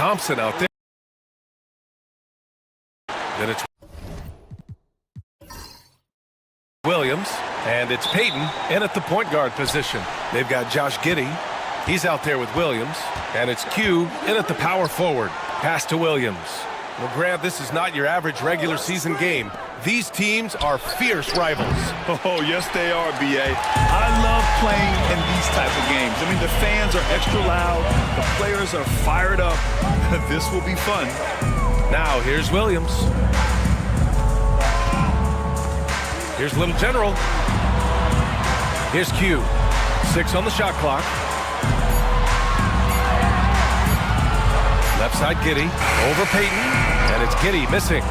Thompson out there. Then it's Williams, and it's Payton in at the point guard position. They've got Josh Giddey. He's out there with Williams, and it's Q in at the power forward. Pass to Williams. Well, Grant, this is not your average regular season game. These teams are fierce rivals. Oh, yes, they are, B.A. I love playing in these type of games. I mean, the fans are extra loud. The players are fired up. This will be fun. Now, here's Williams. Here's Little General. Here's Q. 6 on the shot clock. Left side, Giddey. Over Payton. And it's Giddey missing.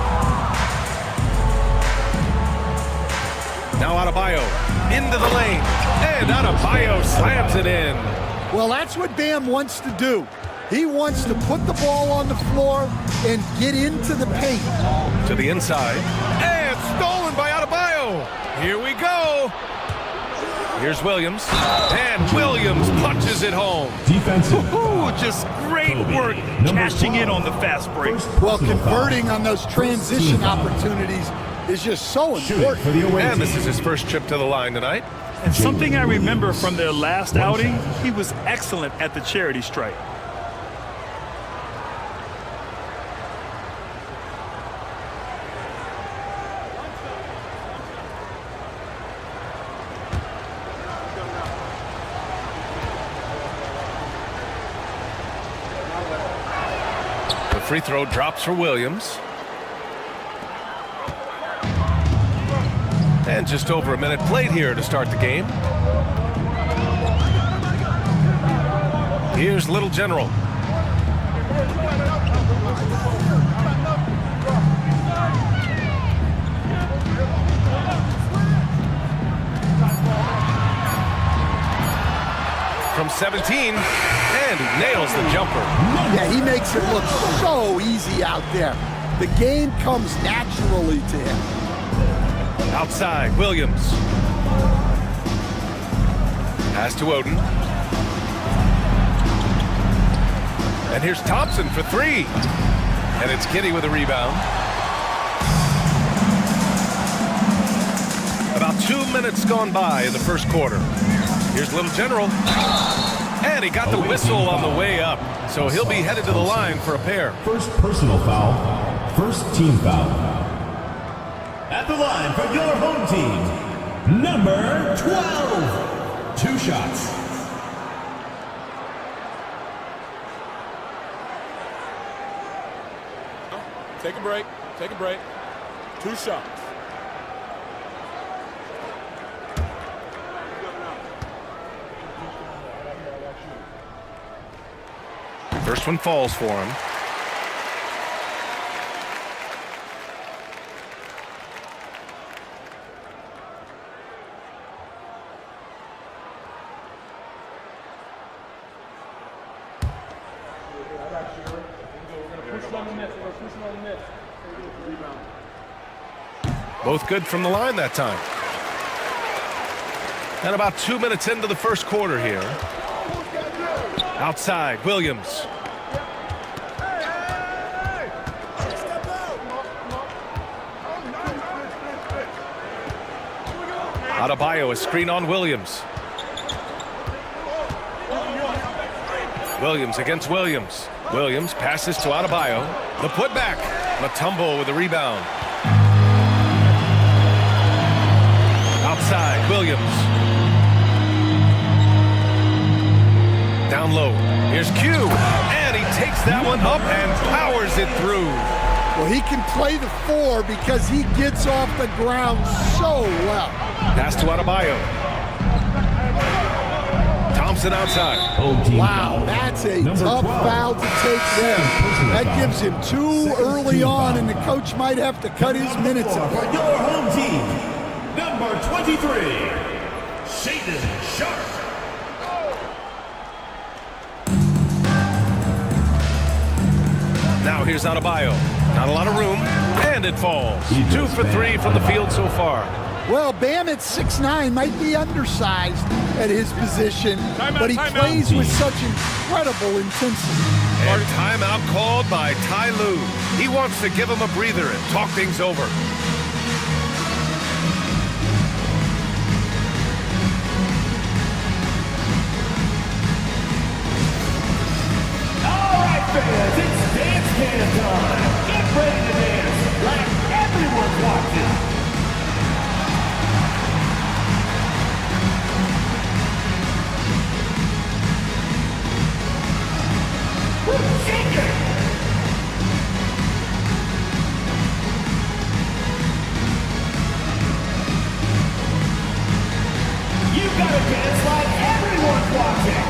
Now Adebayo. Into the lane. And Adebayo slams it in. Well, that's what Bam wants to do. He wants to put the ball on the floor and get into the paint. To the inside. And stolen by Adebayo. Here we go. Here's Williams. And Williams punches it home. Defensive. Ooh, just great work cashing in on the fast break. Well, converting on those transition opportunities is just so important. And this is his first trip to the line tonight. And something I remember from their last outing, he was excellent at the charity stripe. Free throw drops for Williams. And just over a minute played here to start the game. Here's Little General. From 17, and he nails the jumper. Yeah, he makes it look so easy out there. The game comes naturally to him. Outside, Williams. Pass to Oden. And here's Thompson for 3. And it's Giddey with a rebound. About 2 minutes gone by in the first quarter. Here's Little General. And he got the whistle on the way up. So he'll be headed to the line for a pair. First personal foul. First team foul. At the line for your home team, number 12. 2 shots. Take a break. Take a break. 2 shots. First one falls for him. Both good from the line that time. And about 2 minutes into the first quarter here. Outside, Williams. Adebayo, a screen on Williams. Williams against Williams. Williams passes to Adebayo. The putback. Mutombo with the rebound. Outside, Williams. Down low. Here's Q. And he takes that one up and powers it through. Well, he can play the 4 because he gets off the ground so well. Pass to Adebayo. Thompson outside. Wow, that's a tough foul to take there. That gives him 2 early on, and the coach might have to cut his minutes. For your home team, number 23, Shaden Sharp. Now here's Adebayo. Not a lot of room, and it falls. 2 for 3 from the field so far. Well, Bam at 6'9" might be undersized at his position, but he timeout. plays with such incredible intensity. And timeout called by Ty Lue. He wants to give him a breather and talk things over. All right, fans, it's dance can time. Get ready to dance like everyone's watching. Shake it! You gotta dance like everyone's watching.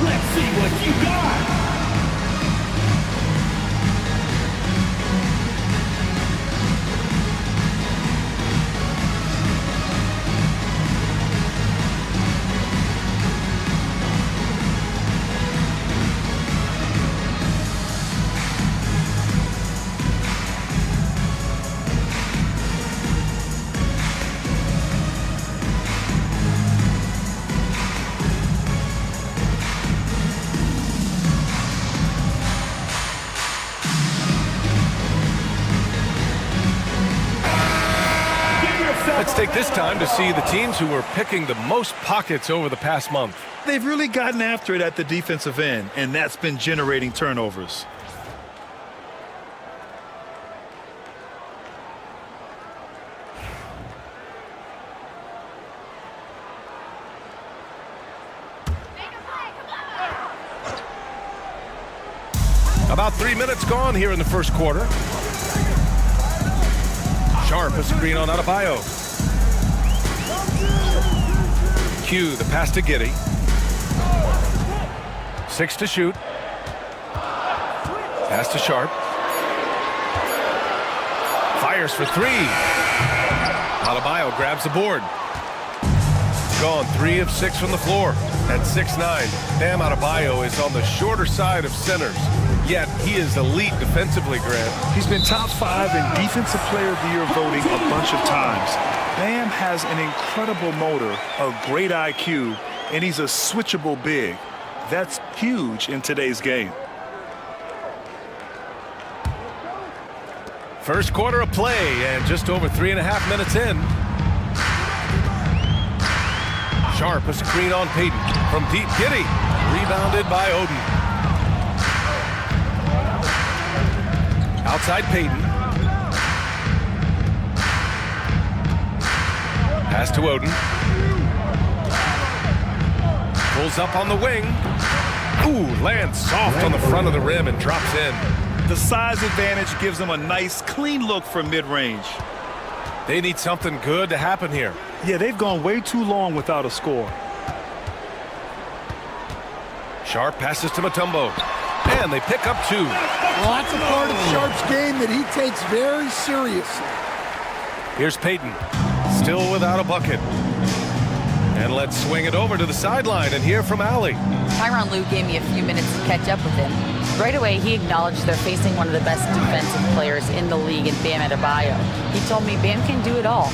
Let's see what you got. Let's take this time to see the teams who were picking the most pockets over the past month. They've really gotten after it at the defensive end, and that's been generating turnovers. About 3 minutes gone here in the first quarter. Sharp, a screen on Adebayo. Q, the pass to Giddey. 6 to shoot. Pass to Sharp. Fires for 3. Adebayo grabs the board. Gone 3 of 6 from the floor. At 6'9", Bam Adebayo is on the shorter side of centers. Yet he is elite defensively, Grant. He's been top 5 in Defensive Player of the Year voting a bunch of times. Bam has an incredible motor, a great IQ, and he's a switchable big. That's huge in today's game. First quarter of play, and just over 3.5 minutes in. Sharp, a screen on Payton. From deep, Giddey. Rebounded by Oden. Outside Payton. Pass to Oden. Pulls up on the wing. Ooh, lands soft on the front of the rim and drops in. The size advantage gives them a nice, clean look from mid-range. They need something good to happen here. Yeah, they've gone way too long without a score. Sharp passes to Mutombo. And they pick up 2. Well, that's a part of Sharp's game that he takes very seriously. Here's Payton, still without a bucket. And let's swing it over to the sideline and hear from Allie. Tyronn Lue gave me a few minutes to catch up with him. Right away, he acknowledged they're facing one of the best defensive players in the league in Bam Adebayo. He told me Bam can do it all.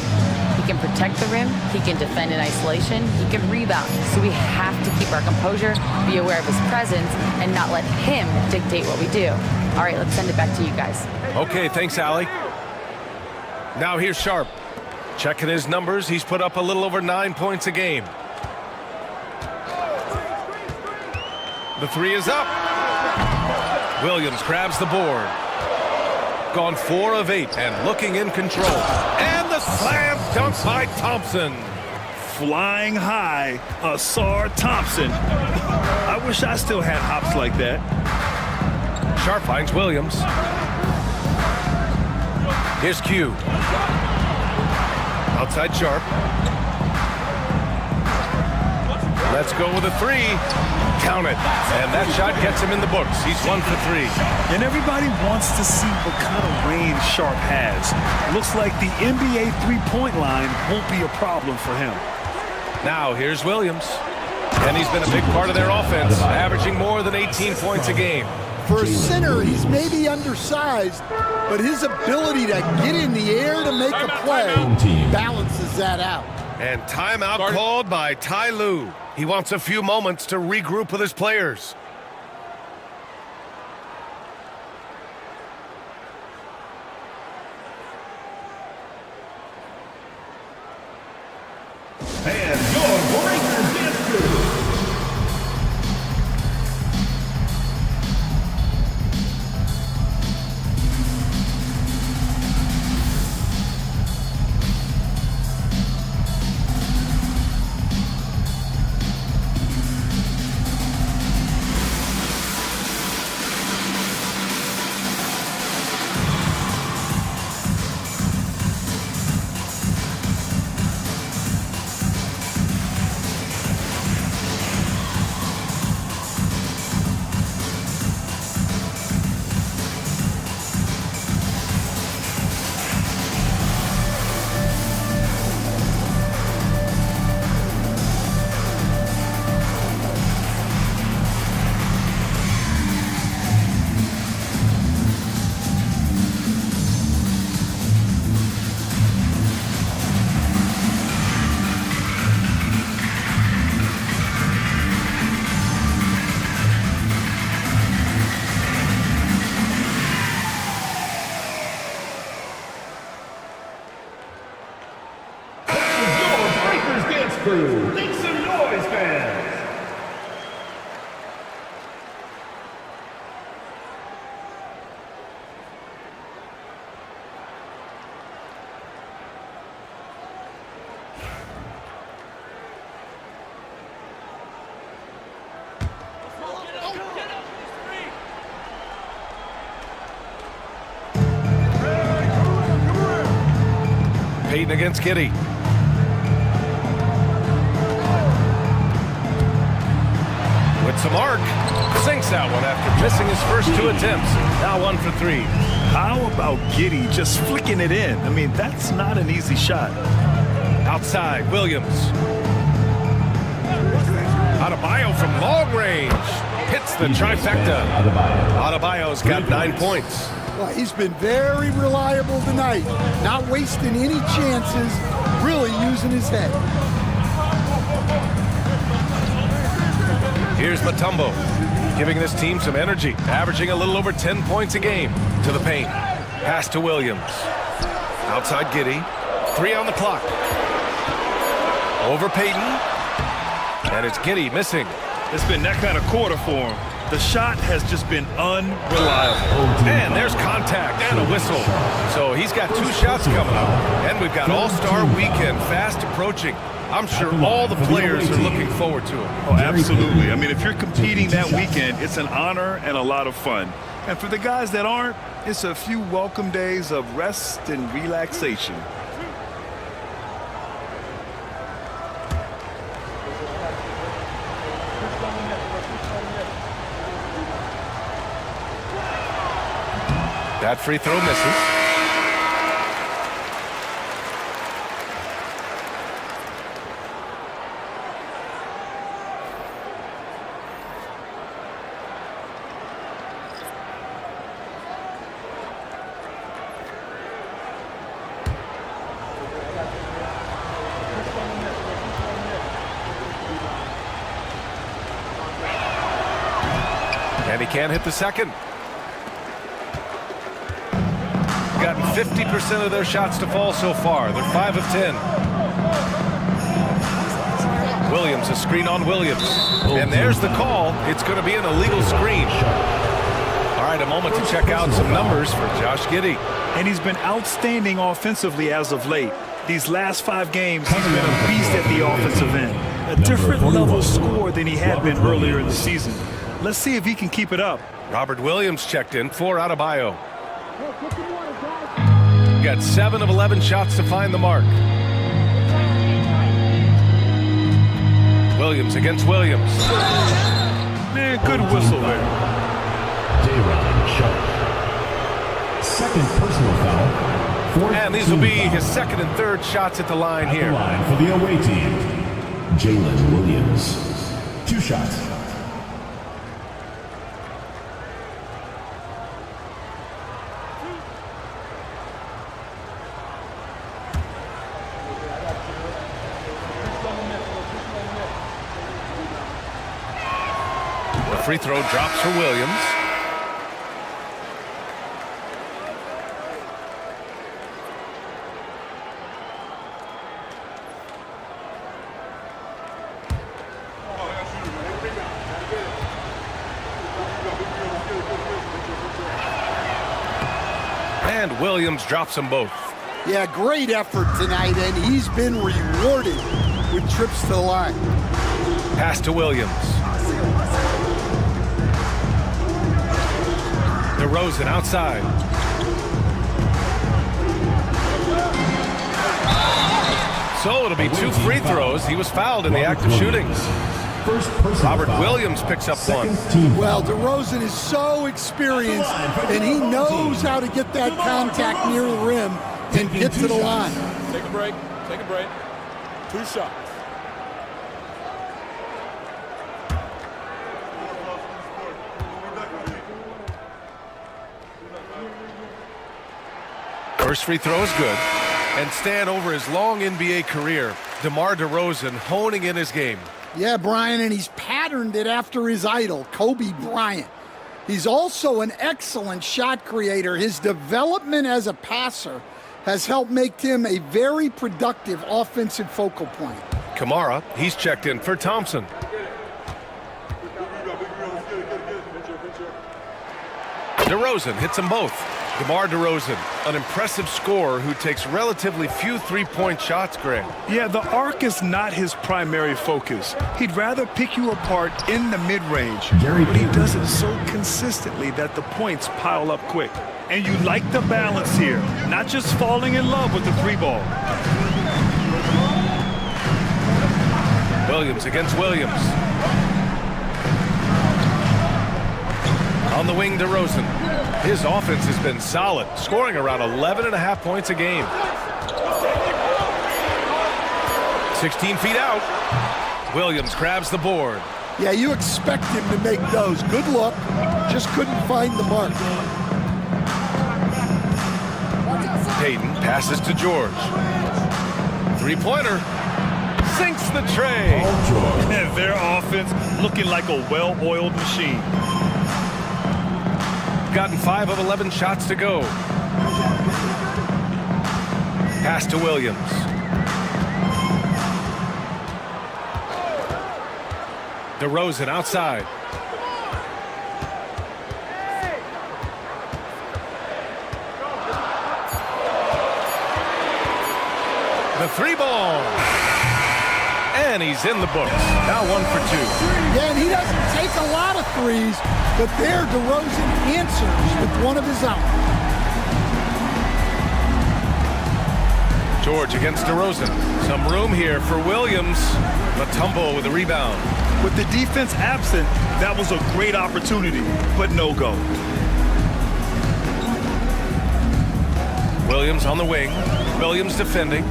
He can protect the rim, he can defend in isolation, he can rebound. So we have to keep our composure, be aware of his presence, and not let him dictate what we do. All right, let's send it back to you guys. Okay, thanks, Allie. Now here's Sharp. Checking his numbers, he's put up a little over 9 points a game. The 3 is up. Williams grabs the board. Gone 4 of 8 and looking in control. And the slam dunk by Thompson. Flying high, Asar Thompson. I wish I still had hops like that. Sharp finds Williams. Here's Q. Outside Sharp. Let's go with a 3. Count it. And that shot gets him in the books. He's 1 for 3. And everybody wants to see what kind of range Sharp has. Looks like the NBA three-point line won't be a problem for him. Now here's Williams. And he's been a big part of their offense, averaging more than 18 points a game. For a center, he's maybe undersized, but his ability to get in the air to make a play balances that out. And timeout called by Ty Lue. He wants a few moments to regroup with his players. And your Breakers dance crew. Crew. Make some noise, fans! Payton against Giddy. With some arc, sinks that one after missing his first 2 attempts. Now 1 for 3. How about Giddy just flicking it in? I mean, that's not an easy shot. Outside, Williams. Adebayo from long range. Hits the trifecta. Adebayo's got 9 points. Well, he's been very reliable tonight. Not wasting any chances, really using his head. Here's Mutombo, giving this team some energy, averaging a little over 10 points a game. To the paint. Pass to Williams. Outside Giddy. 3 on the clock. Over Payton. And it's Giddy missing. It's been that kind of quarter for him. The shot has just been unreliable. And there's contact and a whistle. So he's got 2 shots coming up. And we've got All-Star Weekend fast approaching. I'm sure all the players are looking forward to it. Oh, absolutely. I mean, if you're competing that weekend, it's an honor and a lot of fun. And for the guys that aren't, it's a few welcome days of rest and relaxation. That free throw misses. And he can't hit the second. Gotten 50% of their shots to fall so far. They're 5 of 10. Williams, a screen on Williams. And there's the call. It's going to be an illegal screen. All right, a moment to check out some numbers for Josh Giddy. And he's been outstanding offensively as of late. These last 5 games, he's been a beast at the offensive end. A different level score than he had been earlier in the season. Let's see if he can keep it up. Robert Williams checked in for Adebayo. Got 7 of 11 shots to find the mark. Williams against Williams. Man, good whistle there. Second personal foul. And these will be his second and third shots at the line At here. the line for the away team, Jalen Williams. 2 shots. free throw drops for Williams. And Williams drops them both. Yeah, great effort tonight, and he's been rewarded with trips to the line. Pass to Williams. DeRozan outside. So it'll be 2 free throws. He was fouled in the act of shooting. Robert Williams picks up one. Well, DeRozan is so experienced, and he knows how to get that contact near the rim and get to the line. Take a break. Take a break. 2 shots. First free throw is good. And Stan, over his long NBA career, DeMar DeRozan honing in his game. Yeah, Brian, and he's patterned it after his idol, Kobe Bryant. He's also an excellent shot creator. His development as a passer has helped make him a very productive offensive focal point. Kamara, he's checked in for Thompson. DeRozan hits them both. DeMar DeRozan, an impressive scorer who takes relatively few three-point shots, Greg. Yeah, the arc is not his primary focus. He'd rather pick you apart in the mid-range, but he does it so consistently that the points pile up quick. And you like the balance here, not just falling in love with the 3-ball. Williams against Williams. On the wing, DeRozan. His offense has been solid, scoring around 11.5 points a game. 16 feet out. Williams grabs the board. Yeah, you expect him to make those. Good look, just couldn't find the mark. Payton passes to George. Three-pointer. Sinks the tray. And their offense looking like a well-oiled machine. Gotten 5 of 11 shots to go. Pass to Williams. DeRozan outside. The 3-ball. And he's in the books. Now 1 for 2. Yeah, and he doesn't take a lot of threes, but there DeRozan answers with one of his own. George against DeRozan. Some room here for Williams. Mutombo with a rebound. With the defense absent, that was a great opportunity, but no go. Williams on the wing. Williams defending.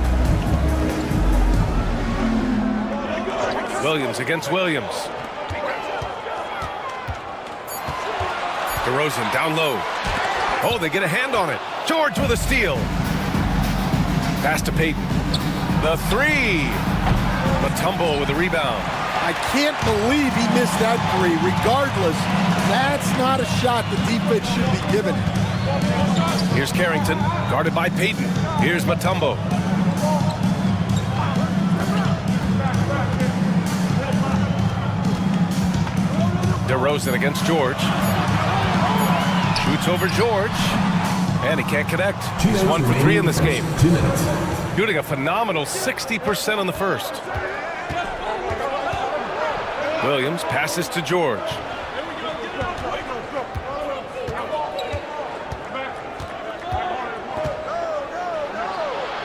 Williams against Williams. DeRozan down low. Oh, they get a hand on it. George with a steal. Pass to Payton. The 3. Mutombo with a rebound. I can't believe he missed that 3. Regardless, that's not a shot the defense should be giving him. Here's Carrington, guarded by Payton. Here's Mutombo. DeRozan against George. Shoots over George. And he can't connect. He's 1 for 3 in this game. 2 minutes. Shooting a phenomenal 60% in the first. Williams passes to George.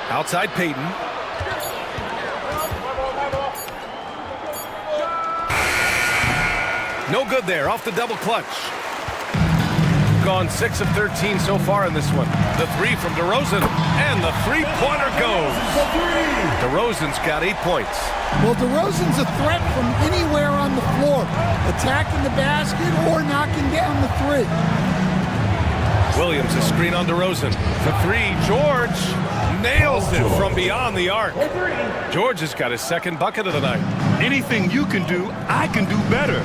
Outside Payton. No good there, off the double clutch. Gone 6 of 13 so far in this one. The 3 from DeRozan, and the 3-pointer goes. DeRozan's got 8 points. Well, DeRozan's a threat from anywhere on the floor, attacking the basket or knocking down the 3. Williams, a screen on DeRozan. The 3, George nails it from beyond the arc. George has got his second bucket of the night. Anything you can do, I can do better.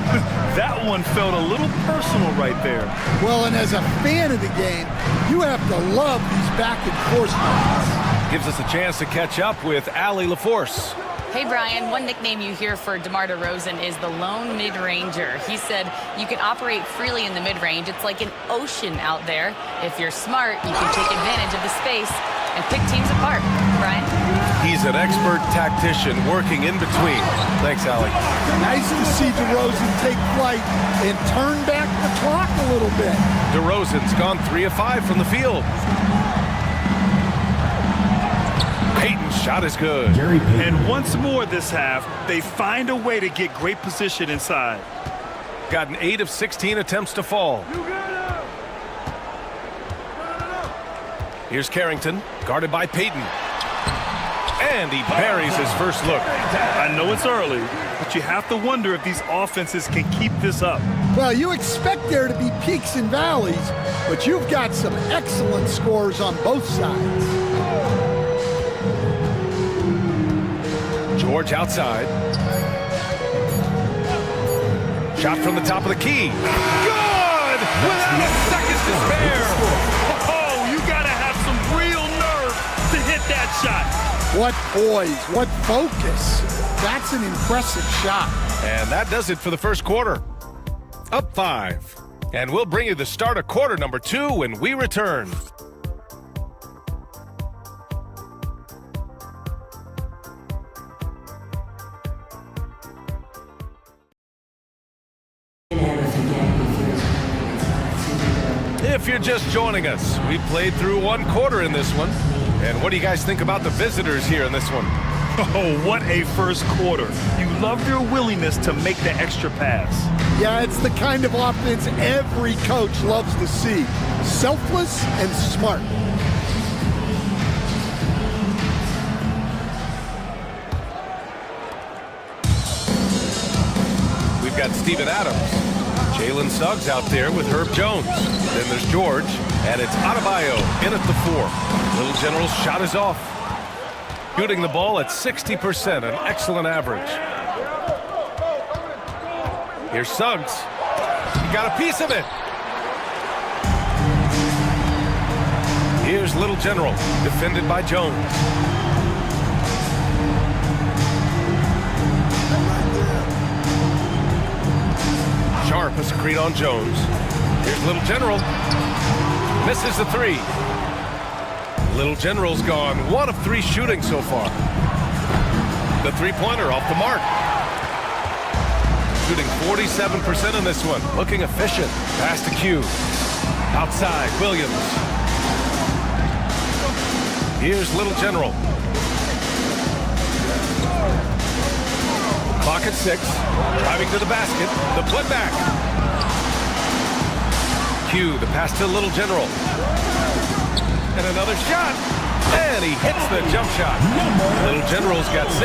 That one felt a little personal right there. Well, and as a fan of the game, you have to love these back and forth moments. Gives us a chance to catch up with Allie LaForce. Hey, Brian, one nickname you hear for DeMar DeRozan is the lone mid-ranger. He said you can operate freely in the mid-range. It's like an ocean out there. If you're smart, you can take advantage of the space and pick teams apart. Brian? He's an expert tactician working in between. Thanks, Allie. Nice to see DeRozan take flight and turn back the clock a little bit. DeRozan's gone 3 of 5 from the field. Payton's shot is good. And once more this half, they find a way to get great position inside. Got an 8 of 16 attempts to fall. Here's Carrington, guarded by Payton. And he buries his first look. I know it's early, but you have to wonder if these offenses can keep this up. Well, you expect there to be peaks and valleys, but you've got some excellent scores on both sides. George outside. Shot from the top of the key. Good! Without a second to spare. Oh, you got to have some real nerve to hit that shot. What poise, what focus. That's an impressive shot. And that does it for the first quarter. Up 5. And we'll bring you the start of quarter number 2 when we return. If you're just joining us, we played through 1 quarter in this one. And what do you guys think about the visitors here in this one? Oh, what a first quarter. You love their willingness to make the extra pass. Yeah, it's the kind of offense every coach loves to see. Selfless and smart. We've got Steven Adams. Jalen Suggs out there with Herb Jones. Then there's George, and it's Adebayo in at the 4. Little General's shot is off. Shooting the ball at 60%, an excellent average. Here's Suggs. He got a piece of it. Here's Little General, defended by Jones. Sharp a screen on Jones. Here's Little General. Misses the 3. Little General's gone 1 of 3 shooting so far. The 3-pointer off the mark. Shooting 47% in this one. Looking efficient. Pass to Q. Outside, Williams. Here's Little General. Clock at 6. Driving to the basket. The putback. Q, the pass to Little General. And another shot. And he hits the jump shot. Little General's got 6.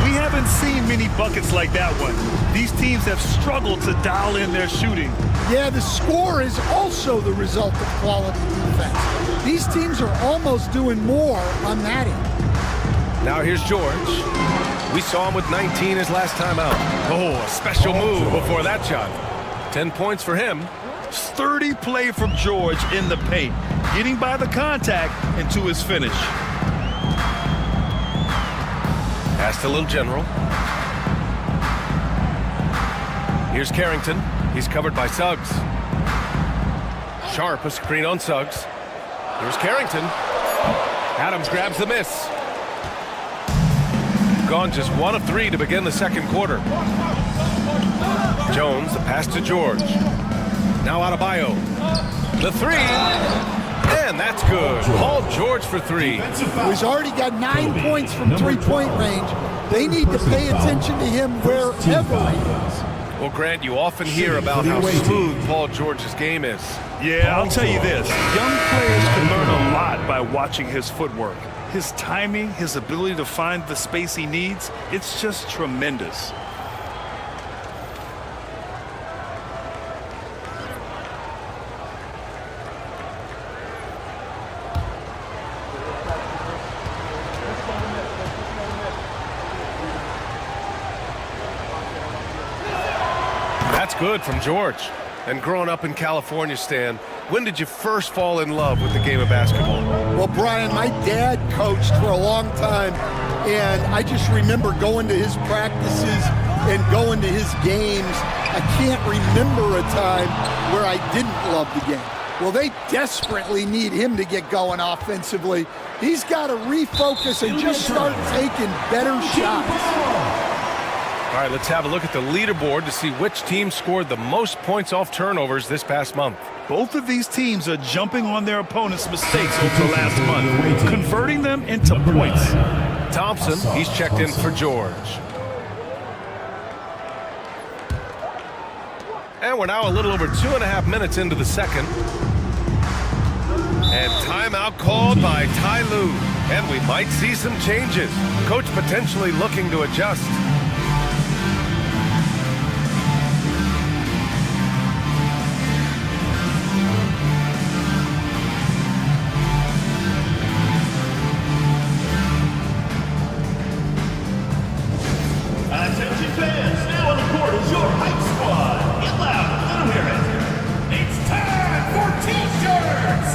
We haven't seen many buckets like that one. These teams have struggled to dial in their shooting. Yeah, the score is also the result of quality defense. These teams are almost doing more on that end. Now here's George. We saw him with 19 his last time out. Oh, a special move before that shot. 10 points for him. Sturdy play from George in the paint, getting by the contact and to his finish. Pass to Little General. Here's Carrington. He's covered by Suggs. Sharp a screen on Suggs. Here's Carrington. Adams grabs the miss. Gone just 1 of 3 to begin the second quarter. Jones, the pass to George. Now Adebayo. The 3. And that's good. Paul George for 3. He's already got 9 points from three-point range. They need to pay attention to him wherever he is. Well, Grant, you often hear about how smooth Paul George's game is. Yeah, I'll tell you this. Young players can learn a lot by watching his footwork. His timing, his ability to find the space he needs, it's just tremendous. good from George. And growing up in California, Stan, when did you first fall in love with the game of basketball? Well, Brian, my dad coached for a long time, and I just remember going to his practices and going to his games. I can't remember a time where I didn't love the game. Well, they desperately need him to get going offensively. He's got to refocus and just start taking better shots. All right, let's have a look at the leaderboard to see which team scored the most points off turnovers this past month. Both of these teams are jumping on their opponent's mistakes over the last month, converting them into points. Thompson, he's checked in for George. And we're now a little over 2.5 minutes into the second. And timeout called by Ty Lue. And we might see some changes. Coach potentially looking to adjust. Attention fans, now on the court is your hype squad. Get loud, let them hear it. It's time for T-shirts.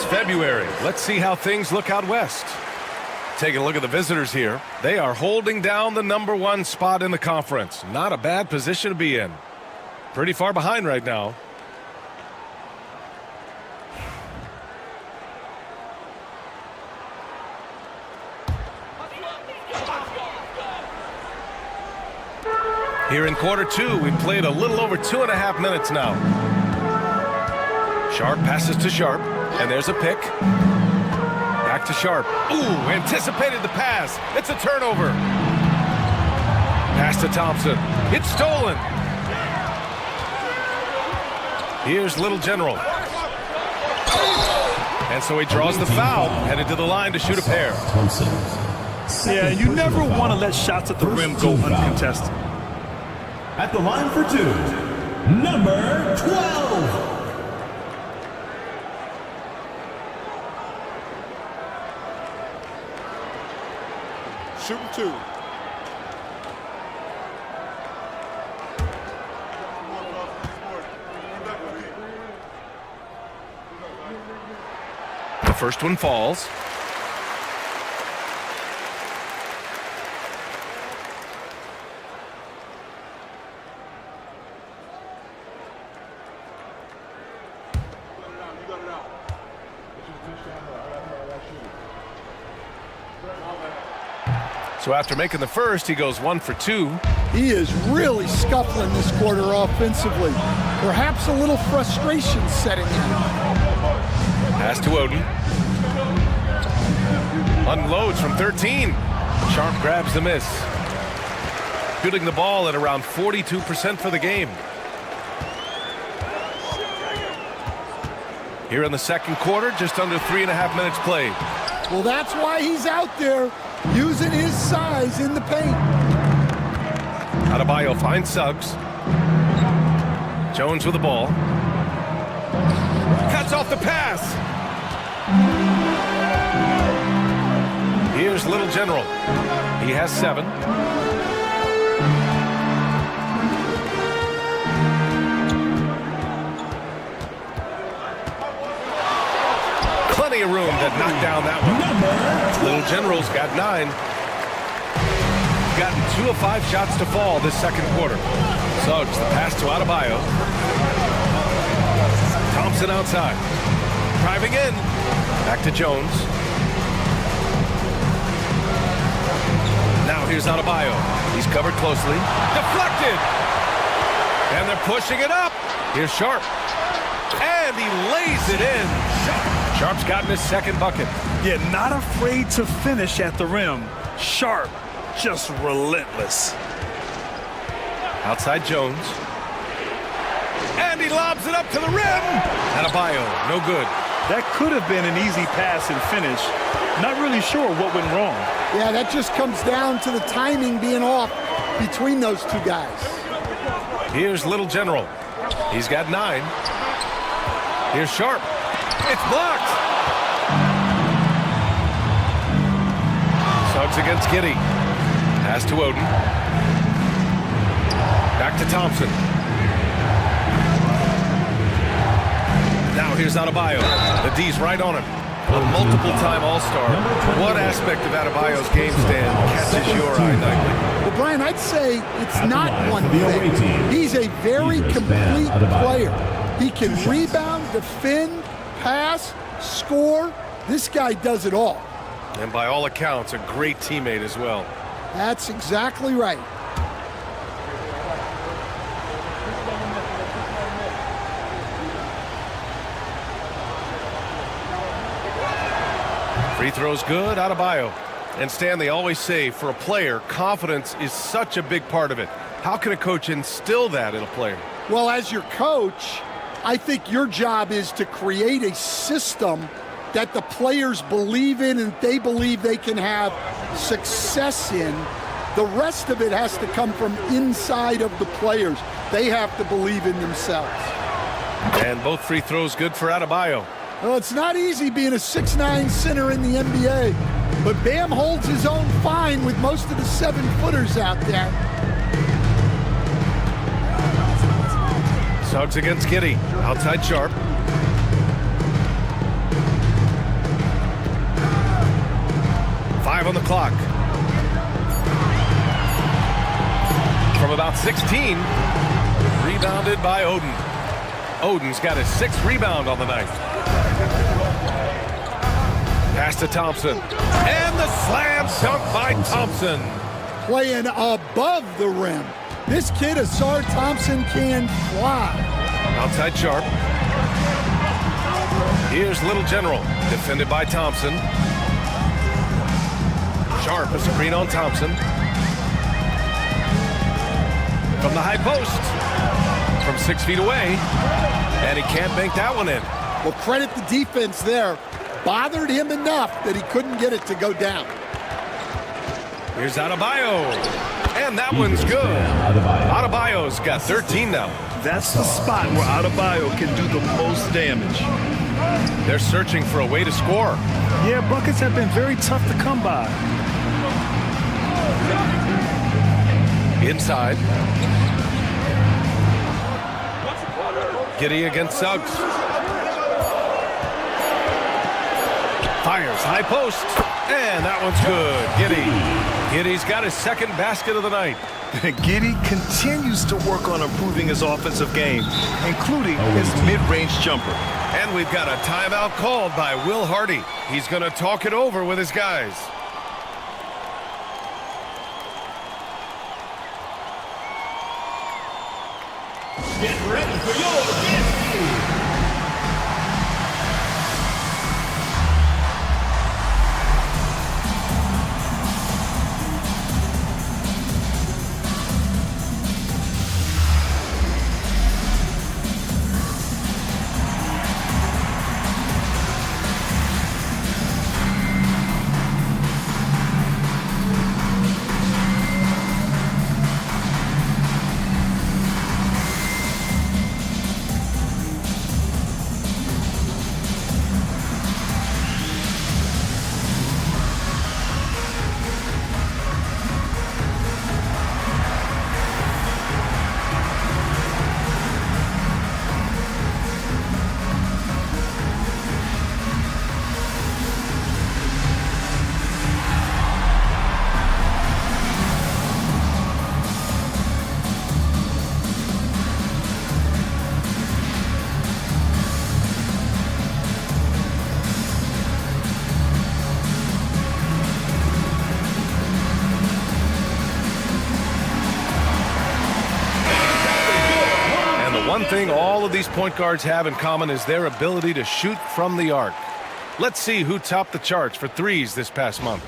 February. Let's see how things look out west. Taking a look at the visitors here. They are holding down the #1 spot in the conference. Not a bad position to be in. Pretty far behind right now. Here in quarter two, we've played a little over 2.5 minutes now. Sharp passes to Sharp. And there's a pick. Back to Sharp. Ooh, anticipated the pass. It's a turnover. Pass to Thompson. It's stolen. Here's Little General. And so he draws the foul, headed to the line to shoot a pair. Yeah, you never want to let shots at the rim go uncontested. At the line for two, number 12. Shooting two. The first one falls. So after making the first, he goes 1 for 2. He is really scuffling this quarter offensively. Perhaps a little frustration setting in. Pass to Oden. Unloads from 13. Sharp grabs the miss. Shooting the ball at around 42% for the game. Here in the second quarter, just under 3.5 minutes played. Well, that's why he's out there, using his size in the paint. Adebayo finds Suggs. Jones with the ball. Cuts off the pass. Here's Little General. He has 7. Plenty of room to knocked down that one. Little General's got 9. Gotten 2 of 5 shots to fall this second quarter. Suggs, the pass to Adebayo. Thompson outside. Driving in. Back to Jones. Now here's Adebayo. He's covered closely. Deflected! And they're pushing it up. Here's Sharp. And he lays it in. Sharp's gotten his second bucket. Yeah, not afraid to finish at the rim. Sharp, just relentless. Outside Jones. And he lobs it up to the rim. Adebayo, no good. That could have been an easy pass and finish. Not really sure what went wrong. Yeah, that just comes down to the timing being off between those two guys. Here's Little General. He's got 9. Here's Sharp. It's blocked. Suggs against Giddey. Pass to Oden. Back to Thompson. Now here's Adebayo. The D's right on him. A multiple-time All-Star. What aspect of Adebayo's game stand catches your eye nightly? Well, Brian, I'd say it's not one thing. He's a very complete player. He can rebound, defend, pass, score. This guy does it all. And by all accounts, a great teammate as well. That's exactly right. Free throws good, Adebayo. And Stan, they always say, for a player, confidence is such a big part of it. How can a coach instill that in a player? Well, as your coach, I think your job is to create a system that the players believe in and they believe they can have success in. The rest of it has to come from inside of the players. They have to believe in themselves. And both free throws good for Adebayo. Well, it's not easy being a 6'9" center in the NBA, but Bam holds his own fine with most of the 7-footers out there. Suggs against Giddey. Outside Sharp. Five on the clock. From about 16. Rebounded by Oden. Oden's got his 6th rebound on the night. Pass to Thompson. And the slam dunk by Thompson. Playing above the rim. This kid, Asar Thompson, can fly. Outside Sharp. Here's Little General. Defended by Thompson. Sharp, a screen on Thompson. From the high post. From 6 feet away. And he can't bank that one in. Well, credit the defense there. Bothered him enough that he couldn't get it to go down. Here's Adebayo. And that one's good. Adebayo's got 13 now. That's the spot where Adebayo can do the most damage. They're searching for a way to score. Yeah, buckets have been very tough to come by. Inside. Giddey against Suggs. Fires, high post, and that one's good. Giddey's got his 2nd basket of the night. Giddey continues to work on improving his offensive game, including his mid-range jumper. And we've got a timeout called by Will Hardy. He's going to talk it over with his guys. Get ready for your dance move. One thing all of these point guards have in common is their ability to shoot from the arc. Let's see who topped the charts for threes this past month.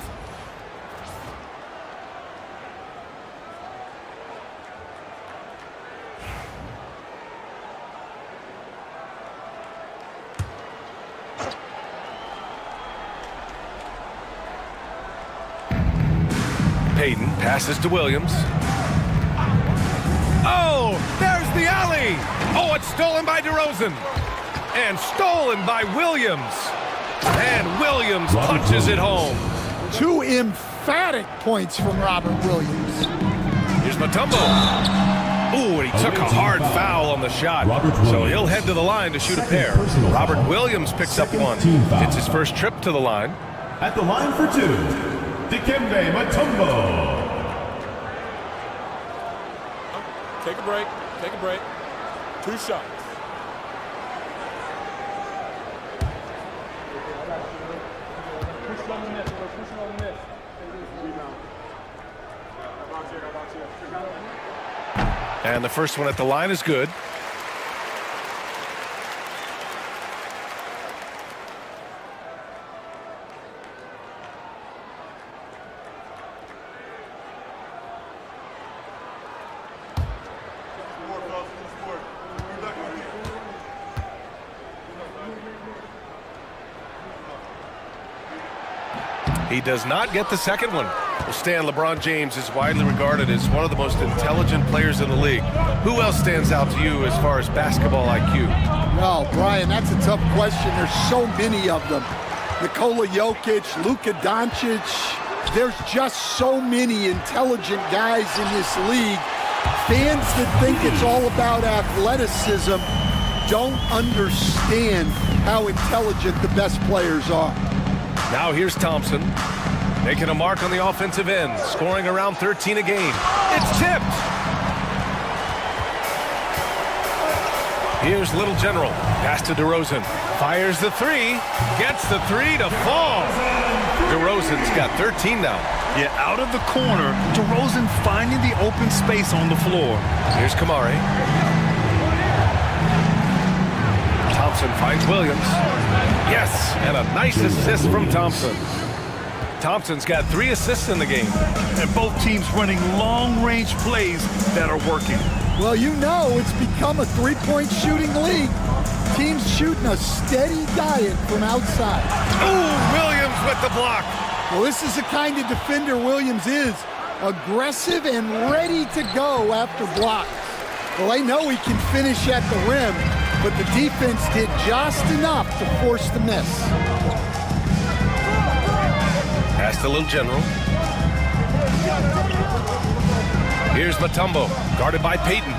Payton passes to Williams. Oh, there's the alley. Oh, it's stolen by DeRozan. And stolen by Williams. And Williams punches it home. 2 emphatic points from Robert Williams. Here's Mutombo. Ooh, and he took a hard foul on the shot. So he'll head to the line to shoot a pair. Robert Williams picks up one. It's his first trip to the line. At the line for 2, Dikembe Mutombo. Take a break. Take a break. 2 shots. And the first one at the line is good. He does not get the second one. Well, Stan, LeBron James is widely regarded as one of the most intelligent players in the league. Who else stands out to you as far as basketball IQ? Well, Brian, that's a tough question. There's so many of them. Nikola Jokic, Luka Doncic. There's just so many intelligent guys in this league. Fans that think it's all about athleticism don't understand how intelligent the best players are. Now here's Thompson, making a mark on the offensive end, scoring around 13 a game. It's tipped. Here's Little General, pass to DeRozan, fires the 3, gets the 3 to fall. DeRozan's got 13 now. Yeah, out of the corner, DeRozan finding the open space on the floor. Here's Kamari. Thompson finds Williams. Yes, and a nice assist from Thompson. Thompson's got 3 assists in the game. And both teams running long-range plays that are working. Well, you know it's become a three-point shooting league. Teams shooting a steady diet from outside. Ooh, Williams with the block. Well, this is the kind of defender Williams is. Aggressive and ready to go after blocks. Well, they know he can finish at the rim, but the defense did just enough to force the miss. Pass to Little General. Here's Mutombo, guarded by Payton.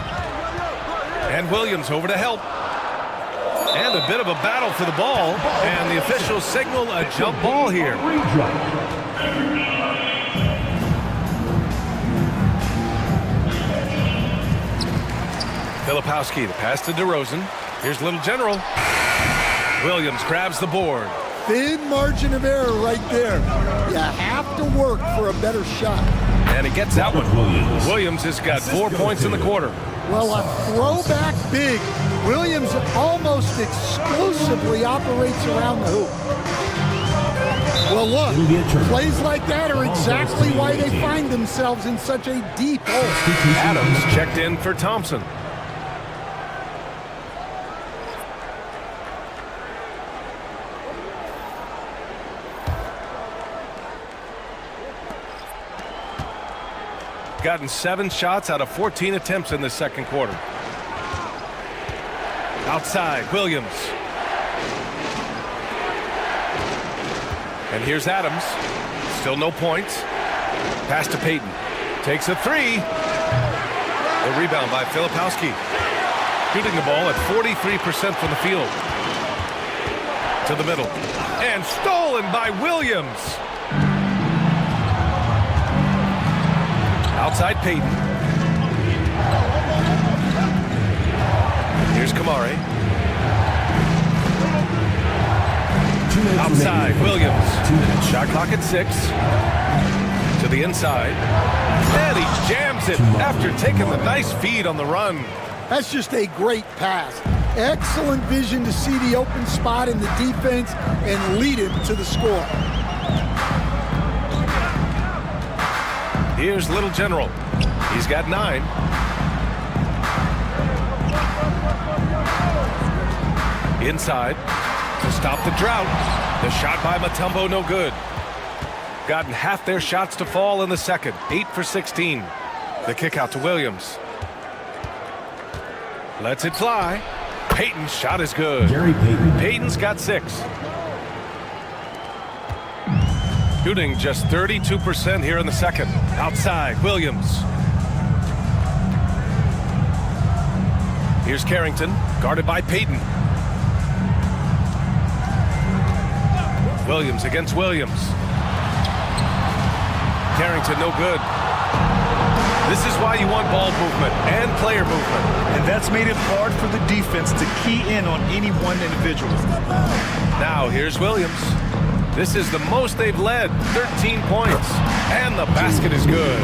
And Williams over to help. And a bit of a battle for the ball. And the officials signal a jump ball here. Filipowski, the pass to DeRozan. Here's Little General. Williams grabs the board. Thin margin of error right there. You have to work for a better shot. And he gets that one. Williams has got 4 points in the quarter. Well, a throwback big. Williams almost exclusively operates around the hoop. Well, look, plays like that are exactly why they find themselves in such a deep hole. Adams checked in for Thompson. Gotten 7 shots out of 14 attempts in the second quarter. Outside, Williams. And here's Adams. Still no points. Pass to Payton. Takes a 3. The rebound by Filipowski. Shooting the ball at 43% from the field. To the middle. And stolen by Williams. Outside Payton. Here's Kamari. Outside Williams. Shot clock at 6. To the inside. And he jams it after taking the nice feed on the run. That's just a great pass. Excellent vision to see the open spot in the defense and lead him to the score. Here's Little General. He's got 9. Inside to stop the drought. The shot by Mutombo, no good. Gotten half their shots to fall in the second. 8 for 16. The kick out to Williams. Lets it fly. Payton's shot is good. Gary Payton. Payton's got 6. Shooting just 32% here in the second. Outside, Williams. Here's Carrington, guarded by Payton. Williams against Williams. Carrington, no good. This is why you want ball movement and player movement. And that's made it hard for the defense to key in on any one individual. Now here's Williams. This is the most they've led, 13 points. And the basket is good.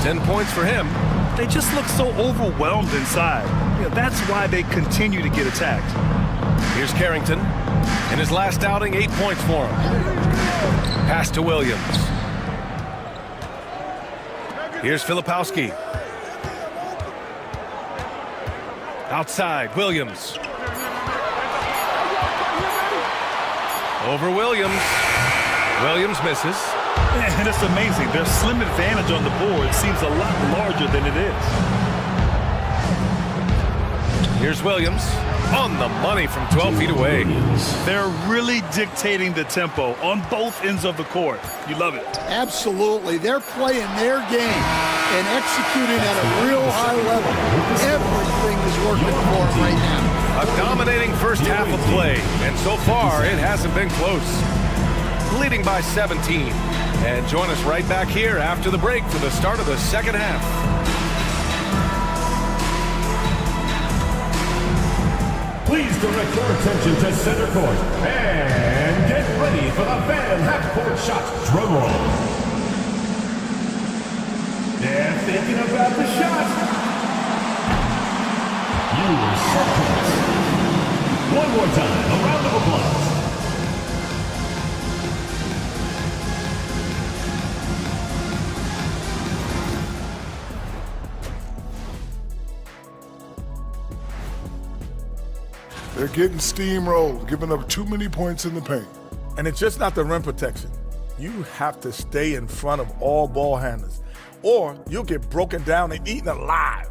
10 points for him. They just look so overwhelmed inside. That's why they continue to get attacked. Here's Carrington. In his last outing, 8 points for him. Pass to Williams. Here's Filipowski. Outside, Williams. Over Williams. Williams misses. And it's amazing. Their slim advantage on the board seems a lot larger than it is. Here's Williams. On the money from 12 feet away. They're really dictating the tempo on both ends of the court. You love it. Absolutely. They're playing their game and executing at a real high level. Everything is working for them right now. A dominating first half of play, and so far it hasn't been close. Leading by 17. And join us right back here after the break for the start of the second half. Please direct your attention to center court and get ready for the fan half-court shot drum roll. They're thinking about the shot. You were so close. One more time, a round of applause. They're getting steamrolled, giving up too many points in the paint. And it's just not the rim protection. You have to stay in front of all ball handlers, or you'll get broken down and eaten alive.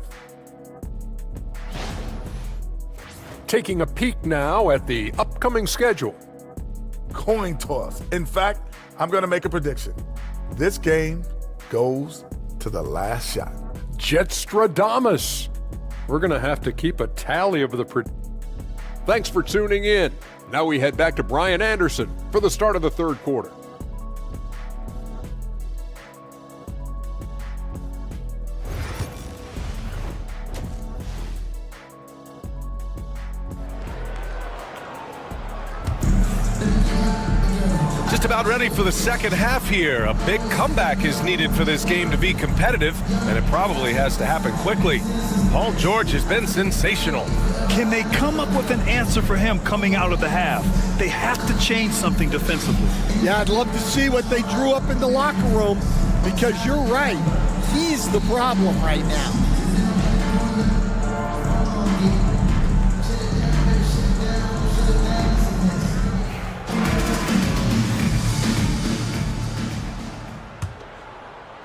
Taking a peek now at the upcoming schedule. Coin toss. In fact, I'm going to make a prediction. This game goes to the last shot. Jetstradamus. We're going to have to keep a tally of the Thanks for tuning in. Now we head back to Brian Anderson for the start of the third quarter. Just about ready for the second half here. A big comeback is needed for this game to be competitive, and it probably has to happen quickly. Paul George has been sensational. Can they come up with an answer for him coming out of the half? They have to change something defensively. Yeah, I'd love to see what they drew up in the locker room, because you're right. He's the problem right now.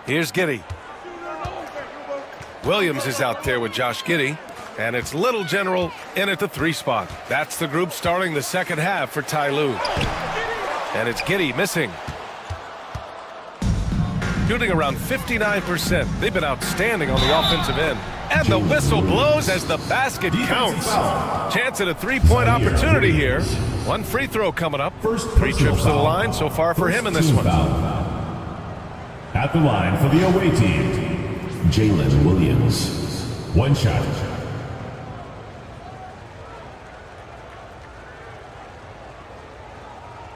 Here's Giddey. Williams is out there with Josh Giddey, and it's Little General in at the 3 spot. That's the group starting the second half for Ty Lue. And it's Giddey missing. Shooting around 59%. They've been outstanding on the offensive end. And the whistle blows as the basket counts. Chance at a 3-point opportunity here. One free throw coming up. 3 trips to the line so far for him in this one. At the line for the away team, Jalen Williams. 1 shot.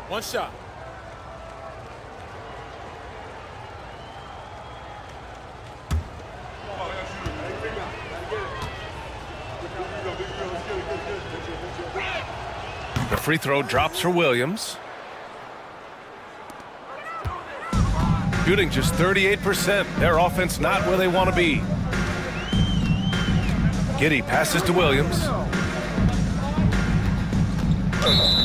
One shot. The free throw drops for Williams. Shooting just 38%. Their offense not where they want to be. Giddey passes to Williams.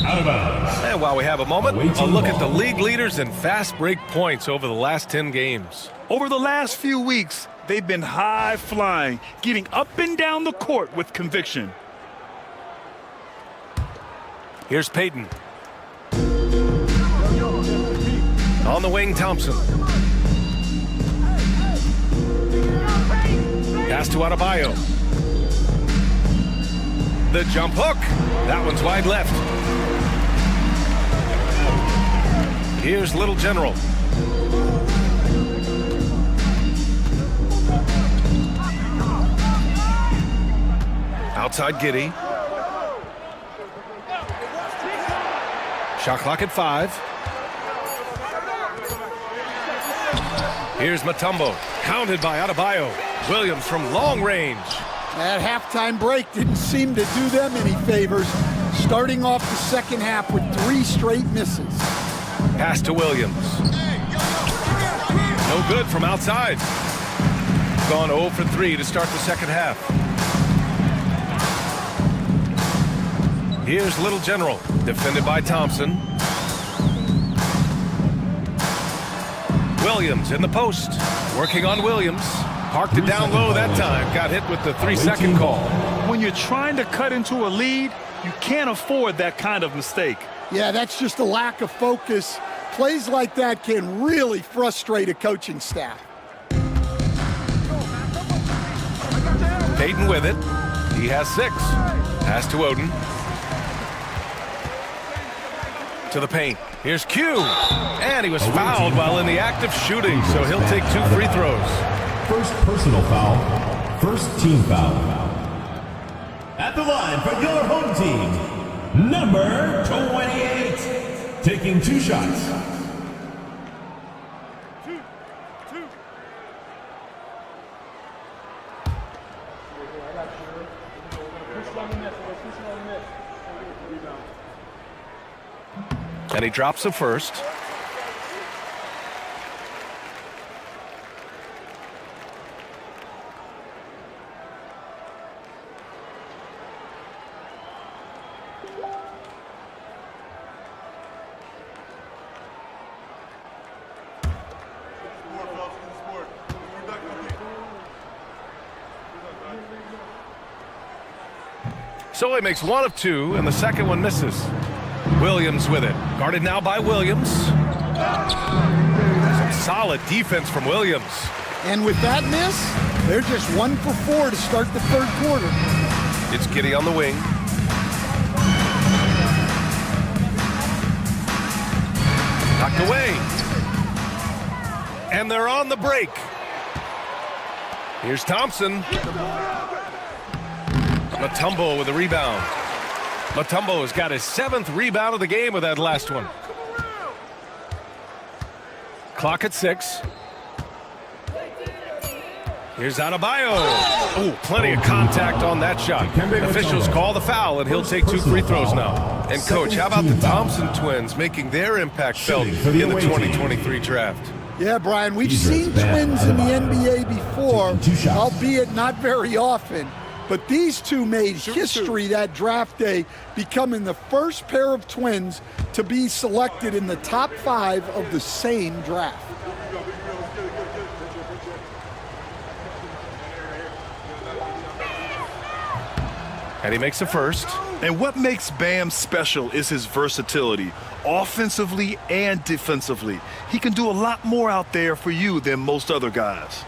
Out of bounds. And while we have a moment, a look at the league leaders in fast break points over the last 10 games. Over the last few weeks, they've been high flying, getting up and down the court with conviction. Here's Payton. On the wing, Thompson. Pass to Adebayo. The jump hook. That one's wide left. Here's Little General. Outside Giddey. Shot clock at 5. Here's Mutombo. Counted by Adebayo. Williams from long range. That halftime break didn't seem to do them any favors, starting off the second half with 3 straight misses. Pass to Williams. No good from outside. Gone 0 for 3 to start the second half. Here's Little General, defended by Thompson. Williams in the post, working on Williams. Parked it down low that time. Got hit with the 3-second call. When you're trying to cut into a lead, you can't afford that kind of mistake. Yeah, that's just a lack of focus. Plays like that can really frustrate a coaching staff. Payton with it. He has 6. Pass to Oden. To the paint. Here's Q. And he was fouled while in the act of shooting, so he'll take 2 free throws. First personal foul. First team foul. At the line for your home team, number 28. Taking 2 shots. And he drops the first. So he makes 1 of 2, and the second one misses. Williams with it. Guarded now by Williams. Some solid defense from Williams. And with that miss, they're just 1 for 4 to start the third quarter. It's Giddey on the wing. Knocked away. And they're on the break. Here's Thompson. Mutombo with a rebound. Mutombo has got his 7th rebound of the game with that last one. Clock at 6. Here's Adebayo. Oh, plenty of contact on that shot. Officials call the foul, and he'll take 2 free throws now. And, Coach, how about the Thompson twins making their impact felt in the 2023 draft? Yeah, Brian, we've seen twins in the NBA before, albeit not very often. But these two made history that draft day, becoming the first pair of twins to be selected in the top 5 of the same draft. And he makes the first. And what makes Bam special is his versatility, offensively and defensively. He can do a lot more out there for you than most other guys.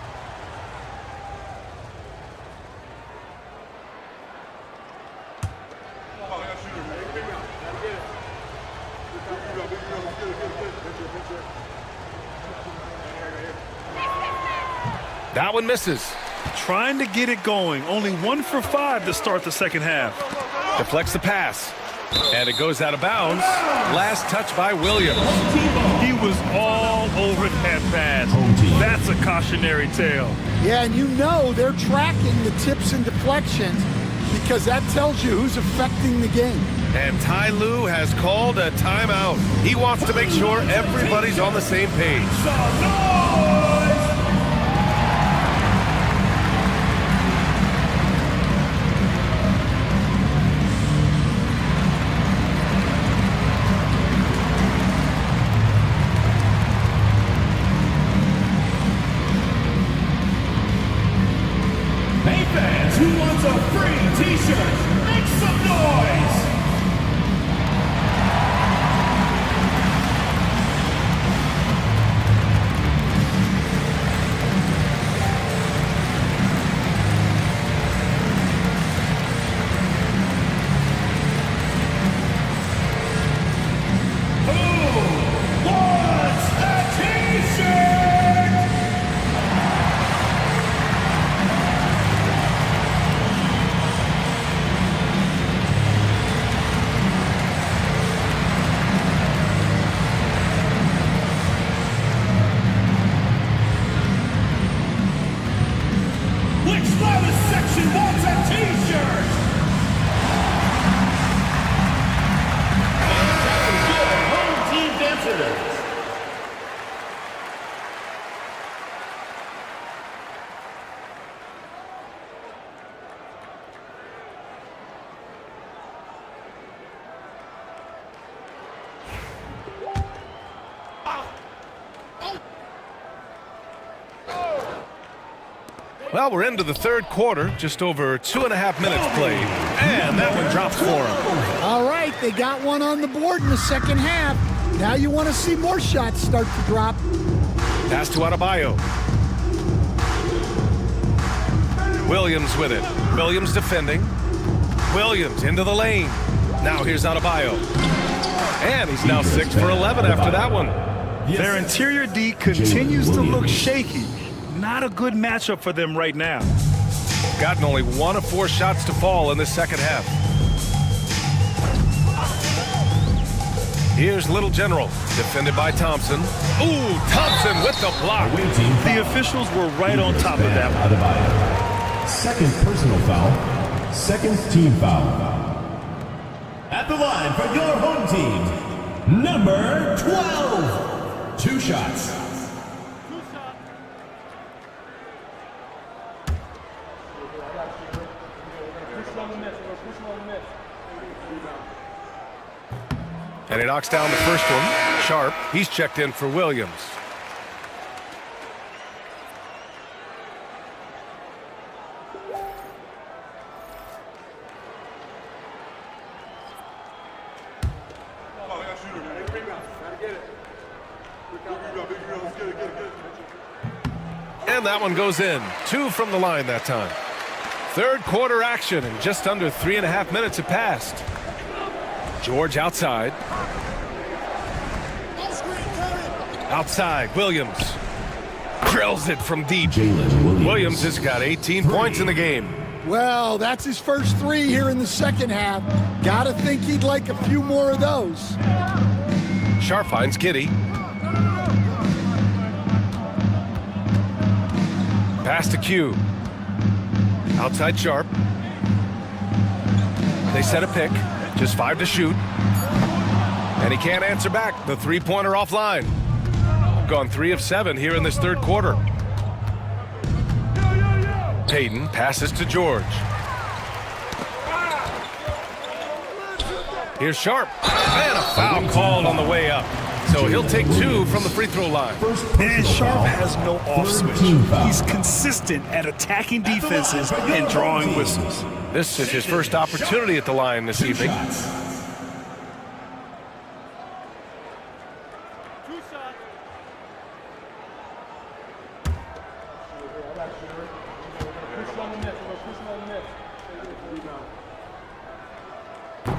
That one misses. Trying to get it going. Only 1 for 5 to start the second half. Deflects the pass. And it goes out of bounds. Last touch by Williams. He was all over that pass. That's a cautionary tale. Yeah, and you know they're tracking the tips and deflections. because that tells you who's affecting the game. And Ty Lue has called a timeout. He wants to make sure everybody's on the same page. Hey fans, who wants a free t-shirt? Make some noise! Who wants a t-shirt? Which loudest section wants a t-shirt? Home team dancers. Well, we're into the third quarter, just over 2.5 minutes played, and that one drops for him. All right, they got one on the board in the second half. Now you want to see more shots start to drop. Pass to Adebayo. Williams with it. Williams defending. Williams into the lane. Now here's Adebayo. And he's now 6 for 11 after that one. Their interior D continues to look shaky. Not a good matchup for them right now. Gotten only 1 of 4 shots to fall in the second half. Here's Little General, defended by Thompson. Ooh, Thompson with the block. The officials were right on top of that one. Second personal foul. Second team foul. At the line for your home team, number 12. 2 shots. And he knocks down the first one. Sharp, he's checked in for Williams. And that one goes in. 2 from the line that time. Third quarter action, and just under 3.5 minutes have passed. George outside. Outside, Williams. Drills it from deep. Williams has got 18 points in the game. Well, that's his first 3 here in the second half. Gotta think he'd like a few more of those. Sharp finds Giddey. Pass to Q. Outside Sharp. They set a pick. Just 5 to shoot. And he can't answer back. The three-pointer offline. Gone 3 of 7 here in this third quarter. Payton passes to George. Here's Sharp. And a foul called on the way up. So he'll take 2 from the free throw line. And Sharp has no off switch. He's consistent at attacking defenses and drawing whistles. This is his first opportunity at the line this evening.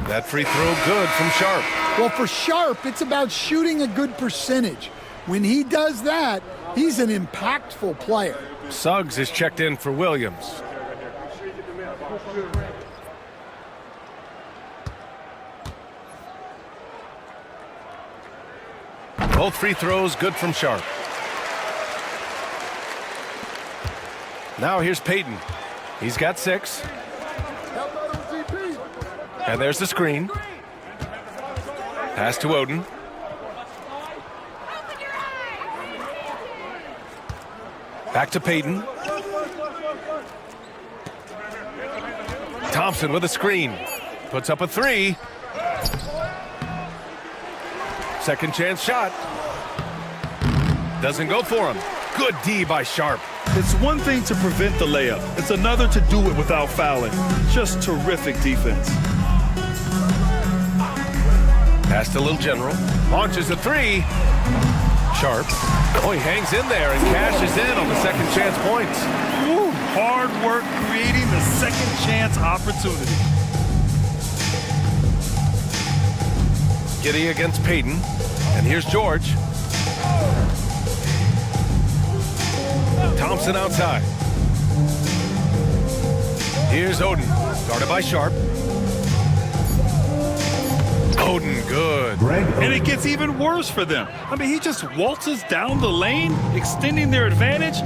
That free throw good from Sharp. Well, for Sharp, it's about shooting a good percentage. When he does that, he's an impactful player. Suggs is checked in for Williams. Both free throws good from Sharp. Now here's Payton. He's got 6. And there's the screen. Pass to Oden. Back to Payton. Thompson with a screen. Puts up a three. Second chance shot. Doesn't go for him. Good D by Sharp. It's one thing to prevent the layup. It's another to do it without fouling. Just terrific defense. Pass to Little General. Launches a three. Sharp. Oh, he hangs in there and cashes in on the second chance points. Woo, hard work creating the second chance opportunity. Giddey against Payton. And here's George. Thompson outside. Here's Oden. Guarded by Sharp. Oden, good. And it gets even worse for them. I mean, he just waltzes down the lane, extending their advantage.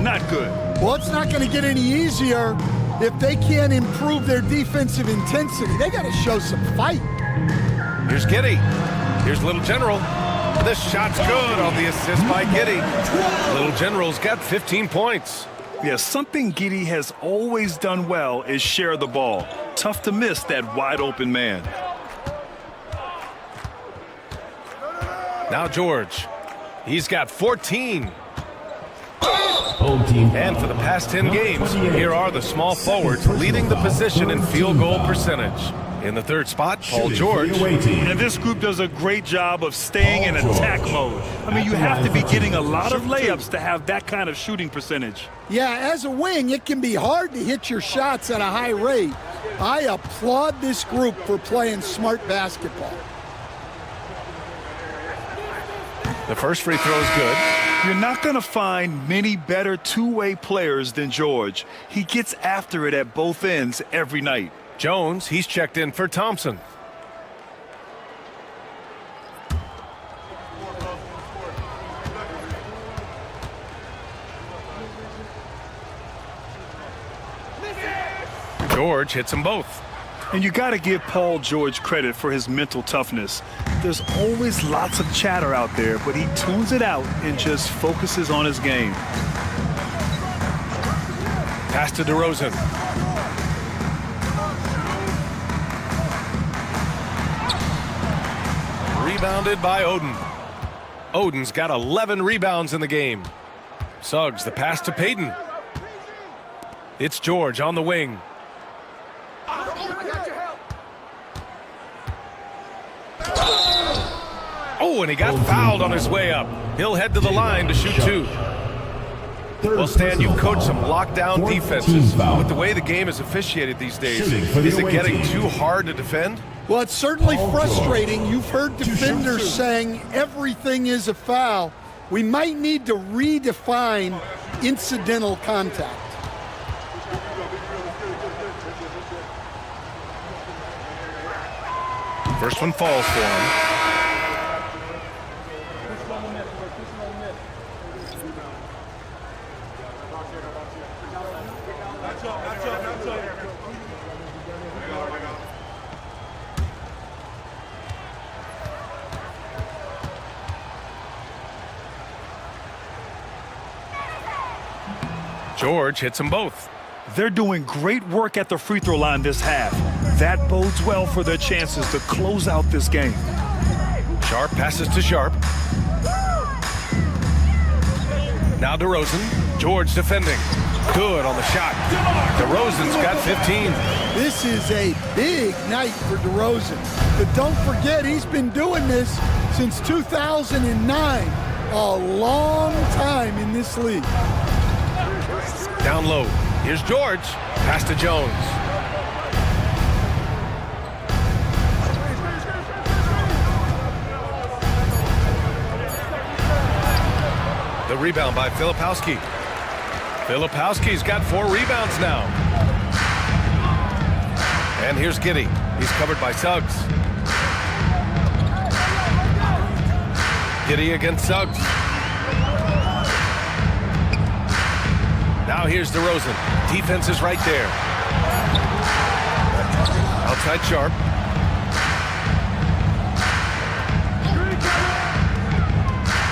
Not good. Well, it's not going to get any easier if they can't improve their defensive intensity. They got to show some fight. Here's Giddey. Here's Little General. This shot's good on the assist by Giddey. Little General's got 15 points. Yeah, something Giddey has always done well is share the ball. Tough to miss that wide open man. Now George. He's got 14. Home team. And for the past 10 games, here are the small forwards leading the position in field goal percentage. In the third spot, Paul George. And this group does a great job of staying in attack mode. I mean, you have to be getting a lot of layups to have that kind of shooting percentage. Yeah, as a wing, it can be hard to hit your shots at a high rate. I applaud this group for playing smart basketball. The first free throw is good. You're not going to find many better two-way players than George. He gets after it at both ends every night. Jones, he's checked in for Thompson. George hits them both. And you got to give Paul George credit for his mental toughness. There's always lots of chatter out there, but he tunes it out and just focuses on his game. Pass to DeRozan. Rebounded by Oden. Oden's got 11 rebounds in the game. Suggs, the pass to Payton. It's George on the wing. Oh, and he got fouled on his way up. He'll head to the line to shoot two. Well, Stan, you coach some lockdown defenses. With the way the game is officiated these days, is it getting too hard to defend? Well, it's certainly frustrating. You've heard defenders saying everything is a foul. We might need to redefine incidental contact. First one falls for him. George hits them both. They're doing great work at the free throw line this half. That bodes well for their chances to close out this game. Sharp passes to Sharp. Now DeRozan. George defending. Good on the shot. DeRozan's got 15. This is a big night for DeRozan. But don't forget, he's been doing this since 2009. A long time in this league. Down low. Here's George. Pass to Jones. The rebound by Filipowski. Filipowski's got 4 rebounds now. And here's Giddey. He's covered by Suggs. Giddey against Suggs. Now here's DeRozan. Defense is right there. outside Sharp.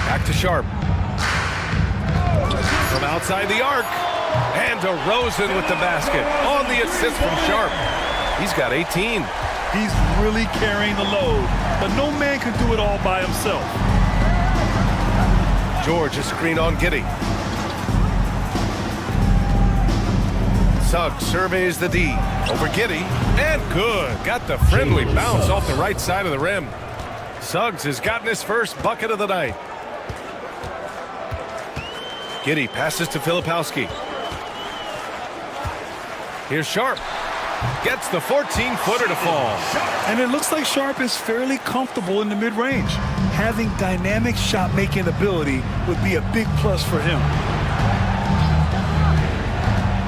Back to Sharp. From outside the arc. And DeRozan with the basket. On the assist from Sharp. He's got 18. He's really carrying the load, but no man can do it all by himself. George is screen on Giddey. Suggs surveys the D. Over Giddey. And good. Got the friendly bounce off the right side of the rim. Suggs has gotten his first bucket of the night. Giddey passes to Filipowski. Here's Sharp. Gets the 14-footer to fall. And it looks like Sharp is fairly comfortable in the mid-range. Having dynamic shot-making ability would be a big plus for him.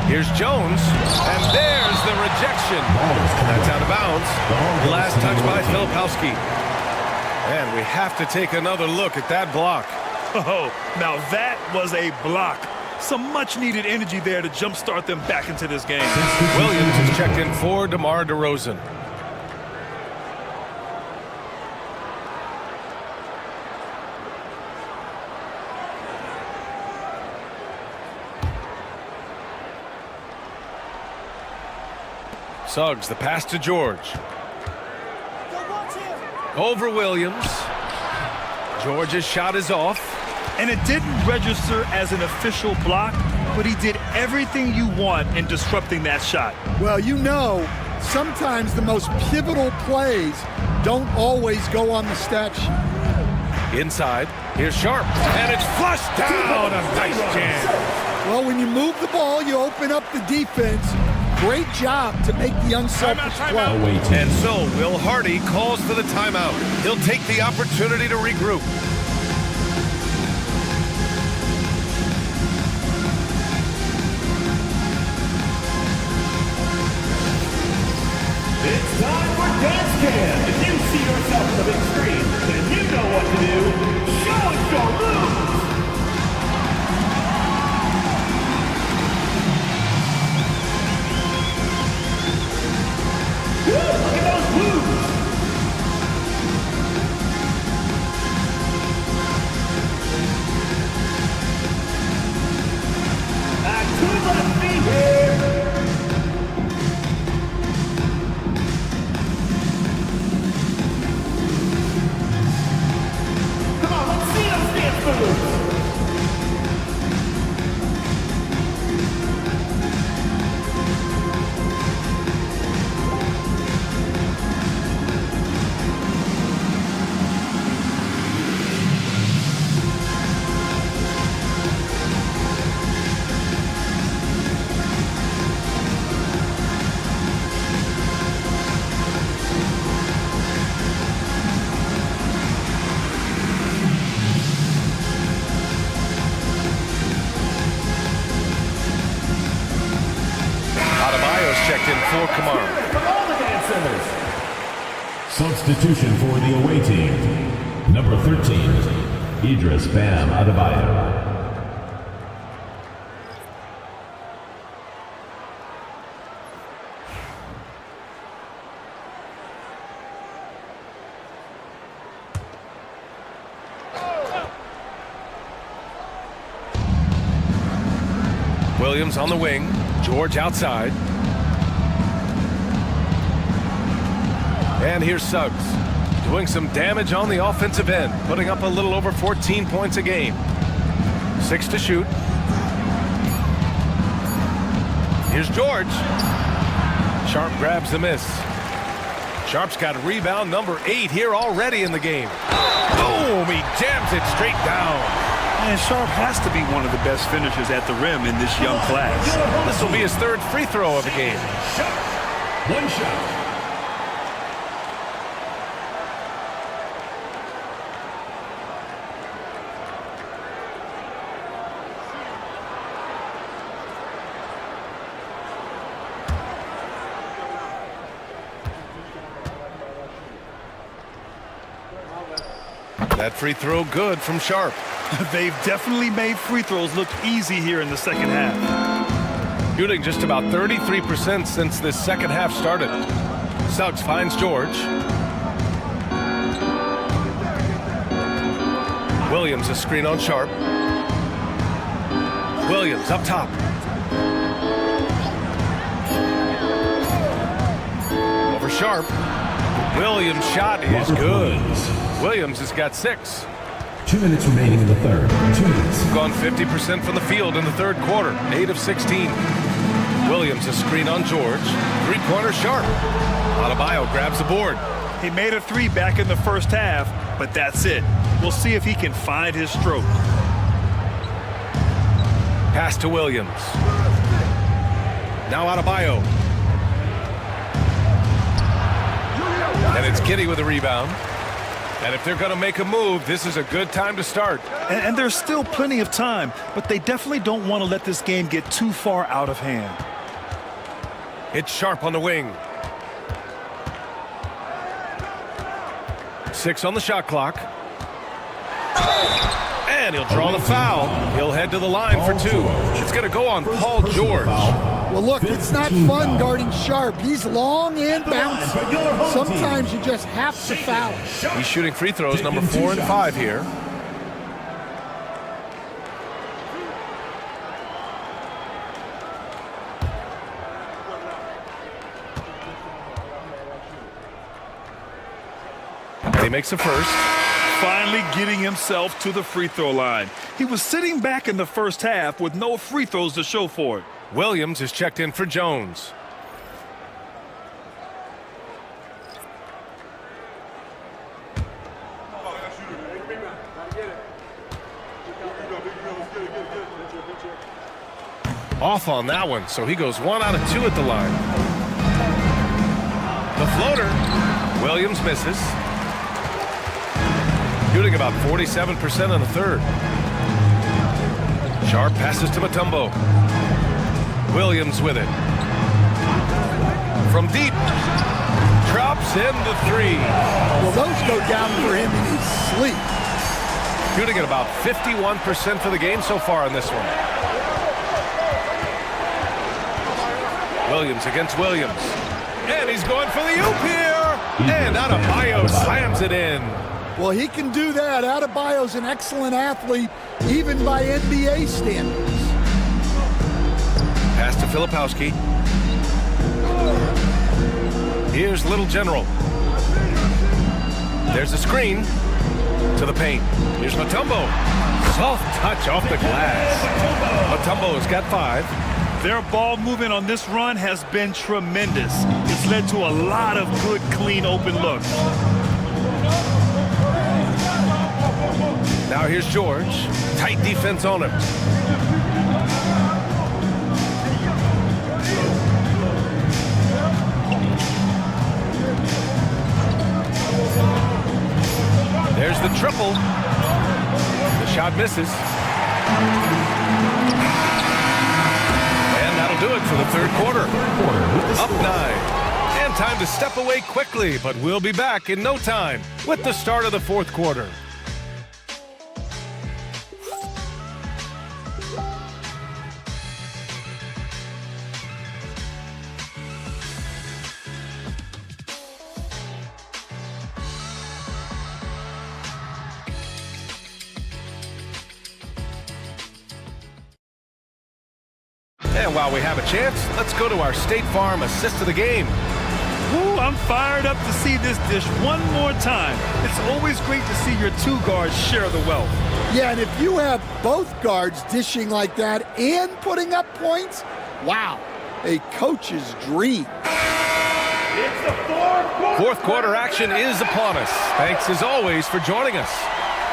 Here's Jones, and there's the rejection. That's out of bounds. Last touch by Filipowski. And we have to take another look at that block. Oh, now that was a block. Some much-needed energy there to jumpstart them back into this game. Williams is checked in for DeMar DeRozan. Suggs, the pass to George. Over Williams. George's shot is off. And it didn't register as an official block, but he did everything you want in disrupting that shot. Well, you know, sometimes the most pivotal plays don't always go on the stat sheet. Inside, here's Sharp, and it's flushed down. A nice jam. Well, when you move the ball, you open up the defense. Great job to make the unselfish play. And so Will Hardy calls for the timeout. He'll take the opportunity to regroup. It's time for Dance Cam. If you see yourself on the big screen, then you know what to do. Show us your moves. Woo, look at those moves. Two left feet here. Checked in for Kamara. Substitution for the away team. Number 13, Idris Bam Adebayo. Williams on the wing. George outside. And here's Suggs, doing some damage on the offensive end, putting up a little over 14 points a game. 6 to shoot. Here's George. Sharp grabs the miss. Sharp's got rebound number 8 here already in the game. Boom! He jams it straight down. And Sharp has to be one of the best finishers at the rim in this young class. This will be his 3rd free throw of the game. One shot. That free throw good from Sharp. They've definitely made free throws look easy here in the second half. Shooting just about 33% since this second half started. Suggs finds George. Williams a screen on Sharp. Williams up top. Over Sharp. Williams' shot is good. Williams has got 6. 2 minutes remaining in the third. 2 minutes. Gone 50% from the field in the third quarter. 8 of 16. Williams a screen on George. Three-pointer Sharp. Adebayo grabs the board. He made a 3 back in the first half, but that's it. We'll see if he can find his stroke. Pass to Williams. Now Adebayo. And it's Giddey with a rebound. And if they're going to make a move, this is a good time to start. And there's still plenty of time, but they definitely don't want to let this game get too far out of hand. It's Sharp on the wing. 6 on the shot clock. And he'll draw the foul. He'll head to the line for 2. It's going to go on Paul George. Well, look, it's not fun guarding Sharp. He's long and bouncy. Sometimes you just have to foul him. He's shooting free throws number 4 and 5 here. He makes a first. Finally getting himself to the free throw line. He was sitting back in the first half with no free throws to show for it. Williams is checked in for Jones. Off on that one, so he goes 1 out of 2 at the line. The floater. Williams misses. Shooting about 47% in the third. Sharp passes to Mutombo. Williams with it. From deep. Drops in the 3. Well, those go down for him in his sleep. Shooting at about 51% for the game so far in this one. Williams against Williams. And he's going for the oop here. And Adebayo slams it in. Well, he can do that. Adebayo's an excellent athlete, even by NBA standards. Pass to Filipowski. Here's Little General. There's a screen to the paint. Here's Mutombo. Soft touch off the glass. Mutombo has got 5. Their ball movement on this run has been tremendous. It's led to a lot of good, clean, open looks. Now here's George. Tight defense on him. There's the triple. The shot misses. And that'll do it for the third quarter. Up 9. And time to step away quickly, but we'll be back in no time with the start of the fourth quarter. And while we have a chance, let's go to our State Farm assist of the game. Ooh, I'm fired up to see this dish one more time. It's always great to see your 2 guards share the wealth. Yeah, and if you have both guards dishing like that and putting up points, wow, a coach's dream. It's the Fourth quarter action is upon us. Thanks as always for joining us.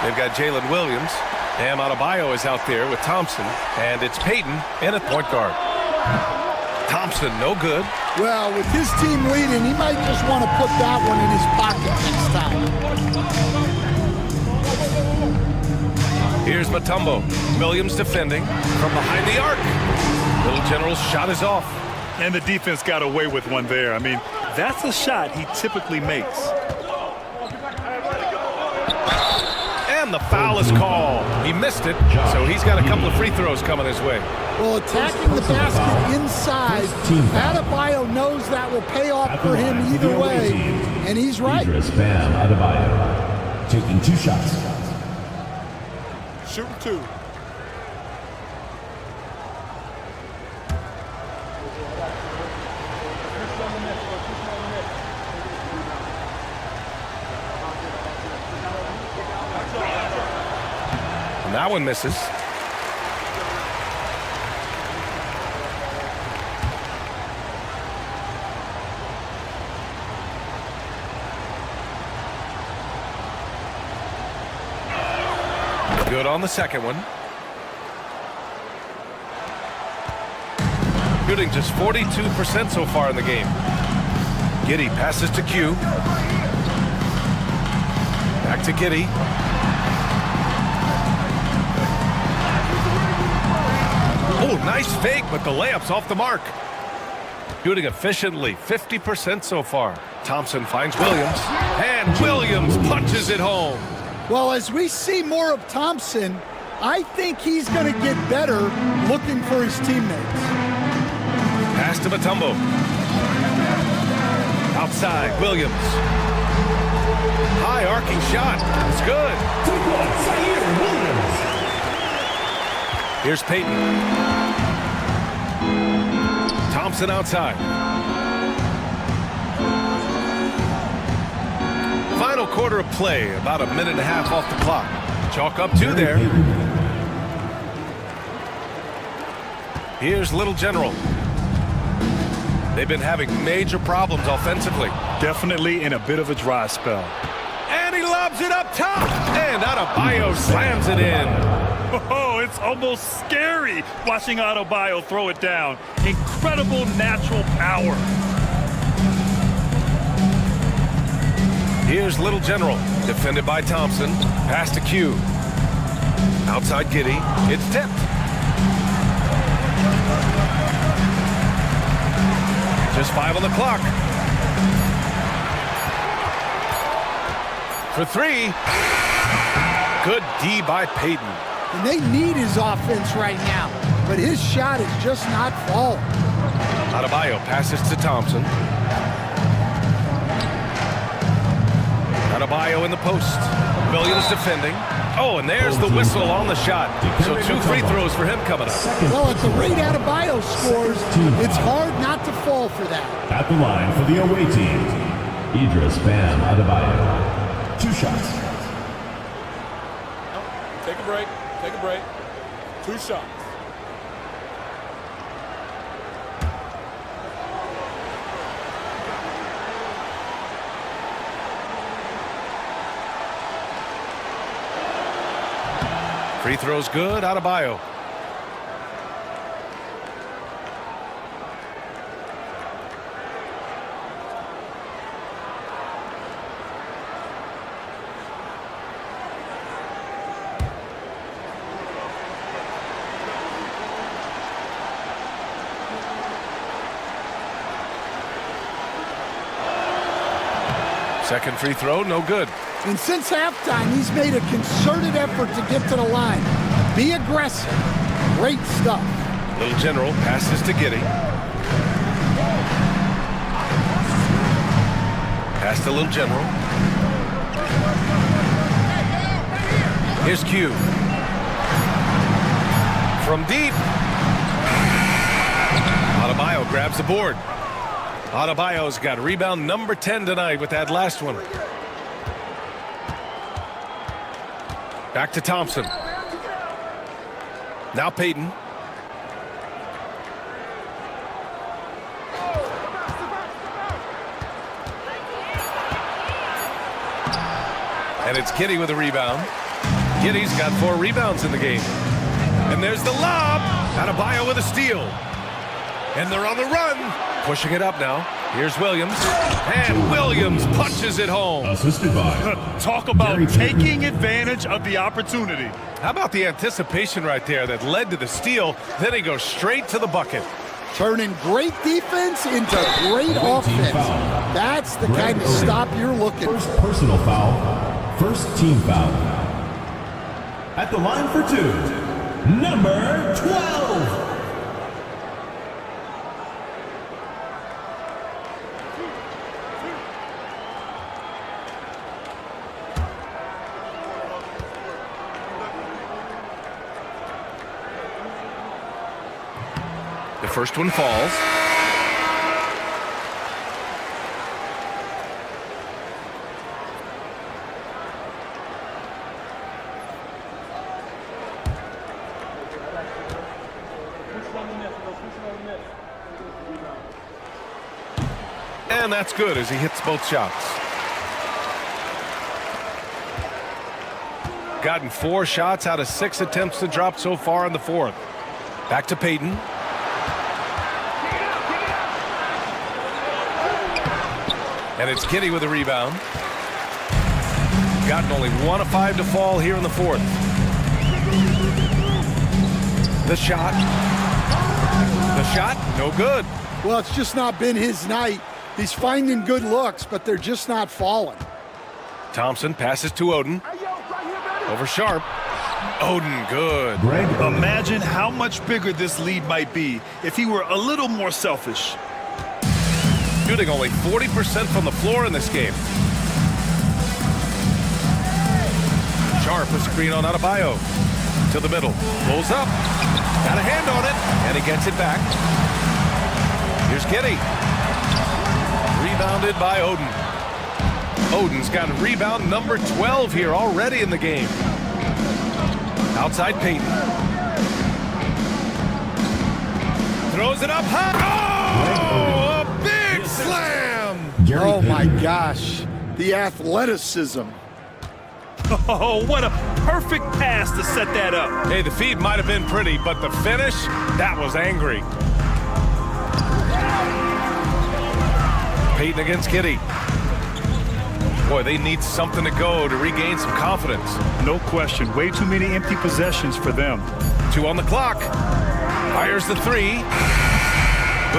They've got Jalen Williams. Bam Adebayo is out there with Thompson, and it's Payton in at point guard. Thompson, no good. Well, with his team leading, he might just want to put that one in his pocket next time. Here's Mutombo. Williams defending from behind the arc. Little General's shot is off. And the defense got away with one there. I mean, that's a shot he typically makes. And And the foul is called. He missed it, so he's got a couple of free throws coming his way. Well, attacking the basket inside, Adebayo knows that will pay off for him either way, and he's right. Idris Bam Adebayo taking 2 shots. Shoot 2. And that one misses. Good on the second one. Shooting just 42% so far in the game. Giddey passes to Q. Back to Giddey. Oh, nice fake, but the layup's off the mark. Shooting efficiently, 50% so far. Thompson finds Williams, and Williams punches it home. Well, as we see more of Thompson, I think he's going to get better looking for his teammates. Pass to Mutombo. Outside, Williams. High arcing shot. It's good. Here's Payton. Thompson outside. Final quarter of play, about a minute and a half off the clock. Chalk up 2 there. Here's Little General. They've been having major problems offensively. Definitely in a bit of a dry spell. And he lobs it up top. And Adebayo slams it in. Oh, it's almost scary watching Adebayo throw it down. Incredible natural power. Here's Little General, defended by Thompson. Pass to Q. Outside Giddey. It's tipped. Just 5 on the clock. For 3. Good D by Payton. And they need his offense right now, but his shot is just not falling. Adebayo passes to Thompson. Adebayo in the post. Williams defending. Oh, and there's the whistle on the shot. So 2 free throws for him coming up. Well, at the rate Adebayo scores, it's hard not to fall for that. At the line for the away team, Idris Bam Adebayo. 2 shots. Take a break. Take a break. 2 shots. Free throws good. Adebayo. Second free throw, no good. And since halftime, he's made a concerted effort to get to the line. Be aggressive. Great stuff. Little General passes to Giddey. Pass to Little General. Here's Q. From deep. Adebayo grabs the board. Adebayo's got rebound number 10 tonight with that last one. Back to Thompson. Now Payton. And it's Giddey with a rebound. Giddey's got 4 rebounds in the game. And there's the lob. Adebayo with a steal. And they're on the run. Pushing it up now. Here's Williams. And Williams punches it home. Assisted by. Talk about taking advantage of the opportunity. How about the anticipation right there that led to the steal? Then he goes straight to the bucket. Turning great defense into great offense. That's the kind of stop you're looking for. First personal foul. First team foul. At the line for two, number 12. The first one falls. And that's good as he hits both shots. Gotten 4 shots out of 6 attempts to drop so far in the fourth. Back to Payton. And it's Giddy with a rebound. Gotten only 1 of 5 to fall here in the fourth. The shot. The shot, no good. Well, it's just not been his night. He's finding good looks, but they're just not falling. Thompson passes to Oden. Over Sharp. Oden, good. Imagine how much bigger this lead might be if he were a little more selfish. Shooting only 40% from the floor in this game. Sharp, a screen on Adebayo. To the middle. Pulls up. Got a hand on it. And he gets it back. Here's Giddy. Rebounded by Oden. Oden's got rebound number 12 here already in the game. Outside Payton. Throws it up high. Oh, a big slam. Oh, my gosh. The athleticism. Oh, what a perfect pass to set that up. Hey, the feed might have been pretty, but the finish, that was angry. Payton against Giddy. Boy, they need something to go to regain some confidence. No question. Way too many empty possessions for them. 2 on the clock. Fires the 3.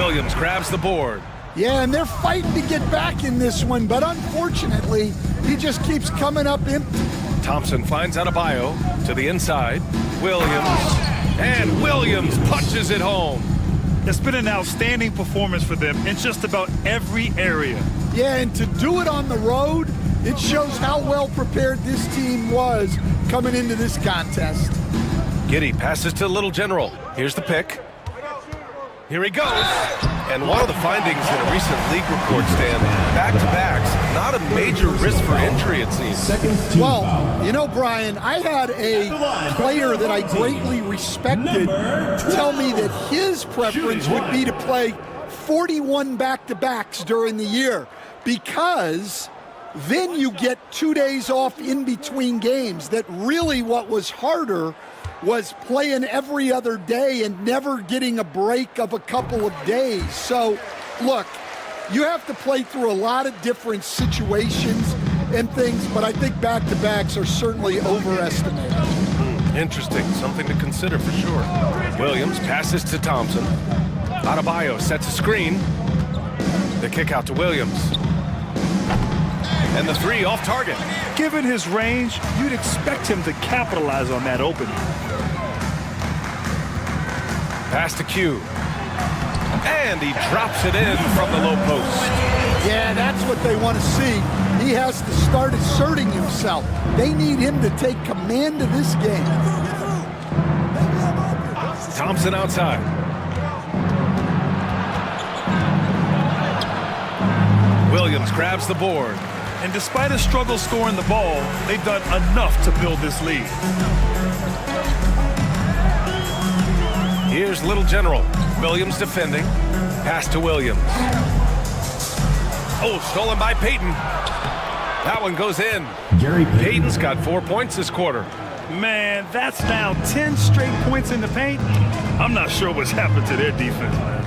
Williams grabs the board. Yeah, and they're fighting to get back in this one, but unfortunately, he just keeps coming up empty. Thompson finds Adebayo to the inside. Williams. And Williams punches it home. It's been an outstanding performance for them in just about every area. Yeah, and to do it on the road, it shows how well prepared this team was coming into this contest. Giddy passes to Little General. Here's the pick. Here he goes. And one of the findings in a recent league report, Stan, back-to-backs, not a major risk for injury, it seems. Well, you know, Brian, I had a player that I greatly respected tell me that his preference would be to play 41 back-to-backs during the year because then you get 2 days off in between games. That really what was harder was playing every other day and never getting a break of a couple of days. So, look, you have to play through a lot of different situations and things, but I think back-to-backs are certainly overestimated. Interesting. Something to consider for sure. Williams passes to Thompson. Adebayo sets a screen. The kick out to Williams. And the 3 off target. Given his range, you'd expect him to capitalize on that opening. Pass to Q. And he drops it in from the low post. Yeah, that's what they want to see. He has to start asserting himself. They need him to take command of this game. Thompson outside. Williams grabs the board. And despite a struggle scoring the ball, they've done enough to build this lead. Here's Little General. Williams defending. Pass to Williams. Oh, stolen by Payton. That one goes in. Payton's got 4 points this quarter. Man, that's now 10 straight points in the paint. I'm not sure what's happened to their defense, man.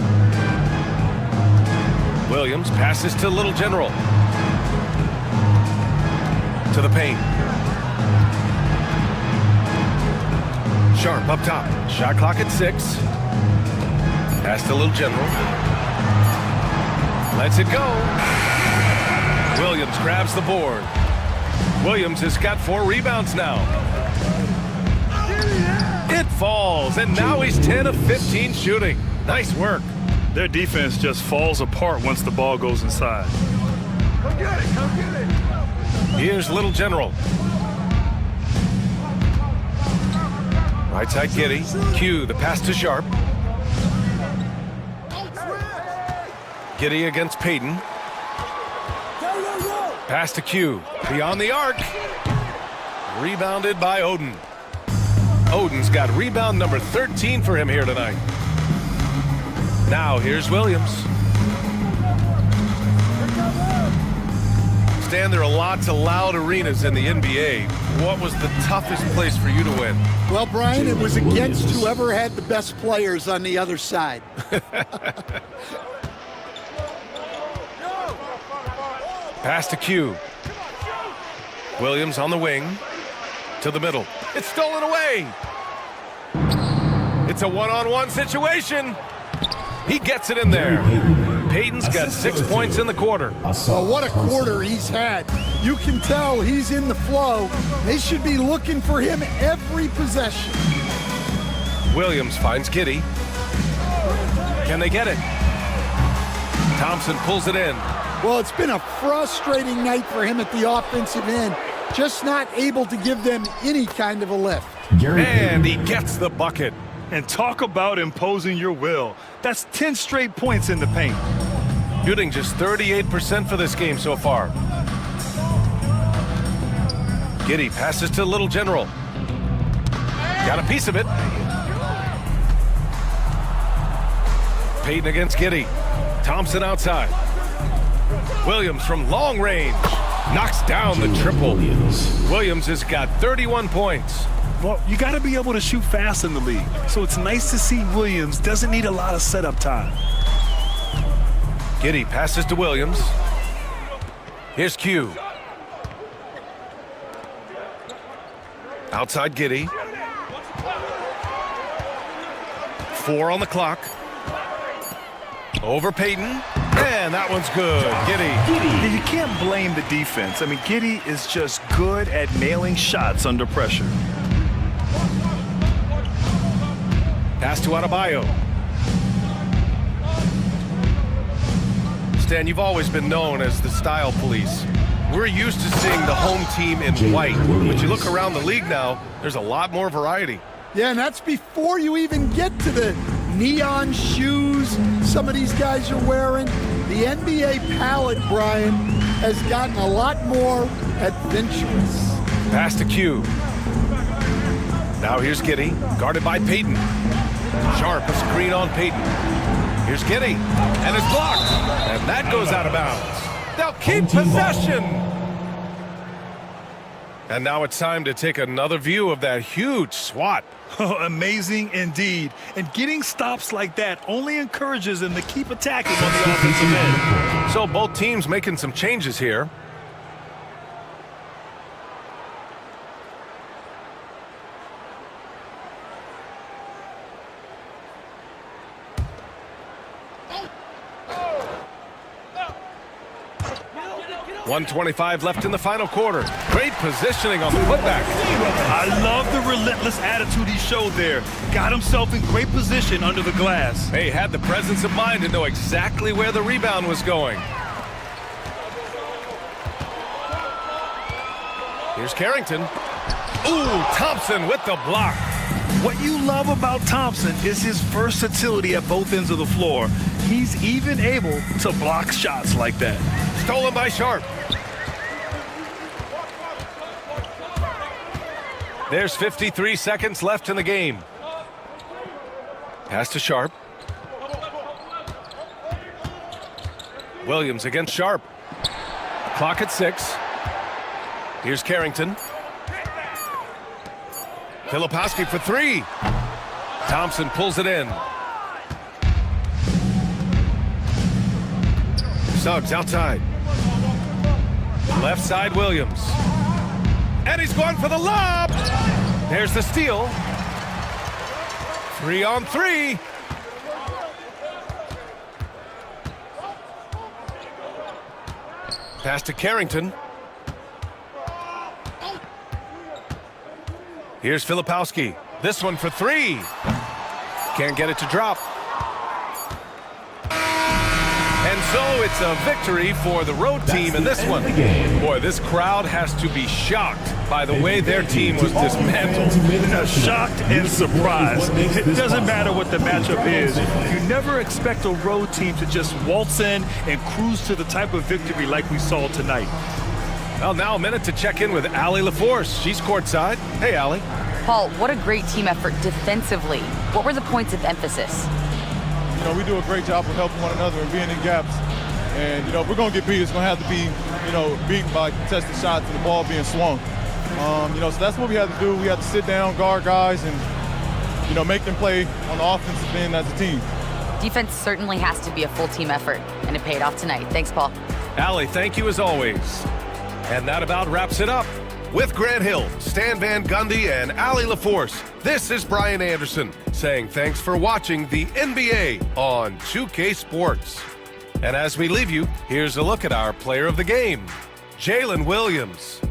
Williams passes to Little General. To the paint. Sharp up top. Shot clock at 6. Pass to Little General. Lets it go. Williams grabs the board. Williams has got 4 rebounds now. It falls, and now he's 10 of 15 shooting. Nice work. Their defense just falls apart once the ball goes inside. Come get it, come get it. Here's Little General. Right side Giddy. Q, the pass to Sharp. Giddy against Payton. Pass to Q. Beyond the arc. Rebounded by Oden. Oden's got rebound number 13 for him here tonight. Now here's Williams. Stan, there are lots of loud arenas in the NBA. What was the toughest place for you to win? Well, Brian, it was against whoever had the best players on the other side. Pass to Q. Williams on the wing. To the middle. It's stolen away. It's a one-on-one situation. He gets it in there. Payton's got 6 points in the quarter. Well, what a quarter he's had. You can tell he's in the flow. They should be looking for him every possession. Williams finds Giddy. Can they get it? Thompson pulls it in. Well, it's been a frustrating night for him at the offensive end. Just not able to give them any kind of a lift. And he gets the bucket. And talk about imposing your will. That's 10 straight points in the paint. Shooting just 38% for this game so far. Giddy passes to Little General. Got a piece of it. Payton against Giddy. Thompson outside. Williams from long range. Knocks down the triple. Williams has got 31 points. Well, you got to be able to shoot fast in the league. So it's nice to see Williams doesn't need a lot of setup time. Giddy passes to Williams. Here's Q. Outside Giddy. 4 on the clock. Over Payton. And that one's good. Giddy. You can't blame the defense. I mean, Giddy is just good at nailing shots under pressure. Pass to Adebayo. Stan, you've always been known as the style police. We're used to seeing the home team in white. But you look around the league now, there's a lot more variety. Yeah, and that's before you even get to the neon shoes some of these guys are wearing. The NBA palette, Brian, has gotten a lot more adventurous. Pass to Q. Now here's Giddy, guarded by Payton. Sharp, a screen on Payton. Here's Giddy, and it's blocked. And that goes out of bounds. They'll keep possession. And now it's time to take another view of that huge swat. Oh, amazing indeed. And getting stops like that only encourages them to keep attacking on the offensive end. So both teams making some changes here. .125 left in the final quarter. Great positioning on the putback. I love the relentless attitude he showed there. Got himself in great position under the glass. He had the presence of mind to know exactly where the rebound was going. Here's Carrington. Ooh, Thompson with the block. What you love about Thompson is his versatility at both ends of the floor. He's even able to block shots like that. Stolen by Sharp. There's 53 seconds left in the game. Pass to Sharp. Williams against Sharp. Clock at 6. Here's Carrington. Filipowski for 3. Thompson pulls it in. Suggs outside. Left side Williams. And he's going for the lob. There's the steal. 3 on 3. Pass to Carrington. Here's Filipowski. This one for three. Can't get it to drop. And so it's a victory for the road team in this one. Boy, this crowd has to be shocked by the way their team was dismantled. Shocked and surprised. It doesn't matter what the matchup is. You never expect a road team to just waltz in and cruise to the type of victory like we saw tonight. Well, now a minute to check in with Allie LaForce. She's courtside. Hey, Allie. Paul, what a great team effort defensively. What were the points of emphasis? You know, we do a great job of helping one another and being in gaps. And, you know, if we're going to get beat, it's going to have to be, you know, beaten by contested shots and the ball being swung. You know, so that's what we have to do. We have to sit down, guard guys, and, you know, make them play on the offensive end as a team. Defense certainly has to be a full team effort, and it paid off tonight. Thanks, Paul. Allie, thank you as always. And that about wraps it up. With Grant Hill, Stan Van Gundy, and Allie LaForce, this is Brian Anderson saying thanks for watching the NBA on 2K Sports. And as we leave you, here's a look at our player of the game, Jalen Williams.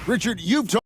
Richard, you've told.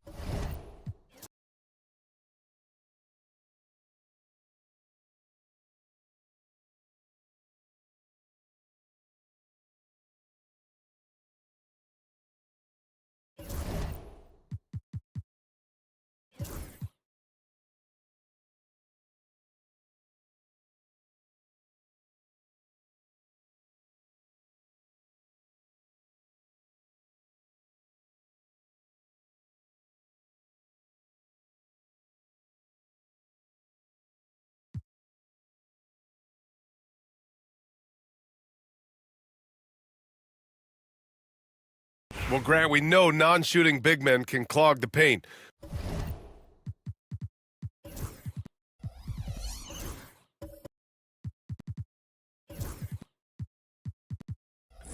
Well, Grant, we know non-shooting big men can clog the paint.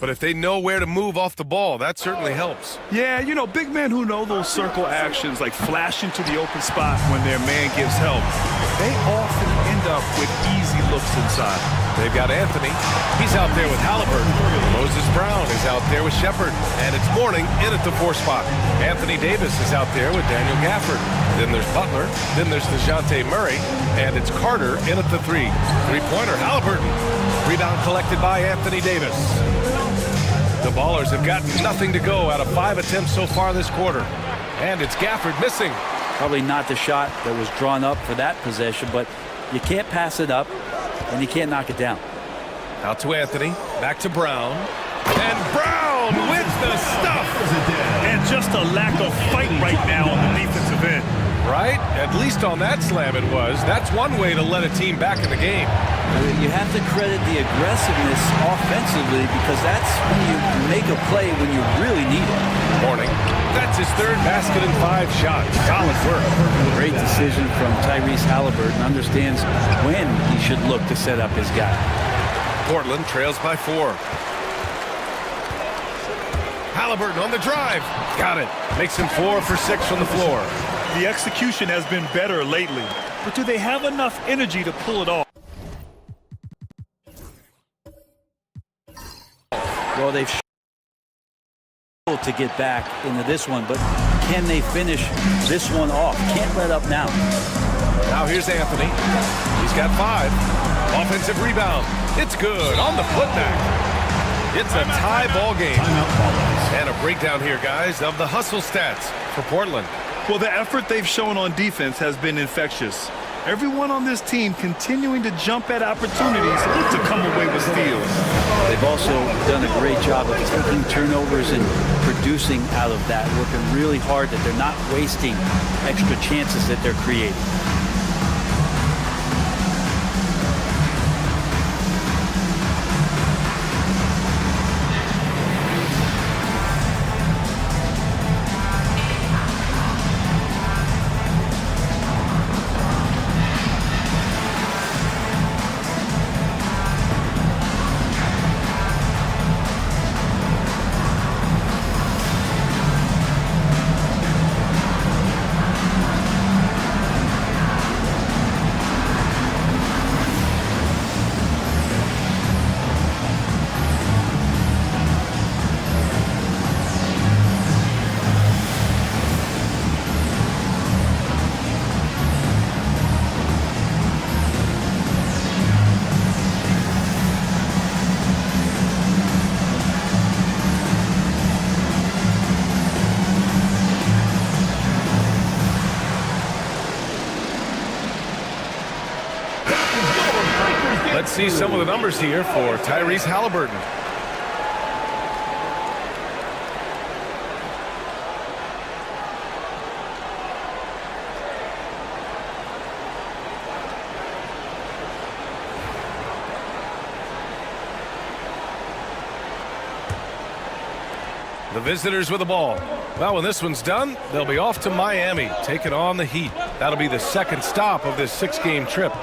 But if they know where to move off the ball, that certainly helps. Yeah, you know, big men who know those circle actions, like flash into the open spot when their man gives help, they often end up with easy looks inside. They've got Anthony. He's out there with Halliburton. Moses Brown is out there with Shepard. And it's Mourning in at the 4 spot. Anthony Davis is out there with Daniel Gafford. Then there's Butler. Then there's DeJounte Murray. And it's Carter in at the 3. Three-pointer, Halliburton. Rebound collected by Anthony Davis. The Ballers have got nothing to go out of 5 attempts so far this quarter. And it's Gafford missing. Probably not the shot that was drawn up for that possession, but you can't pass it up, and you can't knock it down. Out to Anthony. Back to Brown. And Brown with the stuff. And just a lack of fight right now on the defensive end. Right? At least on that slam it was. That's one way to let a team back in the game. You have to credit the aggressiveness offensively, because that's when you make a play when you really need it. Mourning. That's his 3rd basket in 5 shots. Solid work. Great decision from Tyrese Halliburton. Understands when he should look to set up his guy. Portland trails by 4. Halliburton on the drive. Got it. Makes him 4 for 6 from the floor. The execution has been better lately, but do they have enough energy to pull it off? Well, they've struggled to get back into this one, but can they finish this one off? Can't let up now. Now here's Anthony. He's got 5. Offensive rebound. It's good on the putback. It's a tie ball game. And a breakdown here, guys, of the hustle stats for Portland. Well, the effort they've shown on defense has been infectious. Everyone on this team continuing to jump at opportunities to come away with steals. They've also done a great job of taking turnovers and producing out of that, working really hard that they're not wasting extra chances that they're creating. Let's see some of the numbers here for Tyrese Halliburton. The visitors with the ball. Well, when this one's done, they'll be off to Miami, taking on the Heat. That'll be the second stop of this 6-game trip.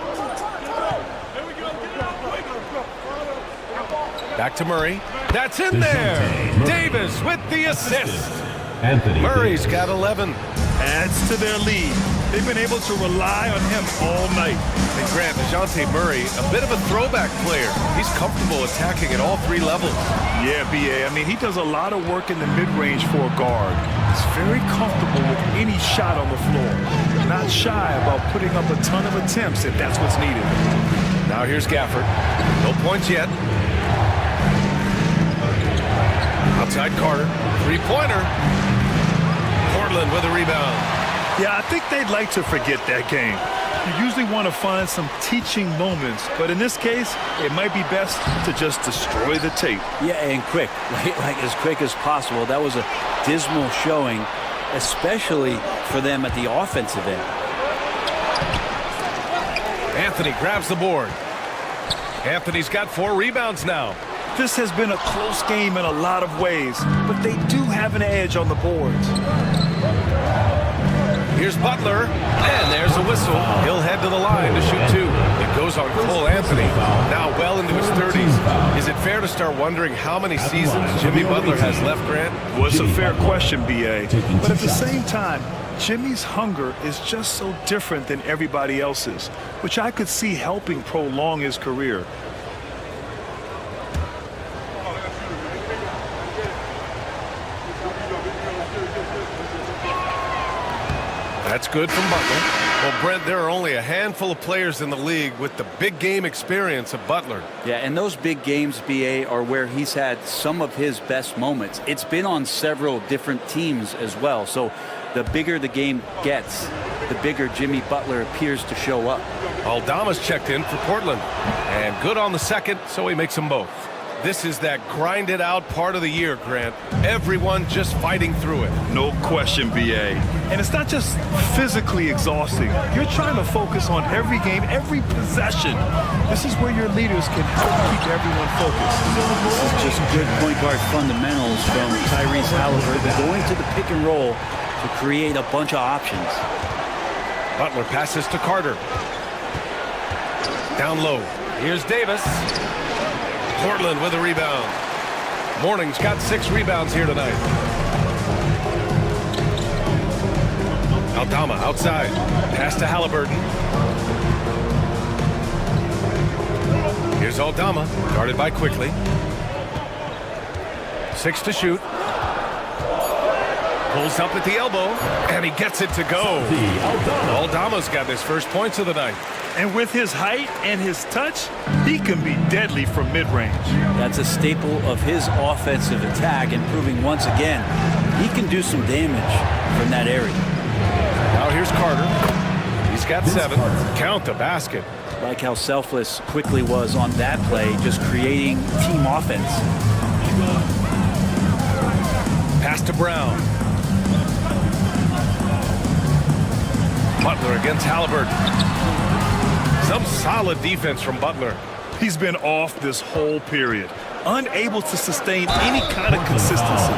Back to Murray. That's in there. Davis with the assist. Murray's got 11. Adds to their lead. They've been able to rely on him all night. And Grant, DeJounte Murray, a bit of a throwback player. He's comfortable attacking at all 3 levels. Yeah, B.A. I mean, he does a lot of work in the mid-range for a guard. He's very comfortable with any shot on the floor. Not shy about putting up a ton of attempts if that's what's needed. Now here's Gafford. No points yet. Outside Carter. 3-pointer. Portland with a rebound. Yeah, I think they'd like to forget that game. You usually want to find some teaching moments, but in this case, it might be best to just destroy the tape. Yeah, and quick, like as quick as possible. That was a dismal showing, especially for them at the offensive end. Anthony grabs the board. Anthony's got 4 rebounds now. This has been a close game in a lot of ways, but they do have an edge on the boards. Here's Butler, and there's a whistle. He'll head to the line to shoot 2. It goes on Cole Anthony, now well into his 30s. Is it fair to start wondering how many seasons Jimmy Butler has left, Grant? Well, it's a fair question, B.A. But at the same time, Jimmy's hunger is just so different than everybody else's, which I could see helping prolong his career. That's good from Butler. Well, Brent, there are only a handful of players in the league with the big game experience of Butler. Yeah, and those big games, B.A., are where he's had some of his best moments. It's been on several different teams as well. So the bigger the game gets, the bigger Jimmy Butler appears to show up. Aldama's checked in for Portland. And good on the second, so he makes them both. This is that grinded out part of the year, Grant. Everyone just fighting through it. No question, B.A. And it's not just physically exhausting. You're trying to focus on every game, every possession. This is where your leaders can help keep everyone focused. This is just good point guard fundamentals from Tyrese Halliburton, going to the pick and roll to create a bunch of options. Butler passes to Carter. Down low. Here's Davis. Portland with a rebound. Morning's got 6 rebounds here tonight. Aldama outside. Pass to Halliburton. Here's Aldama, guarded by Quickly. 6 to shoot. Pulls up at the elbow, and he gets it to go. Aldama's got his first points of the night. And with his height and his touch, he can be deadly from mid-range. That's a staple of his offensive attack, and proving once again he can do some damage from that area. Now here's Carter. He's got 7. Count the basket. Like how selfless Quickly was on that play, just creating team offense. Pass to Brown. Butler against Halliburton. Some solid defense from Butler. He's been off this whole period, unable to sustain any kind of consistency.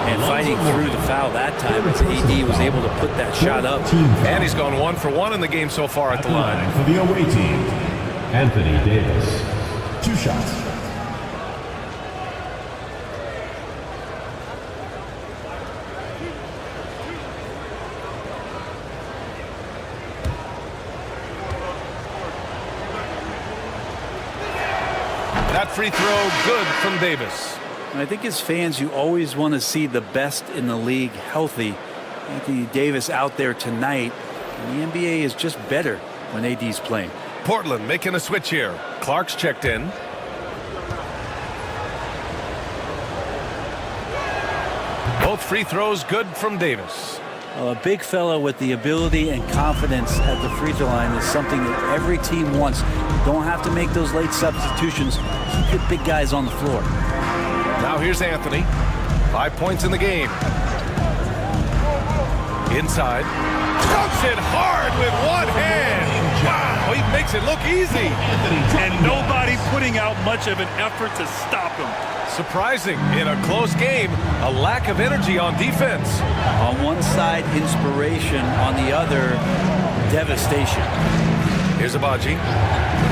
And fighting through the foul that time as AD was able to put that shot up. And he's gone 1 for 1 in the game so far at the line. For the away team, Anthony Davis. 2 shots. That free throw good from Davis. And I think as fans, you always want to see the best in the league healthy. Anthony Davis out there tonight. And the NBA is just better when AD's playing. Portland making a switch here. Clark's checked in. Both free throws good from Davis. A big fella with the ability and confidence at the free throw line is something that every team wants. Don't have to make those late substitutions. Keep your big guys on the floor. Now here's Anthony. 5 points in the game. Inside. Dumps it hard with one hand. Wow, he makes it look easy. And nobody putting out much of an effort to stop him. Surprising in a close game, a lack of energy on defense. On one side, inspiration. On the other, devastation. Here's Abaji.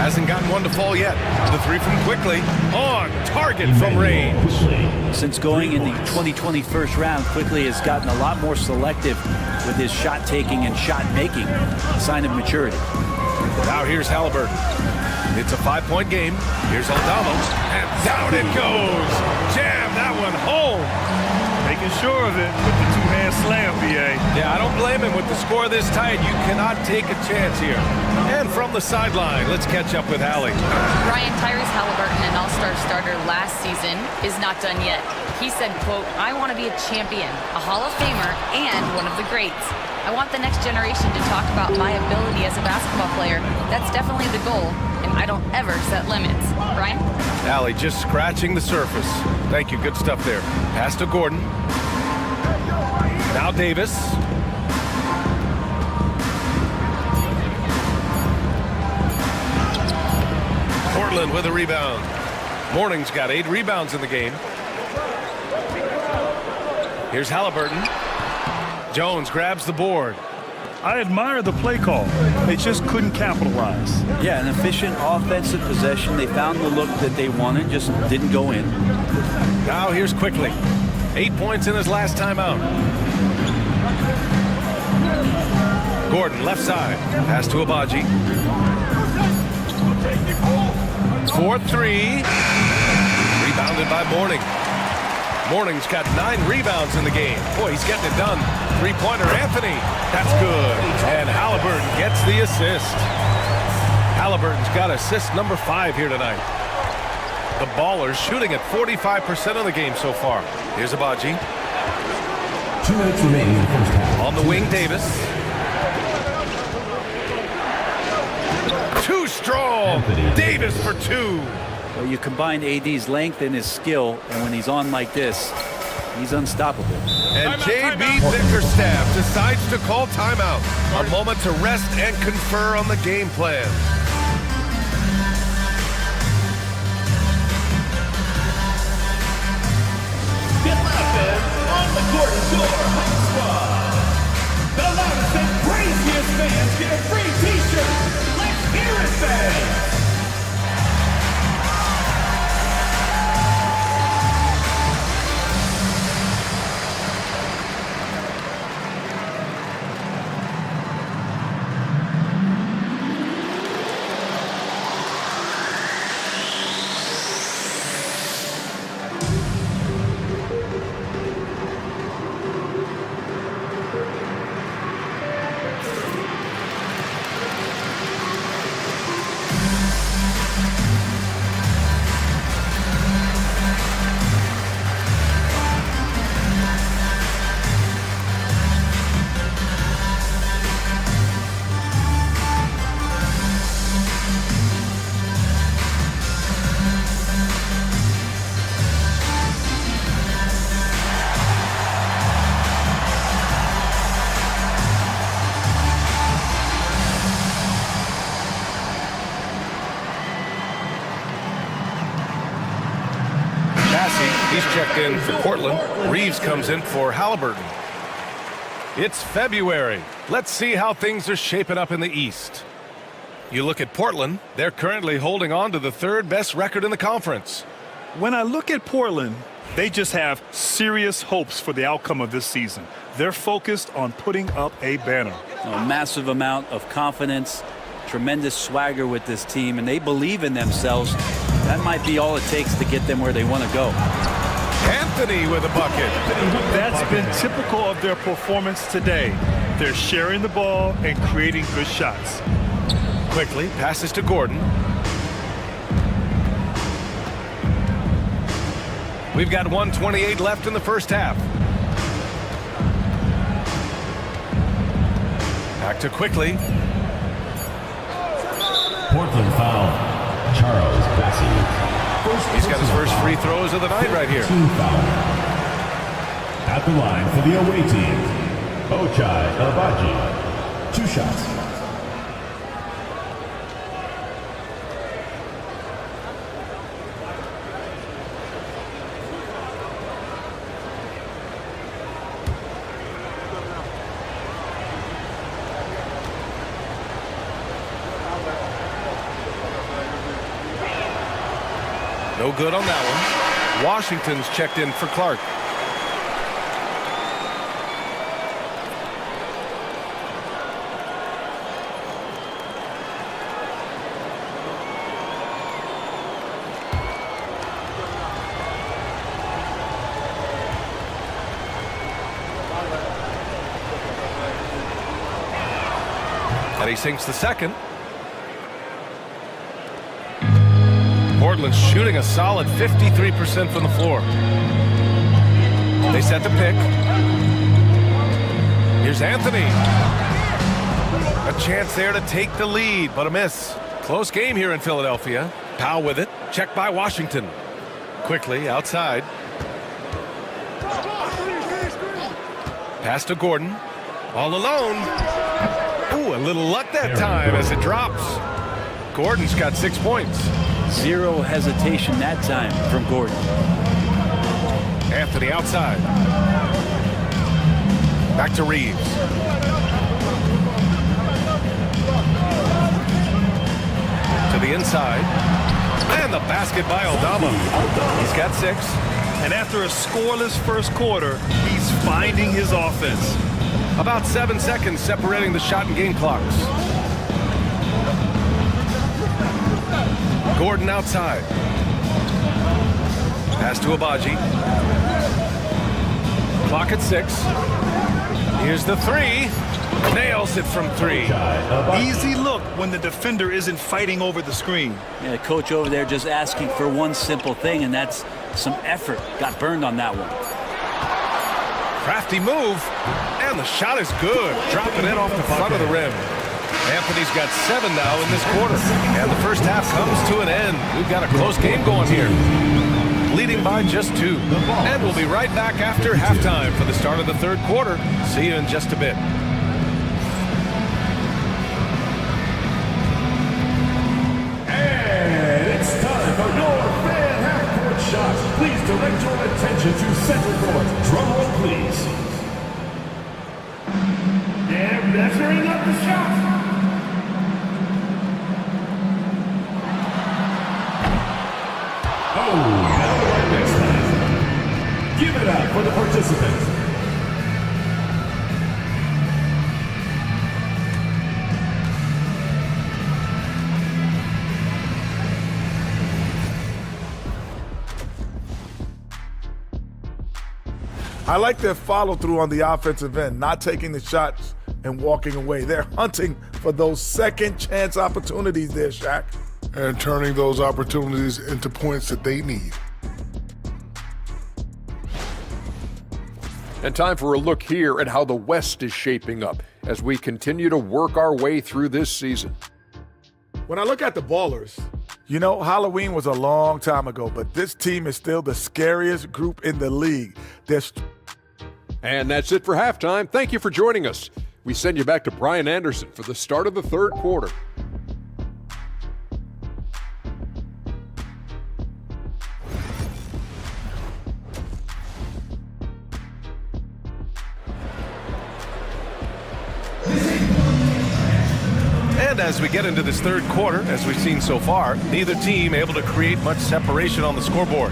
Hasn't gotten one to fall yet. The 3 from Quickly. On target from range. Since going in the 2020 first round, Quickly has gotten a lot more selective with his shot taking and shot making. A sign of maturity. Now here's Halliburton. It's a 5-point game. Here's Aldama. And down it goes. Jam that one home. Making sure of it with the two-hand slam, BA. Yeah, I don't blame him with the score this tight. You cannot take a chance here. And from the sideline, let's catch up with Allie. Brian Tyrese Halliburton, an all-star starter last season, is not done yet. He said, quote, "I want to be a champion, a Hall of Famer, and one of the greats. I want the next generation to talk about my ability as a basketball player. That's definitely the goal, and I don't ever set limits." Brian? Allie just scratching the surface. Thank you, good stuff there. Pass to Gordon. Now Davis. Portland with a rebound. Morning's got 8 rebounds in the game. Here's Halliburton. Jones grabs the board. I admire the play call. They just couldn't capitalize. Yeah, an efficient offensive possession. They found the look that they wanted, just didn't go in. Now here's Quickly. 8 points in his last time out. Gordon, left side. Pass to Abaji. 4-3. Rebounded by Morning. Morning's got 9 rebounds in the game. Boy, he's getting it done. 3-pointer, Anthony. That's good. And Halliburton gets the assist. Halliburton's got assist number 5 here tonight. The Ballers shooting at 45% of the game so far. Here's Abaji. 2 minutes remaining in the first half. On the wing, Davis. Too strong. Davis for 2. Well, you combine AD's length and his skill, and when he's on like this, he's unstoppable. And JB Bickerstaff decides to call timeout. A moment to rest and confer on the game plan. Get laughing on the Gordon Shore High Squad. The loudest and craziest fans get a free t-shirt. Let's hear it, fans. He's checked in for Portland. Reeves comes in for Halliburton. It's February. Let's see how things are shaping up in the East. You look at Portland, they're currently holding on to the third best record in the conference. When I look at Portland, they just have serious hopes for the outcome of this season. They're focused on putting up a banner. A massive amount of confidence, tremendous swagger with this team, and they believe in themselves. That might be all it takes to get them where they want to go. Anthony with a bucket. That's been typical of their performance today. They're sharing the ball and creating good shots. Quickly passes to Gordon. We've got 1:28 left in the first half. Back to Quickly. Portland foul. Charles Bassey. He's got his first free throws of the night right here. Team foul. At the line for the away team, Ochai Abaji. 2 shots. No good on that one. Washington's checked in for Clark. And he sinks the second. Portland's shooting a solid 53% from the floor. They set the pick. Here's Anthony. A chance there to take the lead, but a miss. Close game here in Philadelphia. Powell with it. Checked by Washington. Quickly outside. Pass to Gordon. All alone. Ooh, a little luck that time as it drops. Gordon's got 6 points. Zero hesitation that time from Gordon. Anthony outside. Back to Reeves. To the inside. And the basket by Aldama. He's got 6. And after a scoreless first quarter, he's finding his offense. About 7 seconds separating the shot and game clocks. Gordon outside. Pass to Abaji. Clock at 6. Here's the 3. Nails it from 3. Easy look when the defender isn't fighting over the screen. Yeah, the coach over there just asking for one simple thing, and that's some effort. Got burned on that one. Crafty move. And the shot is good. Dropping it off the front of the rim. Anthony's got 7 now in this quarter. And the first half comes to an end. We've got a close game going here. Leading by just 2. And we'll be right back after halftime for the start of the third quarter. See you in just a bit. And it's time for your fan half-court shots. Please direct your attention to center court. Drum roll, please. They're measuring up the shot. Oh, now right next time. Give it up for the participants. I like their follow-through on the offensive end, not taking the shots and walking away. They're hunting for those second chance opportunities there, Shaq. And turning those opportunities into points that they need. And time for a look here at how the West is shaping up as we continue to work our way through this season. When I look at the Ballers, you know, Halloween was a long time ago, but this team is still the scariest group in the league. And that's it for halftime. Thank you for joining us. We send you back to Brian Anderson for the start of the third quarter. And as we get into this third quarter, as we've seen so far, neither team able to create much separation on the scoreboard.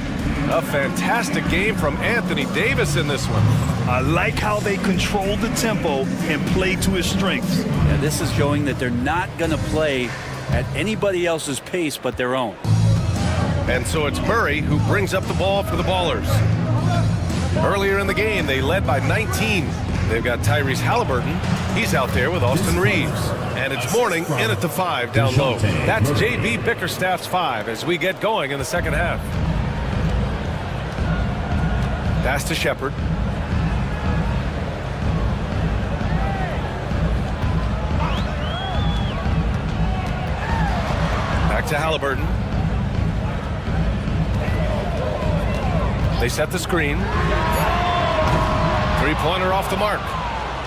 A fantastic game from Anthony Davis in this one. I like how they control the tempo and play to his strengths. Yeah, this is showing that they're not going to play at anybody else's pace but their own. And so it's Murray who brings up the ball for the Ballers. Earlier in the game, they led by 19. They've got Tyrese Halliburton. He's out there with Austin Reeves. And it's Mourning in at the 5 down low. That's J.B. Bickerstaff's 5 as we get going in the second half. Pass to Shepard. Back to Halliburton. They set the screen. Three-pointer off the mark.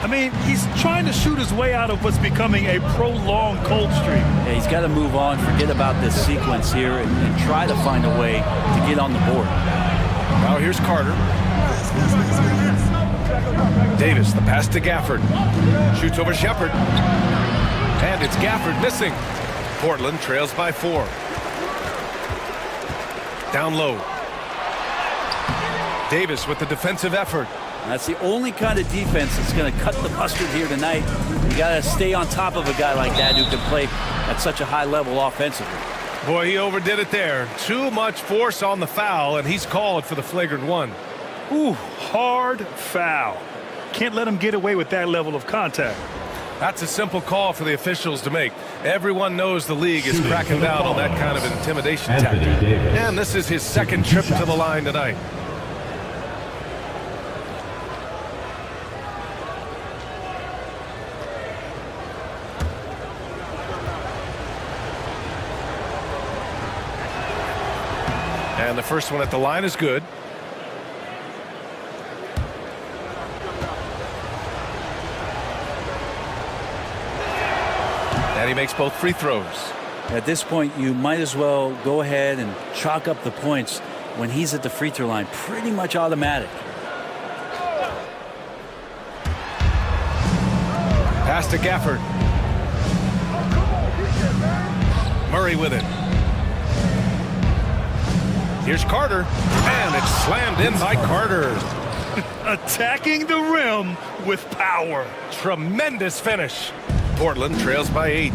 I mean, he's trying to shoot his way out of what's becoming a prolonged cold streak. Yeah, he's got to move on, forget about this sequence here, and try to find a way to get on the board. Now here's Carter. Davis, the pass to Gafford. Shoots over Shepard. And it's Gafford missing. Portland trails by 4. Down low. Davis with the defensive effort. That's the only kind of defense that's going to cut the mustard here tonight. You got to stay on top of a guy like that who can play at such a high level offensively. Boy, he overdid it there. Too much force on the foul, and he's called for the flagrant one. Ooh, hard foul. Can't let him get away with that level of contact. That's a simple call for the officials to make. Everyone knows the league is cracking down on that kind of intimidation tactic. And this is his second trip to the line tonight. And the first one at the line is good. And he makes both free throws. At this point, you might as well go ahead and chalk up the points when he's at the free throw line. Pretty much automatic. Pass to Gafford. Murray with it. Here's Carter, and it's slammed in by Carter. Attacking the rim with power. Tremendous finish. Portland trails by 8.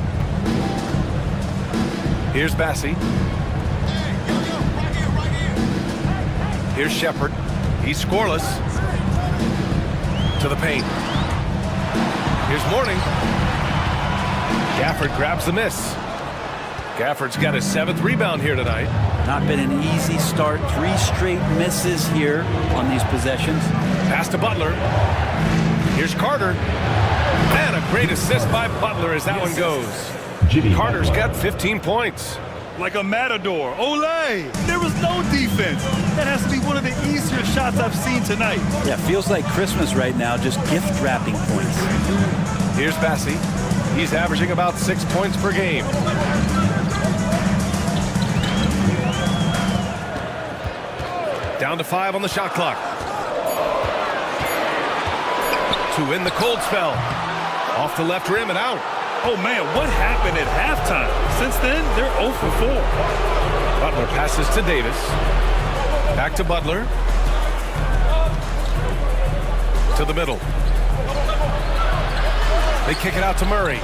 Here's Bassey. Here's Shepard. He's scoreless. To the paint. Here's Mourning. Gafford grabs the miss. Gafford's got his 7th rebound here tonight. Not been an easy start. 3 straight misses here on these possessions. Pass to Butler. Here's Carter. And a great assist by Butler as that one goes. Carter's got 15 points. Like a matador. Olay! There was no defense. That has to be one of the easier shots I've seen tonight. Yeah, feels like Christmas right now, just gift wrapping points. Here's Bassey. He's averaging about 6 points per game. Down to 5 on the shot clock. To win the cold spell. Off the left rim and out. Oh, man, what happened at halftime? Since then, they're 0 for 4. Butler passes to Davis. Back to Butler. To the middle. They kick it out to Murray.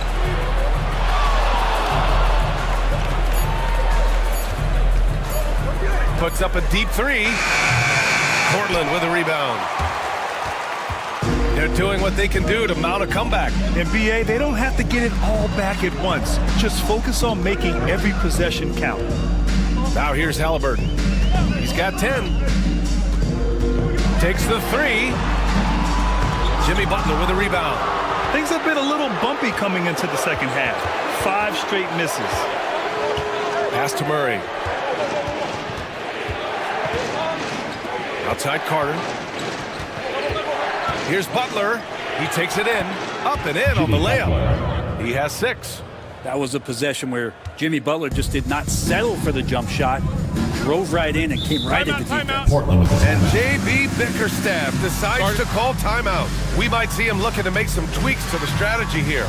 Puts up a deep 3. Portland with a rebound. They're doing what they can do to mount a comeback. In BA, they don't have to get it all back at once. Just focus on making every possession count. Now here's Halliburton. He's got 10. Takes the 3. Jimmy Butler with a rebound. Things have been a little bumpy coming into the second half. 5 straight misses. Pass to Murray. Outside Carter. Here's Butler. He takes it in. Up and in on the layup. He has 6. That was a possession where Jimmy Butler just did not settle for the jump shot. Drove right in and came right at the defense. And J.B. Bickerstaff decides to call timeout. We might see him looking to make some tweaks to the strategy here.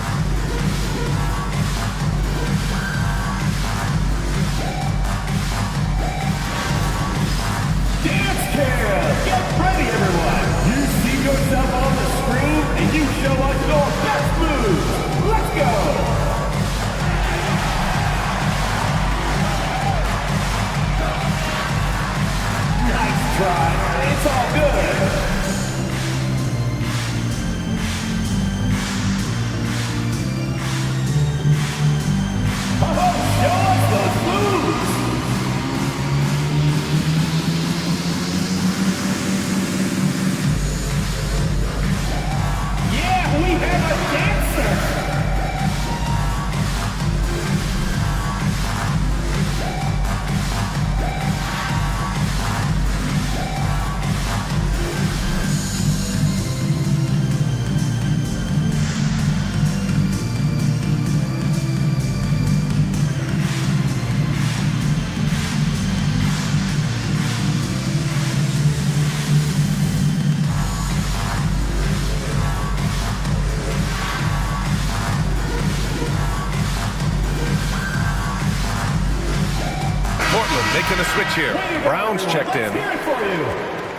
making a switch here. Brown's checked in.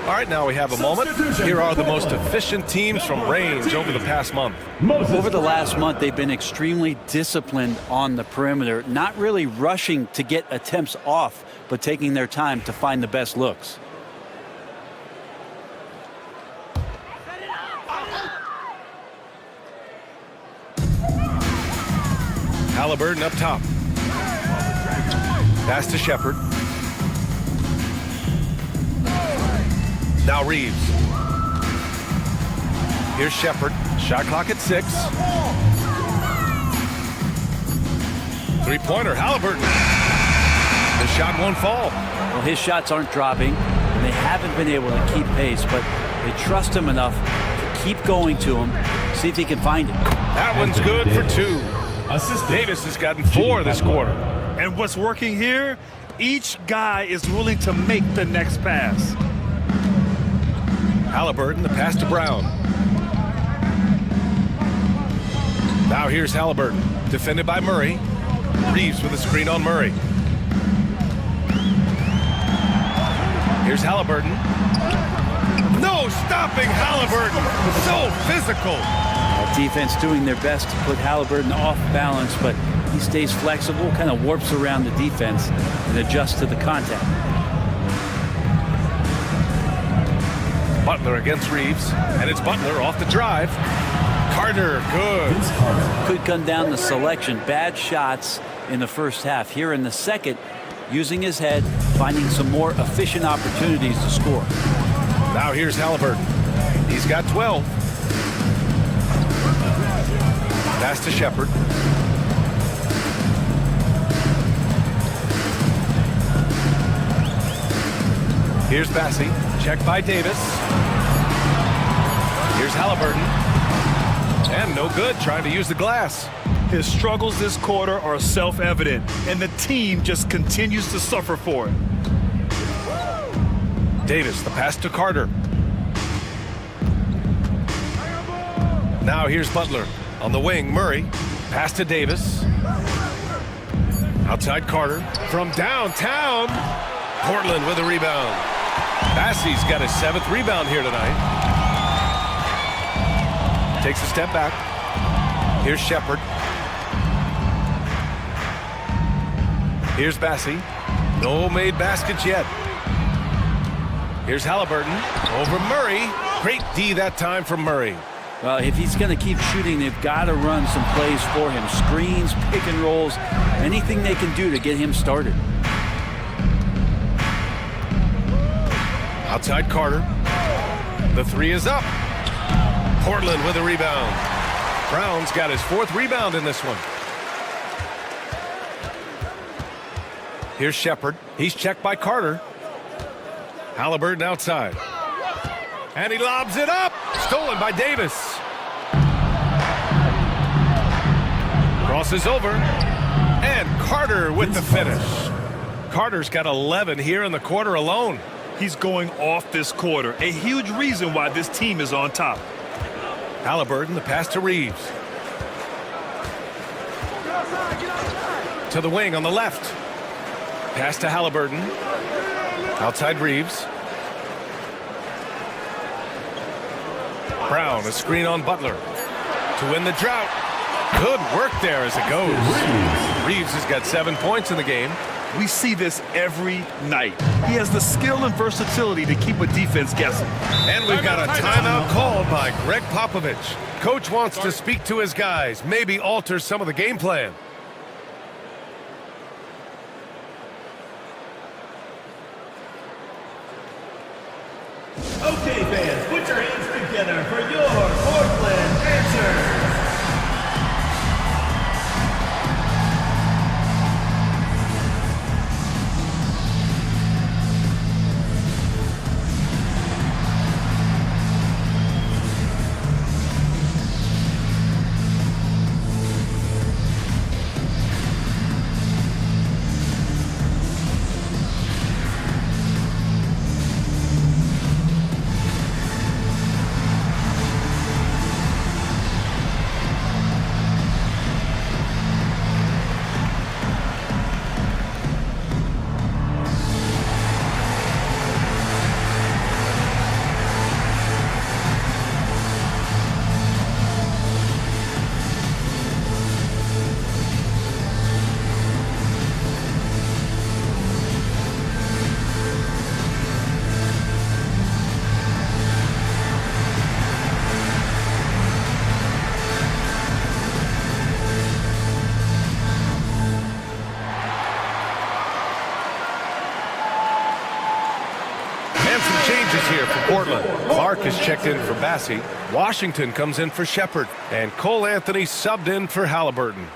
All right, now we have a moment. Here are the most efficient teams from range over the past month. Over the last month, they've been extremely disciplined on the perimeter, not really rushing to get attempts off, but taking their time to find the best looks. Halliburton up top. Pass to Shepherd. Now Reeves. Here's Shepherd. Shot clock at 6. Three-pointer, Halliburton. The shot won't fall. Well, his shots aren't dropping, and they haven't been able to keep pace, but they trust him enough to keep going to him, see if he can find it. That one's good for 2. Davis has gotten 4 this quarter. And what's working here? Each guy is willing to make the next pass. Halliburton, the pass to Brown. Now here's Halliburton, defended by Murray. Reeves with a screen on Murray. Here's Halliburton. No stopping Halliburton. So physical. Defense doing their best to put Halliburton off balance, but he stays flexible, kind of warps around the defense and adjusts to the contact. Butler against Reeves, and it's Butler off the drive. Carter, good. Could come down to selection. Bad shots in the first half. Here in the second, using his head, finding some more efficient opportunities to score. Now here's Halliburton. He's got 12. Pass to Shepherd. Here's Bassey. Check by Davis. Here's Halliburton. And no good, trying to use the glass. His struggles this quarter are self-evident, and the team just continues to suffer for it. Davis, the pass to Carter. Now here's Butler. On the wing, Murray. Pass to Davis. Outside Carter. From downtown. Portland with a rebound. Bassey's got his 7th rebound here tonight. Takes a step back. Here's Shepherd. Here's Bassey. No made baskets yet. Here's Halliburton. Over Murray. Great D that time from Murray. Well, if he's going to keep shooting, they've got to run some plays for him. Screens, pick and rolls, anything they can do to get him started. Outside Carter. The 3 is up. Portland with a rebound. Brown's got his 4th rebound in this one. Here's Shepherd. He's checked by Carter. Halliburton outside. And he lobs it up. Stolen by Davis. Crosses over. And Carter with the finish. Carter's got 11 here in the quarter alone. He's going off this quarter. A huge reason why this team is on top. Halliburton, the pass to Reeves. To the wing on the left. Pass to Halliburton. Outside Reeves. Brown, a screen on Butler. To win the drought. Good work there as it goes. Reeves has got 7 points in the game. We see this every night. He has the skill and versatility to keep a defense guessing. And we've got a timeout called by Greg Popovich. Coach wants to speak to his guys, maybe alter some of the game plan. Okay, fans, put your hands together for your Portland answers. changes here for Portland. Clark is checked in for Bassey. Washington comes in for Shepard. And Cole Anthony subbed in for Halliburton.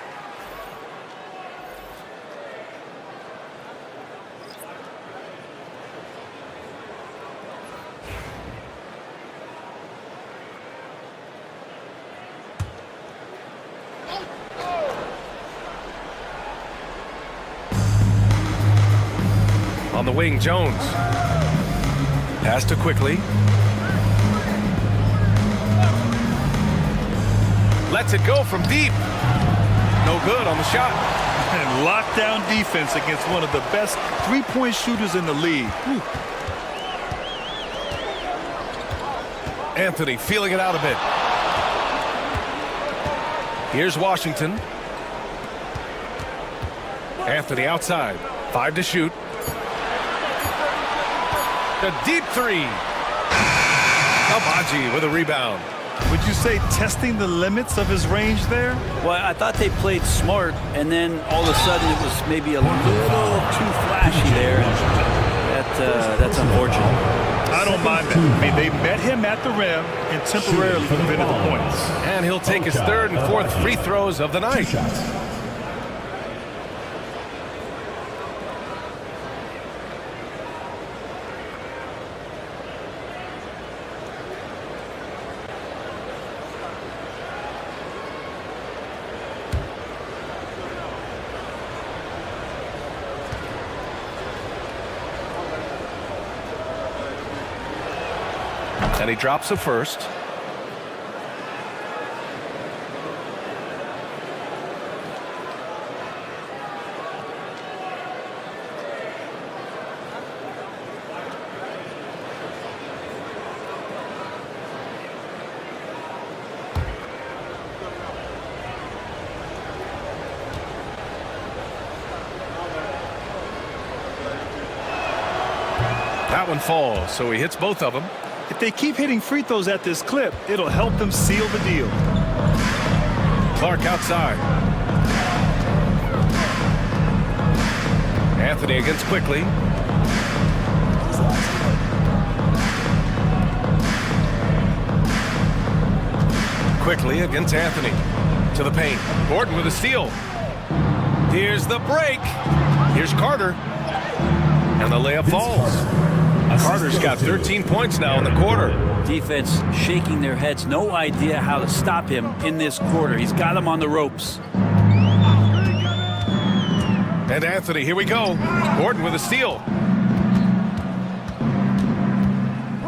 On the wing, Jones. Pass to Quickly. Lets it go from deep. No good on the shot. And lockdown defense against one of the best three-point shooters in the league. Whew. Anthony feeling it out a bit. Here's Washington. Anthony outside. 5 to shoot. A deep three. Abaji with a rebound. Would you say testing the limits of his range there? Well, I thought they played smart, and then all of a sudden it was maybe a little too flashy there. That's unfortunate. I don't mind that. I mean, they met him at the rim and temporarily prevented the points. And he'll take his third and fourth free throws of the night. And he drops a first. That one falls, so he hits both of them. If they keep hitting free throws at this clip, it'll help them seal the deal. Clark outside. Anthony against Quickly. Quickly against Anthony. To the paint. Gordon with a steal. Here's the break. Here's Carter. And the layup falls. Carter's got 13 points now in the quarter. Defense shaking their heads. No idea how to stop him in this quarter. He's got him on the ropes. And Anthony, here we go. Gordon with a steal.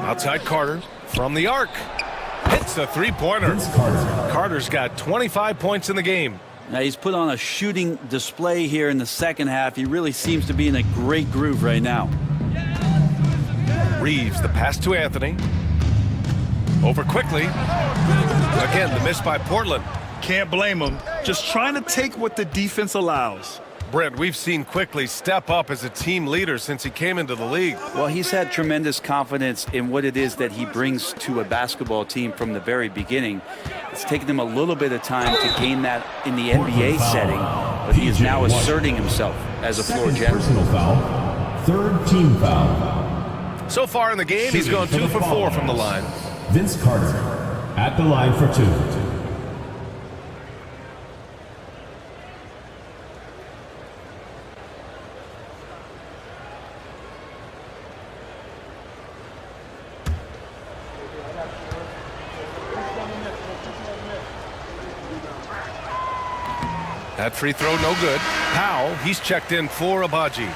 Outside Carter from the arc. Hits a three-pointer. Carter's got 25 points in the game. Now he's put on a shooting display here in the second half. He really seems to be in a great groove right now. Reeves, the pass to Anthony. Over Quickly. Again, the miss by Portland. Can't blame him. Just trying to take what the defense allows. Brent, we've seen Quickly step up as a team leader since he came into the league. Well, he's had tremendous confidence in what it is that he brings to a basketball team from the very beginning. It's taken him a little bit of time to gain that in the NBA setting, but he is now asserting himself as a floor general. Personal foul. Third team foul. So far in the game, he's gone 2 for 4 from the line. Vince Carter at the line for 2. That free throw no good. Powell, he's checked in for Abaji.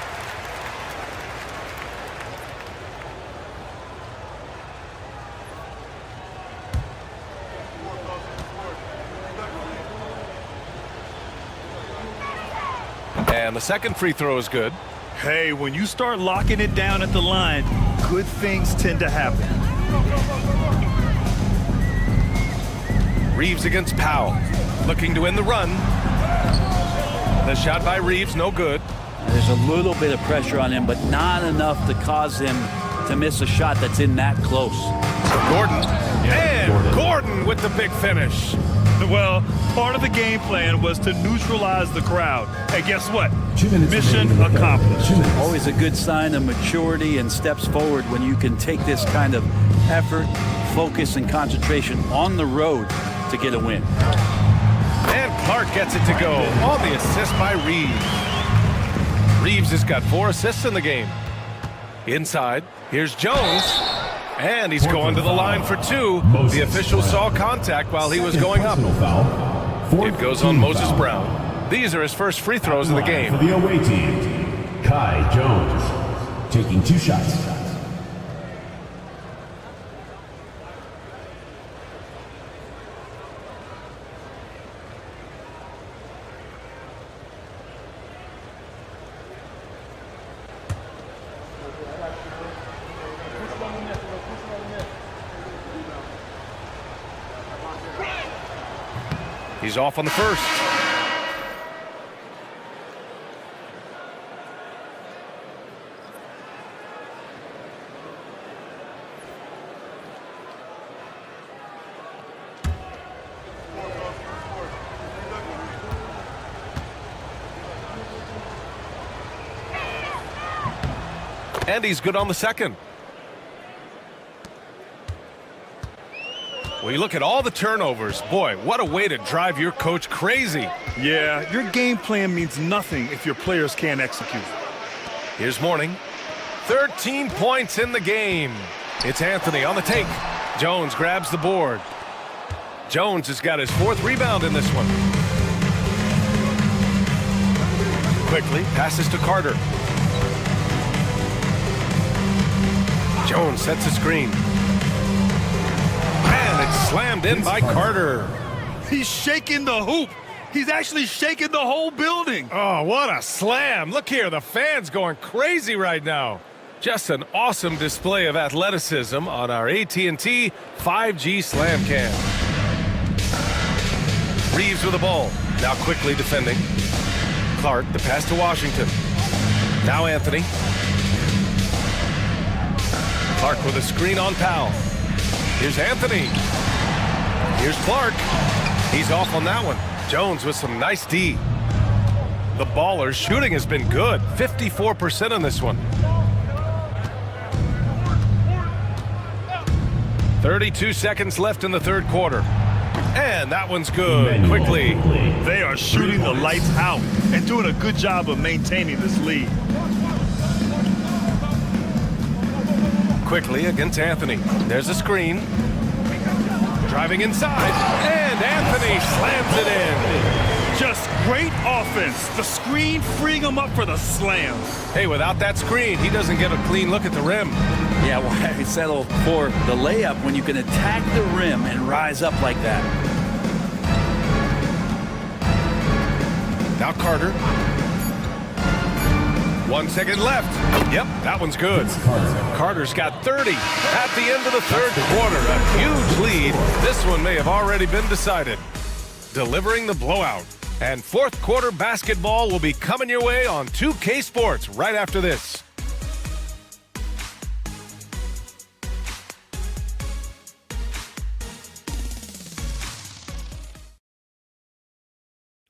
And the second free throw is good. Hey, when you start locking it down at the line, good things tend to happen. Reeves against Powell. Looking to win the run. The shot by Reeves, no good. There's a little bit of pressure on him, but not enough to cause him to miss a shot that's in that close. Gordon. And Gordon with the big finish. Well, part of the game plan was to neutralize the crowd. And guess what? Mission accomplished. Always a good sign of maturity and steps forward when you can take this kind of effort, focus, and concentration on the road to get a win. And Clark gets it to go on the assist by Reeves. Reeves has got 4 assists in the game. Inside, here's Jones. And he's going to the line for 2. The official saw contact while he was going up. It goes on Moses Brown. These are his first free throws of the game. For the away team, Kai Jones taking 2 shots. He's off on the first. And he's good on the second. Well, you look at all the turnovers. Boy, what a way to drive your coach crazy. Yeah, your game plan means nothing if your players can't execute. Here's Mourning. 13 points in the game. It's Anthony on the take. Jones grabs the board. Jones has got his 4th rebound in this one. Quickly passes to Carter. Jones sets a screen. And it's slammed in by Carter. He's shaking the hoop. He's actually shaking the whole building. Oh, what a slam. Look here, the fans going crazy right now. Just an awesome display of athleticism on our AT&T 5G Slam Cam. Reeves with the ball. Now quickly defending. Clark, the pass to Washington. Now Anthony. Clark with a screen on Powell. Here's Anthony. Here's Clark. He's off on that one. Jones with some nice D. The baller's shooting has been good. 54% on this one. 32 seconds left in the third quarter. And that one's good. Quickly. They are shooting the lights out and doing a good job of maintaining this lead. Quickly against Anthony. There's a screen. Driving inside. And Anthony slams it in. Just great offense. The screen freeing him up for the slam. Hey, without that screen, he doesn't get a clean look at the rim. Yeah, why settle for the layup when you can attack the rim and rise up like that? Now Carter. 1 second left. Yep, that one's good. Carter's got 30 at the end of the third quarter. A huge lead. This one may have already been decided. Delivering the blowout. And fourth quarter basketball will be coming your way on 2K Sports right after this.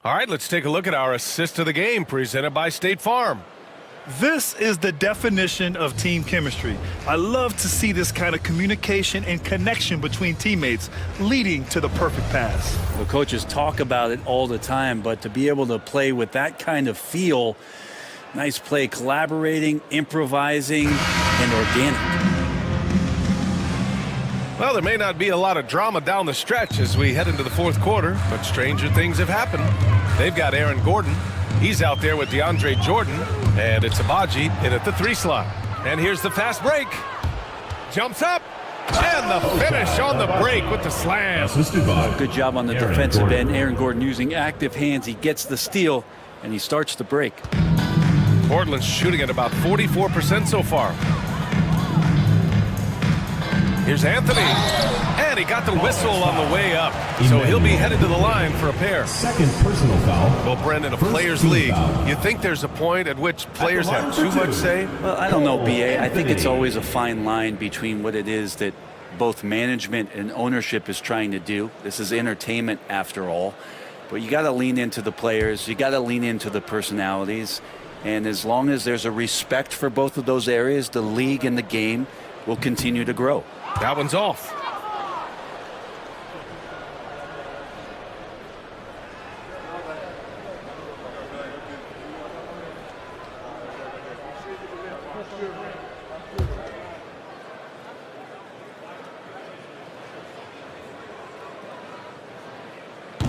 All right, let's take a look at our assist of the game presented by State Farm. This is the definition of team chemistry. I love to see this kind of communication and connection between teammates leading to the perfect pass. The coaches talk about it all the time, but to be able to play with that kind of feel, nice play, collaborating, improvising, and organic. Well, there may not be a lot of drama down the stretch as we head into the fourth quarter, but stranger things have happened. They've got Aaron Gordon. He's out there with DeAndre Jordan, and it's Abaji in at the 3 slot. And here's the fast break. Jumps up, and the finish on the break with the slam. Good job on the defensive end. Aaron Gordon using active hands. He gets the steal, and he starts the break. Portland's shooting at about 44% so far. Here's Anthony, and he got the whistle on the way up, so he'll be headed to the line for a pair. Second personal foul. Well, Brendan, a players' league, you think there's a point at which players have too much say? Well, I don't know, B.A. I think it's always a fine line between what it is that both management and ownership is trying to do. This is entertainment after all. But you got to lean into the players. You got to lean into the personalities. And as long as there's a respect for both of those areas, the league and the game will continue to grow. That one's off.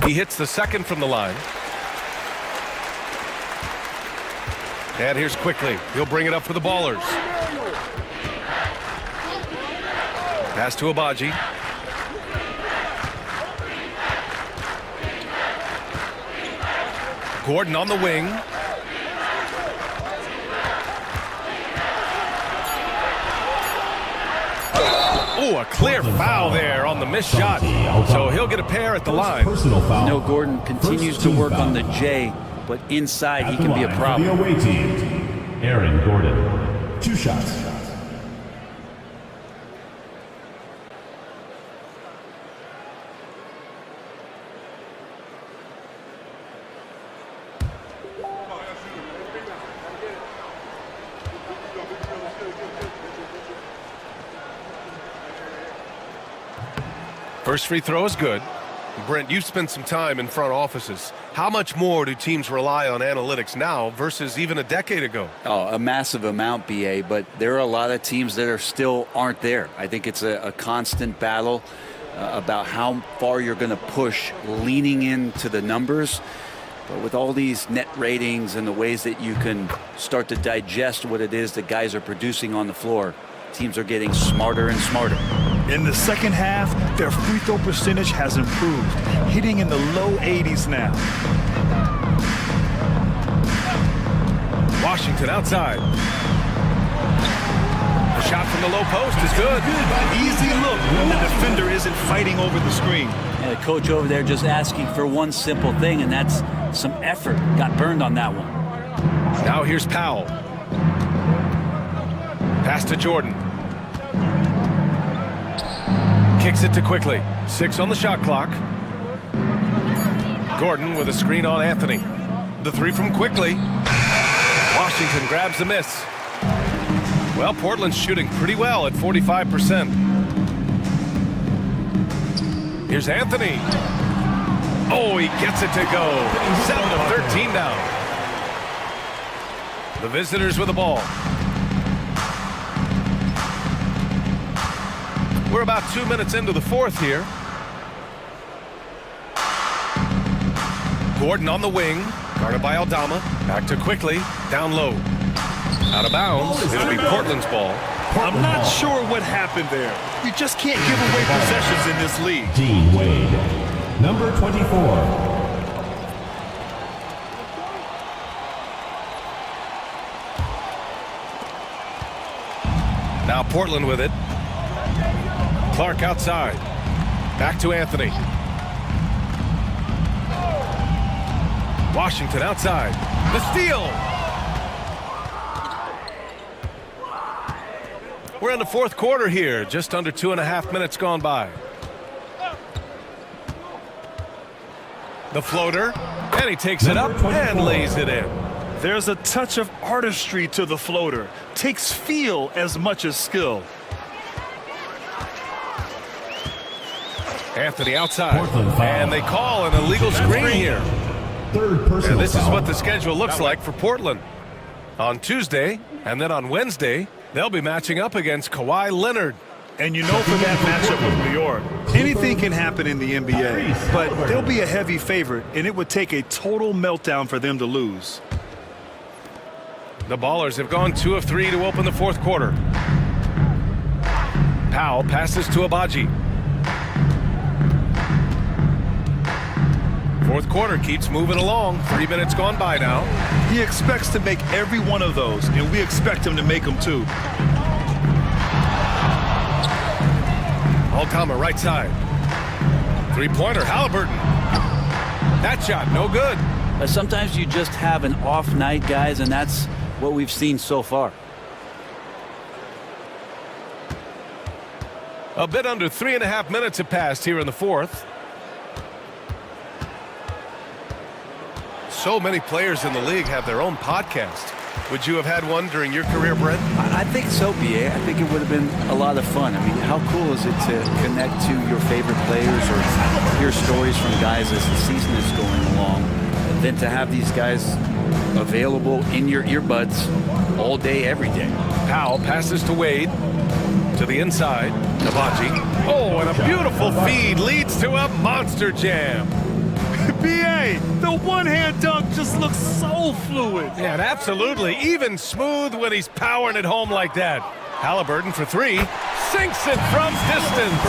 He hits the second from the line. And here's Quickly. He'll bring it up for the Ballers. Pass to Abaji. Gordon on the wing. Oh, a clear foul there on the missed shot. So he'll get a pair at the line. No, Gordon continues to work on the J, but inside he can be a problem. The away team, Aaron Gordon. 2 shots. First free throw is good. Brent, you've spent some time in front offices. How much more do teams rely on analytics now versus even a decade ago? Oh, a massive amount, BA, but there are a lot of teams that are still aren't there. I think it's a constant battle about how far you're going to push, leaning into the numbers. But with all these net ratings and the ways that you can start to digest what it is that guys are producing on the floor, teams are getting smarter and smarter. In the second half, their free throw percentage has improved, hitting in the low 80s now. Washington outside. The shot from the low post is good. Easy look when the defender isn't fighting over the screen. And the coach over there just asking for one simple thing, and that's some effort. Got burned on that one. Now here's Powell. Pass to Jordan. Kicks it to Quickly. 6 on the shot clock. Gordon with a screen on Anthony. The 3 from Quickly. Washington grabs the miss. Well, Portland's shooting pretty well at 45%. Here's Anthony. Oh, he gets it to go. 7 of 13 down. The visitors with the ball. We're about 2 minutes into the fourth here. Gordon on the wing, guarded by Aldama. Back to Quickly, down low. Out of bounds, it'll be Portland's ball. I'm not sure what happened there. You just can't give away possessions in this league. Dean Wade, number 24. Now Portland with it. Clark outside. Back to Anthony. Washington outside. The steal. We're in the fourth quarter here. Just under 2.5 minutes gone by. The floater. And he takes it up and lays it in. There's a touch of artistry to the floater. Takes feel as much as skill. Anthony outside, and they call an illegal screen here. Third personal And this is foul. what the schedule looks like for Portland. On Tuesday, and then on Wednesday, they'll be matching up against Kawhi Leonard. And you know, for that matchup with New York, anything can happen in the NBA, but they'll be a heavy favorite, and it would take a total meltdown for them to lose. The Ballers have gone 2 of 3 to open the fourth quarter. Powell passes to Abaji. Fourth quarter keeps moving along. 3 minutes gone by now. He expects to make every one of those, and we expect him to make them too. Aldama right side. Three-pointer, Halliburton. That shot, no good. But sometimes you just have an off night, guys, and that's what we've seen so far. A bit under 3.5 minutes have passed here in the fourth. So many players in the league have their own podcast. Would you have had one during your career, Brent? I think so, BA. I think it would have been a lot of fun. I mean, how cool is it to connect to your favorite players or hear stories from guys as the season is going along, and then to have these guys available in your earbuds all day, every day. Powell passes to Wade. To the inside. Nabaji. Oh, and a beautiful feed leads to a monster jam. B.A., the one-hand dunk just looks so fluid. Yeah, and absolutely. Even smooth when he's powering it home like that. Halliburton for three. Sinks it from distance.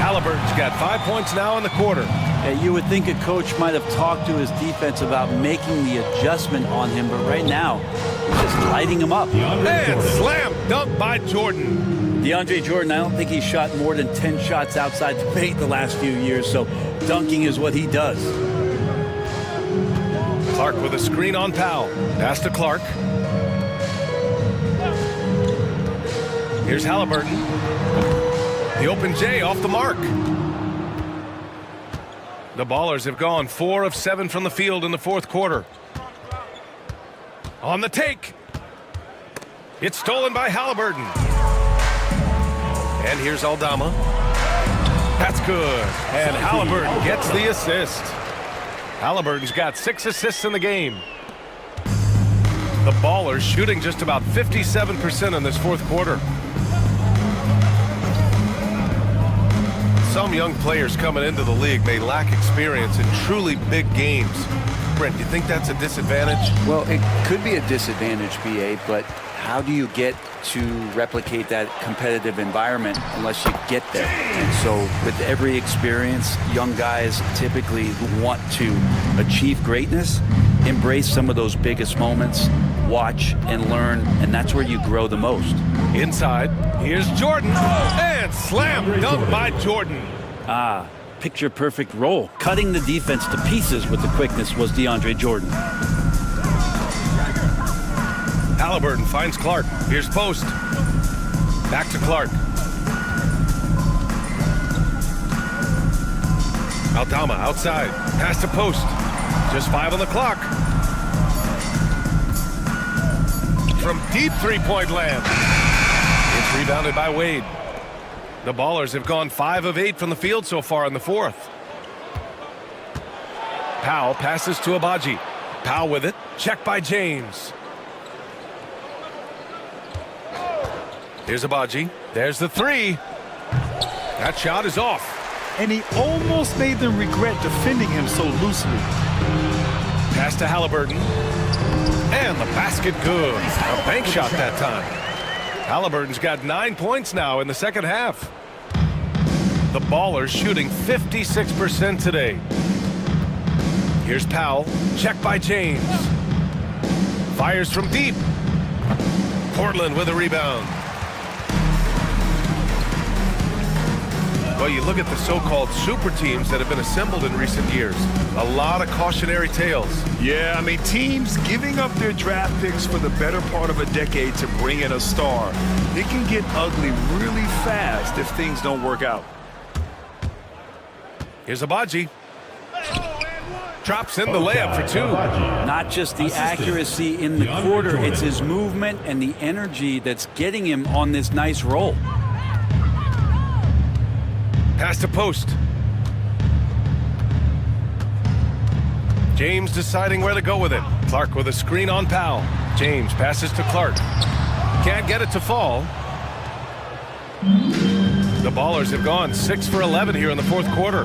Halliburton's got 5 points now in the quarter. Yeah, you would think a coach might have talked to his defense about making the adjustment on him, but right now, he's just lighting him up. And slam dunk by Jordan. DeAndre Jordan, I don't think he's shot more than 10 shots outside the paint the last few years, so dunking is what he does. Clark with a screen on Powell. Pass to Clark. Here's Halliburton. The open J off the mark. The Ballers have gone 4 of 7 from the field in the fourth quarter. On the take. It's stolen by Halliburton. And here's Aldama. That's good. And Halliburton gets the assist. Halliburton's got 6 assists in the game. The Ballers shooting just about 57% in this fourth quarter. Some young players coming into the league may lack experience in truly big games. Brent, do you think that's a disadvantage? Well, it could be a disadvantage, BA, but how do you get to replicate that competitive environment unless you get there? And so with every experience, young guys typically want to achieve greatness, embrace some of those biggest moments, watch and learn, and that's where you grow the most. Inside, here's Jordan, and slam dunk by Jordan. Picture perfect roll. Cutting the defense to pieces with the quickness was DeAndre Jordan. Halliburton finds Clark. Here's post. Back to Clark. Aldama outside. Pass to post. Just 5 on the clock. From deep three-point land. It's rebounded by Wade. The Ballers have gone 5 of 8 from the field so far in the fourth. Powell passes to Abaji. Powell with it. Checked by James. Here's Abaji. There's the three. That shot is off. And he almost made them regret defending him so loosely. Pass to Halliburton. And the basket good. A bank shot that time. Halliburton's got 9 points now in the second half. The Ballers shooting 56% today. Here's Powell. Checked by James. Fires from deep. Portland with a rebound. Well, you look at the so-called super teams that have been assembled in recent years. A lot of cautionary tales. Yeah, I mean, teams giving up their draft picks for the better part of a decade to bring in a star. It can get ugly really fast if things don't work out. Here's Abaji. Drops in the layup for 2. Not just the accuracy in the quarter, it's his movement and the energy that's getting him on this nice roll. Pass to post. James deciding where to go with it. Clark with a screen on Powell. James passes to Clark. Can't get it to fall. The Ballers have gone 6 for 11 here in the fourth quarter.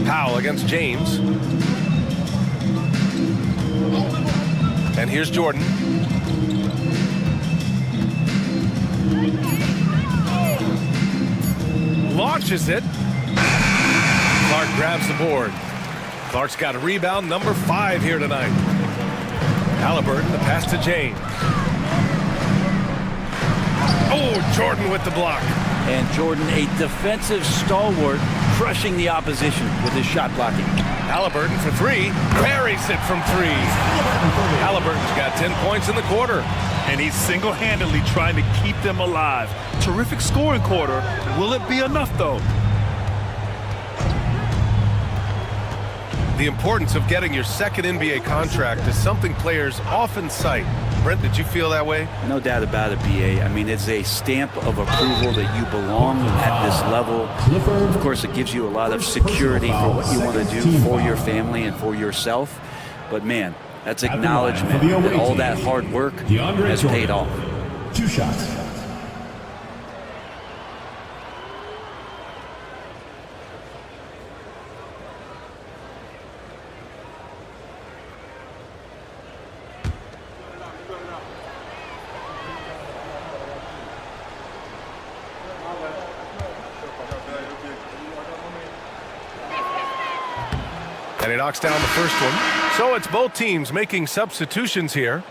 Powell against James. And here's Jordan. Launches it. Clark grabs the board. Clark's got a rebound, number 5 here tonight. Halliburton, the pass to James. Oh, Jordan with the block. And Jordan, a defensive stalwart, crushing the opposition with his shot blocking. Halliburton for three. Buries it from three. Halliburton's got 10 points in the quarter. And he's single-handedly trying to keep them alive. Terrific scoring quarter. Will it be enough, though? The importance of getting your second NBA contract is something players often cite. Brent, did you feel that way? No doubt about it, BA. I mean, it's a stamp of approval that you belong at this level. Of course, it gives you a lot of security for what you want to do for your family and for yourself. But, man, that's acknowledgement that all that hard work has paid off. 2 shots. And he knocks down the first one. So it's both teams making substitutions here.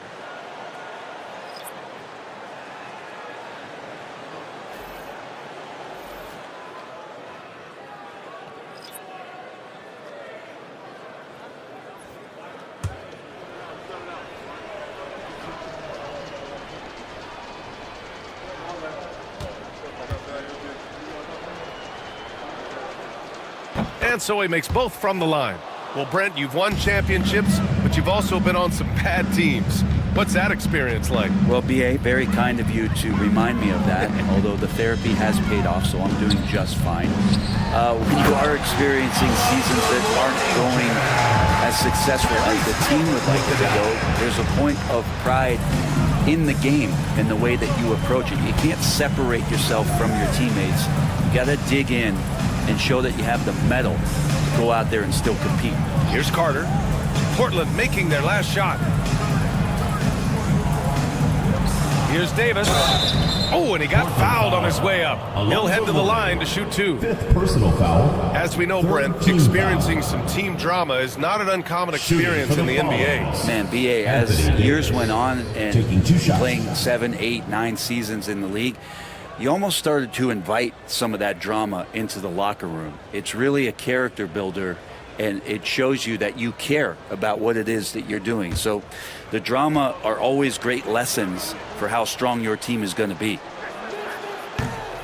And so he makes both from the line. Well, Brent, you've won championships, but you've also been on some bad teams. What's that experience like? Well, BA, very kind of you to remind me of that, although the therapy has paid off, so I'm doing just fine. When you are experiencing seasons that aren't going as successful as the team would like it to go, there's a point of pride in the game and the way that you approach it. You can't separate yourself from your teammates. You got to dig in and show that you have the mettle to go out there and still compete. Here's Carter. Portland making their last shot. Here's Davis. Oh, and he got fouled on his way up. He'll head to the line to shoot 2. 5th personal foul. As we know, Brent, experiencing some team drama is not an uncommon experience in the NBA. Man, BA, as years went on and playing 7, 8, 9 seasons in the league, you almost started to invite some of that drama into the locker room. It's really a character builder, and it shows you that you care about what it is that you're doing. So the drama are always great lessons for how strong your team is going to be.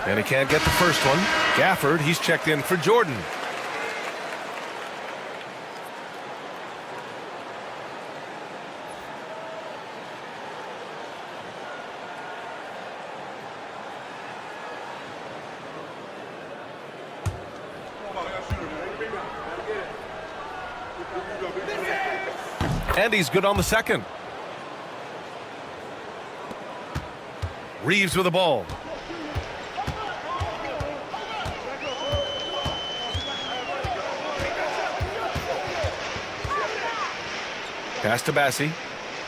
And he can't get the first one. Gafford, he's checked in for Jordan. And he's good on the second. Reeves with the ball. Pass to Bassie.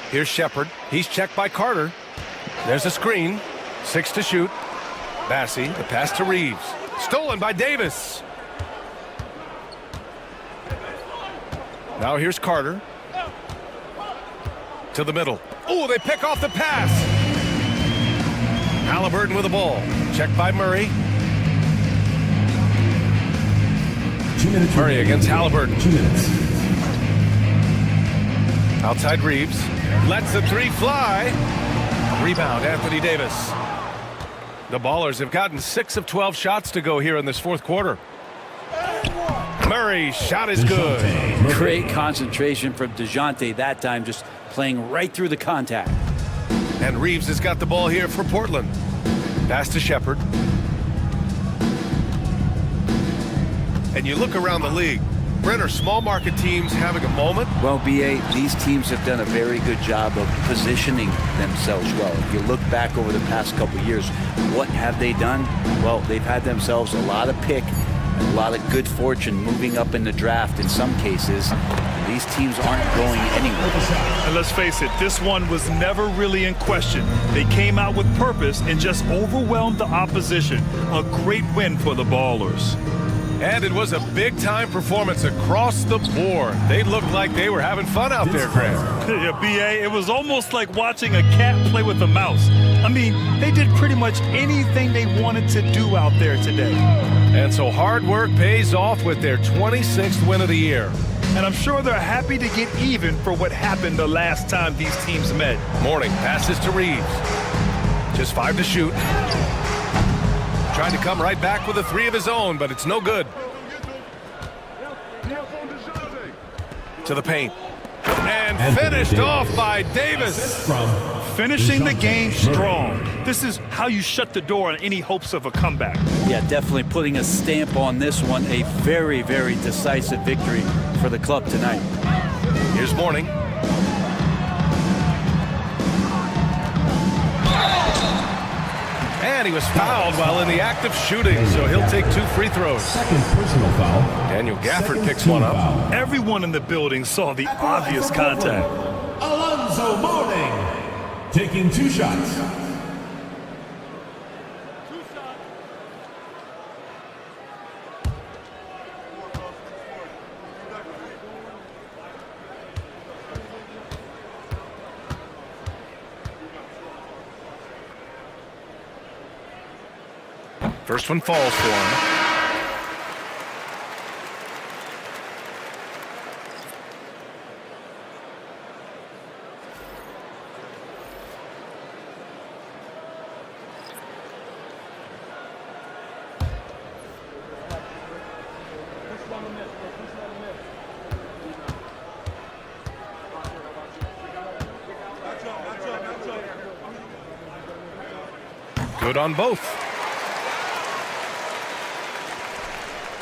Here's Shepard. He's checked by Carter. There's a screen. 6 to shoot. Bassie, the pass to Reeves. Stolen by Davis. Now here's Carter. To the middle. Oh, they pick off the pass. Halliburton with the ball. Checked by Murray. 2 minutes. Murray against Halliburton. 2 minutes. Outside Reeves. Lets the 3 fly. Rebound, Anthony Davis. The Ballers have gotten 6 of 12 shots to go here in this fourth quarter. Murray's shot is good. Great concentration from DeJounte that time, just playing right through the contact. And Reeves has got the ball here for Portland. Pass to Shepard. And you look around the league. Brent, are small market teams having a moment? Well, BA, these teams have done a very good job of positioning themselves well. If you look back over the past couple years, what have they done? Well, they've had themselves a lot of pick, a lot of good fortune moving up in the draft in some cases. These teams aren't going anywhere. And let's face it, this one was never really in question. They came out with purpose and just overwhelmed the opposition. A great win for the Ballers. And it was a big-time performance across the board. They looked like they were having fun out there, Grant. Yeah, B.A., it was almost like watching a cat play with a mouse. I mean, they did pretty much anything they wanted to do out there today. And so hard work pays off with their 26th win of the year. And I'm sure they're happy to get even for what happened the last time these teams met. Mourning passes to Reeves. Just 5 to shoot. Trying to come right back with a 3 of his own, but it's no good. To the paint. And finished off by Davis. Finishing the game strong. This is how you shut the door on any hopes of a comeback. Yeah, definitely putting a stamp on this one. A very, very decisive victory for the club tonight. Here's Mourning. And he was fouled while in the act of shooting, so he'll take 2 free throws. Second personal foul. Daniel Gafford Second picks team one up. foul. Everyone in the building saw the obvious contact. Alonzo Mourning taking 2 shots. First one falls for him. Good on both.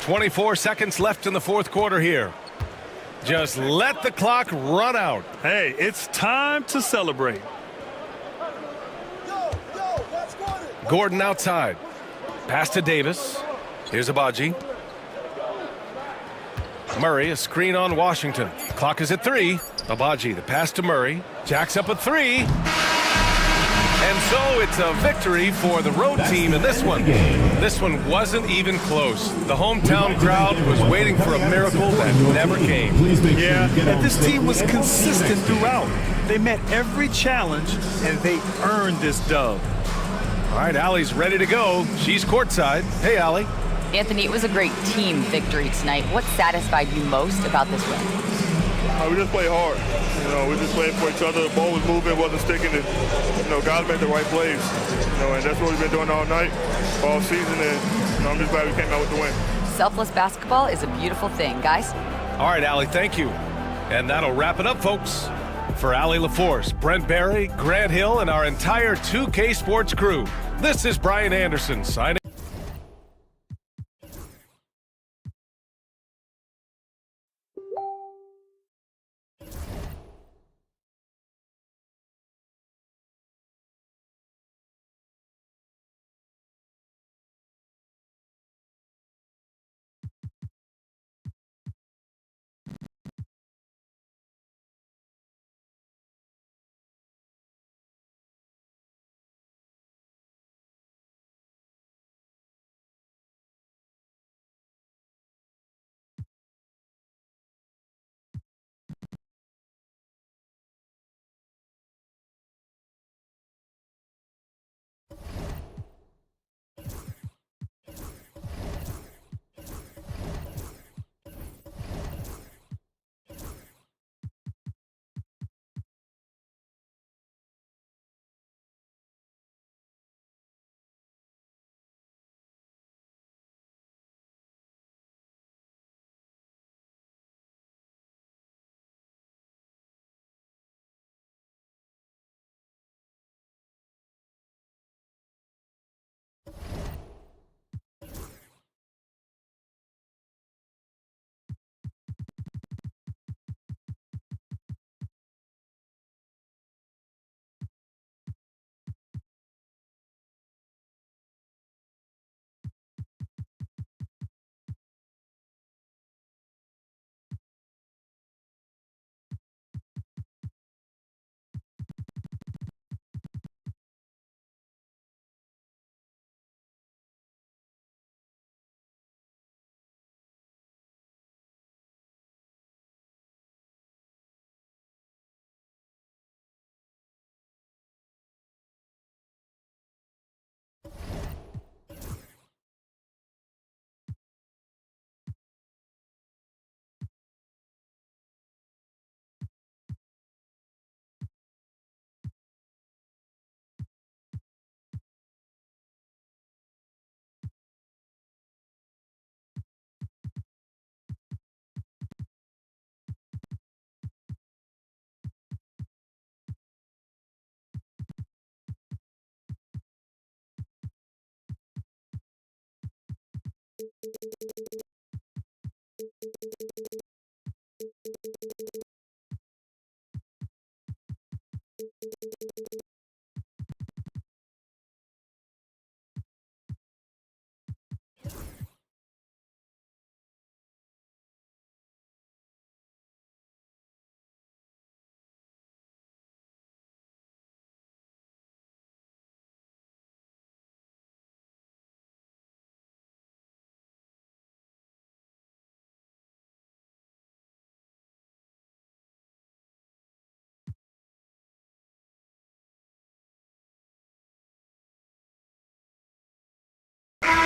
24 seconds left in the fourth quarter here. Just let the clock run out. Hey, it's time to celebrate. Gordon outside. Pass to Davis. Here's Abaji. Murray, a screen on Washington. Clock is at 3. Abaji, the pass to Murray. Jacks up a 3. And so it's a victory for the road team in this one. This one wasn't even close. The hometown crowd was waiting for a miracle that never came. Yeah, and this team was consistent throughout. They met every challenge, and they earned this dub. All right, Allie's ready to go. She's courtside. Hey, Allie. Anthony, it was a great team victory tonight. What satisfied you most about this win? We just played hard. We just played for each other. The ball was moving, wasn't sticking. Guys made the right plays. And that's what we've been doing all night, all season. And I'm just glad we came out with the win. Selfless basketball is a beautiful thing, guys. All right, Allie, thank you. And that'll wrap it up, folks. For Allie LaForce, Brent Barry, Grant Hill, and our entire 2K Sports crew, this is Brian Anderson signing.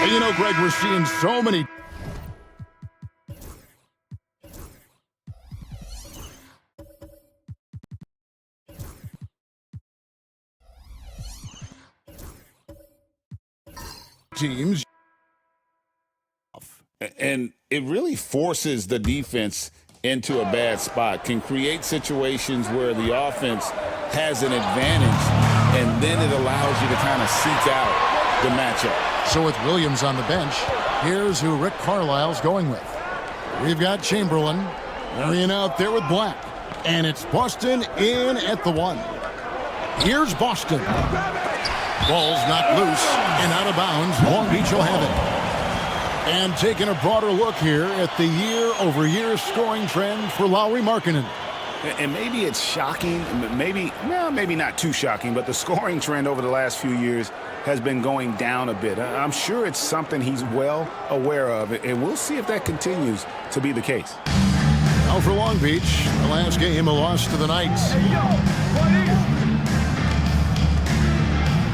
And you know, Greg, we're seeing so many teams. And it really forces the defense into a bad spot, can create situations where the offense has an advantage, and then it allows you to kind of seek out the matchup. So with Williams on the bench, here's who Rick Carlisle's going with. We've got Chamberlain laying out there with Black, and it's Boston in at the 1. Here's Boston. Ball's knocked loose and out of bounds. Long Beach will have it. And taking a broader look here at the year-over-year scoring trend for Lauri Markkanen. And maybe it's shocking, maybe not too shocking, but the scoring trend over the last few years has been going down a bit. I'm sure it's something he's well aware of, and we'll see if that continues to be the case. Now for Long Beach, the last game a loss to the Knights.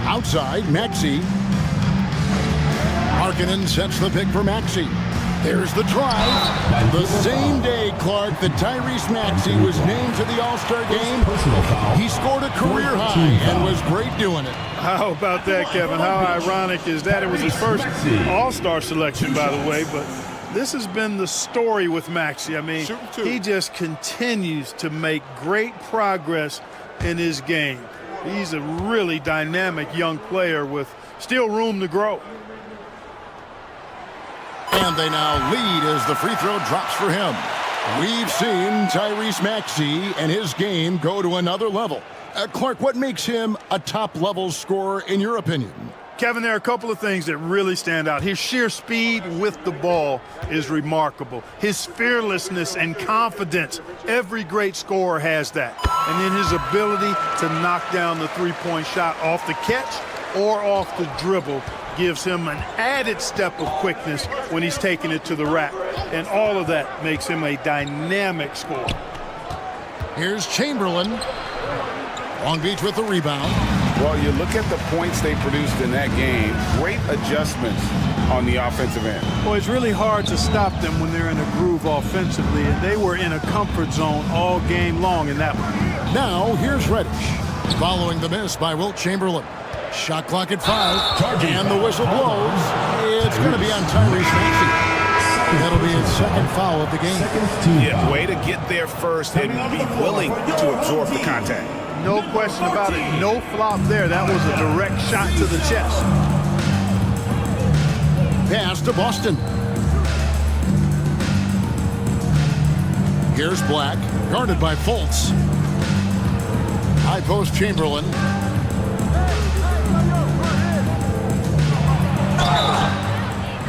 Outside, Maxey. Markkanen sets the pick for Maxey. There's the drive. The same day, Clark, that Tyrese Maxey was named to the All-Star game, he scored a career high and was great doing it. How about that, Kevin? How ironic is that? It was his first All-Star selection, by the way, but this has been the story with Maxey. I mean, he just continues to make great progress in his game. He's a really dynamic young player with still room to grow. And they now lead as the free throw drops for him. We've seen Tyrese Maxey and his game go to another level. Clark, what makes him a top-level scorer in your opinion? Kevin, there are a couple of things that really stand out. His sheer speed with the ball is remarkable. His fearlessness and confidence, every great scorer has that. And then his ability to knock down the three-point shot off the catch or off the dribble gives him an added step of quickness when he's taking it to the rack. And all of that makes him a dynamic scorer. Here's Chamberlain. Long Beach with the rebound. Well, you look at the points they produced in that game, great adjustments on the offensive end. Well, it's really hard to stop them when they're in a groove offensively, and they were in a comfort zone all game long in that one. Now, here's Reddish. Following the miss by Wilt Chamberlain. Shot clock at 5, and the whistle blows. It's going to be on Tyrese Maxey. That'll be his second foul of the game. Yeah, way to get there first and be willing to absorb the contact. No question about it. No flop there. That was a direct shot to the chest. Pass to Boston. Here's Black, guarded by Fultz. High post Chamberlain.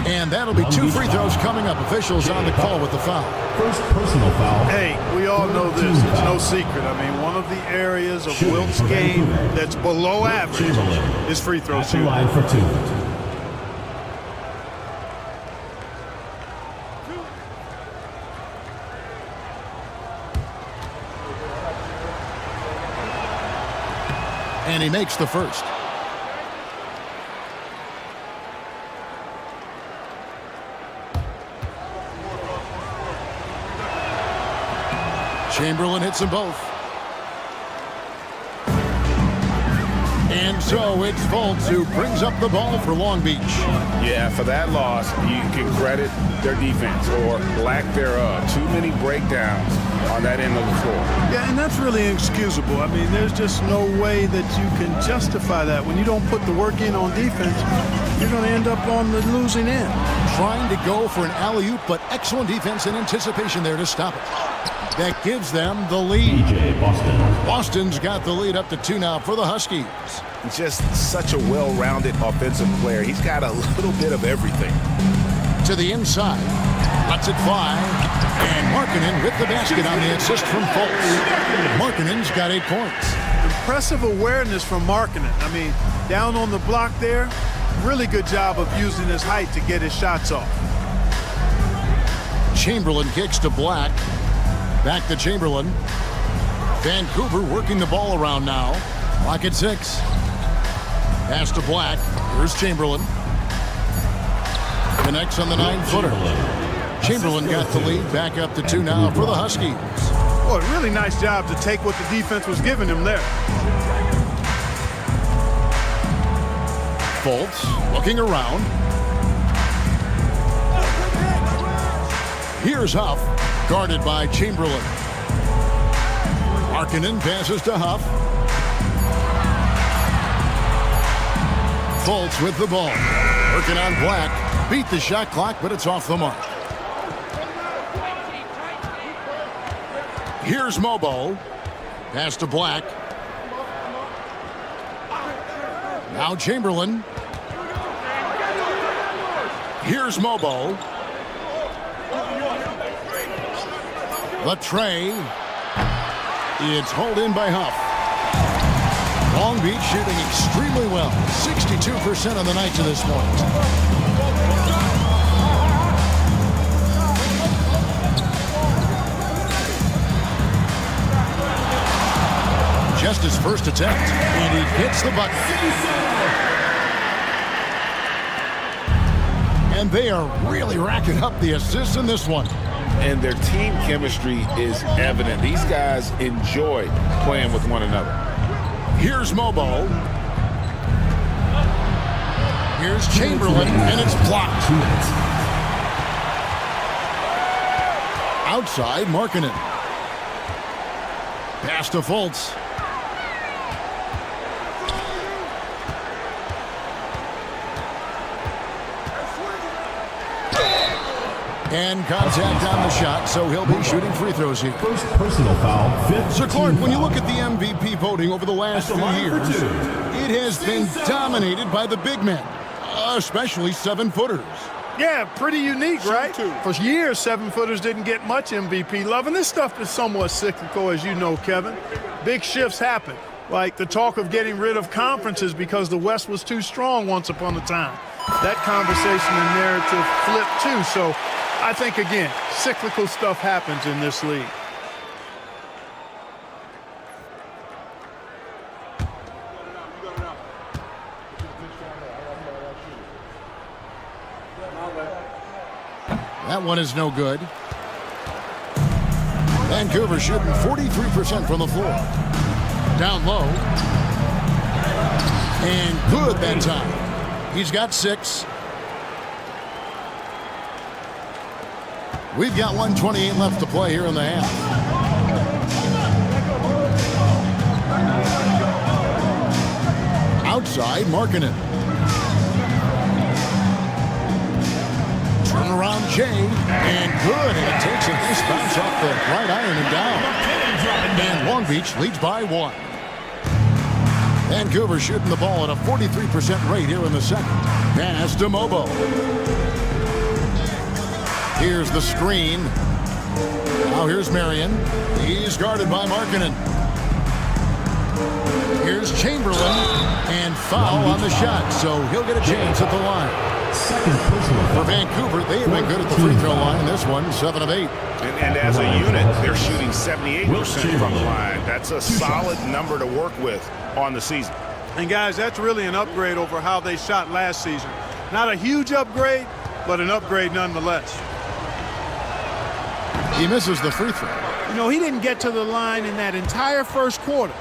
And that'll be 2 free throws coming up. Officials on the call with the foul. First personal foul. Hey, we all know this. It's no secret. I mean, one of the areas of Wilt's game that's below average is free throw shooting. Line for 2. And he makes the first. Chamberlain hits them both. And so it's Fultz who brings up the ball for Long Beach. Yeah, for that loss, you can credit their defense or lack thereof. Too many breakdowns on that end of the floor. Yeah, and that's really inexcusable. I mean, there's just no way that you can justify that. When you don't put the work in on defense, you're going to end up on the losing end. Trying to go for an alley-oop, but excellent defense and anticipation there to stop it. That gives them the lead. Boston's got the lead up to 2 now for the Huskies. Just such a well-rounded offensive player. He's got a little bit of everything. To the inside. Lets it fly. And Markkanen with the basket on the assist from Fultz. Markkanen's got 8 points. Impressive awareness from Markkanen. I mean, down on the block there, really good job of using his height to get his shots off. Chamberlain kicks to Black. Back to Chamberlain. Vancouver working the ball around now. Black at 6. Pass to Black. Here's Chamberlain. Connects on the 9-footer. Chamberlain got the lead. Back up to 2 now for the Huskies. Boy, really nice job to take what the defense was giving him there. Fultz looking around. Here's Huff, guarded by Chamberlain. Markkanen passes to Huff. Fultz with the ball. Working on Black. Beat the shot clock, but it's off the mark. Here's Mobo. Pass to Black. Now Chamberlain. Here's Mobo. The tray. It's hauled in by Huff. Long Beach shooting extremely well. 62% on the night to this point. Just his first attempt, and he hits the button. And they are really racking up the assists in this one. And their team chemistry is evident. These guys enjoy playing with one another. Here's Mobo. Here's Chamberlain, and it's blocked. Outside, Markkanen. Pass to Fultz. And contact on the shot, so he'll be shooting free throws here. First personal foul, fifth. So, Clark, when you look at the MVP voting over the last few years, it has been dominated by the big men, especially 7-footers. Yeah, pretty unique, right? For years, 7-footers didn't get much MVP love, and this stuff is somewhat cyclical, as you know, Kevin. Big shifts happen, like the talk of getting rid of conferences because the West was too strong once upon a time. That conversation and narrative flipped, too, so I think, again, cyclical stuff happens in this league. That one is no good. Vancouver shooting 43% from the floor. Down low. And good that time. He's got 6. We've got 1:28 left to play here in the half. Outside, Markkanen. Turn around, Jay, and good. And it takes a nice bounce off the right iron and down. And Long Beach leads by 1. Vancouver shooting the ball at a 43% rate here in the second. Pass to Mobo. Here's the screen. Now here's Marion. He's guarded by Markkanen. Here's Chamberlain. And foul on the shot, so he'll get a chance at the line. For Vancouver, they have been good at the free throw line in this one, 7 of 8. And as a unit, they're shooting 78% from the line. That's a solid number to work with on the season. And, guys, that's really an upgrade over how they shot last season. Not a huge upgrade, but an upgrade nonetheless. He misses the free throw. You know, he didn't get to the line in that entire first quarter.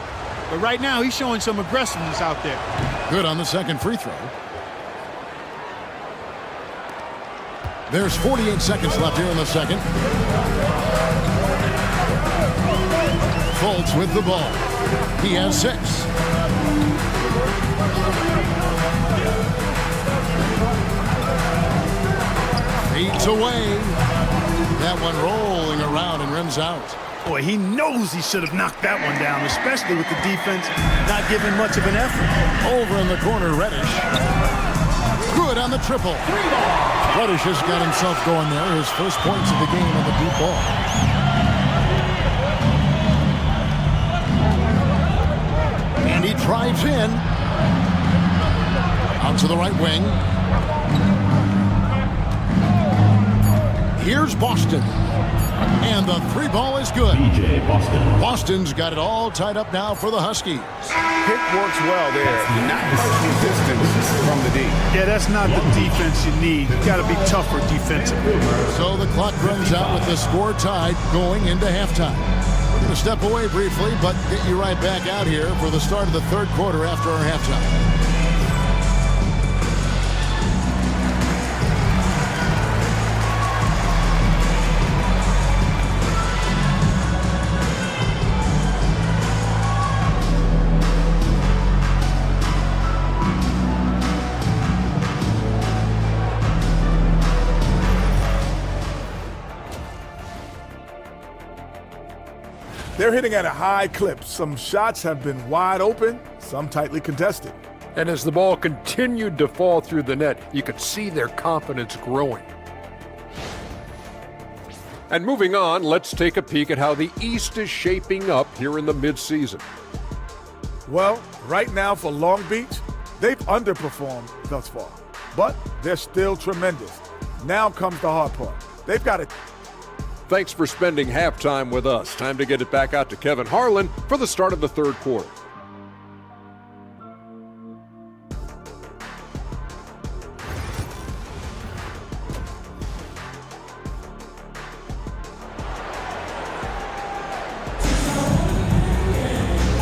But right now, he's showing some aggressiveness out there. Good on the second free throw. There's 48 seconds left here in the second. Fultz with the ball. He has 6. Fades away. That one rolling around and rims out. Boy, he knows he should have knocked that one down, especially with the defense not giving much of an effort. Over in the corner, Reddish. Good on the triple. Reddish has got himself going there. His first points of the game on the deep ball. And he drives in. Out to the right wing. Here's Boston. And the three ball is good. Boston's got it all tied up now for the Huskies. Pick works well there. Not much resistance from the D. Yeah, that's not the defense you need. You've got to be tougher defensively. So the clock runs out with the score tied going into halftime. We're going to step away briefly, but get you right back out here for the start of the third quarter after our halftime. They're hitting at a high clip. Some shots have been wide open, some tightly contested. And as the ball continued to fall through the net, you could see their confidence growing. And moving on, let's take a peek at how the East is shaping up here in the midseason. Well, right now for Long Beach, they've underperformed thus far, but they're still tremendous. Now comes the hard part. They've got it. Thanks for spending halftime with us. Time to get it back out to Kevin Harlan for the start of the third quarter.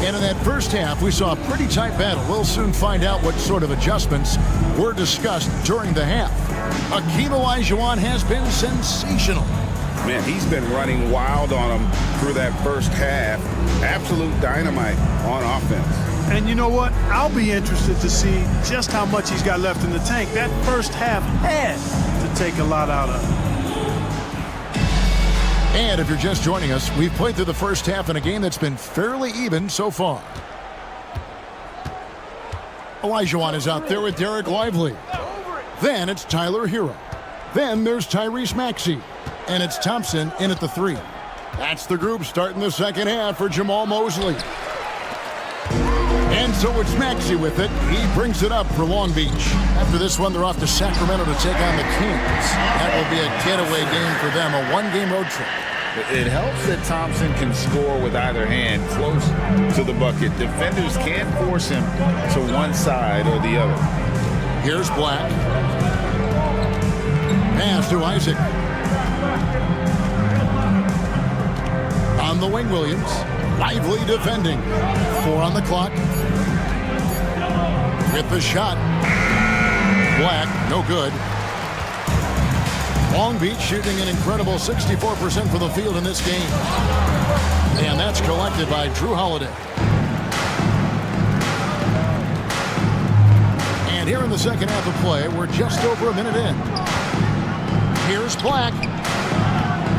And in that first half, we saw a pretty tight battle. We'll soon find out what sort of adjustments were discussed during the half. Akeem Olajuwon has been sensational. Man, he's been running wild on him through that first half. Absolute dynamite on offense. And you know what? I'll be interested to see just how much he's got left in the tank. That first half had to take a lot out of him. And if you're just joining us, we've played through the first half in a game that's been fairly even so far. Olajuwon is out there with Derek Lively. Then it's Tyler Hero. Then there's Tyrese Maxey. And it's Thompson in at the three. That's the group starting the second half for Jamal Mosley. And so it's Maxey with it. He brings it up for Long Beach. After this one, they're off to Sacramento to take on the Kings. That will be a getaway game for them, a one-game road trip. It helps that Thompson can score with either hand close to the bucket. Defenders can't force him to one side or the other. Here's Black. Pass to Isaac. On the wing, Williams. Lively defending. 4 on the clock. With the shot. Black, no good. Long Beach shooting an incredible 64% for the field in this game. And that's collected by Drew Holiday. And here in the second half of play, we're just over a minute in. Here's Black.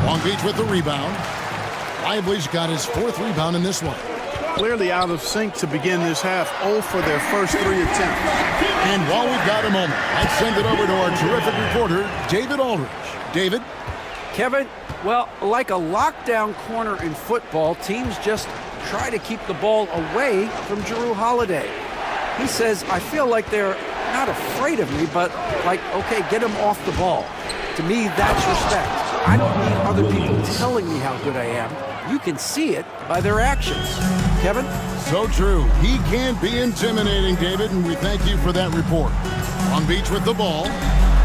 Long Beach with the rebound. Lively's got his 4th rebound in this one. Clearly out of sync to begin this half. 0 for their first 3 attempts. And while we've got a moment, let's send it over to our terrific reporter, David Aldridge. David? Kevin, well, like a lockdown corner in football, teams just try to keep the ball away from Jrue Holiday. He says, I feel like they're not afraid of me, but like, okay, get him off the ball. To me, that's respect. I don't need other people telling me how good I am. You can see it by their actions. Kevin? So true. He can be intimidating, David, and we thank you for that report. Long Beach with the ball,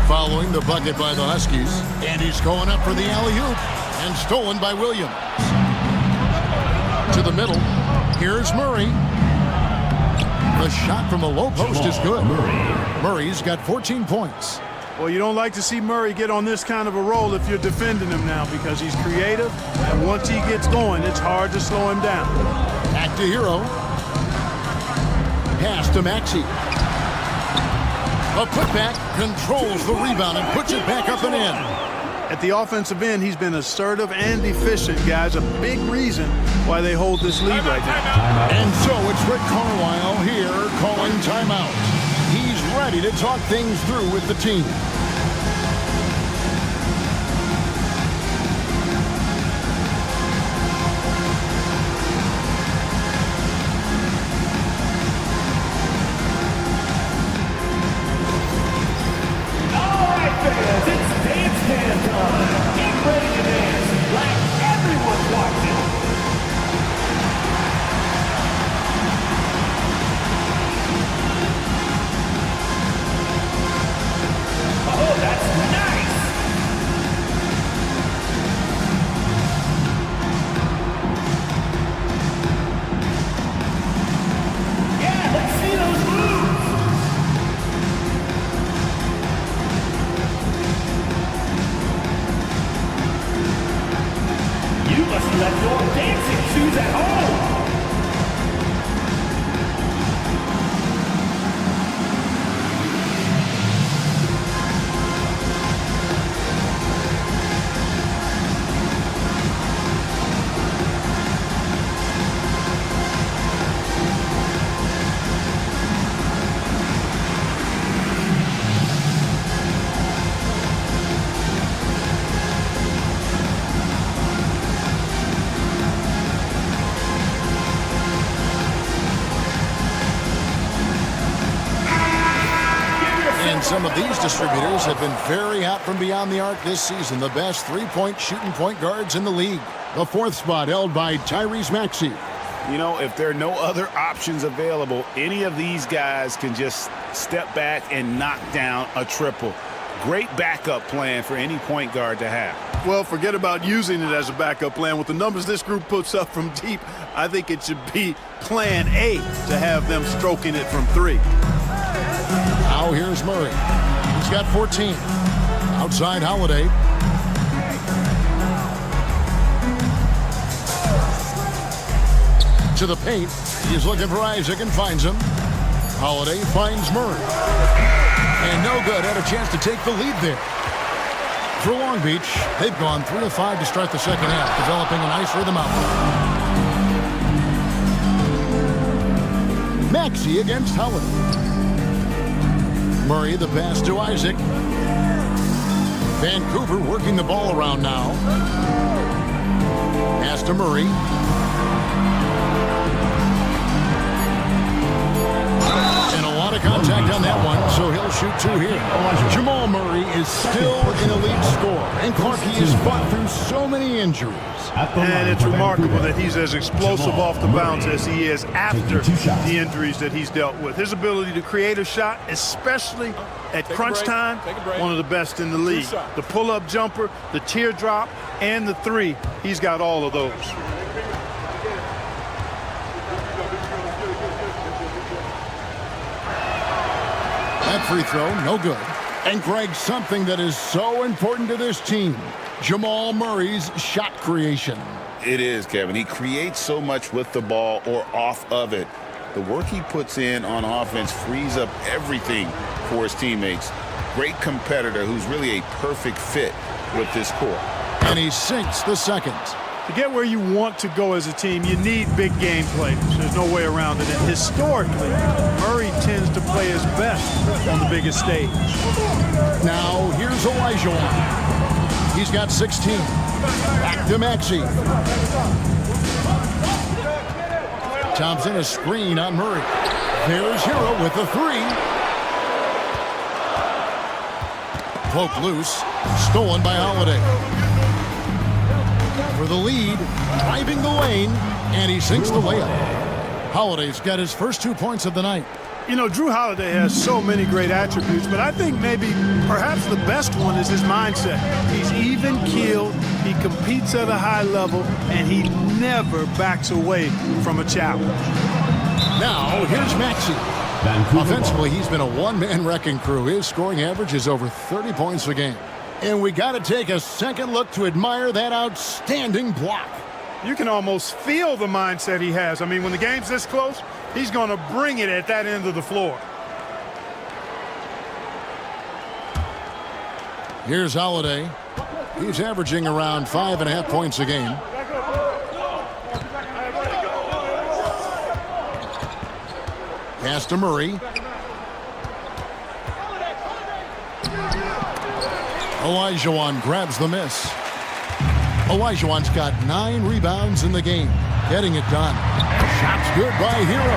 following the bucket by the Huskies. And he's going up for the alley-oop, and stolen by Williams. To the middle. Here's Murray. The shot from the low post is good. Murray's got 14 points. Well, you don't like to see Murray get on this kind of a roll if you're defending him now because he's creative, and once he gets going, it's hard to slow him down. Back to Hero. Pass to Maxey. A putback controls the rebound and puts it back up and in. At the offensive end, he's been assertive and efficient, guys. A big reason why they hold this lead right now. And so it's Rick Carlisle here calling timeout. He's ready to talk things through with the team. Some of these distributors have been very hot from beyond the arc this season. The best three-point shooting point guards in the league. The fourth spot held by Tyrese Maxey. You know, if there are no other options available, any of these guys can just step back and knock down a triple. Great backup plan for any point guard to have. Well, forget about using it as a backup plan. With the numbers this group puts up from deep, I think it should be plan A to have them stroking it from three. Now here's Murray. He's got 14. Outside Holiday. To the paint. He's looking for Isaac and finds him. Holiday finds Murray. And no good. Had a chance to take the lead there. For Long Beach, they've gone 3 of 5 to start the second half, developing a nice rhythm out. Maxey against Holiday. Murray, the pass to Isaac. Vancouver working the ball around now. Pass to Murray. And a lot of contact on that one, so he'll shoot 2 here. Jamal Murray is still an elite scorer, and Clarkie has fought through so many injuries. And it's remarkable that he's as explosive off the bounce as he is after the injuries that he's dealt with. His ability to create a shot, especially at crunch time, one of the best in the league. The pull-up jumper, the teardrop, and the three, he's got all of those. That free throw, no good. And Greg, something that is so important to this team, Jamal Murray's shot creation. It is, Kevin. He creates so much with the ball or off of it. The work he puts in on offense frees up everything for his teammates. Great competitor who's really a perfect fit with this core. And he sinks the second. To get where you want to go as a team, you need big game players. There's no way around it. And historically, Murray tends to play his best on the biggest stage. Now, here's Elijah. He's got 16. Back to Maxey. Thompson, a screen on Murray. There's Hero with the 3. Poke loose. Stolen by Holiday. For the lead, driving the lane, and he sinks the layup. Holiday's got his first 2 points of the night. You know, Drew Holiday has so many great attributes, but I think perhaps the best one is his mindset. He's even-keeled, he competes at a high level, and he never backs away from a challenge. Now, here's Maxey. Offensively, he's been a one-man wrecking crew. His scoring average is over 30 points a game. And we got to take a second look to admire that outstanding block. You can almost feel the mindset he has. I mean, when the game's this close, he's going to bring it at that end of the floor. Here's Holiday. He's averaging around 5.5 points a game. Pass to Murray. Olajuwon grabs the miss. Olajuwon's got 9 rebounds in the game. Getting it done. Shot's good by Hero.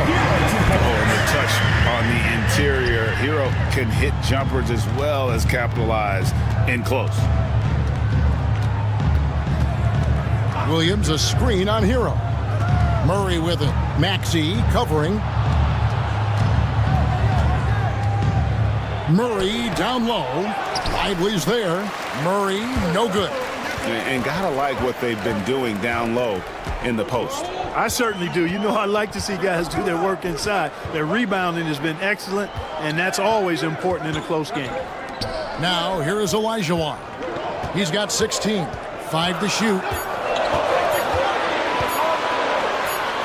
And the touch on the interior. Hero can hit jumpers as well as capitalize in close. Williams a screen on Hero. Murray with it. Maxey covering. Murray down low. Lively's there. Murray no good. And gotta like what they've been doing down low in the post. I certainly do. You know, I like to see guys do their work inside. Their rebounding has been excellent, and that's always important in a close game. Now, here is Olajuwon. He's got 16. 5 to shoot.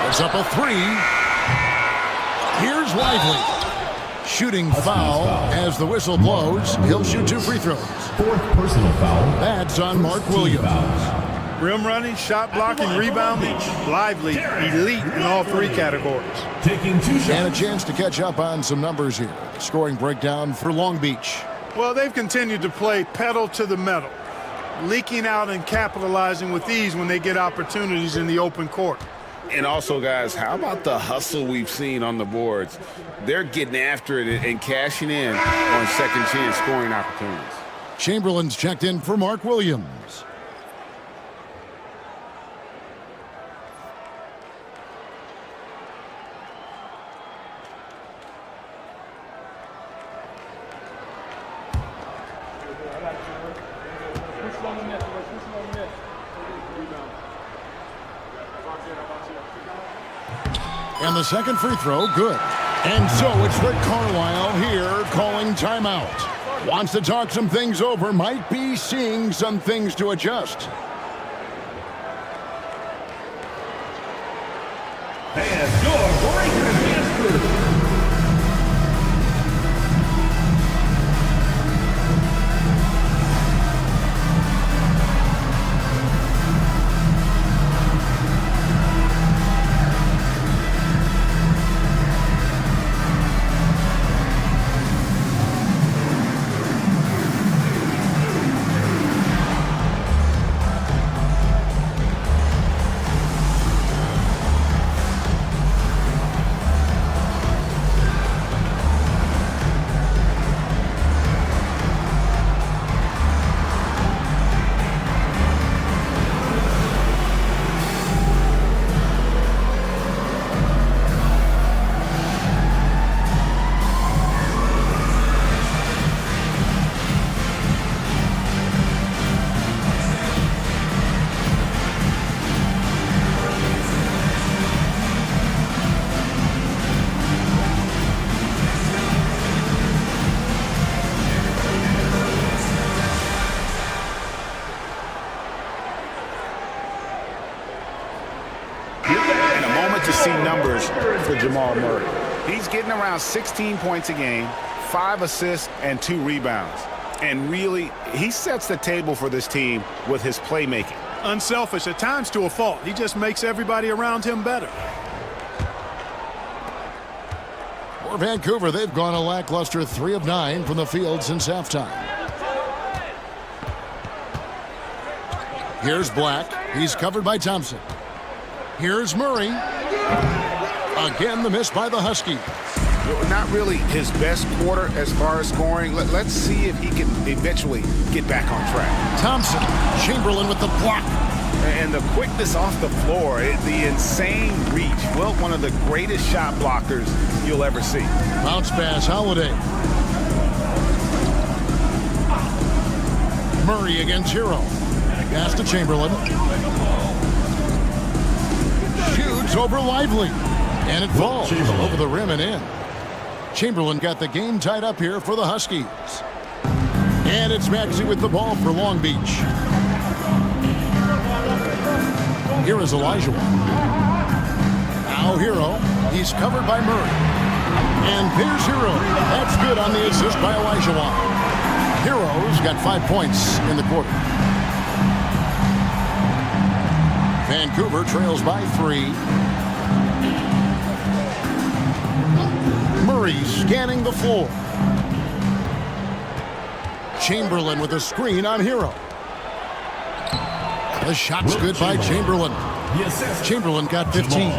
It's up a 3. Here's Lively. Shooting foul as the whistle blows. He'll shoot 2 free throws. 4th personal foul. That's on Mark Williams. Rim running, shot blocking, rebounding, Lively, elite in all 3 categories. Taking 2 shots. And a chance to catch up on some numbers here. Scoring breakdown for Long Beach. Well, they've continued to play pedal to the metal, leaking out and capitalizing with ease when they get opportunities in the open court. And also, guys, how about the hustle we've seen on the boards? They're getting after it and cashing in on second chance scoring opportunities. Chamberlain's checked in for Mark Williams. And the second free throw, good. And so it's Rick Carlisle here calling timeout. Wants to talk some things over, might be seeing some things to adjust. And your breaker answer. To see numbers for Jamal Murray. He's getting around 16 points a game, 5 assists, and 2 rebounds. And really, he sets the table for this team with his playmaking. Unselfish, at times to a fault. He just makes everybody around him better. For Vancouver, they've gone a lackluster 3 of 9 from the field since halftime. Here's Black. He's covered by Thompson. Here's Murray. Again, the miss by the Huskies. Not really his best quarter as far as scoring. Let's see if he can eventually get back on track. Thompson, Chamberlain with the block. And the quickness off the floor, the insane reach. Well, one of the greatest shot blockers you'll ever see. Bounce pass, Holiday. Murray against Hero. Pass to Chamberlain. Shoots over Lively. And it falls over the rim and in. Chamberlain got the game tied up here for the Huskies. And it's Maxey with the ball for Long Beach. Here is Olajuwon. Now Hero. He's covered by Murray. And there's Hero. That's good on the assist by Olajuwon. Heroes got 5 points in the quarter. Vancouver trails by 3. Murray scanning the floor. Chamberlain with a screen on Hero. The shot's good by Chamberlain. Chamberlain got 15.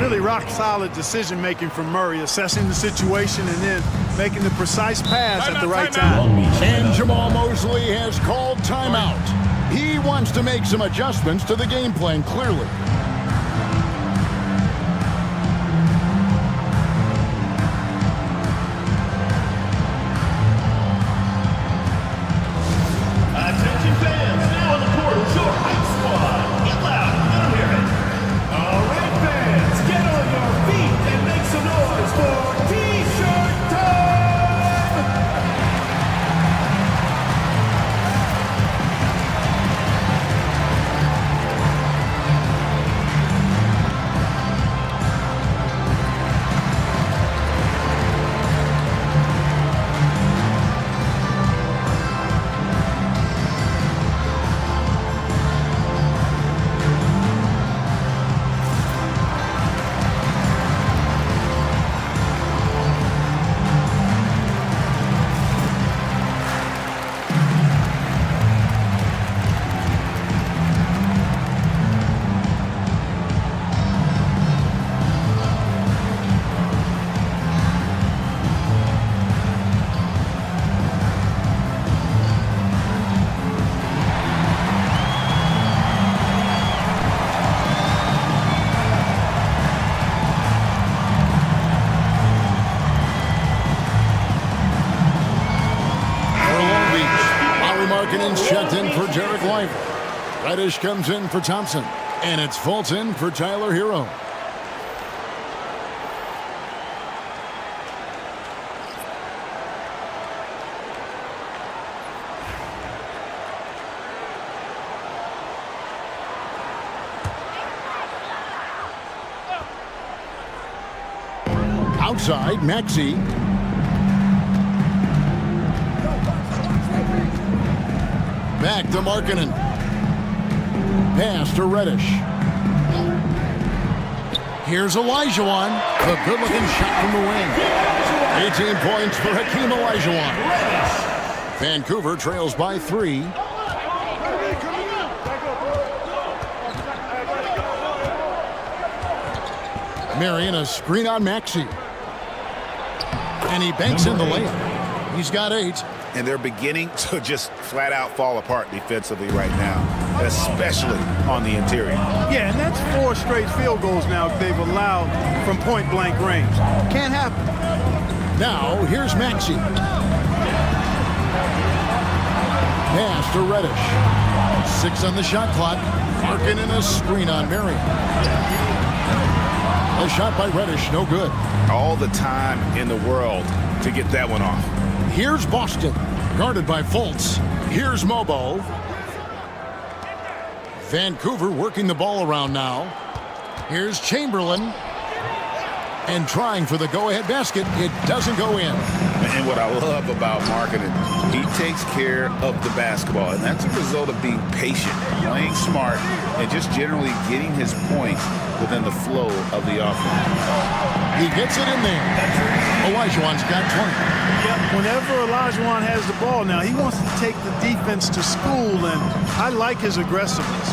Really rock-solid decision-making from Murray, assessing the situation and then making the precise pass at the right time. And Jamal Mosley has called timeout. He wants to make some adjustments to the game plan, clearly. Attention fans, now on the court is your hype squad. Get loud, let 'em hear it. All right, fans, get on your feet and make some noise for T-shirt time! Checked in for Derek Lively. Reddish comes in for Thompson. And it's Fulton for Tyler Hero. Outside, Maxey. Back to Markkanen. Pass to Reddish. Here's Olajuwon. A good-looking shot from the wing. 18 points for Hakeem Olajuwon. Vancouver trails by 3. Marion, a screen on Maxey. And he banks in the layup. He's got 8. And they're beginning to just flat out fall apart defensively right now, especially on the interior. Yeah, and that's 4 straight field goals now they've allowed from point-blank range. Can't happen. Now, here's Maxey. Pass to Reddish. 6 on the shot clock. Markkanen a screen on Marion. A shot by Reddish, no good. All the time in the world to get that one off. Here's Boston, guarded by Fultz. Here's Mobo. Vancouver working the ball around now. Here's Chamberlain. And trying for the go-ahead basket. It doesn't go in. And what I love about Markkanen, he takes care of the basketball. And that's a result of being patient, playing smart, and just generally getting his points within the flow of the offense. He gets it in there. Olajuwon's got 20. Yep, whenever Olajuwon has the ball now, he wants to take the defense to school, and I like his aggressiveness.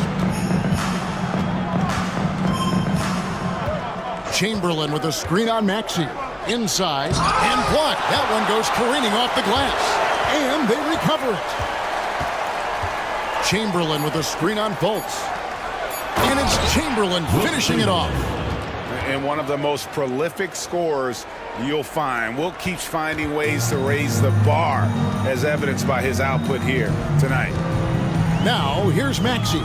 Chamberlain with a screen on Maxey. Inside and blocked. That one goes careening off the glass. And they recover it. Chamberlain with a screen on Fultz. And it's Chamberlain finishing it off. And one of the most prolific scorers you'll find. Will keeps finding ways to raise the bar, as evidenced by his output here tonight. Now, here's Maxey.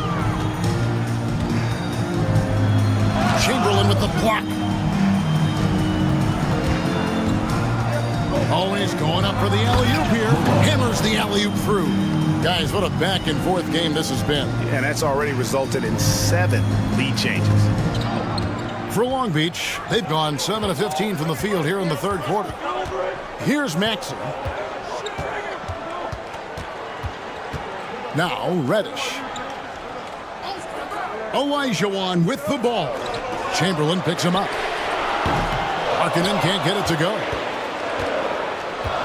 Chamberlain with the block. Always going up for the alley-oop here. Hammers the alley-oop through. Guys, what a back-and-forth game this has been. And that's already resulted in 7 lead changes. For Long Beach, they've gone 7 of 15 from the field here in the third quarter. Here's Maxey. Now Reddish. Olajuwon with the ball. Chamberlain picks him up. Markkanen can't get it to go.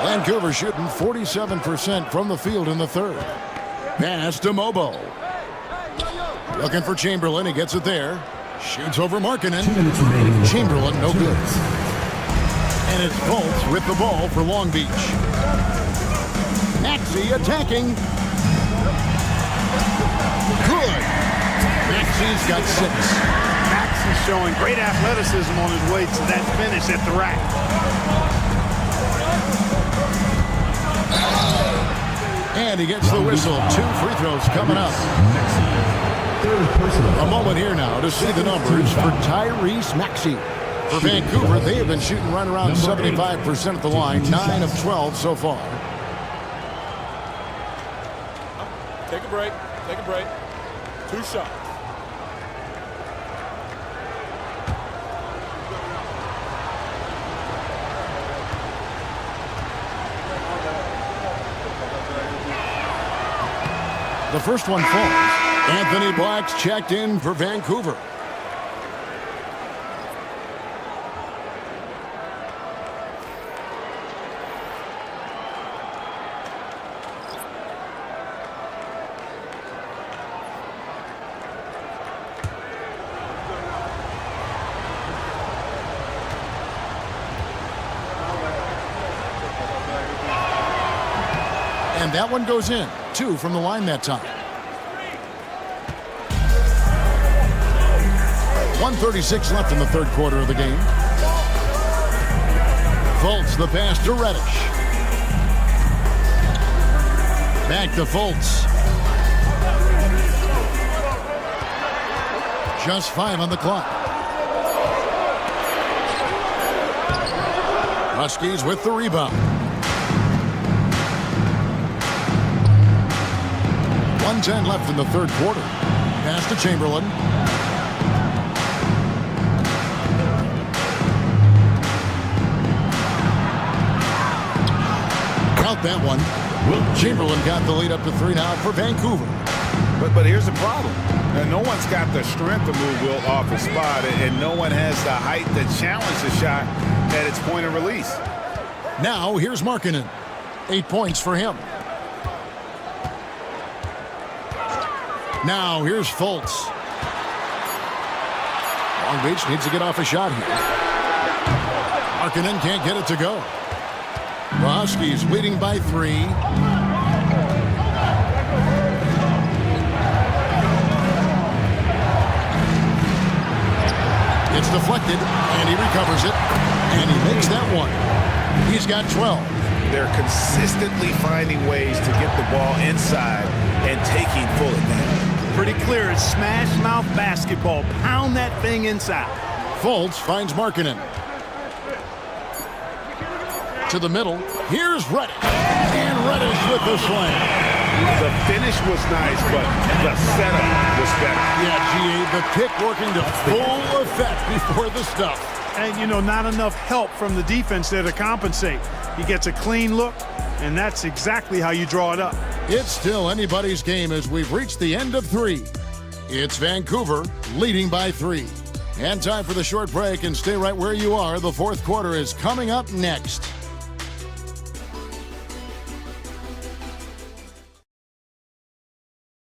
Vancouver shooting 47% from the field in the third. Pass to Mobo. Looking for Chamberlain. He gets it there. Shoots over Markkanen. Chamberlain, no good. And it's Fultz with the ball for Long Beach. Maxey attacking. Good. Maxey's got 6. Maxey's showing great athleticism on his way to that finish at the rack. And he gets the whistle. 2 free throws coming up. A moment here now to see the numbers for Tyrese Maxey. For Vancouver, they have been shooting right around 75% at the line, 9 of 12 so far. Take a break. Take a break. 2 shots. The first one falls. Anthony Black's checked in for Vancouver. And that one goes in. 2 from the line that time. 1:36 left in the third quarter of the game. Fultz the pass to Reddish. Back to Fultz. Just 5 on the clock. Huskies with the rebound. 1:10 left in the third quarter. Pass to Chamberlain. Out that one. Chamberlain got the lead up to 3 now for Vancouver. But here's the problem. No one's got the strength to move Wilt off his spot, and no one has the height to challenge the shot at its point of release. Now here's Markkanen. 8 points for him. Now here's Fultz. Long Beach needs to get off a shot here. Markkanen can't get it to go. The Huskies leading by 3. It's deflected, and he recovers it, and he makes that one. He's got 12. They're consistently finding ways to get the ball inside and taking full advantage. Pretty clear. It's smash mouth basketball. Pound that thing inside. Fultz finds Markkanen. To the middle. Here's Reddish. And Reddish with the slam. The finish was nice, but the setup was better. Yeah, G.A., the kick working to full effect before the stuff. And, you know, not enough help from the defense there to compensate. He gets a clean look, and that's exactly how you draw it up. It's still anybody's game as we've reached the end of 3. It's Vancouver leading by 3. And time for the short break, and stay right where you are. The fourth quarter is coming up next.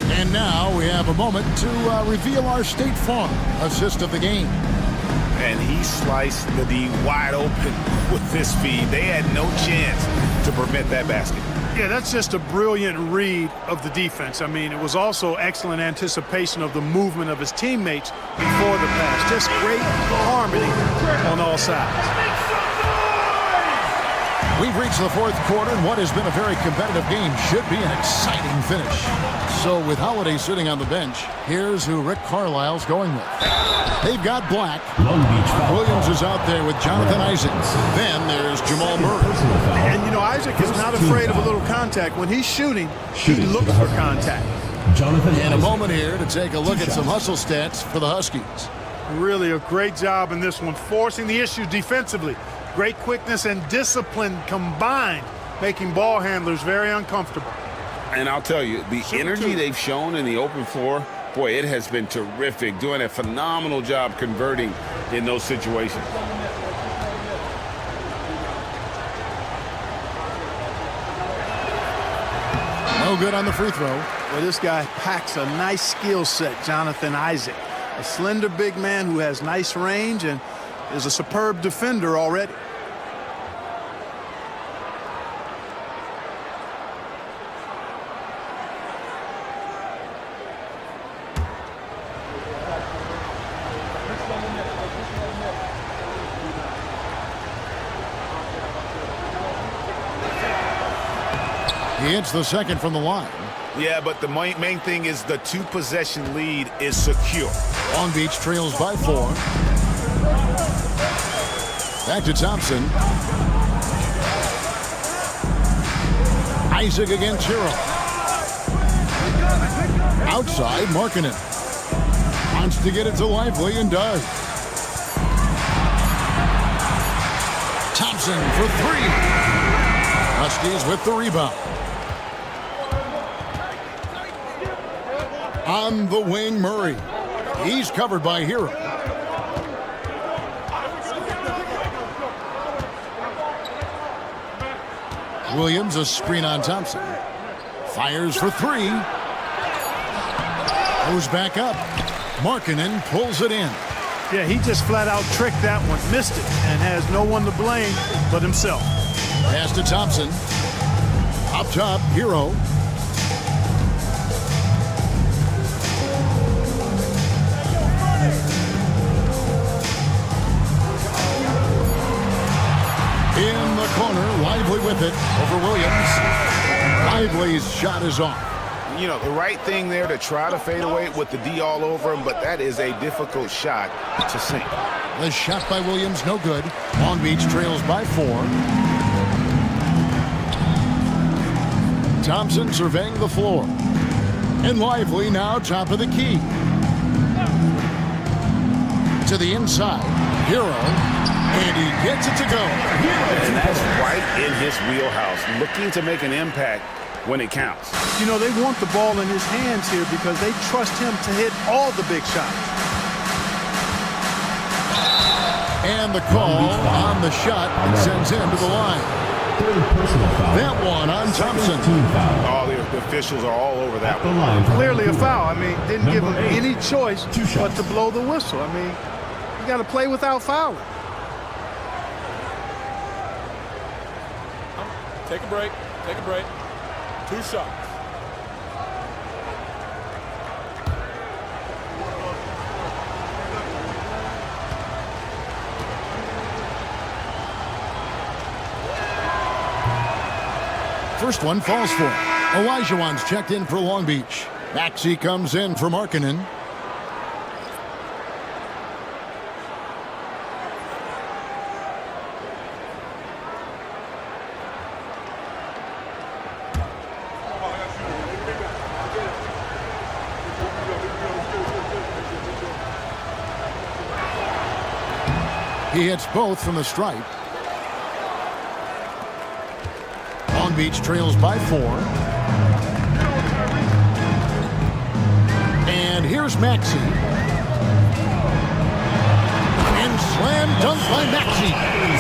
And now we have a moment to reveal our State Farm assist of the game. And he sliced the D wide open with this feed. They had no chance to prevent that basket. Yeah, that's just a brilliant read of the defense. I mean, it was also excellent anticipation of the movement of his teammates before the pass. Just great harmony on all sides. We've reached the fourth quarter, and what has been a very competitive game should be an exciting finish. So with Holiday sitting on the bench, here's who Rick Carlisle's going with. They've got Black. Williams is out there with Jonathan Isaac. Then there's Jamal Murray. And, you know, Isaac is not afraid of a little contact. When he's shooting, he looks for contact. And a moment here to take a look at some hustle stats for the Huskies. Really a great job in this one, forcing the issue defensively. Great quickness and discipline combined, making ball handlers very uncomfortable. And I'll tell you, the energy they've shown in the open floor, boy, it has been terrific, doing a phenomenal job converting in those situations. No good on the free throw. Well, this guy packs a nice skill set, Jonathan Isaac. A slender big man who has nice range and is a superb defender already. He hits the second from the line. Yeah, but the main thing is the two-possession lead is secure. Long Beach trails by 4. Back to Thompson. Isaac against Hero. Outside, Markkanen. Wants to get it to Lively and does. Thompson for 3. Huskies with the rebound. On the wing, Murray. He's covered by Hero. Williams, a screen on Thompson. Fires for 3. Goes back up. Markkanen pulls it in. Yeah, he just flat out tricked that one, missed it, and has no one to blame but himself. Pass to Thompson. Up top, Hero. In the corner, Lively with it over Williams. Lively's shot is off. You know, the right thing there to try to fade away with the D all over him, but that is a difficult shot to sink. The shot by Williams, no good. Long Beach trails by 4. Thompson surveying the floor. And Lively now top of the key. To the inside. Hero. And he gets it to go. And that's right in his wheelhouse, looking to make an impact when it counts. You know, they want the ball in his hands here because they trust him to hit all the big shots. And the call on the shot sends him to the line. That one on Thompson. All the officials are all over that one. Clearly a foul. I mean, didn't give him any choice but to blow the whistle. I mean, you got to play without fouling. Take a break. Take a break. 2 shots. First one falls for. Olajuwon's checked in for Long Beach. Maxey comes in for Markkanen. He hits both from the stripe. Long Beach trails by 4. And here's Maxey. And slam dunk by Maxey.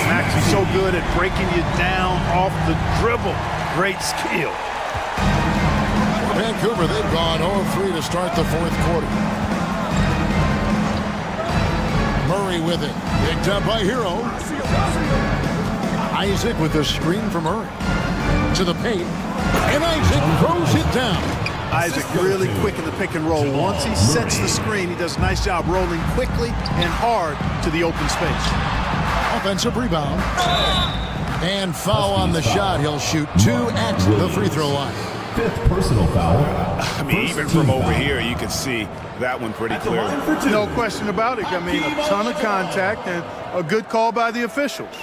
Maxey's so good at breaking you down off the dribble. Great skill. For Vancouver, they've gone 0-3 to start the 4th quarter. Murray with it. Picked up by Hero. Isaac with the screen from Murray. To the paint. And Isaac throws it down. Isaac really quick in the pick and roll. Once he sets the screen, he does a nice job rolling quickly and hard to the open space. Offensive rebound. And foul on the shot. He'll shoot 2 at the free throw line. 5th personal foul. I mean, even from over here, you can see that one pretty clearly. No question about it. I mean, a ton of contact and a good call by the officials.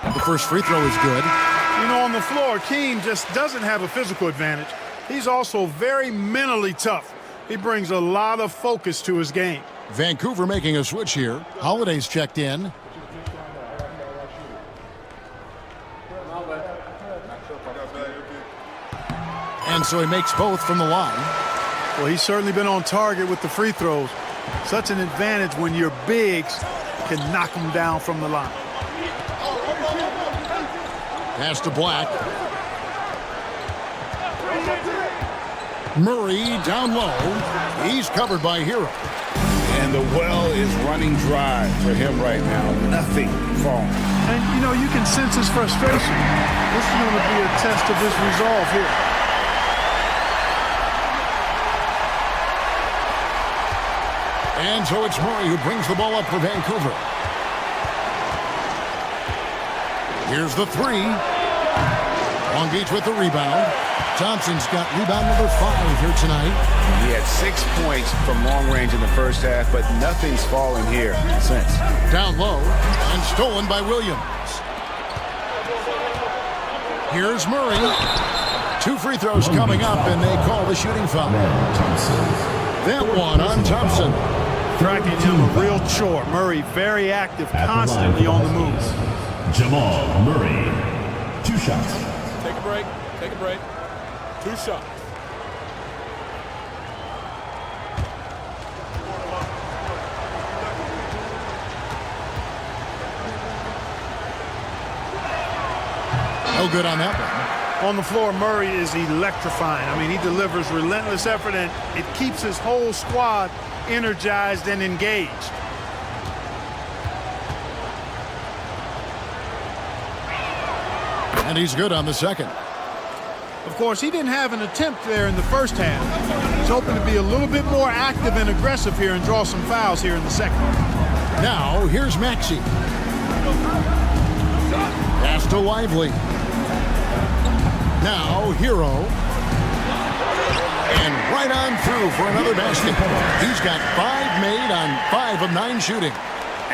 The first free throw is good. You know, on the floor, Keem just doesn't have a physical advantage. He's also very mentally tough. He brings a lot of focus to his game. Vancouver making a switch here. Holiday's checked in. And so he makes both from the line. Well, he's certainly been on target with the free throws. Such an advantage when your bigs can knock them down from the line. Pass to Black. Murray down low. He's covered by Hero. And the well is running dry for him right now. Nothing falling. And, you know, you can sense his frustration. This is going to be a test of his resolve here. And so it's Murray who brings the ball up for Vancouver. Here's the three. Long Beach with the rebound. Thompson's got rebound number 5 here tonight. He had 6 points from long range in the first half, but nothing's fallen here since. Down low and stolen by Williams. Here's Murray. 2 free throws coming up, and they call the shooting foul. That one on Thompson. Cracking him a real chore. Murray very active, constantly on the move. Jamal Murray, 2 shots. Take a break. Take a break. 2 shots. No good on that one. On the floor, Murray is electrifying. I mean, he delivers relentless effort, and it keeps his whole squad energized and engaged. And he's good on the second. Of course, he didn't have an attempt there in the first half. He's hoping to be a little bit more active and aggressive here and draw some fouls here in the second. Now, here's Maxey. Pass to Lively. Now, Hero. And right on through for another basket. He's got 5 made on 5 of 9 shooting.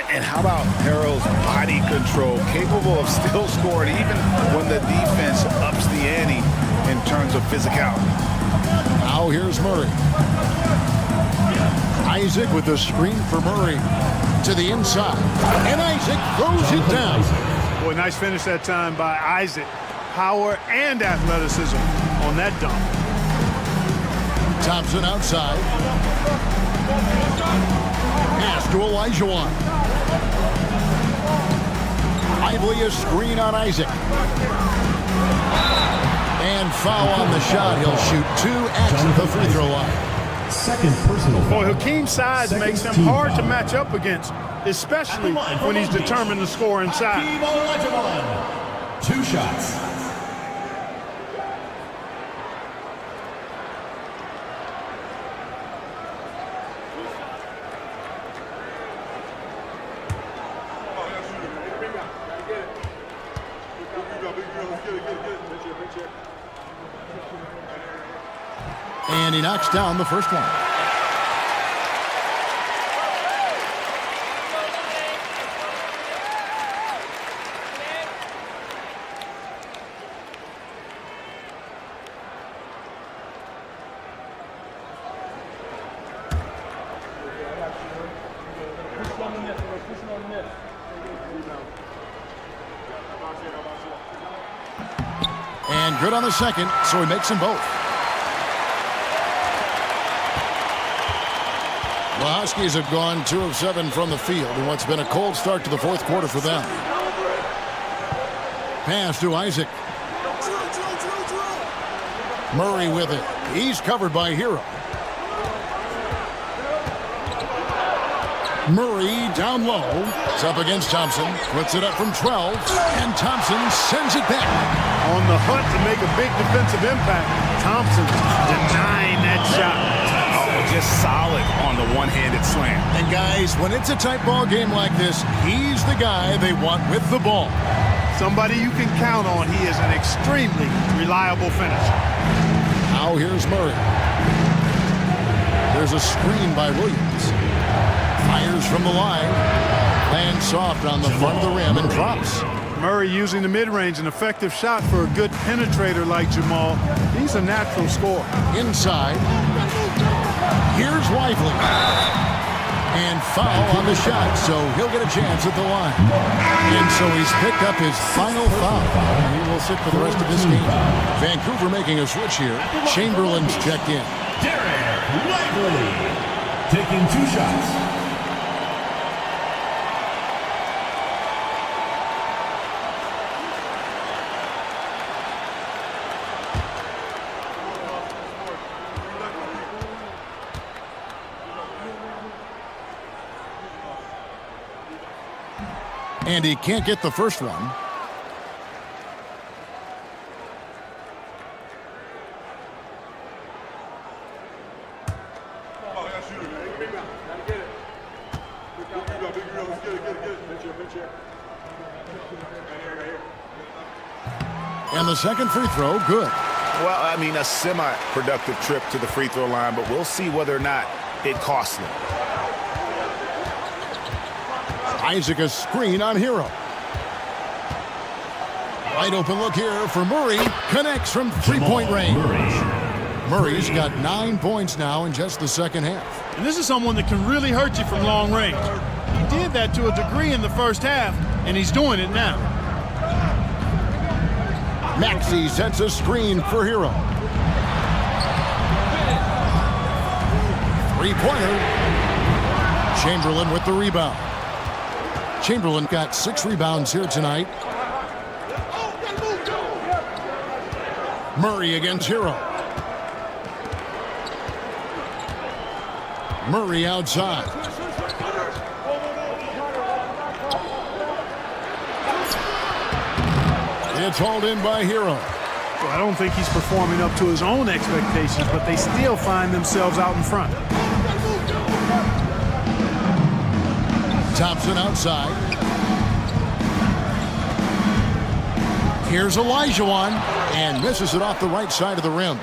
And how about Harrell's body control, capable of still scoring even when the defense ups the ante in terms of physicality. Now here's Murray. Isaac with the screen for Murray to the inside. And Isaac throws it down. Boy, nice finish that time by Isaac. Power and athleticism on that dunk. Thompson outside. Pass to Elijah. Lively a screen on Isaac. And foul on the shot. He'll shoot 2 at the free throw line. Second personal foul. Boy, Hakeem's size makes him hard to match up against, especially when he's determined to score inside. 2 shots. And he knocks down the first one. And good on the second, so he makes them both. The Huskies have gone 2 of 7 from the field in what's been a cold start to the fourth quarter for them. Pass to Isaac. Murray with it. He's covered by Hero. Murray down low. It's up against Thompson. Puts it up from 12. And Thompson sends it back. On the hunt to make a big defensive impact. Thompson denying that shot. Just solid on the one-handed slam. And guys, when it's a tight ball game like this, he's the guy they want with the ball. Somebody you can count on. He is an extremely reliable finisher. Now here's Murray. There's a screen by Williams. Fires from the line. Lands soft on the front of the rim and drops. Murray using the mid-range, an effective shot for a good penetrator like Jamal. He's a natural scorer. Inside. Here's Lively. And foul on the shot, so he'll get a chance at the line. And so he's picked up his final foul. He will sit for the rest of this game. Vancouver making a switch here. Chamberlain's checked in. Derek Lively taking 2 shots. And he can't get the first one. And the second free throw, good. Well, I mean, a semi-productive trip to the free throw line, but we'll see whether or not it costs them. Isaac a screen on Hero. Wide open look here for Murray. Connects from three-point range. Murray's got 9 points now in just the second half. And this is someone that can really hurt you from long range. He did that to a degree in the first half, and he's doing it now. Maxey sets a screen for Hero. Three-pointer. Chamberlain with the rebound. Chamberlain got 6 rebounds here tonight. Murray against Hero. Murray outside. It's hauled in by Hero. Well, I don't think he's performing up to his own expectations, but they still find themselves out in front. Thompson outside. Here's Olajuwon, and misses it off the right side of the rim.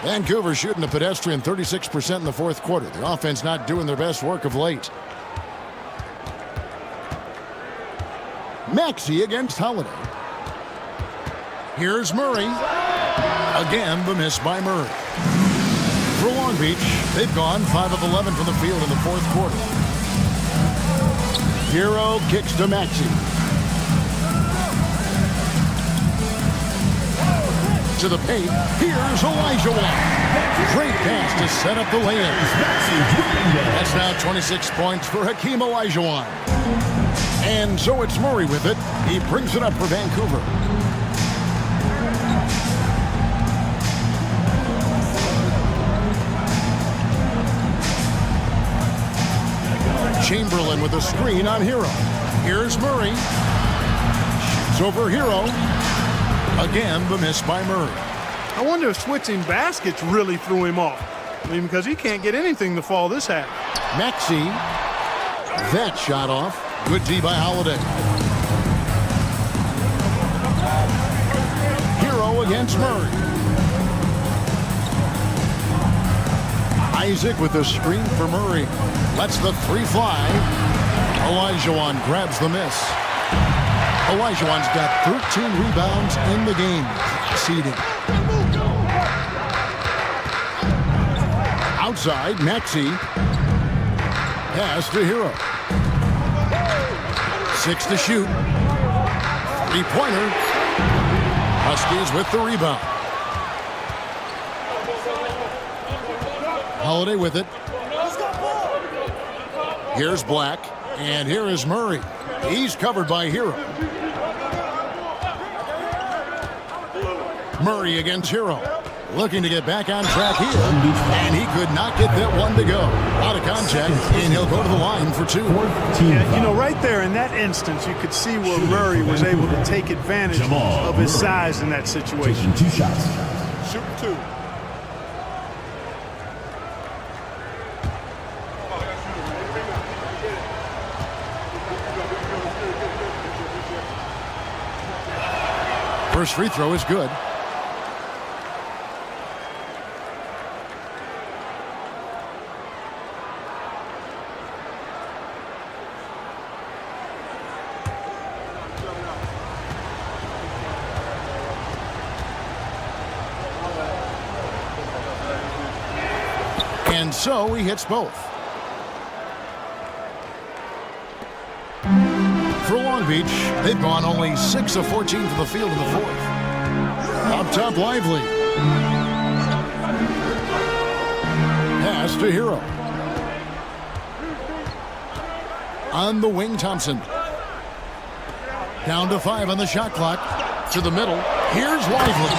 Vancouver shooting a pedestrian 36% in the fourth quarter. The offense not doing their best work of late. Maxey against Holiday. Here's Murray. Again, the miss by Murray. For Long Beach, they've gone 5 of 11 from the field in the fourth quarter. Hero kicks to Maxey. To the paint. Here's Olajuwon. Great pass to set up the layup. That's now 26 points for Hakeem Olajuwon. And so it's Murray with it. He brings it up for Vancouver. Chamberlain with a screen on Hero. Here's Murray. Shoots over Hero. Again, the miss by Murray. I wonder if switching baskets really threw him off. I mean, because he can't get anything to fall this half. Maxey. That shot off. Good D by Holiday. Hero against Murray. Isaac with the screen for Murray. Lets the three fly. Olajuwon grabs the miss. Olajuwon's got 13 rebounds in the game. Exceeding. Outside, Maxey. Pass to Hero. 6 to shoot. Three-pointer. Huskies with the rebound. Holiday with it. Here's Black, and here is Murray. He's covered by Hero. Murray against Hero. Looking to get back on track here, and he could not get that one to go. Out of contact, and he'll go to the line for 2. Yeah, you know, right there in that instance, you could see where Murray was able to take advantage of his size in that situation. 2 shots. Shoot 2. First free throw is good. And so he hits both. For Long Beach, they've gone only 6 of 14 from the field in the fourth. Up top, Lively. Pass to Hero. On the wing, Thompson. Down to 5 on the shot clock. To the middle. Here's Lively.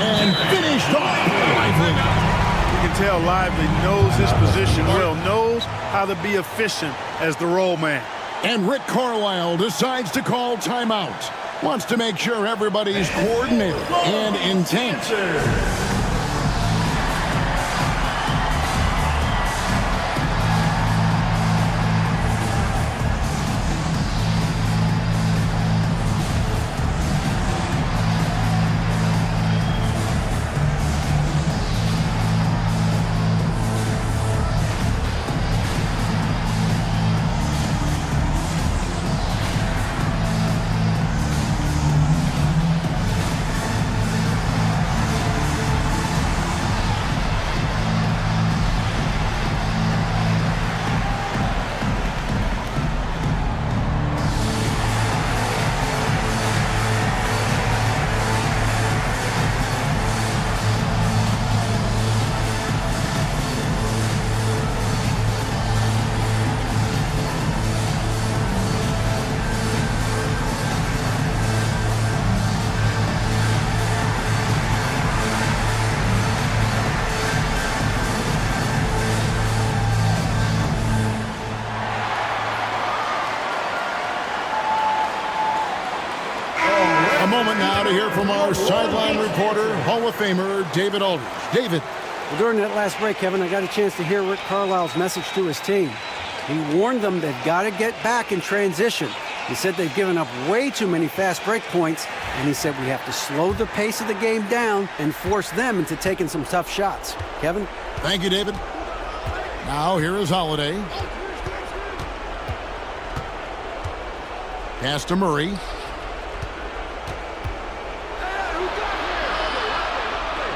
And finished off Lively. You can tell Lively knows his position well, knows how to be efficient as the roll man. And Rick Carlisle decides to call timeout. Wants to make sure everybody's coordinated and intent. A moment now to hear from our sideline reporter, Hall of Famer David Aldridge. David. Well, during that last break, Kevin, I got a chance to hear Rick Carlisle's message to his team. He warned them they've got to get back in transition. He said they've given up way too many fast break points, and he said we have to slow the pace of the game down and force them into taking some tough shots. Kevin? Thank you, David. Now here is Holiday. Pass to Murray.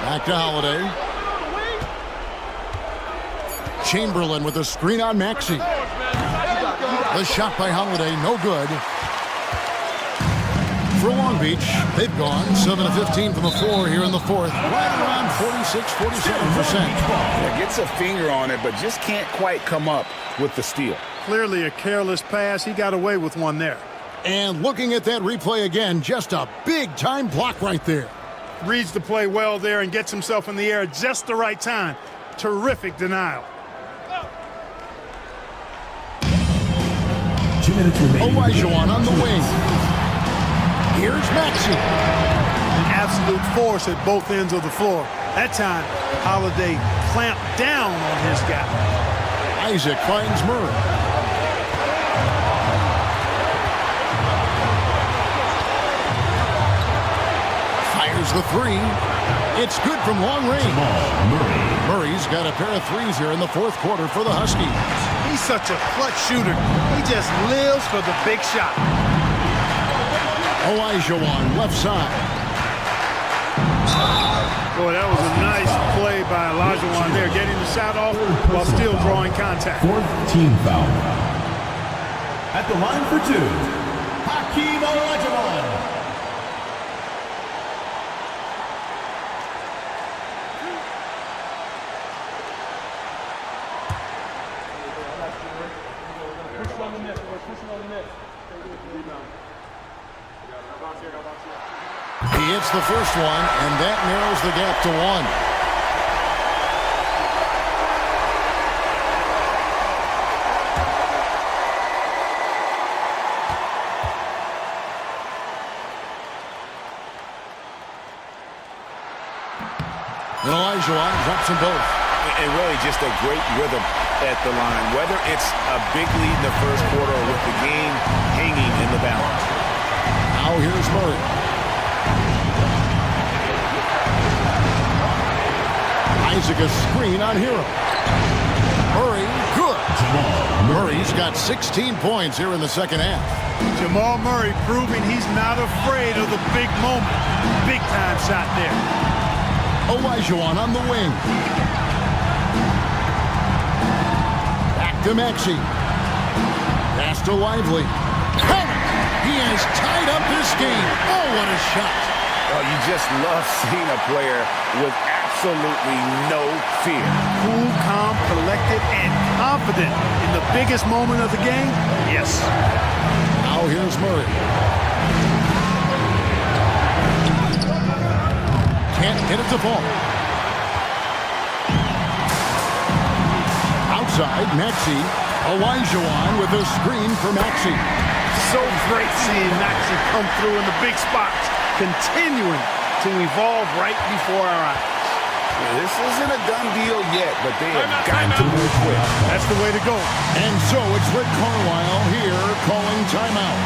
Back to Holiday. Chamberlain with a screen on Maxey. The shot by Holiday, no good. For Long Beach, they've gone 7 of 15 from the floor here in the fourth. Right around 46-47%. Yeah, gets a finger on it, but just can't quite come up with the steal. Clearly a careless pass. He got away with one there. And looking at that replay again, just a big-time block right there. Reads the play well there and gets himself in the air at just the right time. Terrific denial. 2 minutes remaining. Olajuwon on the wing. Here's Maxey. An absolute force at both ends of the floor. That time, Holiday clamped down on his guy. Isaac finds Murray. Fires the three. It's good from long range. Murray's got a pair of threes here in the fourth quarter for the Huskies. He's such a clutch shooter. He just lives for the big shot. Olajuwon, left side. Boy, that was a nice play by Olajuwon there, getting the shot off while still drawing contact. Fourth team foul. At the line for two, Hakeem Olajuwon. He hits the first one, and that narrows the gap to one. And Olajuwon drops them both. And really just a great rhythm at the line, whether it's a big lead in the first quarter or with the game hanging in the balance. Now here's Murray. Isaac a screen on Hero. Murray, good. Murray's got 16 points here in the second half. Jamal Murray proving he's not afraid of the big moment. Big time shot there. Olajuwon on the wing. to Maxey. Pass to Lively. Count it! He has tied up this game. Oh, what a shot. Oh, you just love seeing a player with absolutely no fear. Cool, calm, collected, and confident in the biggest moment of the game? Yes. Now here's Murray. Can't get it to fall. Outside, Maxey. Elijah with a screen for Maxey. So great seeing Maxey come through in the big spots, continuing to evolve right before our eyes. This isn't a done deal yet, but they have got to move quick. That's the way to go. And so it's Rick Carlisle here calling timeout.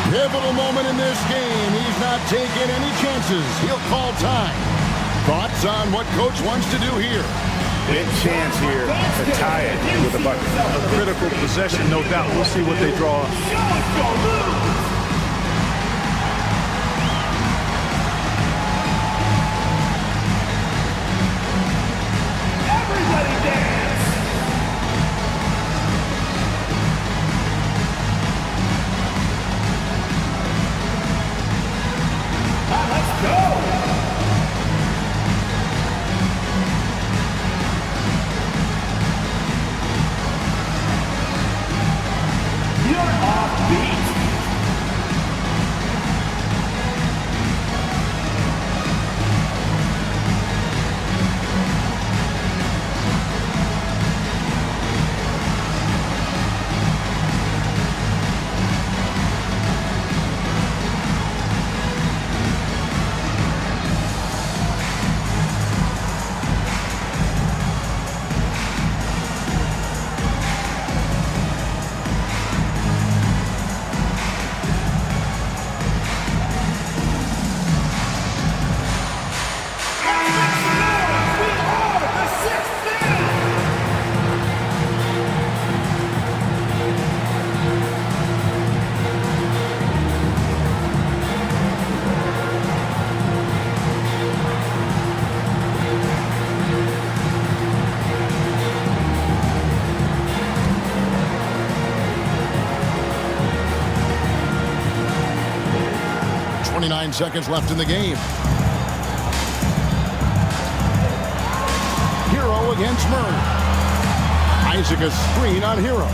Pivotal moment in this game. He's not taking any chances. He'll call time. Thoughts on what Coach wants to do here? Big chance here to tie it with a bucket. A critical possession, no doubt. We'll see what they draw up. Everybody dance! Let's go! You're offbeat. Seconds left in the game. Hero against Murray. Isaac a screen on Hero.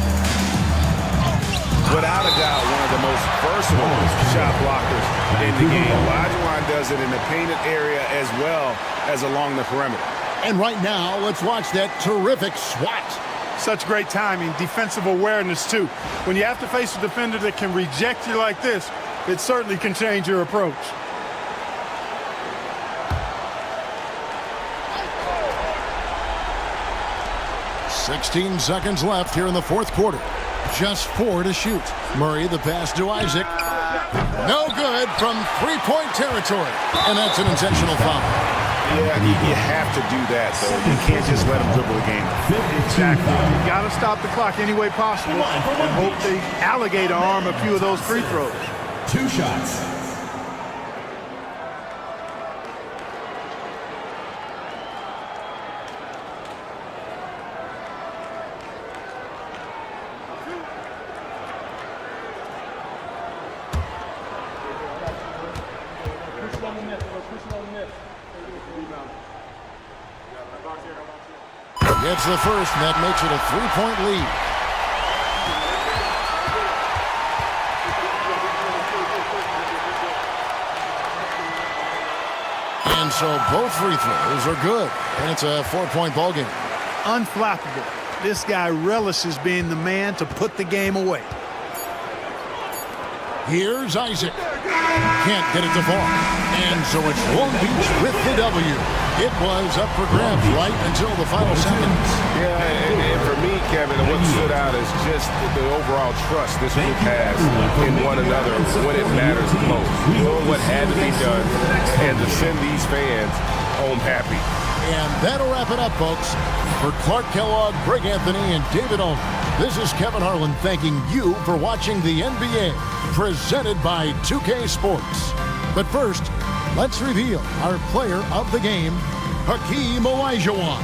Without a doubt, one of the most versatile shot blockers in the game. Olajuwon does it in the painted area as well as along the perimeter. And right now, let's watch that terrific swat. Such great timing, defensive awareness too. When you have to face a defender that can reject you like this, it certainly can change your approach. "16 seconds left here in the fourth quarter. Just 4 to shoot. Murray, the pass to Isaac. No good from three-point territory. And that's an intentional foul. Yeah, you have to do that, though. You can't just let him dribble the game. Exactly. You got to stop the clock any way possible and hope the alligator arm a few of those free throws. 2 shots. Gets the first, and that makes it a 3-point lead. And so both free throws are good, and it's a 4-point ball game. Unflappable. This guy relishes being the man to put the game away. Here's Isaac. Can't get it to fall. And so it's Long Beach with the W. It was up for grabs right until the final seconds. Yeah, and for me, Kevin, what stood out is just the overall trust this group has in one another when it matters most. Knowing what had to be done and to send these fans home happy. And that'll wrap it up, folks. For Clark Kellogg, Greg Anthony, and David Ulmer, this is Kevin Harlan thanking you for watching the NBA, presented by 2K Sports. But first, let's reveal our player of the game, Hakeem Olajuwon.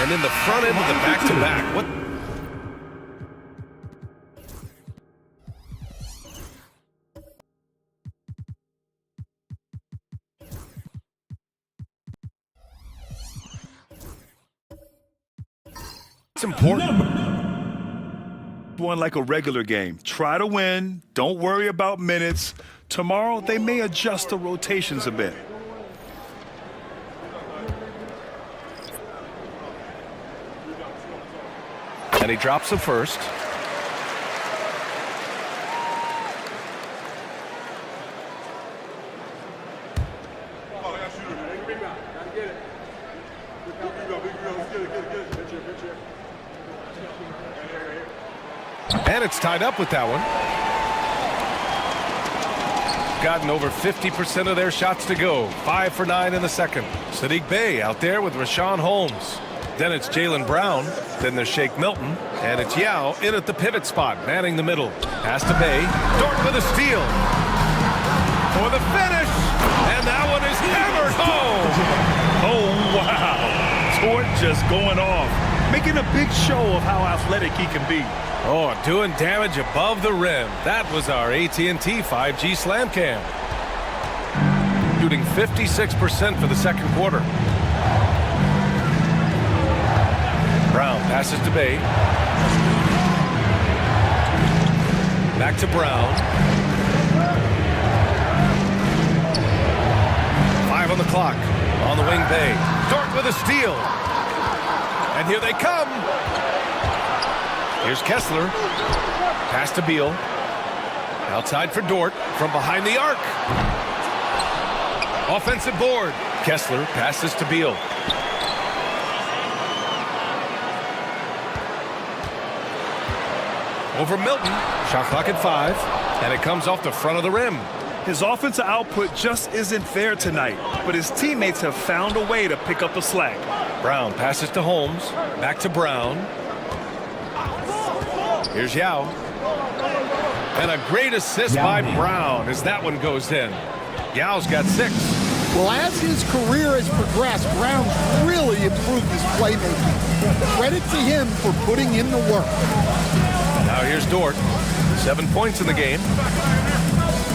And in the front end of the back-to-back. What? It's important. One like a regular game. Try to win. Don't worry about minutes. Tomorrow, they may adjust the rotations a bit. And he drops the first. And it's tied up with that one. Gotten over 50% of their shots to go. 5 for 9 in the second. Sadiq Bey out there with Rashawn Holmes. Then it's Jaylen Brown. Then there's Shake Milton. And it's Yao in at the pivot spot, manning the middle. Pass to Bey. Dort with a steal. For the finish. And that one is hammered home. Oh, wow. Dort just going off. Making a big show of how athletic he can be. Oh, doing damage above the rim. That was our AT&T 5G Slam Cam. Shooting 56% for the second quarter. Brown passes to Bey. Back to Brown. 5 on the clock. On the wing, Bey. Dort with a steal. And here they come. Here's Kessler. Pass to Beal. Outside for Dort from behind the arc. Offensive board. Kessler passes to Beal. Over Milton. Shot clock at 5. And it comes off the front of the rim. His offensive output just isn't there tonight, but his teammates have found a way to pick up the slack. Brown passes to Holmes. Back to Brown. Here's Yao. And a great assist by Brown as that one goes in. Yao's got 6. Well, as his career has progressed, Brown's really improved his playmaking. Credit to him for putting in the work. Now here's Dort. 7 points in the game.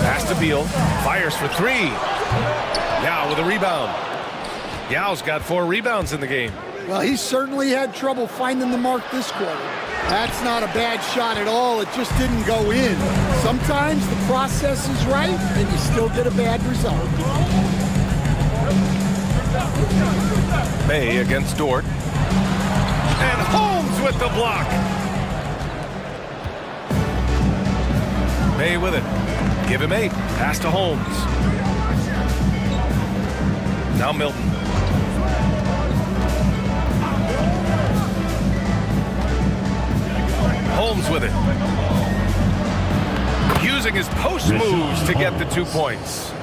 Pass to Beal. Fires for 3. Yao with a rebound. Yao's got 4 rebounds in the game. Well, he certainly had trouble finding the mark this quarter. That's not a bad shot at all. It just didn't go in. Sometimes the process is right, and you still get a bad result. May against Dort. And Holmes with the block. May with it. Give him 8. Pass to Holmes. Now Milton. Holmes with it. Using his post moves to get the 2 points.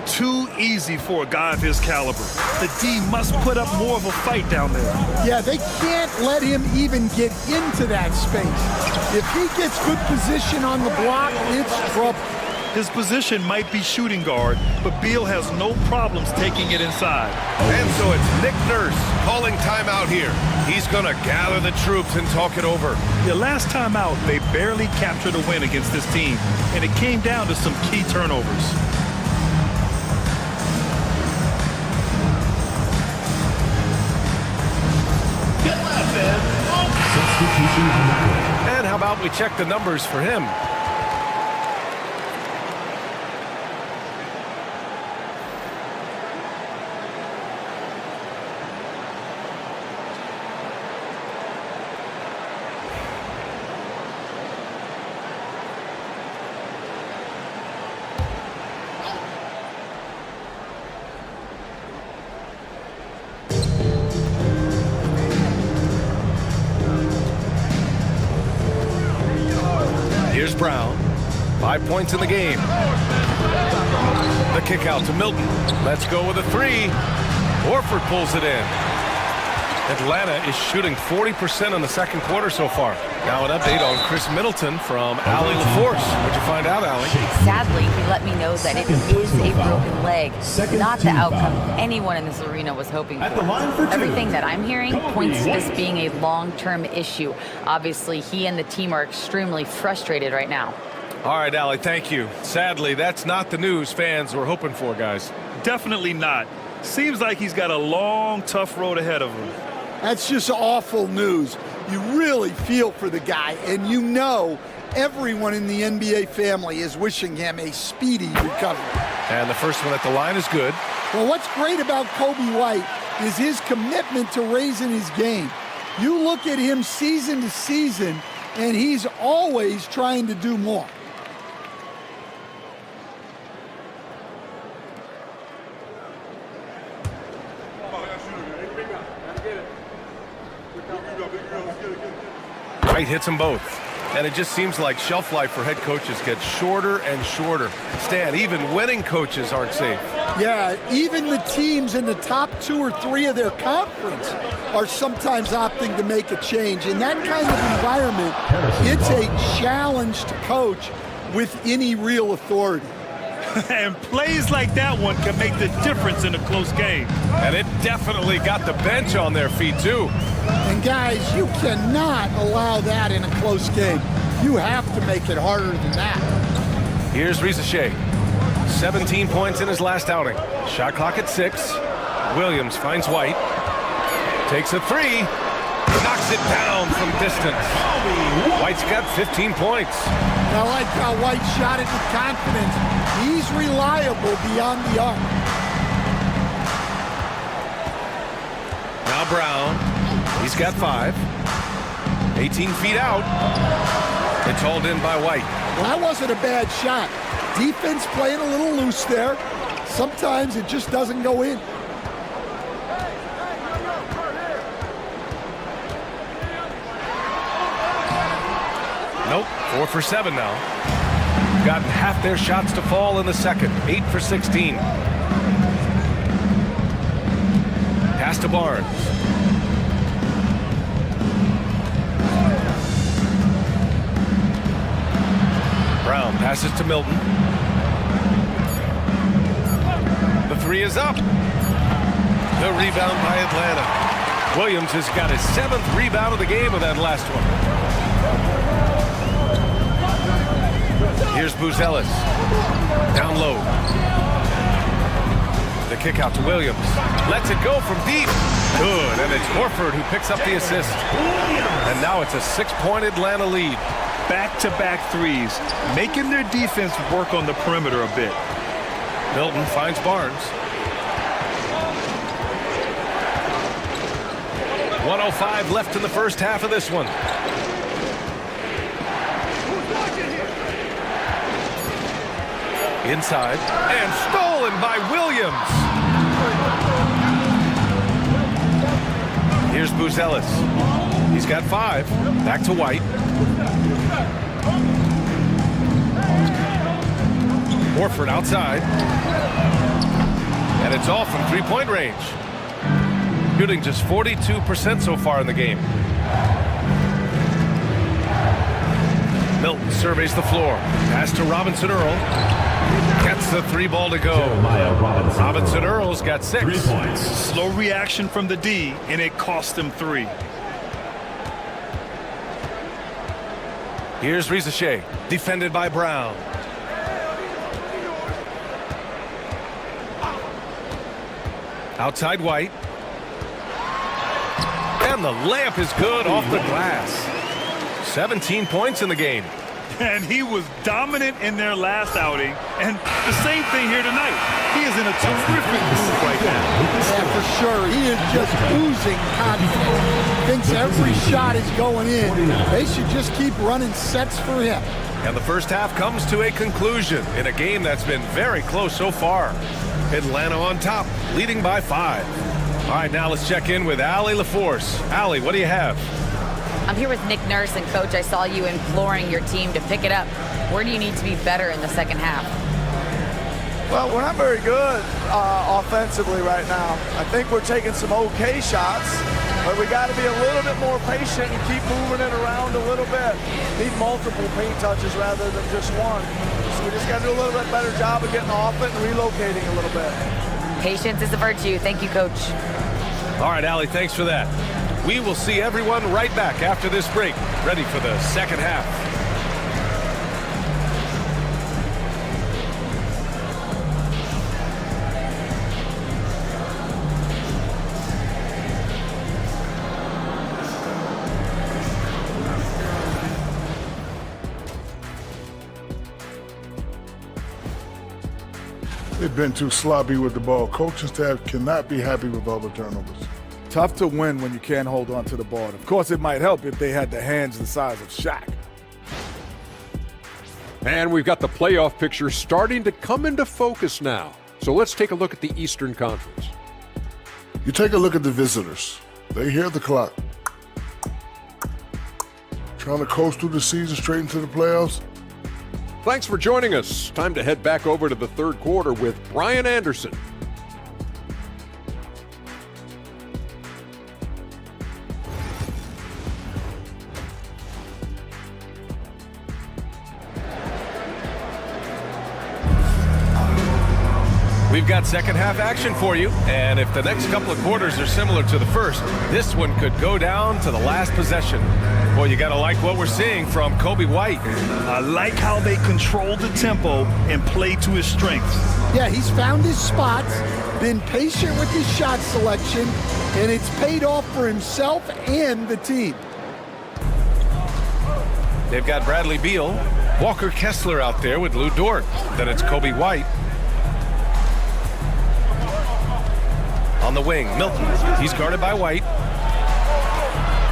Too easy for a guy of his caliber. The D must put up more of a fight down there. Yeah, they can't let him even get into that space. If he gets good position on the block, it's trouble. His position might be shooting guard, but Beal has no problems taking it inside. And so it's Nick Nurse calling timeout here. He's going to gather the troops and talk it over. The last time out, they barely captured a win against this team, and it came down to some key turnovers. And how about we check the numbers for him? Here's Brown. 5 points in the game. The kick out to Milton. Let's go with a 3. Horford pulls it in. Atlanta is shooting 40% in the second quarter so far. Now an update on Chris Middleton from Allie LaForce. What'd you find out, Allie? Sadly, he let me know that it is a broken leg, not the outcome anyone in this arena was hoping for. Everything that I'm hearing points to this being a long-term issue. Obviously, he and the team are extremely frustrated right now. All right, Allie, thank you. Sadly, that's not the news fans were hoping for, guys. Definitely not. Seems like he's got a long, tough road ahead of him. That's just awful news. You really feel for the guy, and you know everyone in the NBA family is wishing him a speedy recovery. And the first one at the line is good. Well, what's great about Kobe White is his commitment to raising his game. You look at him season to season, and he's always trying to do more. White hits them both. And it just seems like shelf life for head coaches gets shorter and shorter. Stan, even winning coaches aren't safe. Yeah, even the teams in the top 2 or 3 of their conference are sometimes opting to make a change. In that kind of environment, it's a challenge to coach with any real authority. And plays like that one can make the difference in a close game. And it definitely got the bench on their feet, too. And guys, you cannot allow that in a close game. You have to make it harder than that. Here's Rizachet. 17 points in his last outing. Shot clock at 6. Williams finds White. Takes a 3. Knocks it down from distance. White's got 15 points. I like how White shot it with confidence. He's reliable beyond the arc. Now Brown. He's got 5. 18 feet out. It's hauled in by White. Well, that wasn't a bad shot. Defense playing a little loose there. Sometimes it just doesn't go in. Nope, 4 for 7 now. Gotten half their shots to fall in the second. 8 for 16. Pass to Barnes. Brown passes to Milton. The three is up. The rebound by Atlanta. Williams has got his 7th rebound of the game with that last one. Here's Buzelis. Down low. The kick out to Williams. Lets it go from deep. Good, and it's Horford who picks up the assist. And now it's a 6-point Atlanta lead. Back-to-back threes, making their defense work on the perimeter a bit. Milton finds Barnes. 1:05 left in the first half of this one. Inside, and stolen by Williams. Here's Buzelis. He's got 5. Back to White. Horford outside. And it's all from three-point range. Shooting just 42% so far in the game. Milton surveys the floor. Pass to Robinson Earl. Gets the 3 ball to go. Robinson Earl's got 6. 3 points. Slow reaction from the D, and it cost him 3. Here's Rizachet, defended by Brown. Outside White. And the layup is good off the glass. 17 points in the game. And he was dominant in their last outing. And the same thing here tonight. He is in a terrific mood right now. Yeah, for sure. He is just oozing confidence. Thinks every shot is going in. They should just keep running sets for him. And the first half comes to a conclusion in a game that's been very close so far. Atlanta on top, leading by 5. All right, now let's check in with Allie LaForce. Allie, what do you have? I'm here with Nick Nurse, and Coach, I saw you imploring your team to pick it up. Where do you need to be better in the second half? Well, we're not very good offensively right now. I think we're taking some okay shots, but we got to be a little bit more patient and keep moving it around a little bit. Need multiple paint touches rather than just one. So we just got to do a little bit better job of getting off it and relocating a little bit. Patience is a virtue. Thank you, Coach. All right, Allie, thanks for that. We will see everyone right back after this break, ready for the second half. They've been too sloppy with the ball. Coaching staff cannot be happy with all the turnovers. Tough to win when you can't hold on to the ball. Of course, it might help if they had the hands the size of Shaq. And we've got the playoff picture starting to come into focus now. So let's take a look at the Eastern Conference. You take a look at the visitors. They hear the clock. Trying to coast through the season straight into the playoffs. Thanks for joining us. Time to head back over to the third quarter with Brian Anderson. We've got second half action for you, and if the next couple of quarters are similar to the first, this one could go down to the last possession. Well, you gotta like what we're seeing from Kobe White. I like how they control the tempo and play to his strengths. Yeah, he's found his spots, been patient with his shot selection, and it's paid off for himself and the team. They've got Bradley Beal, Walker Kessler out there with Lou Dort. Then it's Kobe White. On the wing, Milton. He's guarded by White.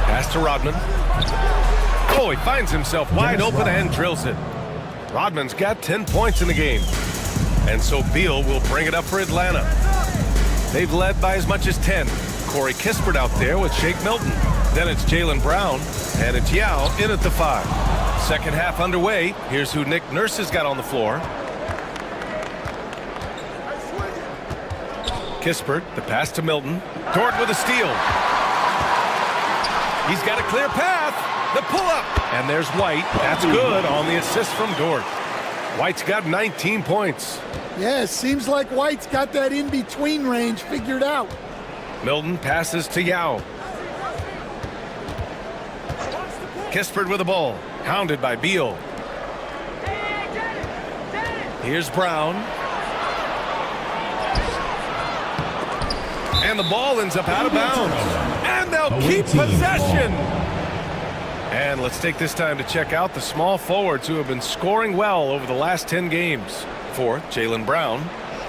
Pass to Rodman. Oh, he finds himself wide open and drills it. Rodman's got 10 points in the game. And so Beal will bring it up for Atlanta. They've led by as much as 10. Corey Kispert out there with Shake Milton. Then it's Jaylen Brown, and it's Yao in at the 5. Second half underway. Here's who Nick Nurse has got on the floor. Kispert, the pass to Milton. Dort with a steal. He's got a clear path. The pull-up. And there's White. That's good on the assist from Dort. White's got 19 points. Yeah, seems like White's got that in-between range figured out. Milton passes to Yao. Kispert with the ball, hounded by Beal. Here's Brown. And the ball ends up out of bounds. And they'll keep possession. And let's take this time to check out the small forwards who have been scoring well over the last 10 games. For Jaylen Brown.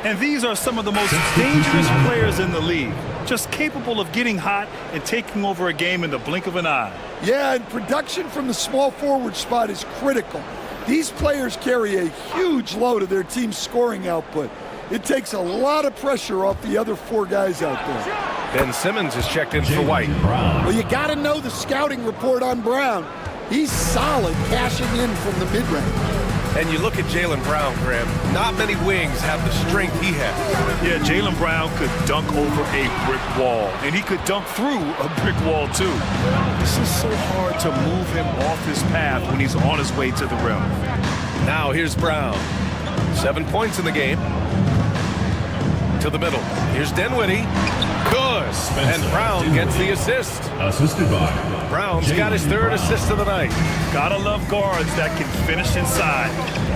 And these are some of the most dangerous players in the league. Just capable of getting hot and taking over a game in the blink of an eye. Yeah, and production from the small forward spot is critical. These players carry a huge load of their team's scoring output. It takes a lot of pressure off the other 4 guys out there. Ben Simmons is checked in for White. Well, you got to know the scouting report on Brown. He's solid cashing in from the mid-range. And you look at Jaylen Brown, Graham, not many wings have the strength he has. Yeah, Jaylen Brown could dunk over a brick wall, and he could dunk through a brick wall, too. This is so hard to move him off his path when he's on his way to the rim. Now here's Brown. 7 points in the game. To the middle. Here's Dinwiddie. Good. And Brown gets the assist. Assisted by Brown's got his 3rd assist of the night. Gotta love guards that can finish inside.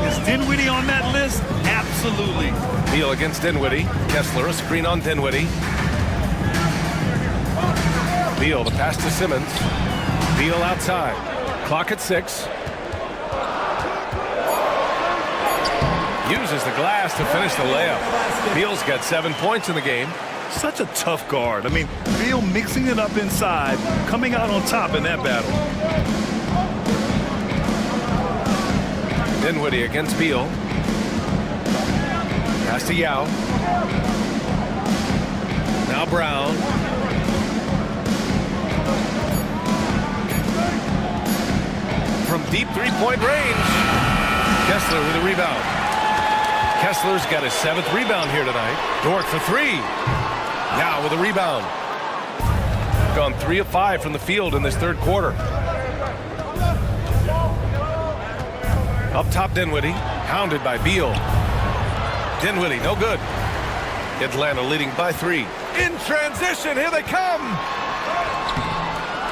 Is Dinwiddie on that list? Absolutely. Beal against Dinwiddie. Kessler, a screen on Dinwiddie. Beal, the pass to Simmons. Beal outside. Clock at 6. Uses the glass to finish the layup. Beal's got 7 points in the game. Such a tough guard. I mean, Beal mixing it up inside, coming out on top in that battle. Dinwiddie against Beal. Pass to Yao. Now Brown. From deep 3-point range. Kessler with a rebound. Kessler's got his 7th rebound here tonight. Dort for 3. Now with a rebound. Gone 3 of 5 from the field in this 3rd quarter. Up top Dinwiddie, hounded by Beal. Dinwiddie, no good. Atlanta leading by 3. In transition, here they come.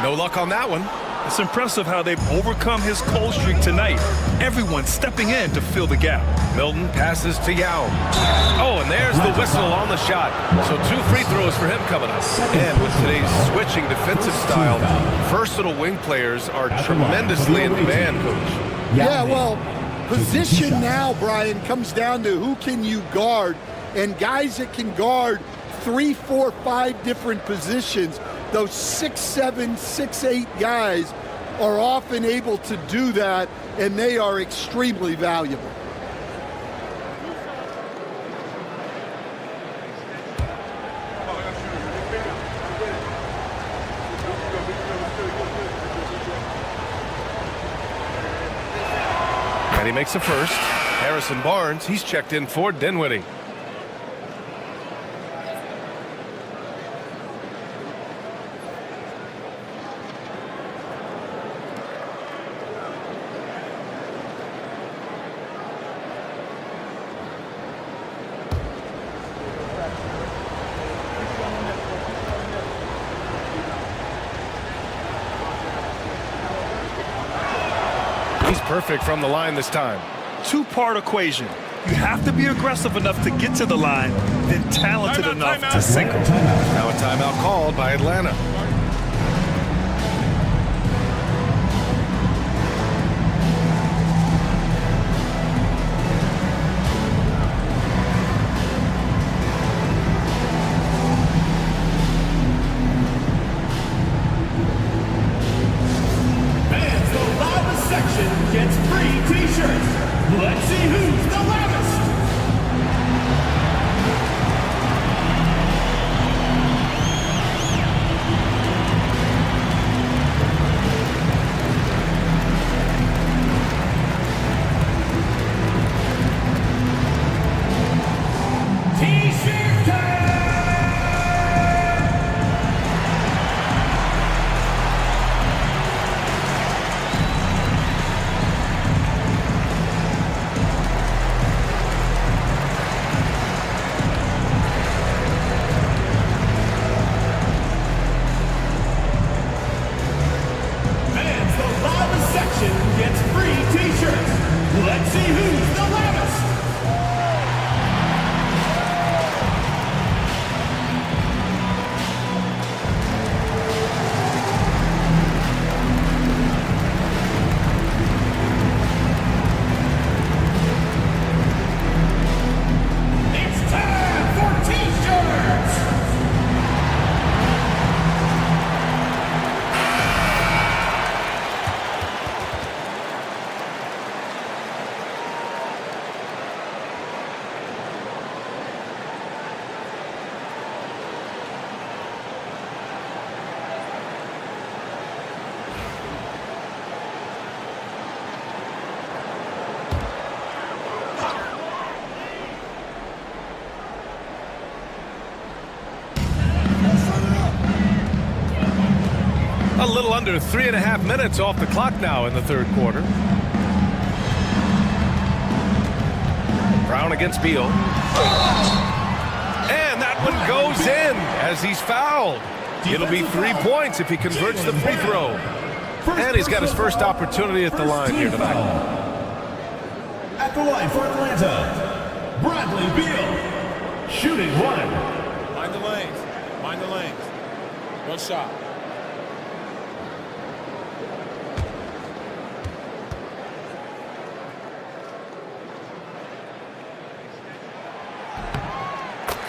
No luck on that one. It's impressive how they've overcome his cold streak tonight. Everyone stepping in to fill the gap. Milton passes to Yao. Oh, and there's the whistle on the shot. So 2 free throws for him coming up. And with today's switching defensive style, versatile wing players are tremendously in demand, Coach. Yeah, well, position now, Brian, comes down to who can you guard. And guys that can guard 3, 4, 5 different positions, those 6'7", 6'8" guys are often able to do that, and they are extremely valuable. And he makes a first. Harrison Barnes, he's checked in for Dinwiddie. He's perfect from the line this time. 2-part equation. You have to be aggressive enough to get to the line, then talented enough to single. Now a timeout called by Atlanta. Gets free t-shirts. Let's see who's the loudest. A little under 3.5 minutes off the clock now in the third quarter. Brown against Beal. And that one goes in as he's fouled. It'll be 3 points if he converts the free throw. And he's got his first opportunity at the line here tonight. At the line for Atlanta, Bradley Beal, shooting one. Mind the lanes. Mind the lanes. One shot.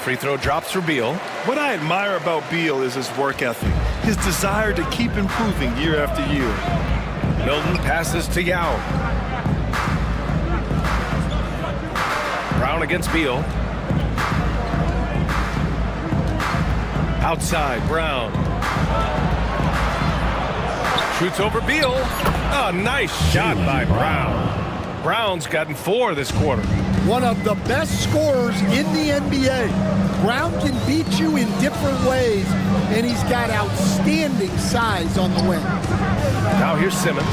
Free throw drops for Beal. What I admire about Beal is his work ethic, his desire to keep improving year after year. Milton passes to Yao. Brown against Beal. Outside, Brown. Shoots over Beal. A nice shot by Brown. Brown's gotten 4 this quarter. One of the best scorers in the NBA. Brown can beat you in different ways, and he's got outstanding size on the wing. Now here's Simmons.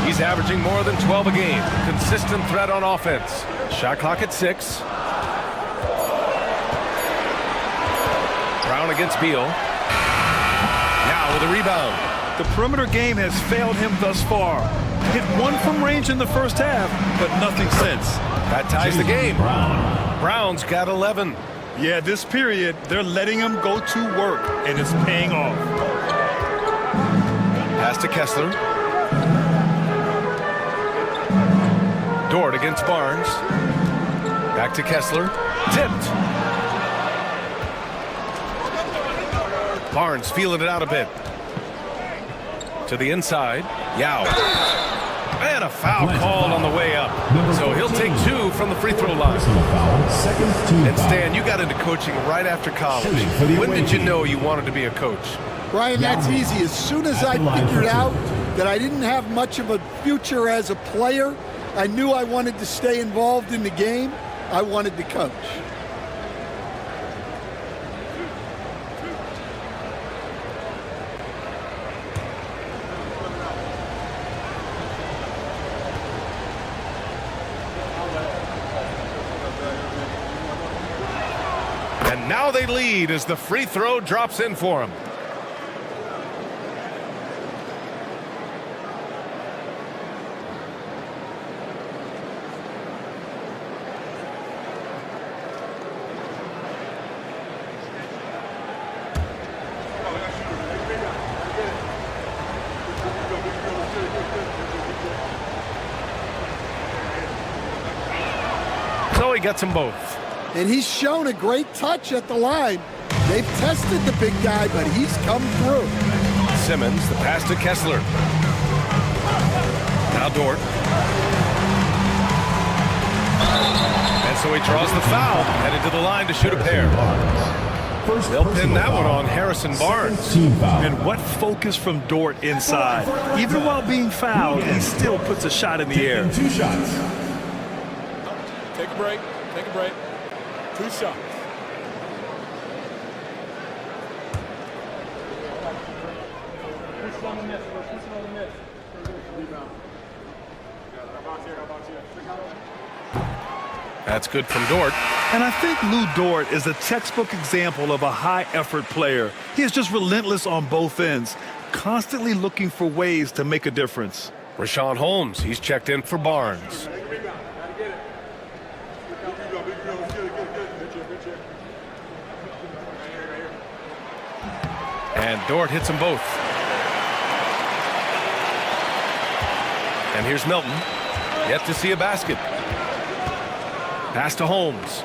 He's averaging more than 12 a game. Consistent threat on offense. Shot clock at 6. Brown against Beal. Now with a rebound. The perimeter game has failed him thus far. Hit 1 from range in the first half, but nothing since. That ties the game. Brown's got 11. Yeah, this period, they're letting him go to work, and it's paying off. Pass to Kessler. Dort against Barnes. Back to Kessler. Tipped. Barnes feeling it out a bit. To the inside. Yao. And a foul called on the way up. So he'll take 2 from the free throw line. And Stan, you got into coaching right after college. When did you know you wanted to be a coach? Brian, that's easy. As soon as I figured out that I didn't have much of a future as a player, I knew I wanted to stay involved in the game. I wanted to coach. And now they lead as the free throw drops in for him. So he gets them both. And he's shown a great touch at the line. They've tested the big guy, but he's come through. Simmons, the pass to Kessler. Now Dort. And so he draws the foul, headed to the line to shoot a pair. They'll pin that one on Harrison Barnes. And what focus from Dort inside. Even while being fouled, he still puts a shot in the air. 2 shots. Take a break. Take a break. 2 shots. That's good from Dort. And I think Lou Dort is a textbook example of a high-effort player. He is just relentless on both ends, constantly looking for ways to make a difference. Rashawn Holmes, he's checked in for Barnes. And Dort hits them both. And here's Milton. Yet to see a basket. Pass to Holmes.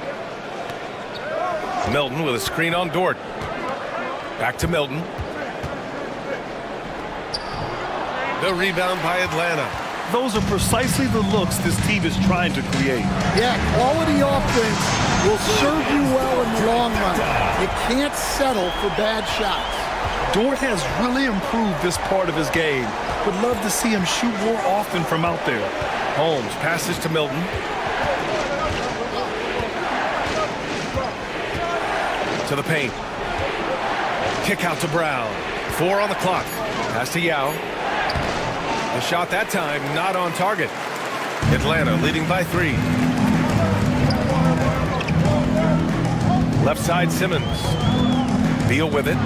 Milton with a screen on Dort. Back to Milton. The rebound by Atlanta. Those are precisely the looks this team is trying to create. Yeah, quality offense will serve you well in the long run. You can't settle for bad shots. Dort has really improved this part of his game. Would love to see him shoot more often from out there. Holmes passes to Milton. To the paint. Kick out to Brown. 4 on the clock. Pass to Yao. The shot that time not on target. Atlanta leading by 3. Left side Simmons. Beal with it.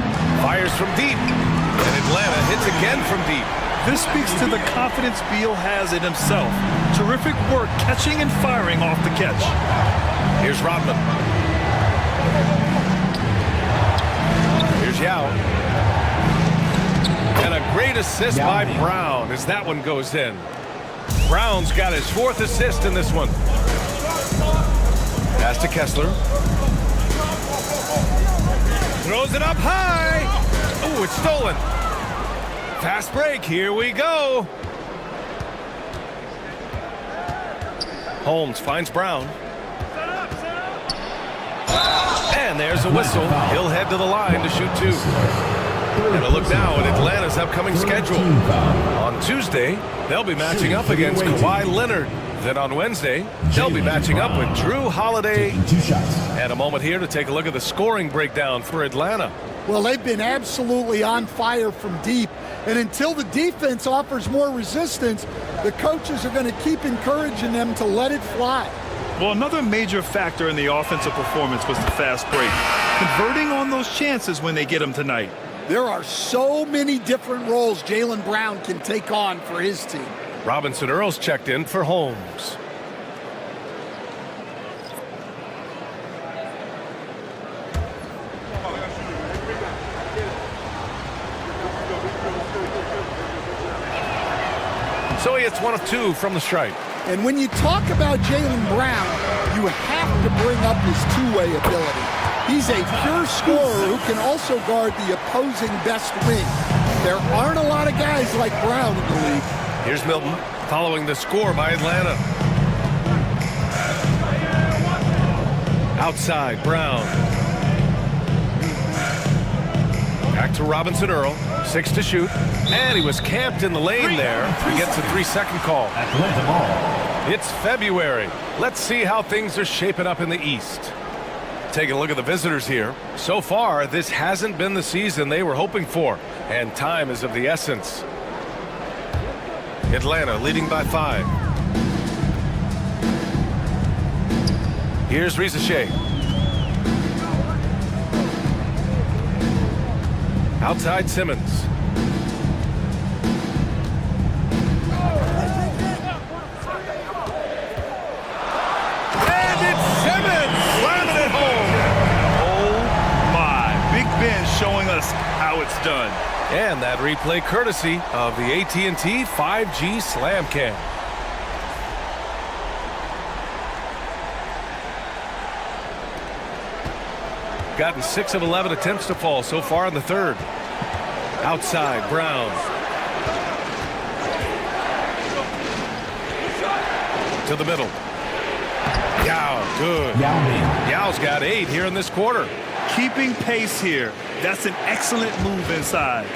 Fires from deep. And Atlanta hits again from deep. This speaks to the confidence Beal has in himself. Terrific work catching and firing off the catch. Here's Rodman. Here's Yao. And a great assist by Brown as that one goes in. Brown's got his 4th assist in this one. Pass to Kessler. Throws it up high. Oh, it's stolen. Fast break. Here we go. Holmes finds Brown. And there's a whistle. He'll head to the line to shoot 2. And a look now at Atlanta's upcoming schedule. On Tuesday, they'll be matching up against Kawhi Leonard. Then on Wednesday, they'll be matching up with Drew Holiday. And a moment here to take a look at the scoring breakdown for Atlanta. Well, they've been absolutely on fire from deep. And until the defense offers more resistance, the coaches are going to keep encouraging them to let it fly. Well, another major factor in the offensive performance was the fast break. Converting on those chances when they get them tonight. There are so many different roles Jaylen Brown can take on for his team. Robinson Earls checked in for Holmes. So he hits 1 of 2 from the stripe. And when you talk about Jaylen Brown, you have to bring up his two-way ability. He's a pure scorer who can also guard the opposing best wing. There aren't a lot of guys like Brown in the league. Here's Milton following the score by Atlanta. Outside, Brown. Back to Robinson Earl. 6 to shoot. And he was camped in the lane there. He gets a 3-second call. It's February. Let's see how things are shaping up in the East. Taking a look at the visitors here. So far, this hasn't been the season they were hoping for. And time is of the essence. Atlanta leading by 5. Here's Rizachet. Outside Simmons. And it's Simmons slamming it home. Oh my. Big Ben showing us how it's done. And that replay courtesy of the AT&T 5G Slam Cam. Gotten 6 of 11 attempts to fall so far in the third. Outside, Brown. To the middle. Yao, good. Yao's got 8 here in this quarter. Keeping pace here. That's an excellent move inside.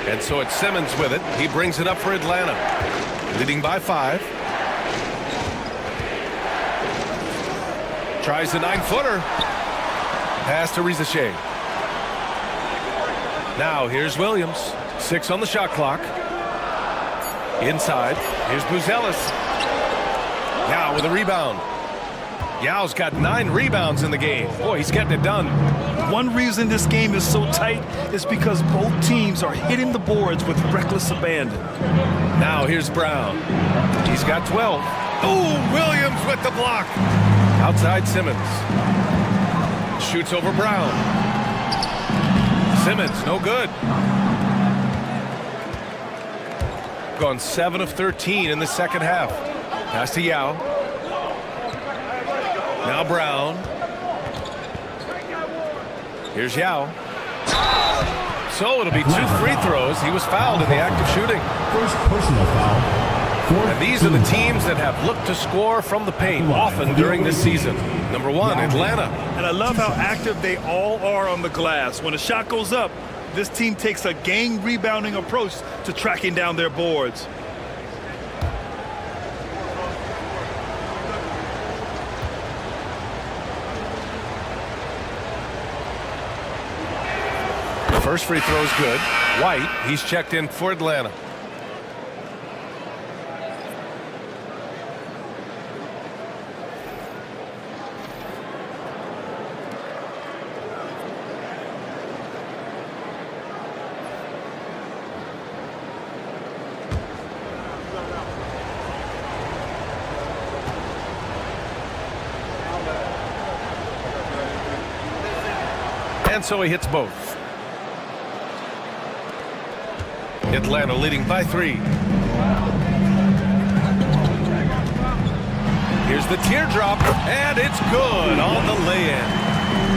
And so it's Simmons with it. He brings it up for Atlanta. Leading by 5. Tries the 9-footer. Pass to Rizachet. Now here's Williams. 6 on the shot clock. Inside. Here's Buzelis. Yao with a rebound. Yao's got 9 rebounds in the game. Boy, he's getting it done. One reason this game is so tight is because both teams are hitting the boards with reckless abandon. Now here's Brown. He's got 12. Oh, Williams with the block. Outside Simmons. Shoots over Brown. Simmons, no good. Gone 7 of 13 in the second half. Pass to Yao. Now Brown. Here's Yao. So it'll be 2 free throws. He was fouled in the act of shooting. First personal foul. And these are the teams that have looked to score from the paint often during this season. Number 1, Atlanta. And I love how active they all are on the glass. When a shot goes up, this team takes a gang rebounding approach to tracking down their boards. First free throw's good. White, he's checked in for Atlanta. And so he hits both. Atlanta leading by 3. Here's the teardrop, and it's good on the lay-in.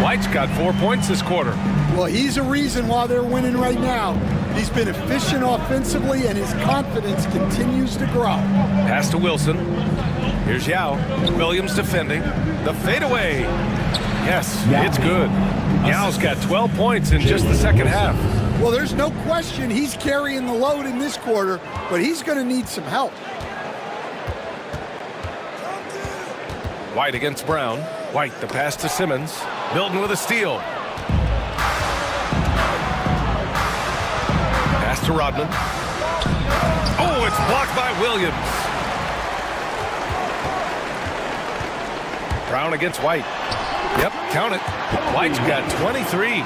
White's got 4 points this quarter. Well, he's a reason why they're winning right now. He's been efficient offensively, and his confidence continues to grow. Pass to Wilson. Here's Yao. Williams defending. The fadeaway. Yes, it's good. Yao's got 12 points in just the second half. Well, there's no question he's carrying the load in this quarter, but he's going to need some help. White against Brown. White, the pass to Simmons. Milton with a steal. Pass to Rodman. Oh, it's blocked by Williams. Brown against White. Yep, count it. White's got 23.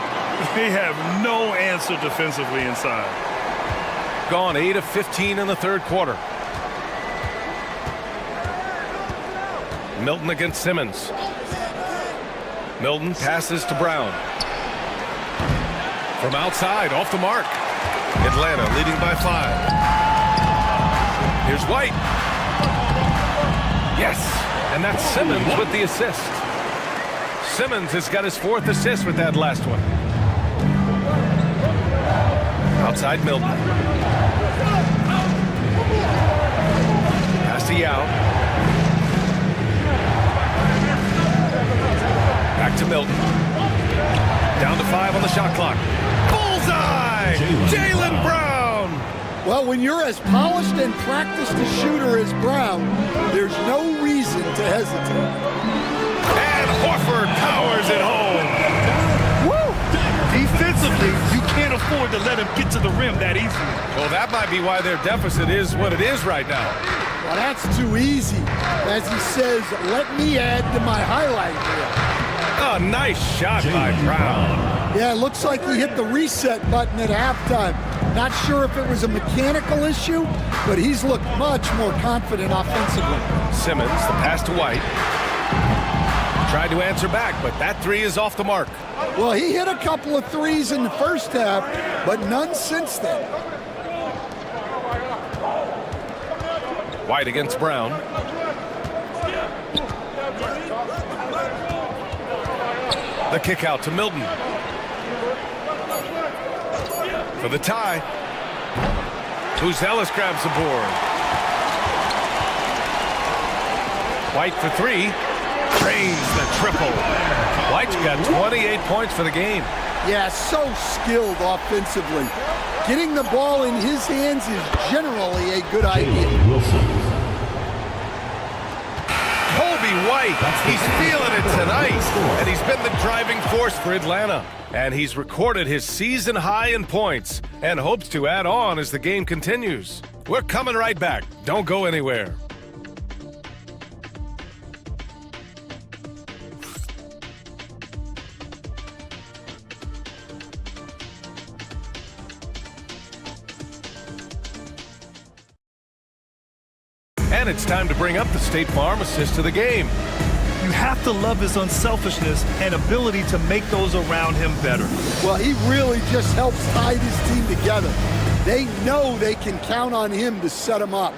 They have no answer defensively inside. Gone 8 of 15 in the third quarter. Milton against Simmons. Milton passes to Brown. From outside, off the mark. Atlanta leading by 5. Here's White. Yes, and that's Simmons with the assist. Simmons has got his 4th assist with that last one. Outside Milton. Pass to Yao. Back to Milton. Down to 5 on the shot clock. Bullseye! Jaylen Brown! Well, when you're as polished and practiced a shooter as Brown, there's no reason to hesitate. And Horford powers it home. Woo! Defensively, you can't afford to let him get to the rim that easily. Well, that might be why their deficit is what it is right now. Well, that's too easy. As he says, let me add to my highlight reel. A nice shot by Brown. Yeah, it looks like he hit the reset button at halftime. Not sure if it was a mechanical issue, but he's looked much more confident offensively. Simmons, the pass to White. Tried to answer back, but that 3 is off the mark. Well, he hit a couple of threes in the first half, but none since then. White against Brown. The kick out to Milton. For the tie. Ellis grabs the board. White for 3. Drains the triple. White's got 28 points for the game. Yeah, so skilled offensively. Getting the ball in his hands is generally a good idea. Kobe White, he's feeling it tonight. And he's been the driving force for Atlanta. And he's recorded his season high in points and hopes to add on as the game continues. We're coming right back. Don't go anywhere. And it's time to bring up the State Farm assist to the game. You have to love his unselfishness and ability to make those around him better. Well, he really just helps tie his team together. They know they can count on him to set them up.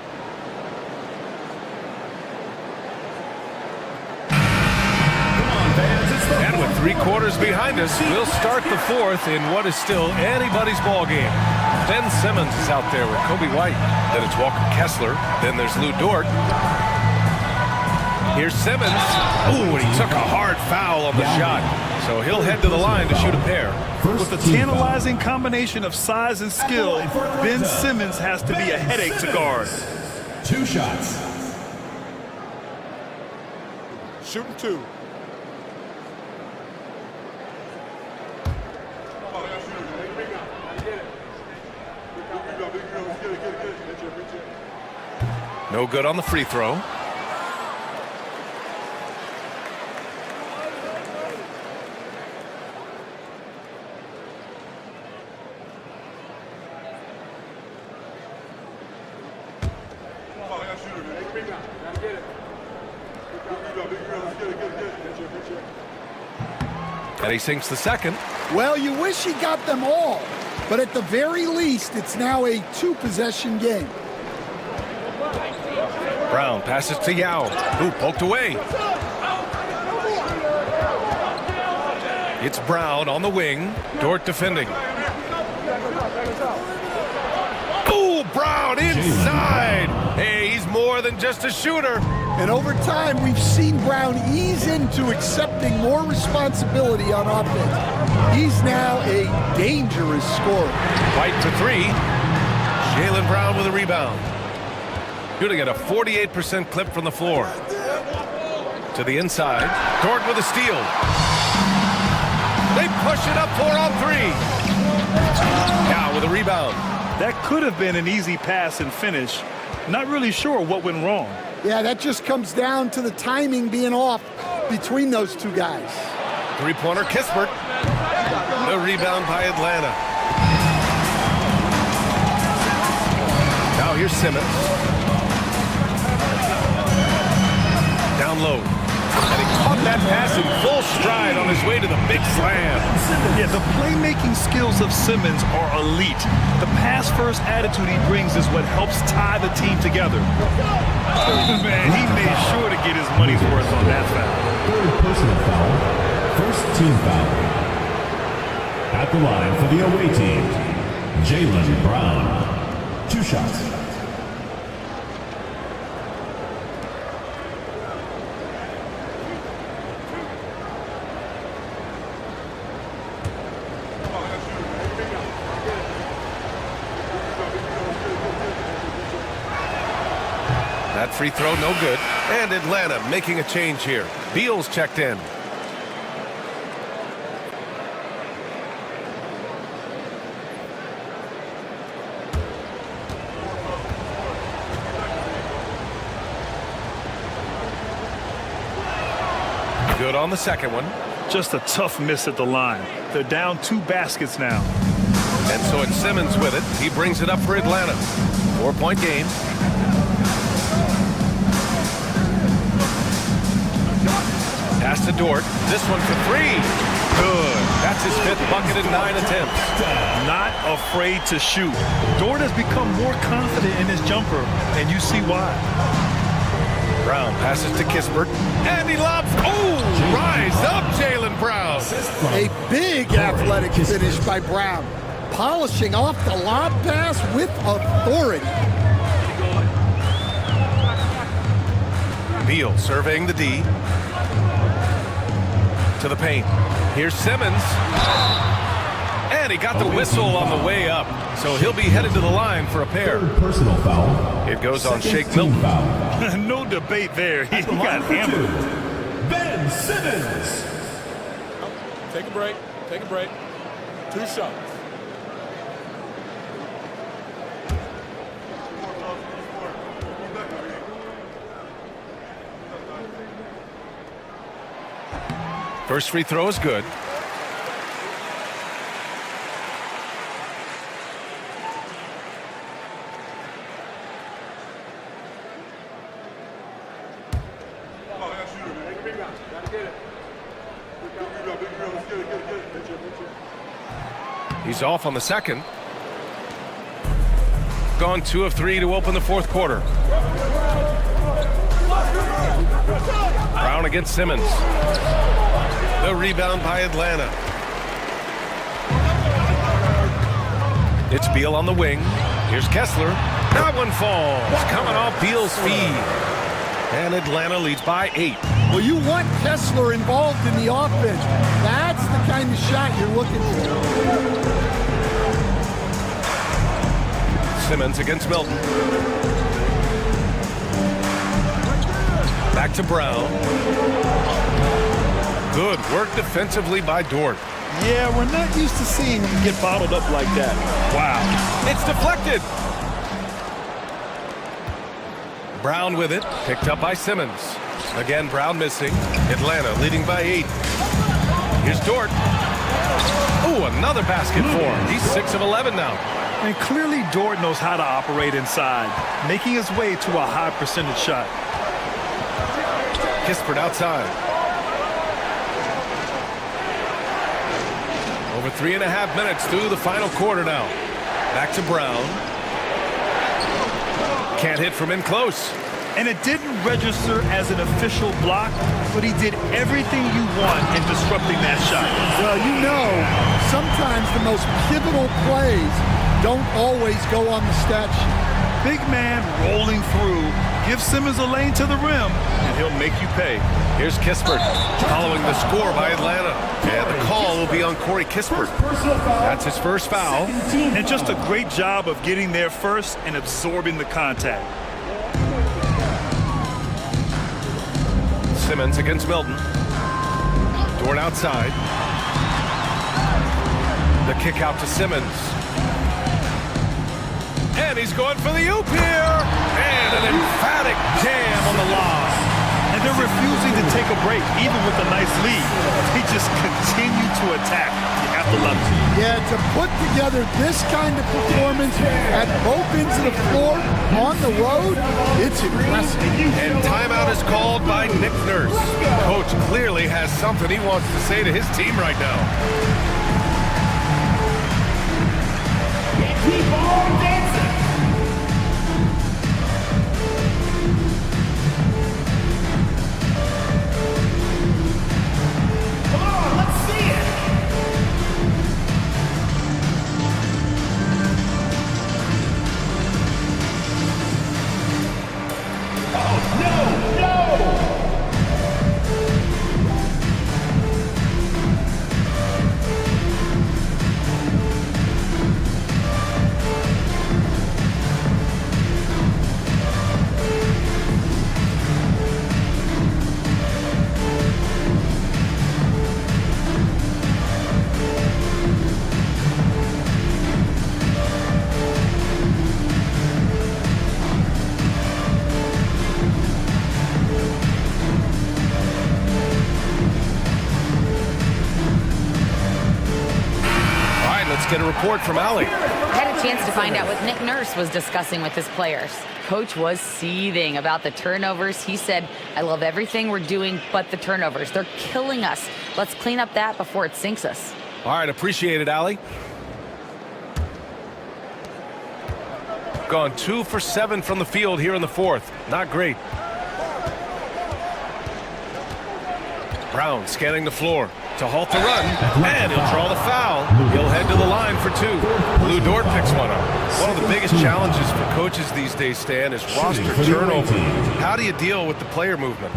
And with 3 quarters behind us, we'll start the 4th in what is still anybody's ball game. Ben Simmons is out there with Kobe White. Then it's Walker Kessler. Then there's Lou Dort. Here's Simmons. Ooh, and he took a hard foul on the shot. So he'll head to the line to shoot a pair. With a tantalizing combination of size and skill, Ben Simmons has to be a headache to guard. 2 shots. Shooting 2. No good on the free throw. And he sinks the second. Well, you wish he got them all, but at the very least, it's now a two-possession game. Brown passes to Yao, who poked away. It's Brown on the wing. Dort defending. Oh, Brown inside. Hey, he's more than just a shooter. And over time, we've seen Brown ease into accepting more responsibility on offense. He's now a dangerous scorer. White for three. Jaylen Brown with a rebound. Shooting at a 48% clip from the floor. To the inside. Dort with a steal. They push it up 4-on-3. Now with a rebound. That could have been an easy pass and finish. Not really sure what went wrong. Yeah, that just comes down to the timing being off between those two guys. Three-pointer, Kispert. The rebound by Atlanta. Now here's Simmons. Down low. And he caught that pass in full stride on his way to the big slam. Yeah, the playmaking skills of Simmons are elite. The pass-first attitude he brings is what helps tie the team together. Man, he made sure to get his money's worth on that foul. Third personal foul. First team foul. At the line for the away team, Jaylen Brown. 2 shots. That free throw, no good. And Atlanta making a change here. Beal's checked in. Good on the second one. Just a tough miss at the line. They're down 2 baskets now. And so it's Simmons with it. He brings it up for Atlanta. 4-point game. Pass to Dort. This one for 3. Good. That's his 5th bucket in 9 attempts. Not afraid to shoot. Dort has become more confident in his jumper, and you see why. Brown passes to Kispert. And he lobs. Oh, rise up, Jaylen Brown. A big athletic finish by Brown. Polishing off the lob pass with authority. Beal surveying the D. To the paint. Here's Simmons. And he got the whistle on the way up. So he'll be headed to the line for a pair. Third personal foul. It goes on Shake Milton. No debate there. He got hammered. Ben Simmons. Take a break. Take a break. 2 shots. First free throw is good. He's off on the second. Gone 2 of 3 to open the 4th quarter. Brown against Simmons. The rebound by Atlanta. It's Beal on the wing. Here's Kessler. That one falls. Coming off Beal's feed. And Atlanta leads by 8. Well, you want Kessler involved in the offense. That's the kind of shot you're looking for. Simmons against Milton. Back to Brown. Good work defensively by Dort. Yeah, we're not used to seeing him get bottled up like that. Wow. It's deflected. Brown with it, picked up by Simmons. Again, Brown missing. Atlanta leading by 8. Here's Dort. Ooh, another basket for him. He's 6 of 11 now. And clearly Dort knows how to operate inside, making his way to a high percentage shot. Kispert outside. Over 3.5 minutes through the final quarter now. Back to Brown. Can't hit from in close. And it didn't register as an official block, but he did everything you want in disrupting that shot. Well, you know, sometimes the most pivotal plays don't always go on the stat sheet. Big man rolling through. Give Simmons a lane to the rim, and he'll make you pay. Here's Kispert following the score by Atlanta. And the call will be on Corey Kispert. That's his first foul. And just a great job of getting there first and absorbing the contact. Simmons against Milton. Dort outside. The kick out to Simmons. And he's going for the oop here. And an emphatic jam on the lob. And they're refusing to take a break, even with a nice lead. They just continue to attack. You have to love it. Yeah, to put together this kind of performance at both ends of the floor on the road, it's impressive. And timeout is called by Nick Nurse. Coach clearly has something he wants to say to his team right now. Keep on dancing. Come on, let's see it. Oh, no, no. Get a report from Allie. Had a chance to find out what Nick Nurse was discussing with his players. Coach was seething about the turnovers. He said, I love everything we're doing but the turnovers. They're killing us. Let's clean up that before it sinks us. All right, appreciate it, Allie. Gone 2 for 7 from the field here in the fourth. Not great. Brown scanning the floor to halt the run, and he'll draw the foul. He'll head to the line for 2. Lou Dort picks one up. One of the biggest challenges for coaches these days, Stan, is roster turnover. How do you deal with the player movement?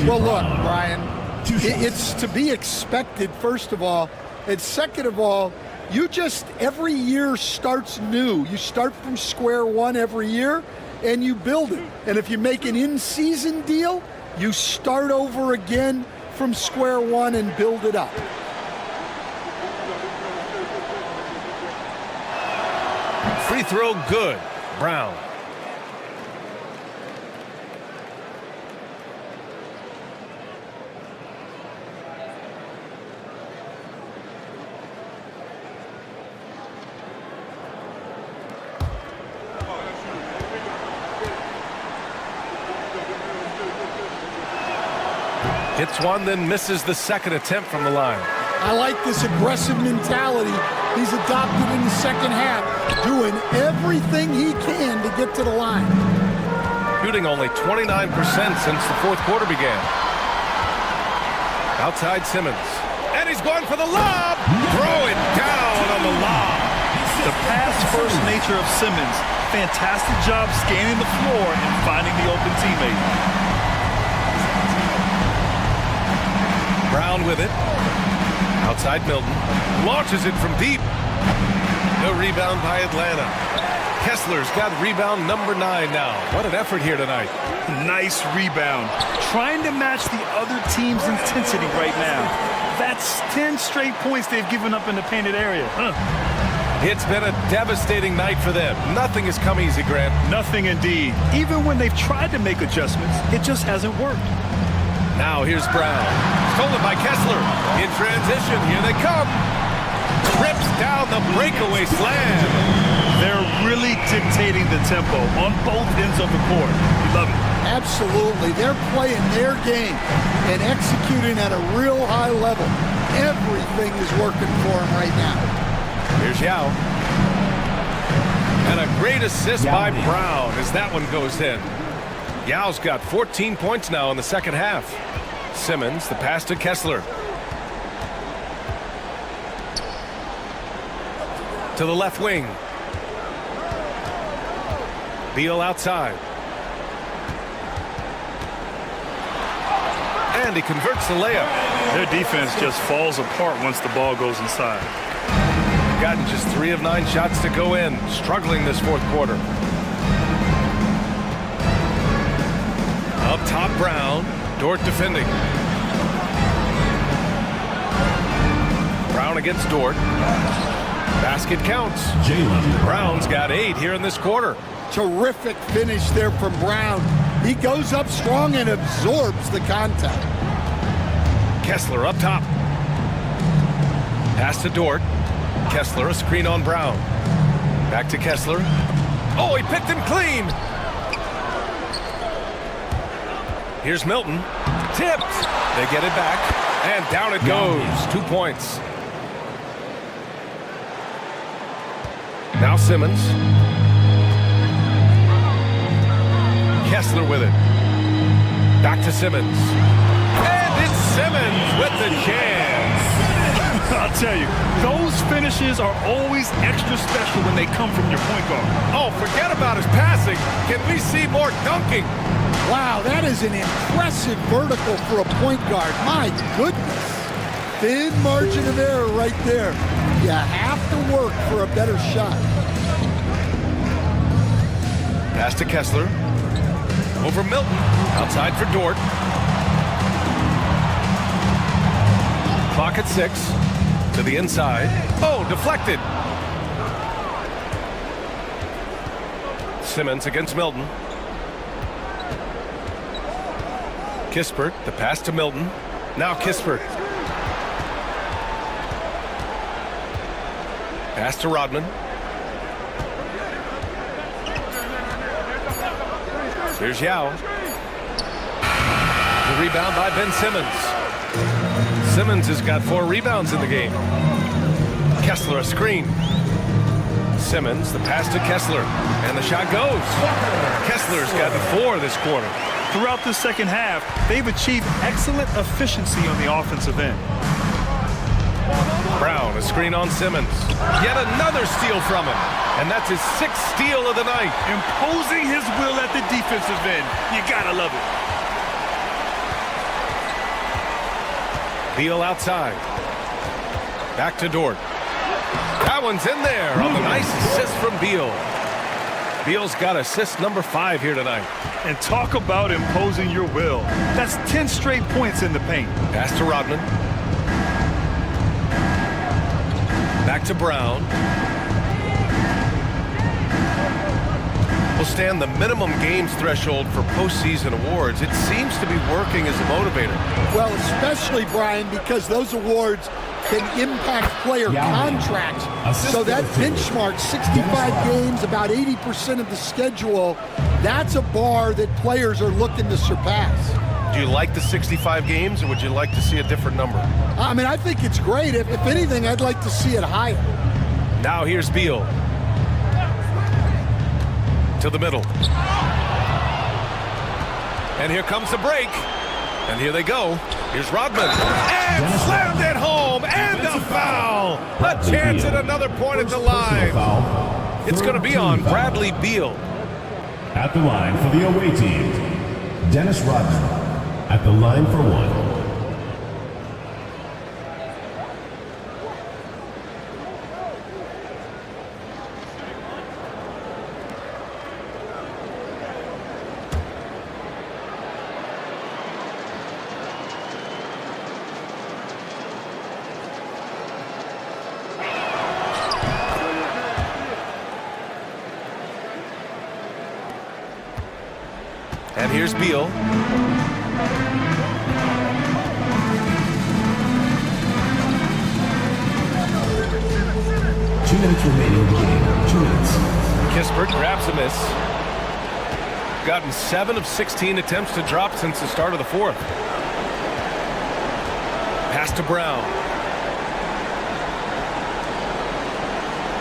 Well, look, Brian, it's to be expected, first of all. And second of all, you just, every year starts new. You start from square one every year, and you build it. And if you make an in-season deal, you start over again from square one and build it up. Free throw good. Brown. Hits one, then misses the second attempt from the line. I like this aggressive mentality he's adopted in the second half, doing everything he can to get to the line. Shooting only 29% since the fourth quarter began. Outside Simmons. And he's going for the lob. Throw it down on the lob. The pass-first nature of Simmons. Fantastic job scanning the floor and finding the open teammate. Brown with it. Outside Milton. Launches it from deep. No rebound by Atlanta. Kessler's got rebound number 9 now. What an effort here tonight. Nice rebound. Trying to match the other team's intensity right now. That's 10 straight points they've given up in the painted area. It's been a devastating night for them. Nothing has come easy, Grant. Nothing indeed. Even when they've tried to make adjustments, it just hasn't worked. Now here's Brown. Stolen by Kessler. In transition, here they come. Rips down the breakaway slam. They're really dictating the tempo on both ends of the court. You love it. Absolutely. They're playing their game and executing at a real high level. Everything is working for them right now. Here's Yao. And a great assist by Brown as that one goes in. Yao's got 14 points now in the second half. Simmons, the pass to Kessler. To the left wing. Beal outside. And he converts the layup. Their defense just falls apart once the ball goes inside. Gotten just 3 of 9 shots to go in. Struggling this fourth quarter. Up top, Brown. Dort defending. Brown against Dort. Basket counts. Brown's got 8 here in this quarter. Terrific finish there from Brown. He goes up strong and absorbs the contact. Kessler up top. Pass to Dort. Kessler, a screen on Brown. Back to Kessler. Oh, he picked him clean. Here's Milton. Tipped. They get it back. And down it goes. 2 points. Now Simmons. Kessler with it. Back to Simmons. And it's Simmons with the jam. I'll tell you, those finishes are always extra special when they come from your point guard. Oh, forget about his passing. Can we see more dunking? Wow, that is an impressive vertical for a point guard. My goodness. Thin margin of error right there. You have to work for a better shot. Pass to Kessler. Over Milton. Outside for Dort. Clock at 6. To the inside. Oh, deflected. Simmons against Milton. Kispert, the pass to Milton. Now Kispert. Pass to Rodman. Here's Yao. The rebound by Ben Simmons. Simmons has got 4 rebounds in the game. Kessler a screen. Simmons, the pass to Kessler. And the shot goes. Kessler's gotten 4 this quarter. Throughout the second half, they've achieved excellent efficiency on the offensive end. Brown, a screen on Simmons. Yet another steal from him. And that's his 6th steal of the night. Imposing his will at the defensive end. You gotta love it. Beal outside. Back to Dort. That one's in there on the nice assist from Beal. Beal's got assist number 5 here tonight. And talk about imposing your will. That's 10 straight points in the paint. Pass to Rodman. Back to Brown. Will stand the minimum games threshold for postseason awards. It seems to be working as a motivator. Well, especially, Brian, because those awards can impact player contracts. So that benchmark, 65 games, about 80% of the schedule, that's a bar that players are looking to surpass. Do you like the 65 games, or would you like to see a different number? I mean, I think it's great. If anything, I'd like to see it higher. Now here's Beal. To the middle. And here comes the break. And here they go. Here's Rodman. And slammed it home. And a foul. A chance at another point at the line. It's going to be on Bradley Beal. At the line for the away team, Dennis Rodman. At the line for 1. here's Beal. 2 minutes remaining in the game. 2 minutes. Kispert grabs a miss. Gotten 7 of 16 attempts to drop since the start of the fourth. Pass to Brown.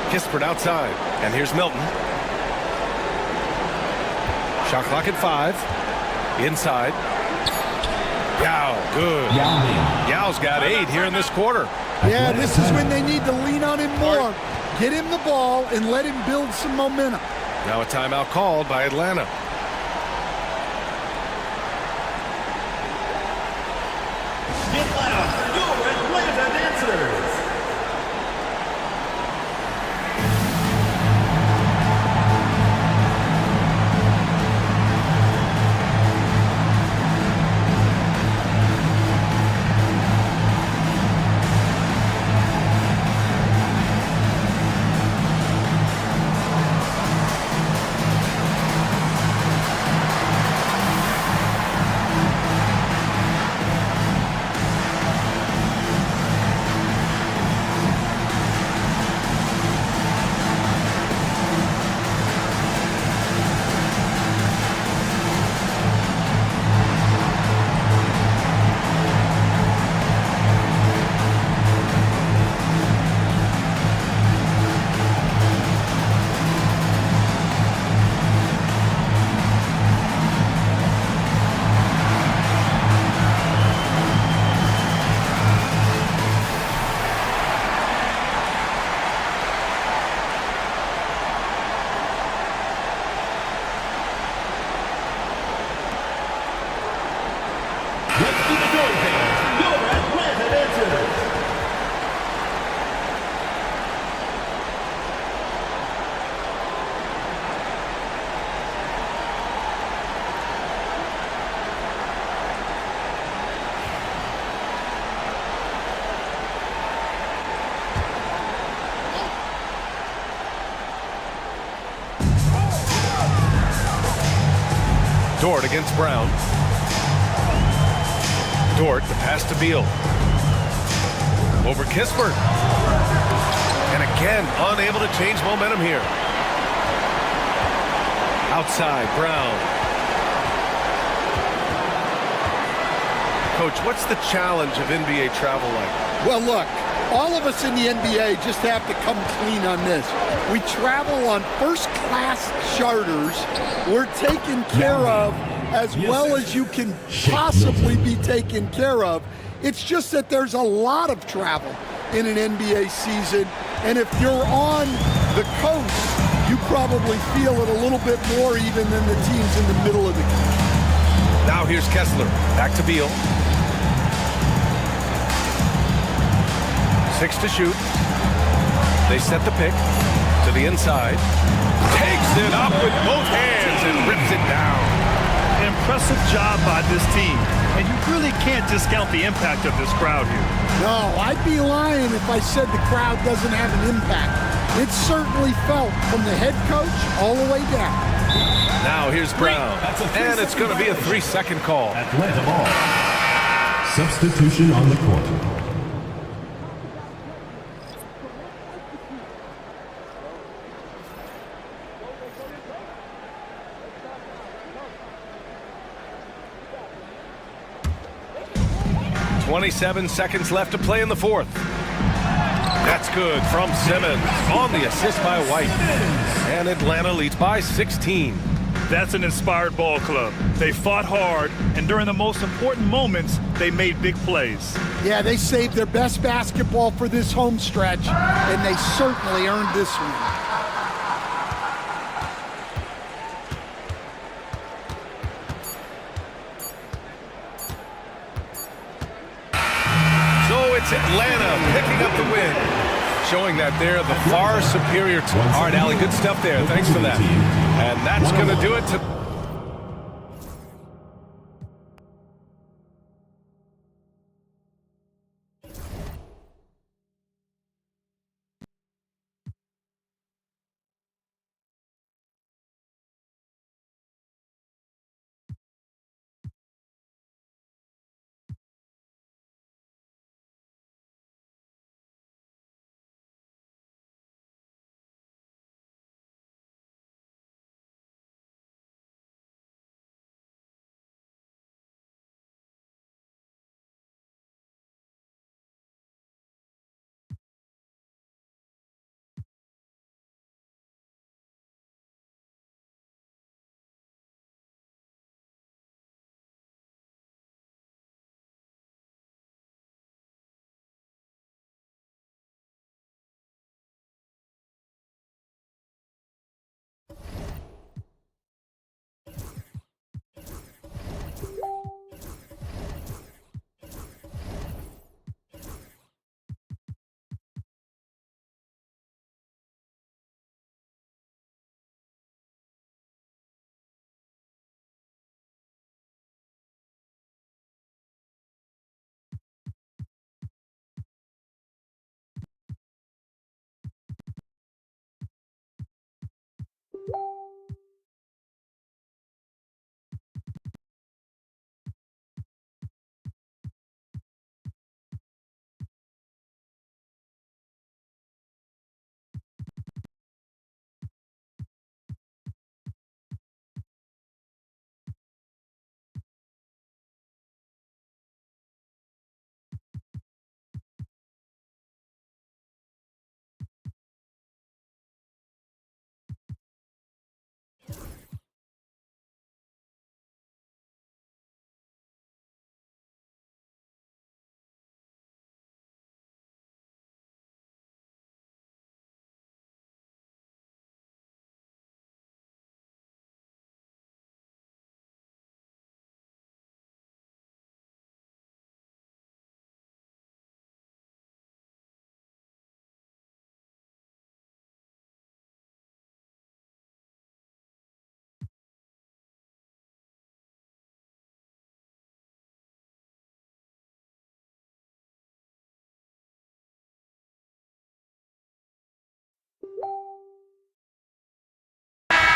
Kispert outside. And here's Milton. Shot clock at 5. Inside. Yao, good. Yao's got 8 here in this quarter. Yeah, this is when they need to lean on him more. Get him the ball and let him build some momentum. Now a timeout called by Atlanta. Get loud for your Atlanta dancers. Dort against Brown. Dort, the pass to Beal. Over Kispert. And again, unable to change momentum here. Outside, Brown. Coach, what's the challenge of NBA travel like? Well, look, all of us in the NBA just have to come clean on this. We travel on first-class charters. We're taken care of as well as you can possibly be taken care of. It's just that there's a lot of travel in an NBA season, and if you're on the coast, you probably feel it a little bit more even than the teams in the middle of the country. Now here's Kessler. Back to Beal. 6 to shoot. They set the pick to the inside. Takes it up with both hands and rips it down. Impressive job by this team. And you really can't discount the impact of this crowd here. No, I'd be lying if I said the crowd doesn't have an impact. It's certainly felt from the head coach all the way down. Now here's Brown. And it's going to be a 3-second call. Atlanta ball. Substitution on the court. .27 seconds left to play in the fourth. That's good from Simmons on the assist by White. And Atlanta leads by 16. That's an inspired ball club. They fought hard, and during the most important moments, they made big plays. Yeah, they saved their best basketball for this home stretch, and they certainly earned this one. It's Atlanta picking up the win, showing that they're the far superior team. All right, Allie, good stuff there. Thanks for that. And that's going to do it to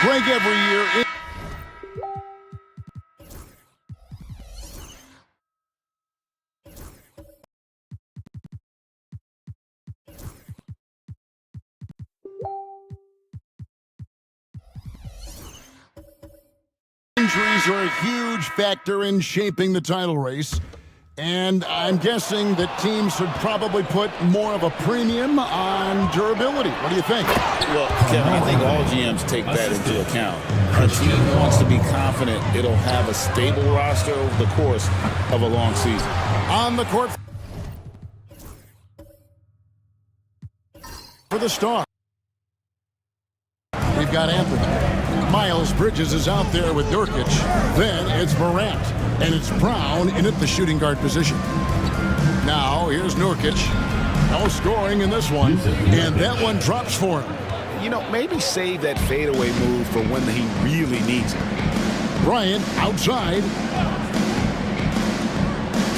break every year. Injuries are a huge factor in shaping the title race. And I'm guessing that teams should probably put more of a premium on durability. What do you think? Well, Kevin, I think all GMs take that into account. A team wants to be confident it'll have a stable roster over the course of a long season. On the court for the Star, we've got Anthony. Miles Bridges is out there with Nurkic. Then it's Morant. And it's Brown in at the shooting guard position. Now, here's Nurkic. No scoring in this one. And that one drops for him. You know, maybe save that fadeaway move for when he really needs it. Bryant outside.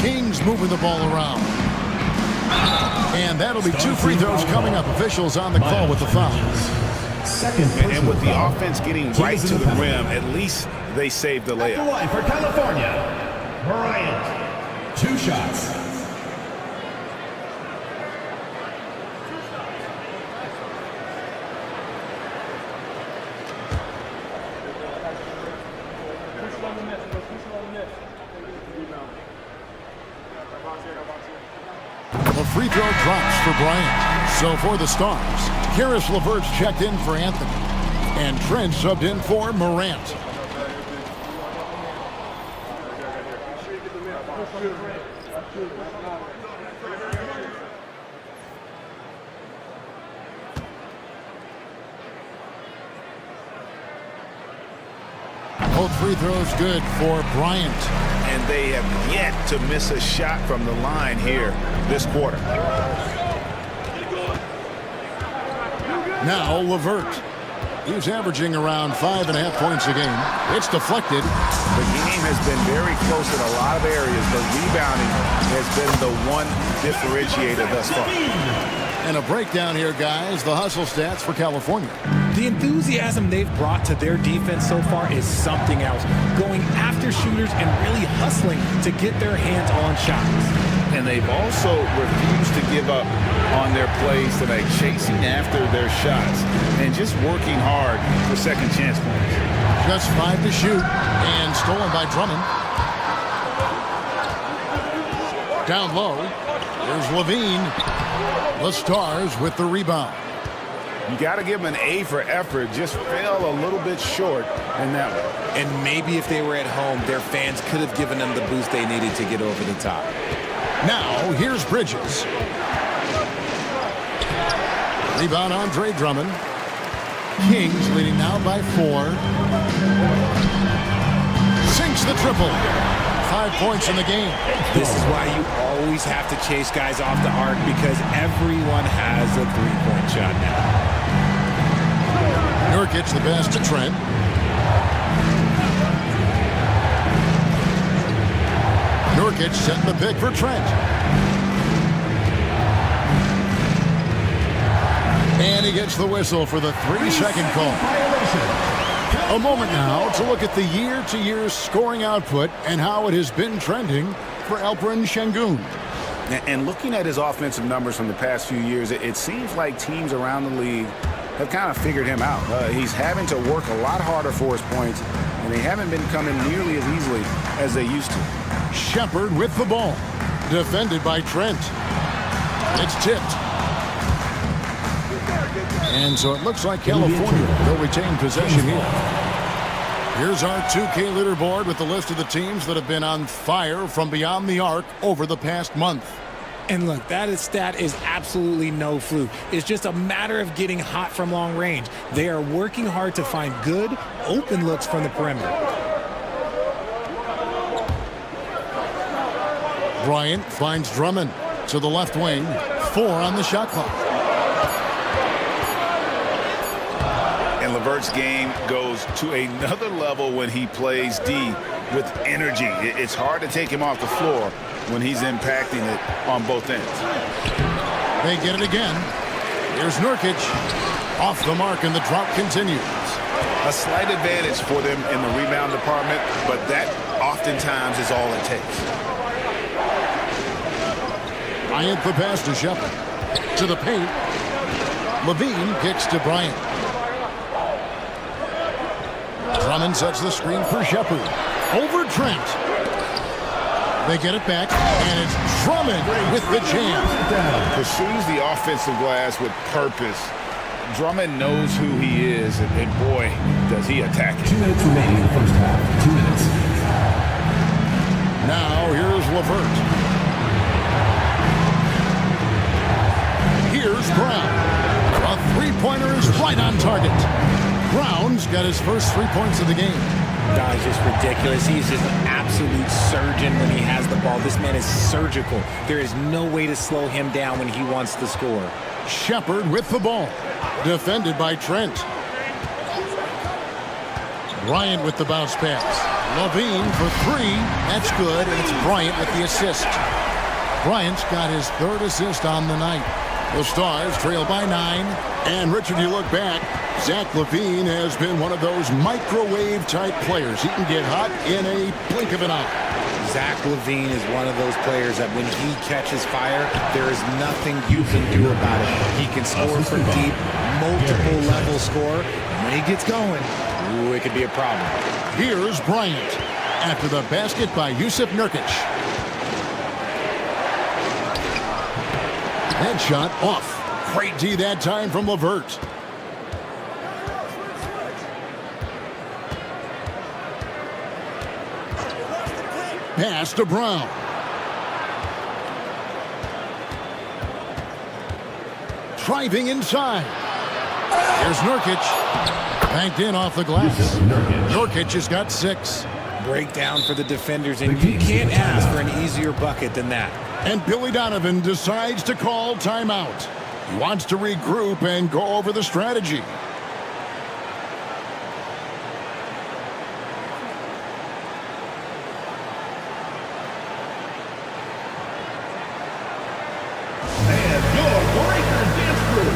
Kings moving the ball around. And that'll be 2 free throws coming up. Officials on the call with the foul. And with the offense getting right to the rim, at least they saved the layup. At the line for California, Bryant. 2 shots. The free throw drops for Bryant. So for the Stars, Karis LeVert's checked in for Anthony. And Trent subbed in for Morant. Both free throws good for Bryant. And they have yet to miss a shot from the line here this quarter. Now LeVert. He's averaging around 5.5 points a game. It's deflected. The game has been very close in a lot of areas, but rebounding has been the one differentiator thus far. And a breakdown here, guys. The hustle stats for California. The enthusiasm they've brought to their defense so far is something else. Going after shooters and really hustling to get their hands on shots. And they've also refused to give up on their plays tonight, chasing after their shots and just working hard for second chance points. Just 5 to shoot and stolen by Drummond. Down low, there's Levine. The Stars with the rebound. You got to give them an A for effort. Just fell a little bit short in that one. And maybe if they were at home, their fans could have given them the boost they needed to get over the top. Now, here's Bridges. Rebound, Andre Drummond. Kings leading now by 4. Sinks the triple. 5 points in the game. This is why you always have to chase guys off the arc, because everyone has a three-point shot now. Nurkic the best to Trent. Nurkic setting the pick for Trent. And he gets the whistle for the 3-second call. A moment now to look at the year-to-year scoring output and how it has been trending for Alperen Şengün. And looking at his offensive numbers from the past few years, it seems like teams around the league have kind of figured him out. He's having to work a lot harder for his points, and they haven't been coming nearly as easily as they used to. Shepard with the ball. Defended by Trent. It's tipped. And so it looks like California will retain possession here. Here's our 2K leaderboard with the list of the teams that have been on fire from beyond the arc over the past month. And look, that stat is absolutely no fluke. It's just a matter of getting hot from long range. They are working hard to find good, open looks from the perimeter. Bryant finds Drummond to the left wing. 4 on the shot clock. And LeVert's game goes to another level when he plays D with energy. It's hard to take him off the floor when he's impacting it on both ends. They get it again. Here's Nurkic. Off the mark, and the drop continues. A slight advantage for them in the rebound department, but that oftentimes is all it takes. Bryant the pass to Shepard. To the paint. Levine kicks to Bryant. Drummond sets the screen for Shepard. Over Trent. They get it back, and it's Drummond with the jam. Pursues the offensive glass with purpose. Drummond knows who he is, and boy, does he attack it. 2 minutes remaining in the first half. 2 minutes. Now here's LeVert. Here's Brown. A three-pointer is right on target. Brown's got his first 3 points of the game. That is just ridiculous. He's just an absolute surgeon when he has the ball. This man is surgical. There is no way to slow him down when he wants to score. Shepard with the ball. Defended by Trent. Bryant with the bounce pass. Levine for three. That's good, and it's Bryant with the assist. Bryant's got his third assist on the night. The Stars trail by 9. And Richard, you look back, Zach LaVine has been one of those microwave-type players. He can get hot in a blink of an eye. Zach LaVine is one of those players that when he catches fire, there is nothing you can do about it. He can score from deep, multiple level score. And when he gets going, ooh, it could be a problem. Here's Bryant after the basket by Yusuf Nurkic. Headshot off. Great D that time from LeVert. Pass to Brown. Driving inside. Here's Nurkic. Banked in off the glass. Nurkic has got 6. Breakdown for the defenders, and you can't ask for an easier bucket than that. And Billy Donovan decides to call timeout. He wants to regroup and go over the strategy. And your breaker dance crew.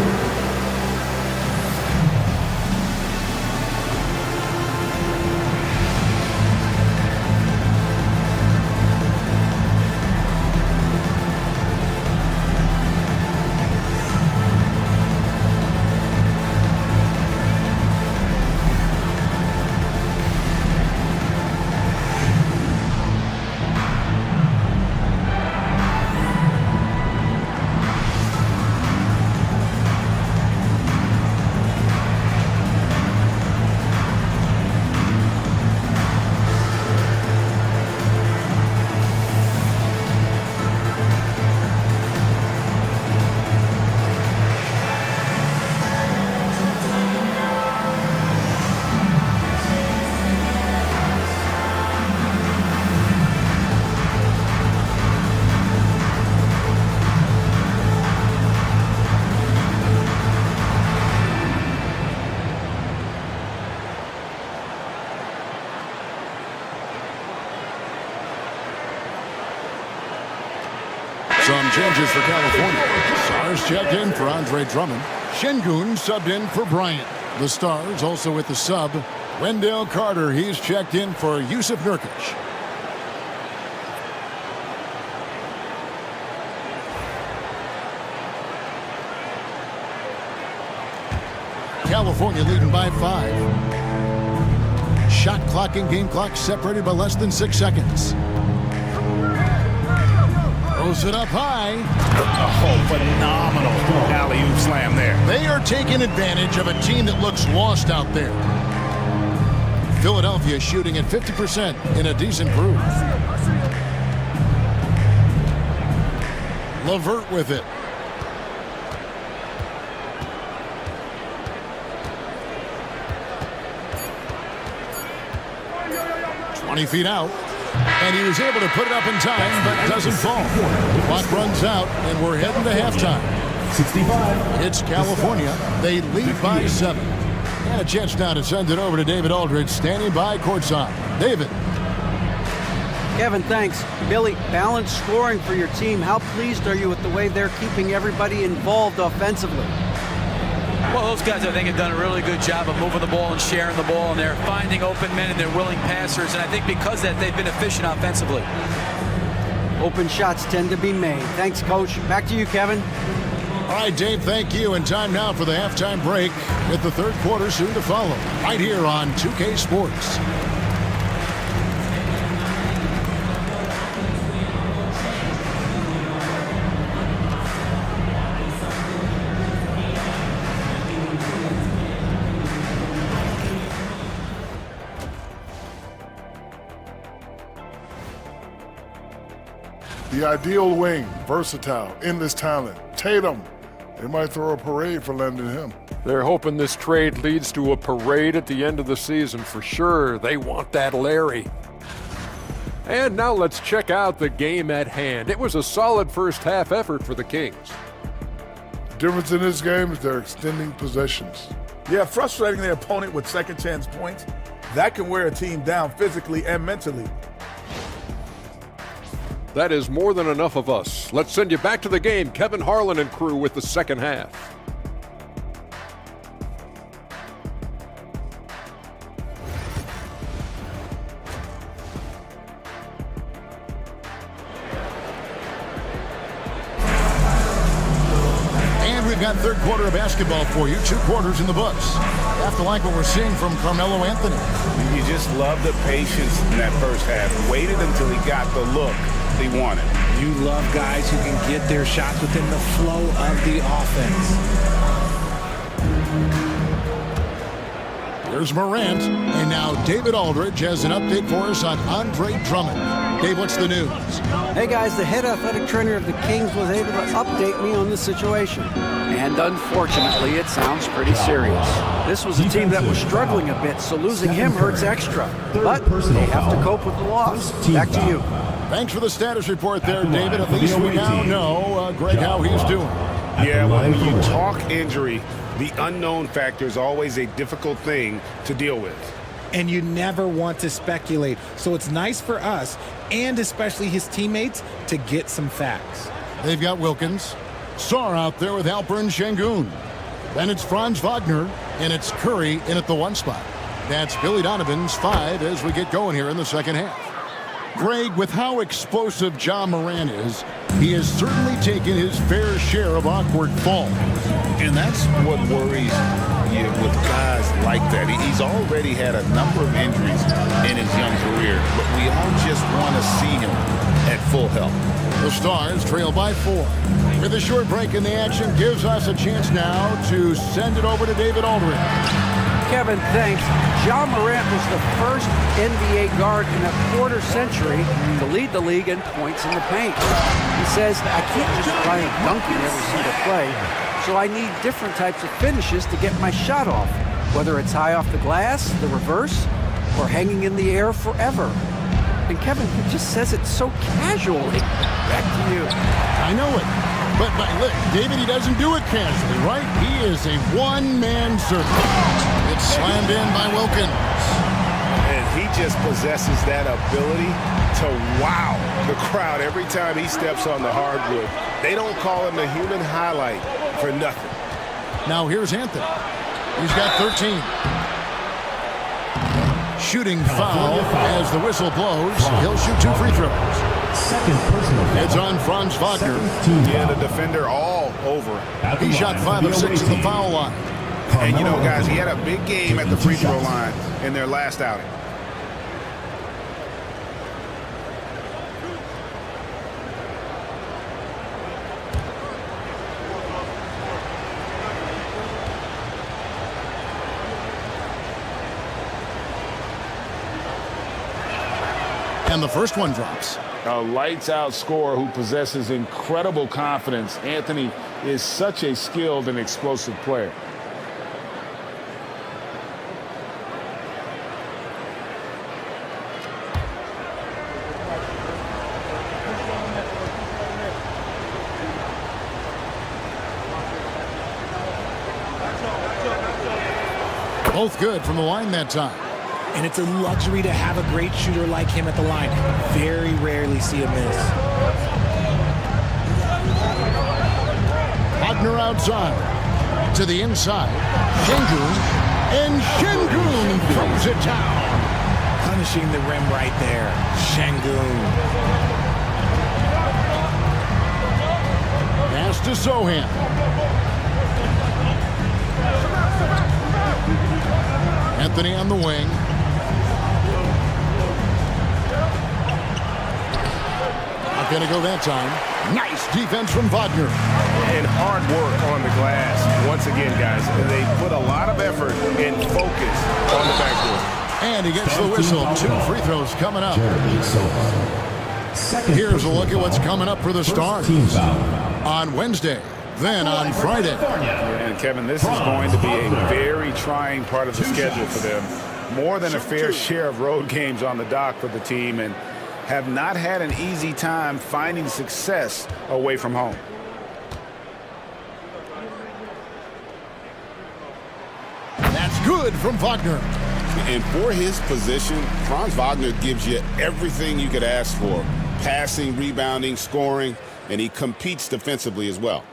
Some changes for California. Stars checked in for Andre Drummond. Şengün subbed in for Bryant. The Stars also with the sub. Wendell Carter, he's checked in for Yusuf Nurkic. California leading by 5. Shot clock and game clock separated by less than 6 seconds. Throws it up high. Oh, phenomenal alley-oop slam there. They are taking advantage of a team that looks lost out there. Philadelphia shooting at 50% in a decent groove. LeVert with it. "20 feet out. And he was able to put it up in time, but doesn't fall. The clock runs out, and we're heading to halftime. 65. It's California. They lead by 7. And a chance now to send it over to David Aldridge, standing by courtside. David. Kevin, thanks. Billy, balanced scoring for your team. How pleased are you with the way they're keeping everybody involved offensively? Well, those guys, I think, have done a really good job of moving the ball and sharing the ball, and they're finding open men and they're willing passers, and I think because of that, they've been efficient offensively. Open shots tend to be made. Thanks, Coach. Back to you, Kevin. All right, Dave, thank you. And time now for the halftime break with the third quarter soon to follow right here on 2K Sports. The ideal wing, versatile, endless talent. Tatum. They might throw a parade for landing him. They're hoping this trade leads to a parade at the end of the season for sure. They want that Larry. And now let's check out the game at hand. It was a solid first half effort for the Kings. The difference in this game is they're extending possessions. Yeah, frustrating the opponent with second chance points. That can wear a team down physically and mentally. That is more than enough of us. Let's send you back to the game. Kevin Harlan and crew with the second half. And we've got third quarter of basketball for you. 2 quarters in the books. You have to like what we're seeing from Carmelo Anthony. You just love the patience in that first half. Waited until he got the look he wanted. You love guys who can get their shots within the flow of the offense. There's Morant, and now David Aldridge has an update for us on Andre Drummond. Dave, what's the news? Hey guys, the head athletic trainer of the Kings was able to update me on the situation. And unfortunately, it sounds pretty serious. This was a team that was struggling a bit, so losing him hurts extra. But they have to cope with the loss. Back to you. Thanks for the status report there, David. At least we now know, Greg, how he's doing. Yeah, well, when you talk injury, the unknown factor is always a difficult thing to deal with. And you never want to speculate. So it's nice for us, and especially his teammates, to get some facts. They've got Wilkins. Sarr out there with Alperen Şengün. Then it's Franz Wagner, and it's Curry in at the 1 spot. That's Billy Donovan's 5 as we get going here in the second half. Greg, with how explosive Ja Morant is, he has certainly taken his fair share of awkward falls. And that's what worries you with guys like that. He's already had a number of injuries in his young career, but we all just want to see him at full health. The Stars trail by 4. With a short break in the action gives us a chance now to send it over to David Aldridge. Kevin, thanks. Ja Morant was the first NBA guard in a quarter century to lead the league in points in the paint. He says, I can't just try and dunk in every single play, so I need different types of finishes to get my shot off, whether it's high off the glass, the reverse, or hanging in the air forever. And Kevin, he just says it so casually. Back to you. I know it. But look, David, he doesn't do it casually, right? He is a one-man circle. It's slammed in by Wilkins. And he just possesses that ability to wow the crowd every time he steps on the hardwood. They don't call him the human highlight for nothing. Now here's Anthony. He's got 13. Shooting foul as the whistle blows. He'll shoot 2 free throws. Second personal foul. It's on Franz Wagner. Yeah, the defender all over. He shot 5 of 6 at the foul line. And you know, guys, he had a big game at the free throw line in their last outing. And the first one drops. A lights-out scorer who possesses incredible confidence. Anthony is such a skilled and explosive player. Both good from the line that time. And it's a luxury to have a great shooter like him at the line. Very rarely see a miss. Wagner outside. To the inside. Şengün. And Şengün throws it down. Punishing the rim right there. Şengün. Pass to Sohan. Anthony on the wing. Not going to go that time. Nice defense from Wagner. And hard work on the glass. Once again, guys, they put a lot of effort and focus on the backboard. And he gets the whistle. 2 free throws coming up. Here's a look at what's coming up for the Stars on Wednesday, then on Friday. And Kevin, this is going to be a very trying part of the schedule for them. More than a fair share of road games on the dock for the team, and have not had an easy time finding success away from home. That's good from Wagner. And for his position, Franz Wagner gives you everything you could ask for. Passing, rebounding, scoring, and he competes defensively as well.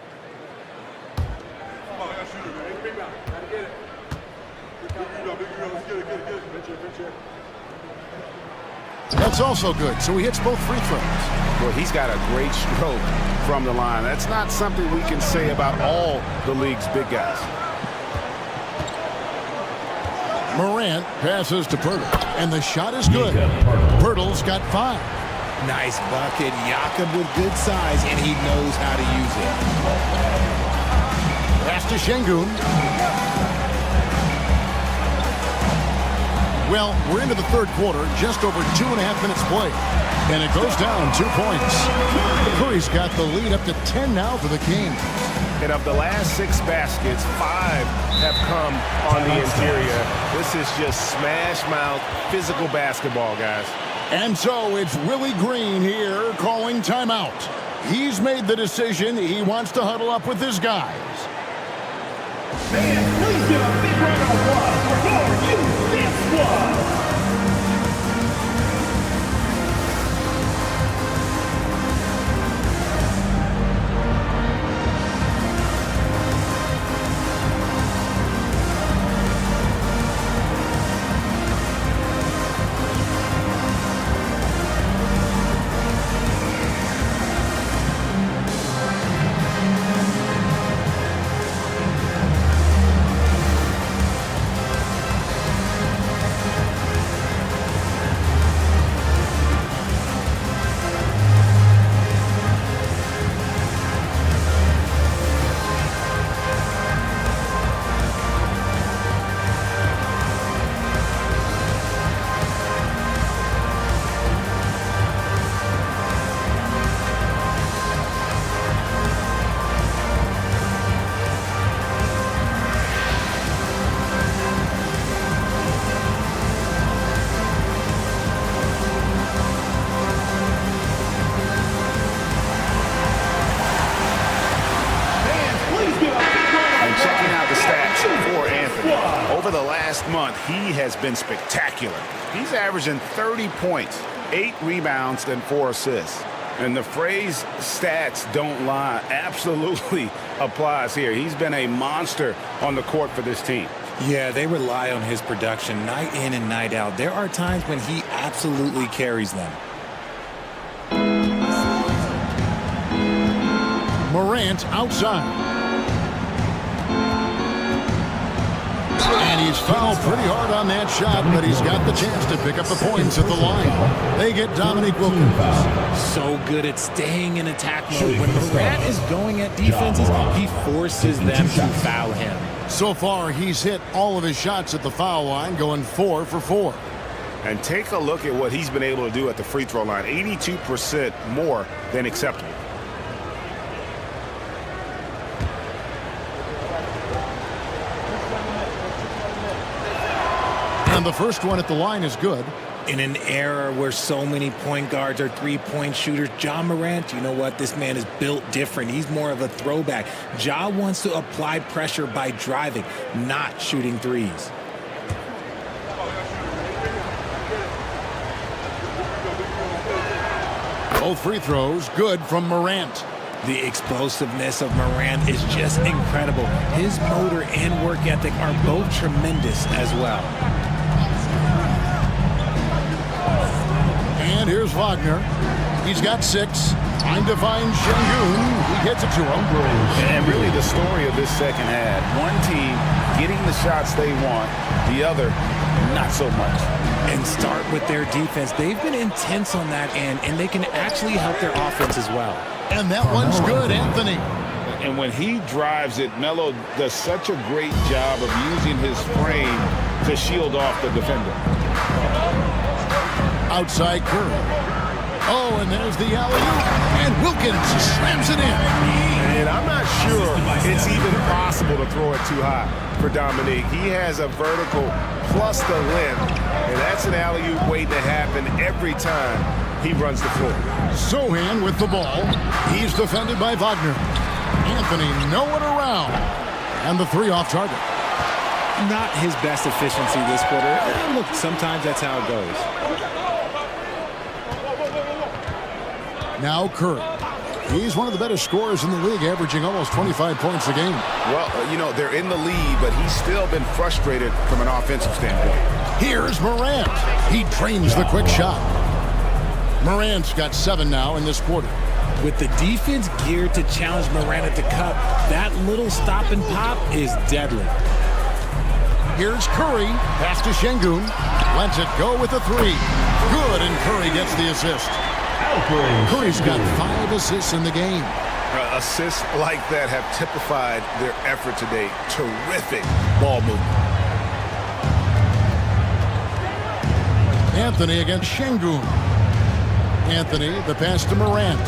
That's also good, so he hits both free throws. Well, he's got a great stroke from the line. That's not something we can say about all the league's big guys. Morant passes to Pirtle, and the shot is good. Pirtle's got 5. Nice bucket. Jakob with good size, and he knows how to use it. Pass to Şengün. Well, we're into the third quarter, just over 2.5 minutes played. And it goes down 2 points. Curry's got the lead up to 10 now for the Kings. And of the last 6 baskets, 5 have come on the interior. This is just smash mouth, physical basketball, guys. And so it's Willie Green here calling timeout. He's made the decision. He wants to huddle up with his guys. Man, please give a big round of applause for your UBS squad. Over the last month, he has been spectacular. He's averaging 30 points, 8 rebounds, and 4 assists. And the phrase stats don't lie absolutely applies here. He's been a monster on the court for this team. Yeah, they rely on his production night in and night out. There are times when he absolutely carries them. Morant outside. And he's fouled pretty hard on that shot, but he's got the chance to pick up the points at the line. They get Dominique Wilkins. So good at staying in attack mode. When Morant is going at defenses, he forces them to foul him. So far, he's hit all of his shots at the foul line, going 4 for 4. And take a look at what he's been able to do at the free throw line. 82% more than acceptable. And the first one at the line is good. In an era where so many point guards are three-point shooters, Ja Morant, you know what? This man is built different. He's more of a throwback. Ja wants to apply pressure by driving, not shooting threes. Both free throws good from Morant. The explosiveness of Morant is just incredible. His motor and work ethic are both tremendous as well. And here's Wagner. He's got 6. Time to find Şengün. He gets it to him. And really the story of this second half. One team getting the shots they want, the other not so much. And start with their defense. They've been intense on that end, and they can actually help their offense as well. And that one's good, Anthony. And when he drives it, Melo does such a great job of using his frame to shield off the defender. Outside Curry. Oh, and there's the alley-oop. And Wilkins slams it in. And I'm not sure it's even possible to throw it too high for Dominique. He has a vertical plus the length, and that's an alley-oop waiting to happen every time he runs the floor. Sohan with the ball. He's defended by Wagner. Anthony nowhere around. And the 3 off target. Not his best efficiency this quarter. Look, sometimes that's how it goes. Now Curry. He's one of the better scorers in the league, averaging almost 25 points a game. Well, you know, they're in the lead, but he's still been frustrated from an offensive standpoint. Here's Morant. He drains the quick shot. Morant's got 7 now in this quarter. With the defense geared to challenge Morant at the cup, that little stop and pop is deadly. Here's Curry. Pass to Şengün. Lets it go with a 3. Good, and Curry gets the assist. Curry's got 5 assists in the game. Assists like that have typified their effort today. Terrific ball movement. Anthony against Şengün. Anthony, the pass to Morant.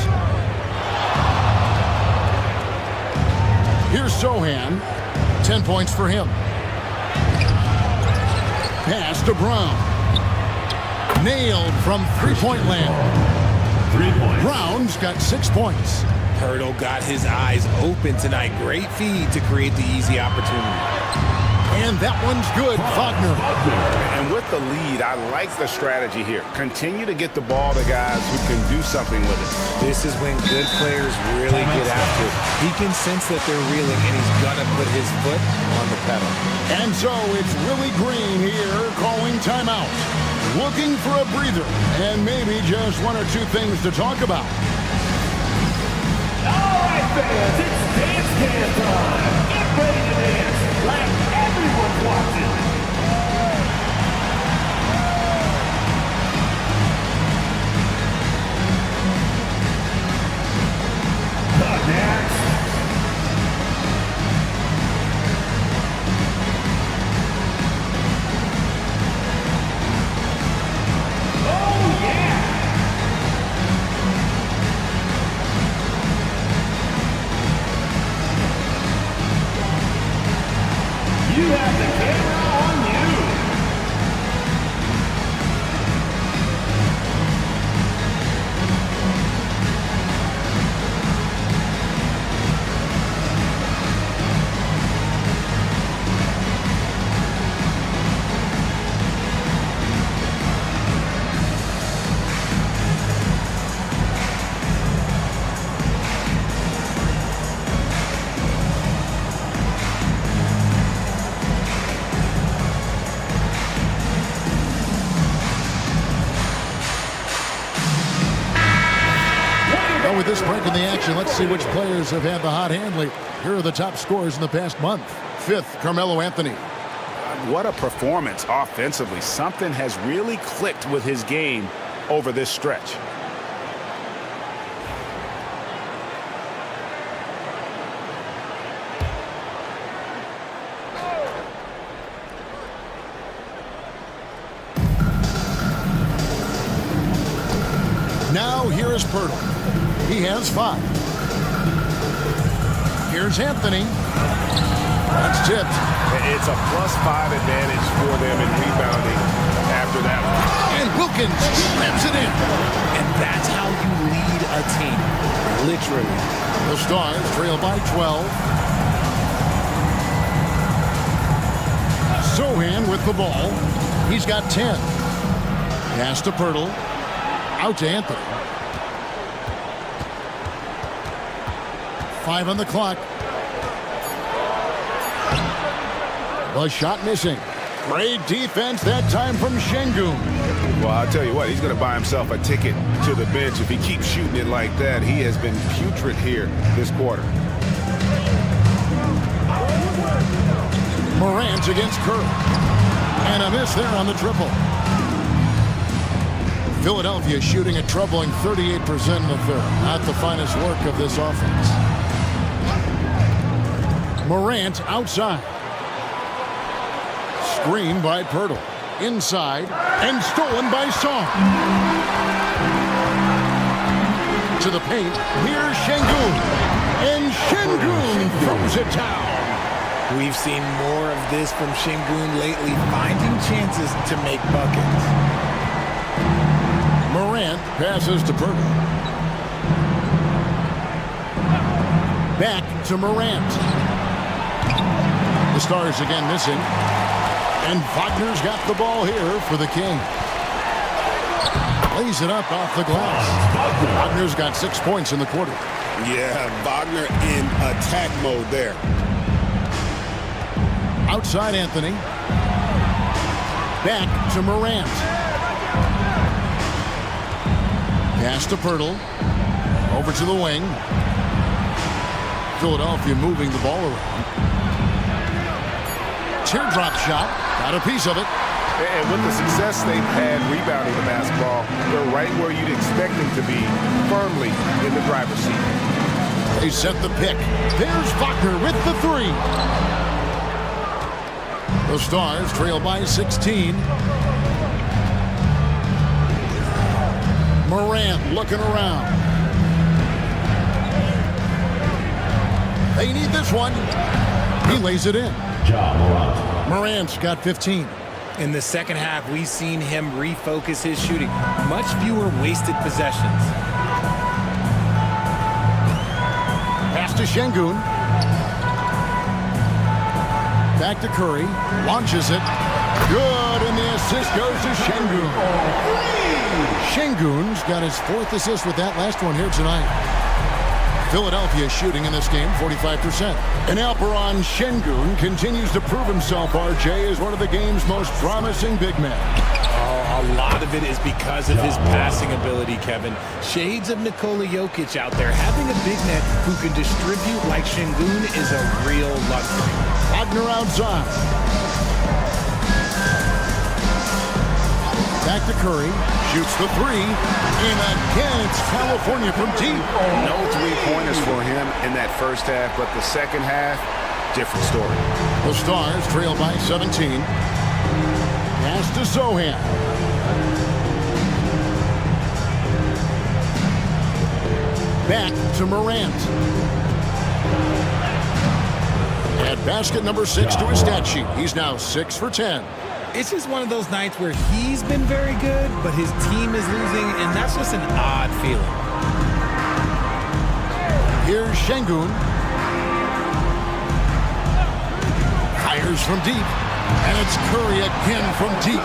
Here's Sohan. 10 points for him. Pass to Brown. Nailed from three-point land. 3 points. Brown's got 6 points. Hurdle got his eyes open tonight. Great feed to create the easy opportunity. And that one's good, Wagner. And with the lead, I like the strategy here. Continue to get the ball to guys who can do something with it. This is when good players really get after it. He can sense that they're reeling, and he's gonna put his foot on the pedal. And so it's Willie Green here calling timeout. Looking for a breather and maybe just 1 or 2 things to talk about. All right, fans, it's dance can time. Get ready to dance like everyone's watching. Next. You have the camera on you. With this break in the action, let's see which players have had the hot hand lately. Here are the top scorers in the past month. 5th, Carmelo Anthony. What a performance offensively. Something has really clicked with his game over this stretch. Now here is Pirtle. He has 5. Here's Anthony. That's tipped. It's a +5 advantage for them in rebounding after that one. And Wilkins slams it in. And that's how you lead a team. Literally. The Stars trail by 12. Sohan with the ball. He's got 10. Pass to Pirtle. Out to Anthony. 5 on the clock. The shot missing. Great defense that time from Şengün. Well, I'll tell you what, he's going to buy himself a ticket to the bench if he keeps shooting it like that. He has been putrid here this quarter. Morant against Curry. And a miss there on the triple. Philadelphia shooting a troubling 38% in the third. Not the finest work of this offense. Morant outside. Screen by Pirtle. Inside. And stolen by Song. To the paint. Here's Şengün. And Şengün throws it down. We've seen more of this from Şengün lately, finding chances to make buckets. Morant passes to Pirtle. Back to Morant. The Stars again missing. And Wagner's got the ball here for the King. Lays it up off the glass. Wagner's got 6 points in the quarter. Yeah, Wagner in attack mode there. Outside Anthony. Back to Morant. Pass to Pirtle. Over to the wing. Philadelphia moving the ball around. Teardrop shot. Got a piece of it. And with the success they've had rebounding the basketball, they're right where you'd expect them to be, firmly in the driver's seat. They set the pick. There's Wagner with the 3. The Stars trail by 16. Morant looking around. They need this one. He lays it in. Morant's got 15. In the second half, we've seen him refocus his shooting. Much fewer wasted possessions. Pass to Şengün. Back to Curry. Launches it. Good, and the assist goes to Şengün. Şengün's got his 4th assist with that last one here tonight. Philadelphia shooting in this game 45%. And Alperon Şengün continues to prove himself, RJ, as one of the game's most promising big men. Oh, a lot of it is because of his passing ability, Kevin. Shades of Nikola Jokic out there. Having a big man who can distribute like Şengün is a real luxury. Wagner outside. Back to Curry. Shoots the 3. And again, it's California from deep. No three-pointers for him in that first half, but the second half, different story. The Stars trail by 17. Pass to Zohan. Back to Morant. Add basket number 6 to his stat sheet. He's now 6 for 10. It's just one of those nights where he's been very good, but his team is losing, and that's just an odd feeling. Here's Şengün. Fires from deep. And it's Curry again from deep.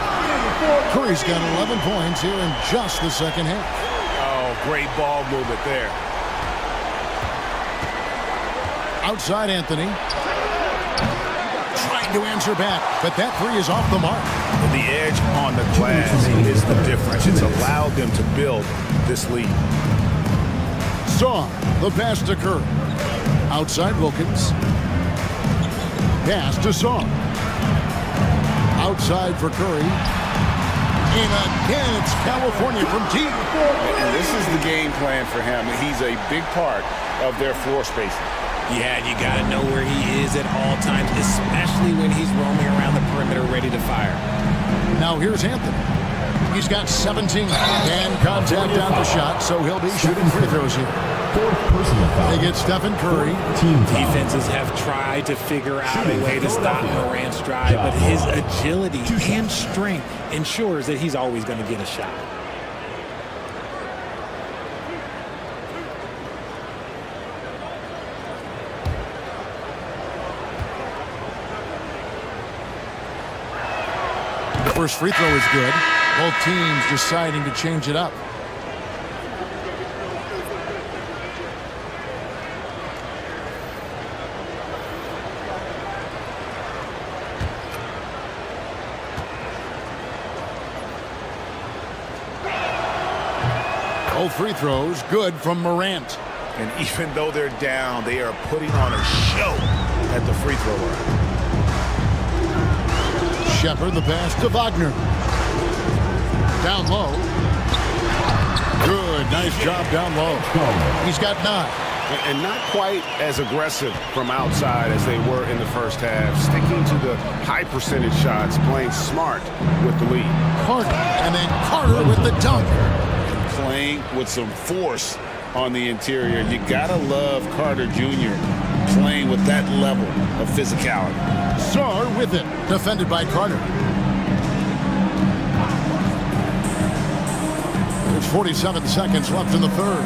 Curry's got 11 points here in just the second half. Oh, great ball movement there. Outside Anthony. Trying to answer back, but that 3 is off the mark. The edge on the glass is the difference. It's allowed them to build this lead. Song, the pass to Curry. Outside Wilkins. Pass to Song. Outside for Curry. And again, it's California from deep. And this is the game plan for him. He's a big part of their floor spacing. Yeah, you got to know where he is at all times, especially when he's roaming around the perimeter ready to fire. Now here's Anthony. He's got 17 and contact on the shot, so he'll be shooting free throws here. They get Stephen Curry. Defenses have tried to figure out a way to stop Morant's drive, but his agility and strength ensures that he's always going to get a shot. The first free throw is good. Both teams deciding to change it up. Both free throws good from Morant. And even though they're down, they are putting on a show at the free throw line. Shepard, the pass to Wagner. Down low. Good, nice job down low. He's got 9. And not quite as aggressive from outside as they were in the first half. Sticking to the high percentage shots, playing smart with the lead. Carter, and then Carter with the dunk. Playing with some force on the interior. You gotta love Carter Jr. playing with that level of physicality. Sarr with it, defended by Carter. There's 47 seconds left in the third.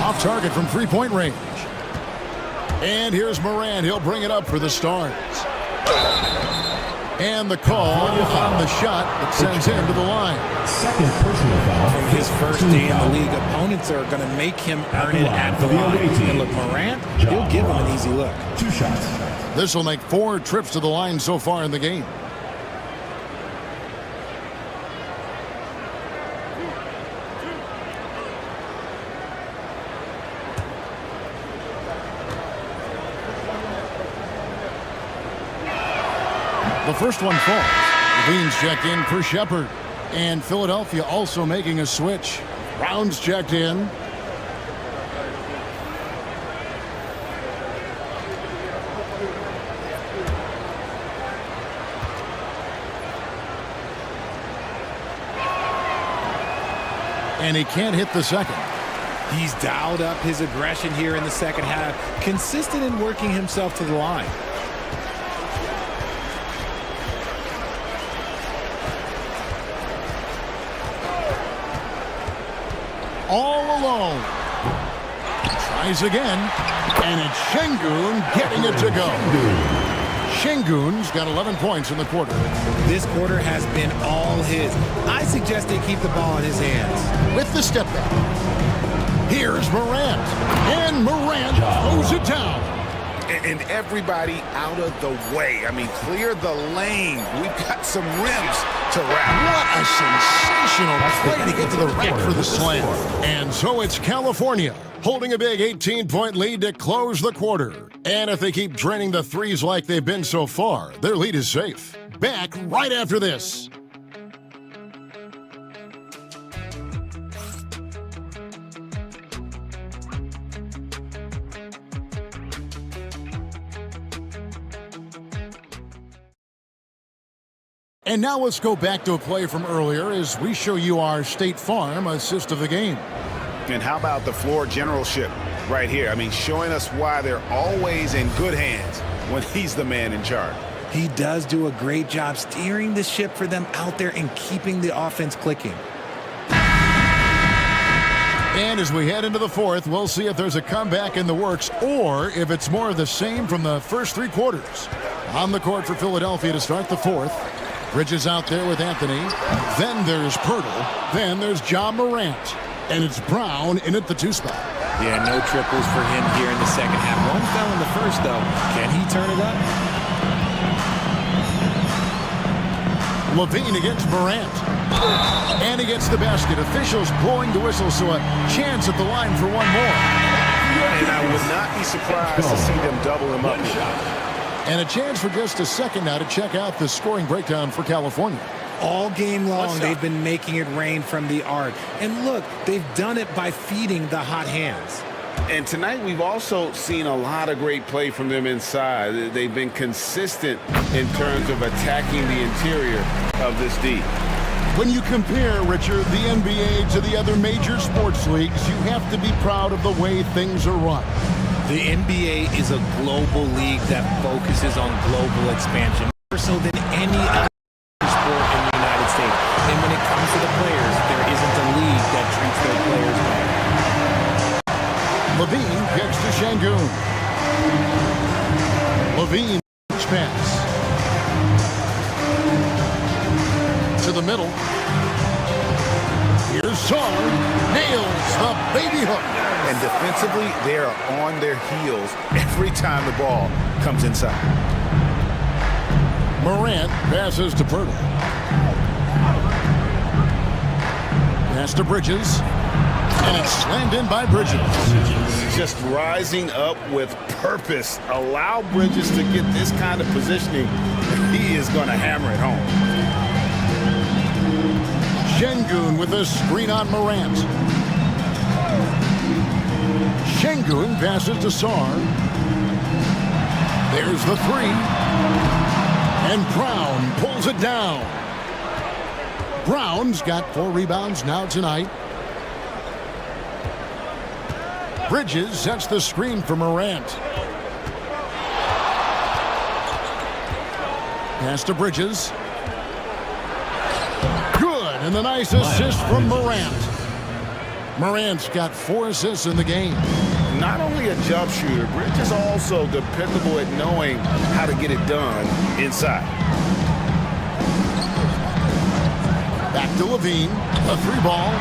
Off target from three-point range. And here's Morant. He'll bring it up for the Stars. And the call on the shot that sends him to the line. Second personal foul. From his first day in the league, opponents are going to make him earn it at the line. And look, Morant, he'll give him an easy look. 2 shots. This will make 4 trips to the line so far in the game. The first one falls. Levine's checked in for Shepard. And Philadelphia also making a switch. Brown's checked in. And he can't hit the second. He's dialed up his aggression here in the second half. Consistent in working himself to the line. All alone. Tries again. And it's Şengün getting it to go. Şengün's got 11 points in the quarter. This quarter has been all his. I suggest they keep the ball in his hands. With the step back. Here's Morant. And Morant throws it down. And everybody out of the way. I mean, clear the lane. We've got some rims to wrap. What a sensational play to get to the rack for the slam. And so it's California holding a big 18-point lead to close the quarter. And if they keep draining the threes like they've been so far, their lead is safe. Back right after this. And now let's go back to a play from earlier as we show you our State Farm assist of the game. And how about the floor generalship right here? I mean, showing us why they're always in good hands when he's the man in charge. He does do a great job steering the ship for them out there and keeping the offense clicking. And as we head into the fourth, we'll see if there's a comeback in the works or if it's more of the same from the first 3 quarters. On the court for Philadelphia to start the fourth. Bridges out there with Anthony. Then there's Pirtle. Then there's John Morant. And it's Brown in at the 2 spot. Yeah, no triples for him here in the second half. One fell in the first, though. Can he turn it up? Levine against Morant. And he gets the basket. Officials blowing the whistle, so a chance at the line for one more. And I would not be surprised to see them double him up. And a chance for just a second now to check out the scoring breakdown for California. All game long, they've been making it rain from the arc. And look, they've done it by feeding the hot hands. And tonight we've also seen a lot of great play from them inside. They've been consistent in terms of attacking the interior of this D. When you compare, Richard, the NBA to the other major sports leagues, you have to be proud of the way things are run. The NBA is a global league that focuses on global expansion, more so than any other sport in the United States. And when it comes to the players, there isn't a league that treats their players well. Levine gets to Şengün. Levine pass. To the middle. Here's Sarr. Nails the baby hook. And defensively, they are on their heels every time the ball comes inside. Morant passes to Pirtle. Pass to Bridges. And it's slammed in by Bridges. Just rising up with purpose. Allow Bridges to get this kind of positioning. He is going to hammer it home. Şengün with a screen on Morant. Şengün passes to Sarr. There's the three. And Brown pulls it down. Brown's got 4 rebounds now tonight. Bridges sets the screen for Morant. Pass to Bridges. Good, and the nice assist from Morant. Morant's got 4 assists in the game. Not only a jump shooter, Bridges also dependable at knowing how to get it done inside. Back to Levine, a 3-ball.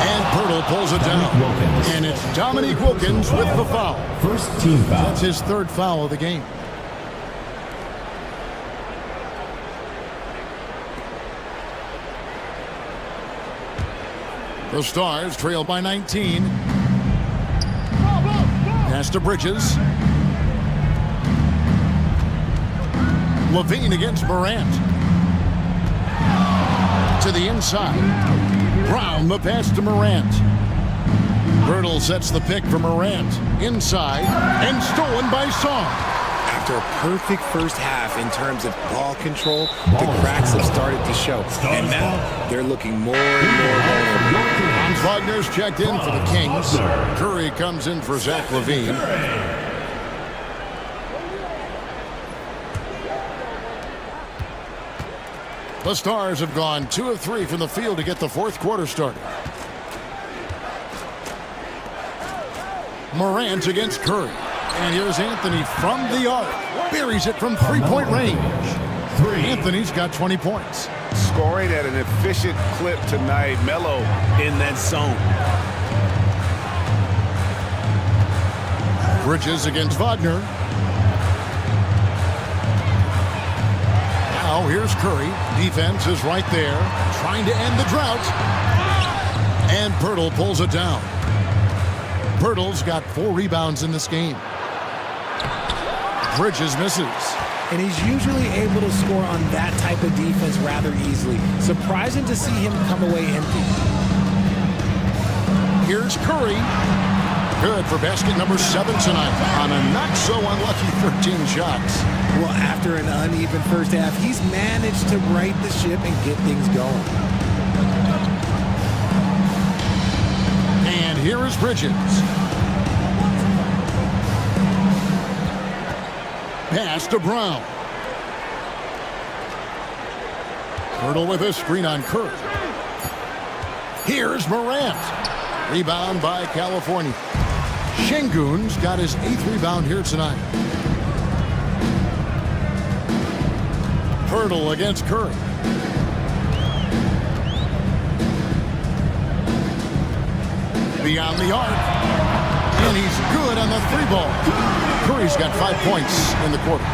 And Pirtle pulls it down. And it's Dominique Wilkins with the foul. First team foul. That's his 3rd foul of the game. The Stars trail by 19. Pass to Bridges. Levine against Morant. To the inside. Brown, the pass to Morant. Pirtle sets the pick for Morant. Inside. And stolen by Sarr. After a perfect first half in terms of ball control, the cracks have started to show. And now they're looking more and more vulnerable. Hans Wagner's checked in for the Kings. Curry comes in for Zach LaVine. The Stars have gone 2 of 3 from the field to get the 4th quarter started. Morant against Curry. And here's Anthony from the arc. Buries it from 3-point range. Anthony's got 20 points. Scoring at an efficient clip tonight. Melo in that zone. Bridges against Wagner. Now here's Curry. Defense is right there, trying to end the drought. And Pirtle pulls it down. Pirtle's got 4 rebounds in this game. Bridges misses. And he's usually able to score on that type of defense rather easily. Surprising to see him come away empty. Here's Curry. Good for basket number 7 tonight on a not-so-unlucky 13 shots. Well, after an uneven first half, he's managed to right the ship and get things going. And here is Bridges. Pass to Brown. Pirtle with a screen on Curry. Here's Morant. Rebound by California. Şengün's got his 8th rebound here tonight. Pirtle against Curry. Beyond the arc. And he's good on the 3-ball. Curry's got 5 points in the quarter.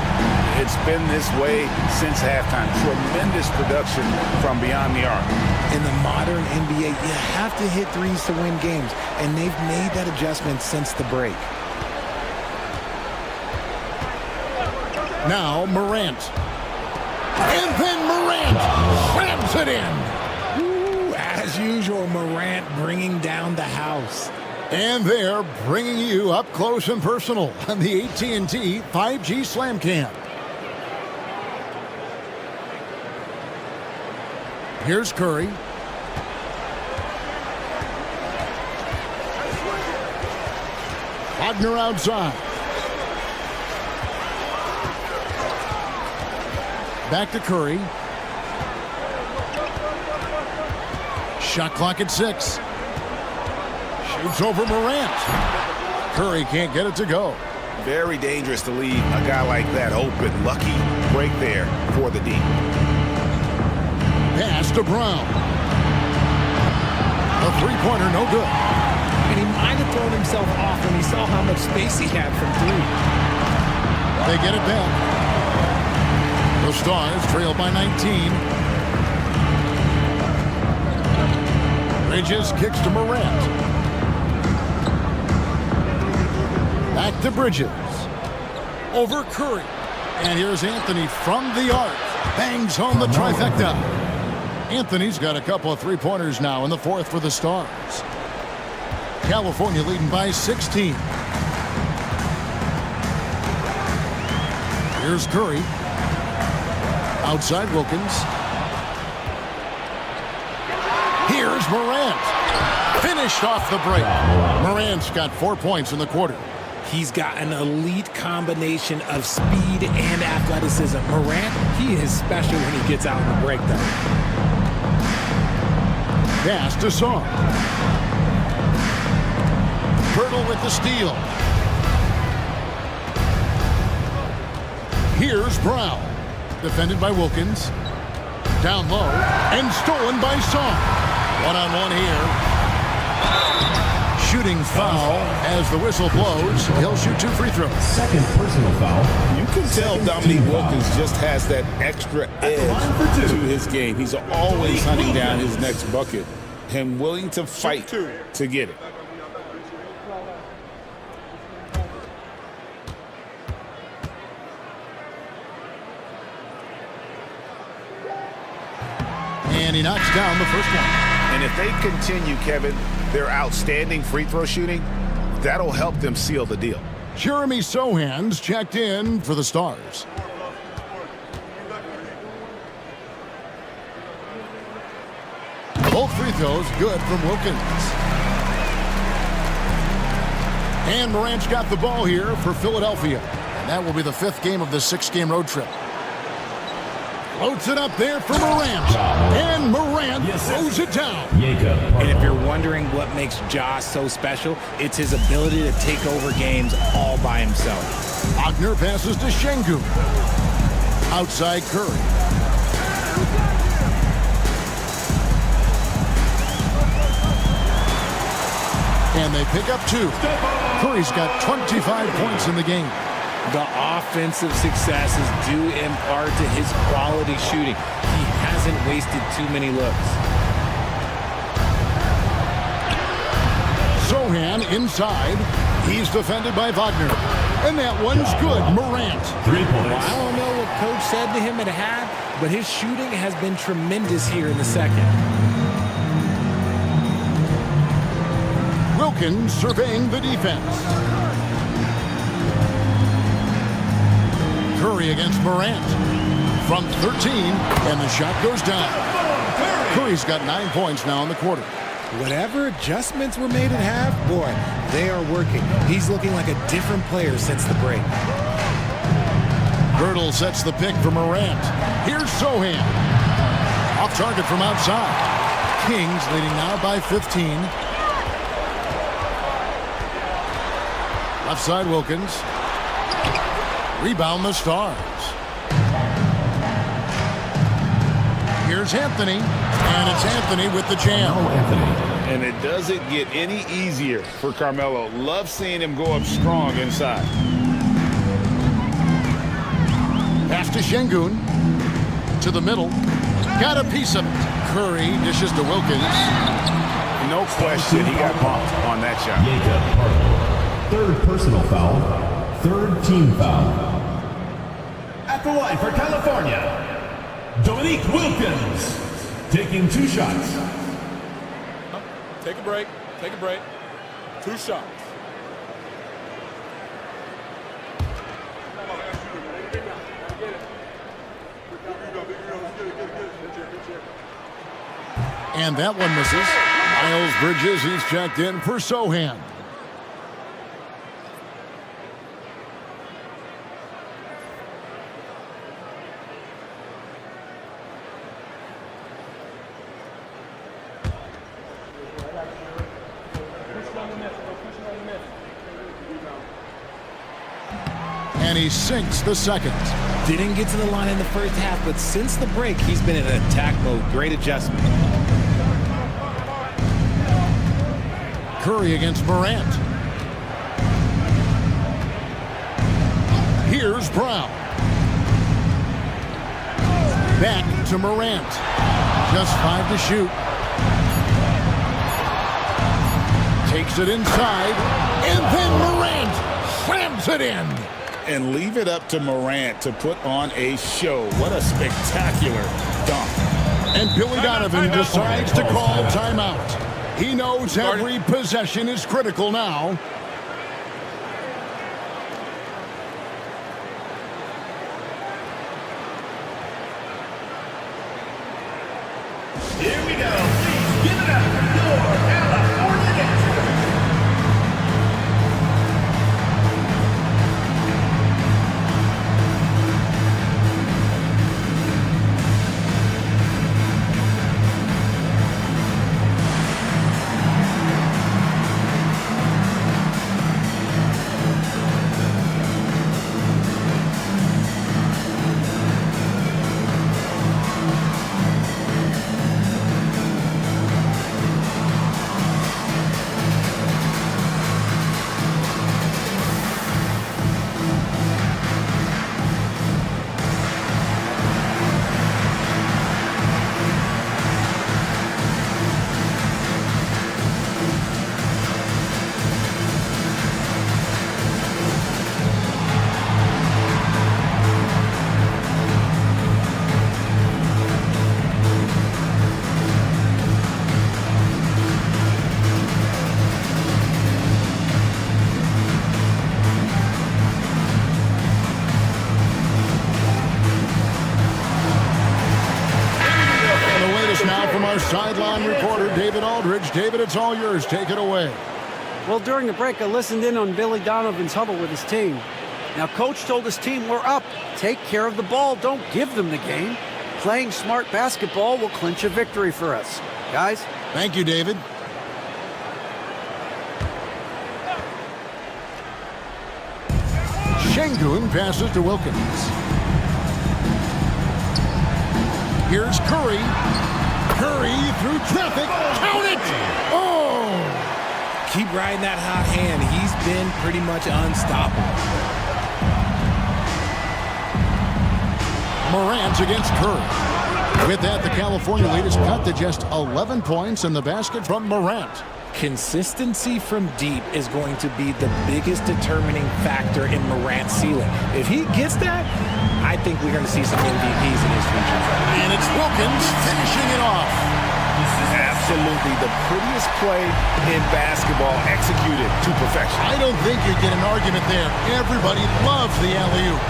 It's been this way since halftime. Tremendous production from beyond the arc. In the modern NBA, you have to hit threes to win games, and they've made that adjustment since the break. Now Morant. And then Morant slams it in. Ooh, as usual, Morant bringing down the house. And they're bringing you up close and personal on the AT&T 5G Slam Cam. Here's Curry. Wagner outside. Back to Curry. Shot clock at 6. Shoots over Morant. Curry can't get it to go. Very dangerous to leave a guy like that open. Lucky break there for the D. Pass to Brown. A 3-pointer, no good. And he might have thrown himself off when he saw how much space he had from 3. They get it back. The Stars trail by 19. Bridges kicks to Morant. Back to Bridges. Over Curry. And here's Anthony from the arc. Bangs home the trifecta. Anthony's got a couple of three-pointers now in the fourth for the Stars. California leading by 16. Here's Curry. Outside Wilkins. Here's Morant. Finished off the break. Morant's got 4 points in the quarter. He's got an elite combination of speed and athleticism. Morant, he is special when he gets out in the break, though. Pass to Song. Hurdle with the steal. Here's Brown. Defended by Wilkins. Down low. And stolen by Song. One-on-one here. Shooting foul as the whistle blows. He'll shoot 2 free throws. Second personal foul. You can tell Dominique Wilkins just has that extra edge to his game. He's always hunting down his next bucket and willing to fight to get it. And he knocks down the first one. And if they continue, Kevin, their outstanding free throw shooting, that'll help them seal the deal. Jeremy Sohan's checked in for the Stars. Both free throws good from Wilkins. And Morant's got the ball here for Philadelphia. And that will be the 5th game of the 6-game road trip. Floats it up there for Morant. And Morant throws it down. And if you're wondering what makes Ja so special, it's his ability to take over games all by himself. Wagner passes to Şengün. Outside Curry. And they pick up 2. Curry's got 25 points in the game. The offensive success is due in part to his quality shooting. He hasn't wasted too many looks. Sohan inside. He's defended by Wagner. And that one's good. Morant. 3 points. Well, I don't know what Coach said to him at half, but his shooting has been tremendous here in the second. Wilkins surveying the defense. Curry against Morant. From 13, and the shot goes down. Curry's got 9 points now in the quarter. Whatever adjustments were made at half, boy, they are working. He's looking like a different player since the break. Girdle sets the pick for Morant. Here's Sohan. Off target from outside. Kings leading now by 15. Left side Wilkins. Rebound the Stars. Here's Anthony. And it's Anthony with the jam. And it doesn't get any easier for Carmelo. Love seeing him go up strong inside. Pass to Şengün. To the middle. Got a piece of it. Curry dishes to Wilkins. No question he got bumped on that shot. Third personal foul. Third team foul. At the line for California, Dominique Wilkins taking 2 shots. Take a break. Take a break. 2 shots. And that one misses. Miles Bridges, he's checked in for Sohan. And he sinks the second. Didn't get to the line in the first half, but since the break, he's been in attack mode. Great adjustment. Curry against Morant. Here's Brown. Back to Morant. Just 5 to shoot. Takes it inside, and then Morant slams it in. And leave it up to Morant to put on a show. What a spectacular dunk. And Billy Donovan decides to call timeout. He knows every possession is critical now. Here we go. Please give it up for your California Dancers. Sideline reporter David Aldridge. David, it's all yours. Take it away. Well, during the break, I listened in on Billy Donovan's huddle with his team. Now, Coach told his team, we're up. Take care of the ball. Don't give them the game. Playing smart basketball will clinch a victory for us. Guys? Thank you, David. Şengün passes to Wilkins. Here's Curry. Curry through traffic. Count it! Oh! Keep riding that hot hand. He's been pretty much unstoppable. Morant against Curry. With that, the California lead is cut to just 11 points in the basket from Morant. Consistency from deep is going to be the biggest determining factor in Morant's ceiling. If he gets that, I think we're going to see some MVPs in his future. And it's Wilkins finishing it off. This is absolutely the prettiest play in basketball executed to perfection. I don't think you get an argument there. Everybody loves the alley-oop.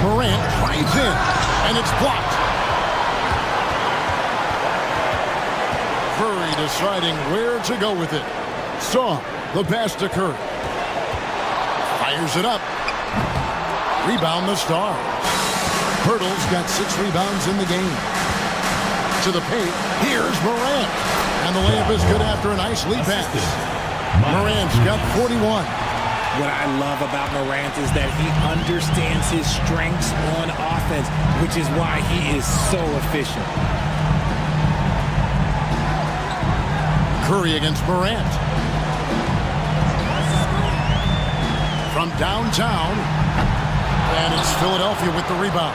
Morant drives in, and it's blocked. Curry deciding where to go with it. Saw the pass to Curry. Fires it up. Rebound the Stars. Hurdle's got 6 rebounds in the game. To the paint, here's Morant. And the layup is good after a nice lead pass. Morant's got 41. What I love about Morant is that he understands his strengths on offense, which is why he is so efficient. Curry against Morant. From downtown, and it's Philadelphia with the rebound.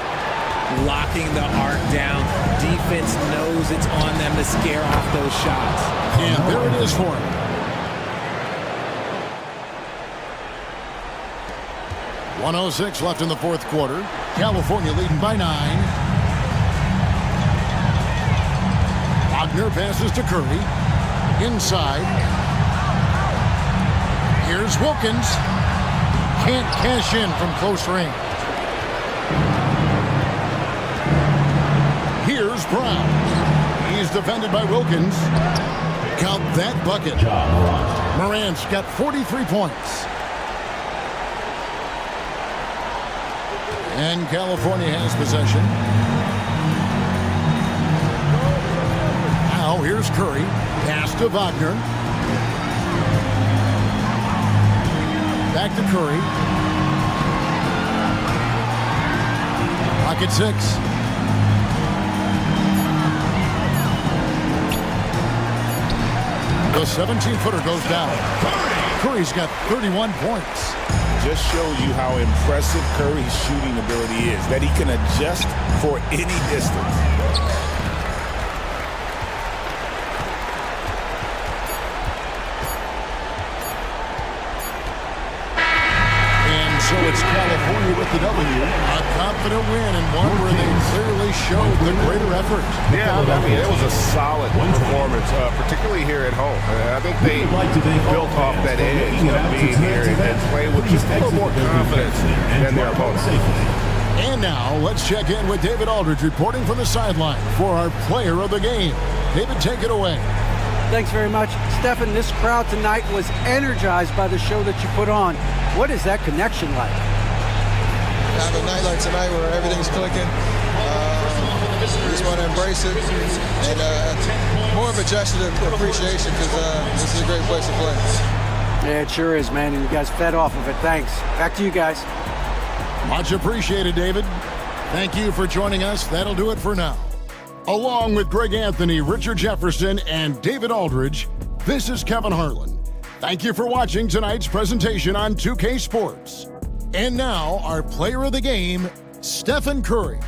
Locking the arc down. Defense knows it's on them to scare off those shots. And there it is for him. .106 left in the fourth quarter. California leading by 9. Wagner passes to Curry. Inside. Here's Wilkins. Can't cash in from close range. Here's Brown. He's defended by Wilkins. Count that bucket. Morant's got 43 points. And California has possession. Now here's Curry. Pass to Wagner. Back to Curry. Pocket 6. The 17-footer goes down. Curry's got 31 points. Just shows you how impressive Curry's shooting ability is, that he can adjust for any distance. So it's California with the W. A confident win and one where they clearly showed the greater effort. Yeah, I mean, it was a solid performance, particularly here at home. I think they built off that edge of being here and played with just a little more confidence than their opponents. And now, let's check in with David Aldridge reporting from the sideline for our player of the game. David, take it away. Thanks very much. Stephen, this crowd tonight was energized by the show that you put on. What is that connection like? Have a night like tonight where everything's clicking. We just want to embrace it. And more of a gesture of appreciation because this is a great place to play. Yeah, it sure is, man. And you guys fed off of it. Thanks. Back to you guys. Much appreciated, David. Thank you for joining us. That'll do it for now. Along with Greg Anthony, Richard Jefferson, and David Aldridge, this is Kevin Harlan. Thank you for watching tonight's presentation on 2K Sports. And now, our player of the game, Stephen Curry.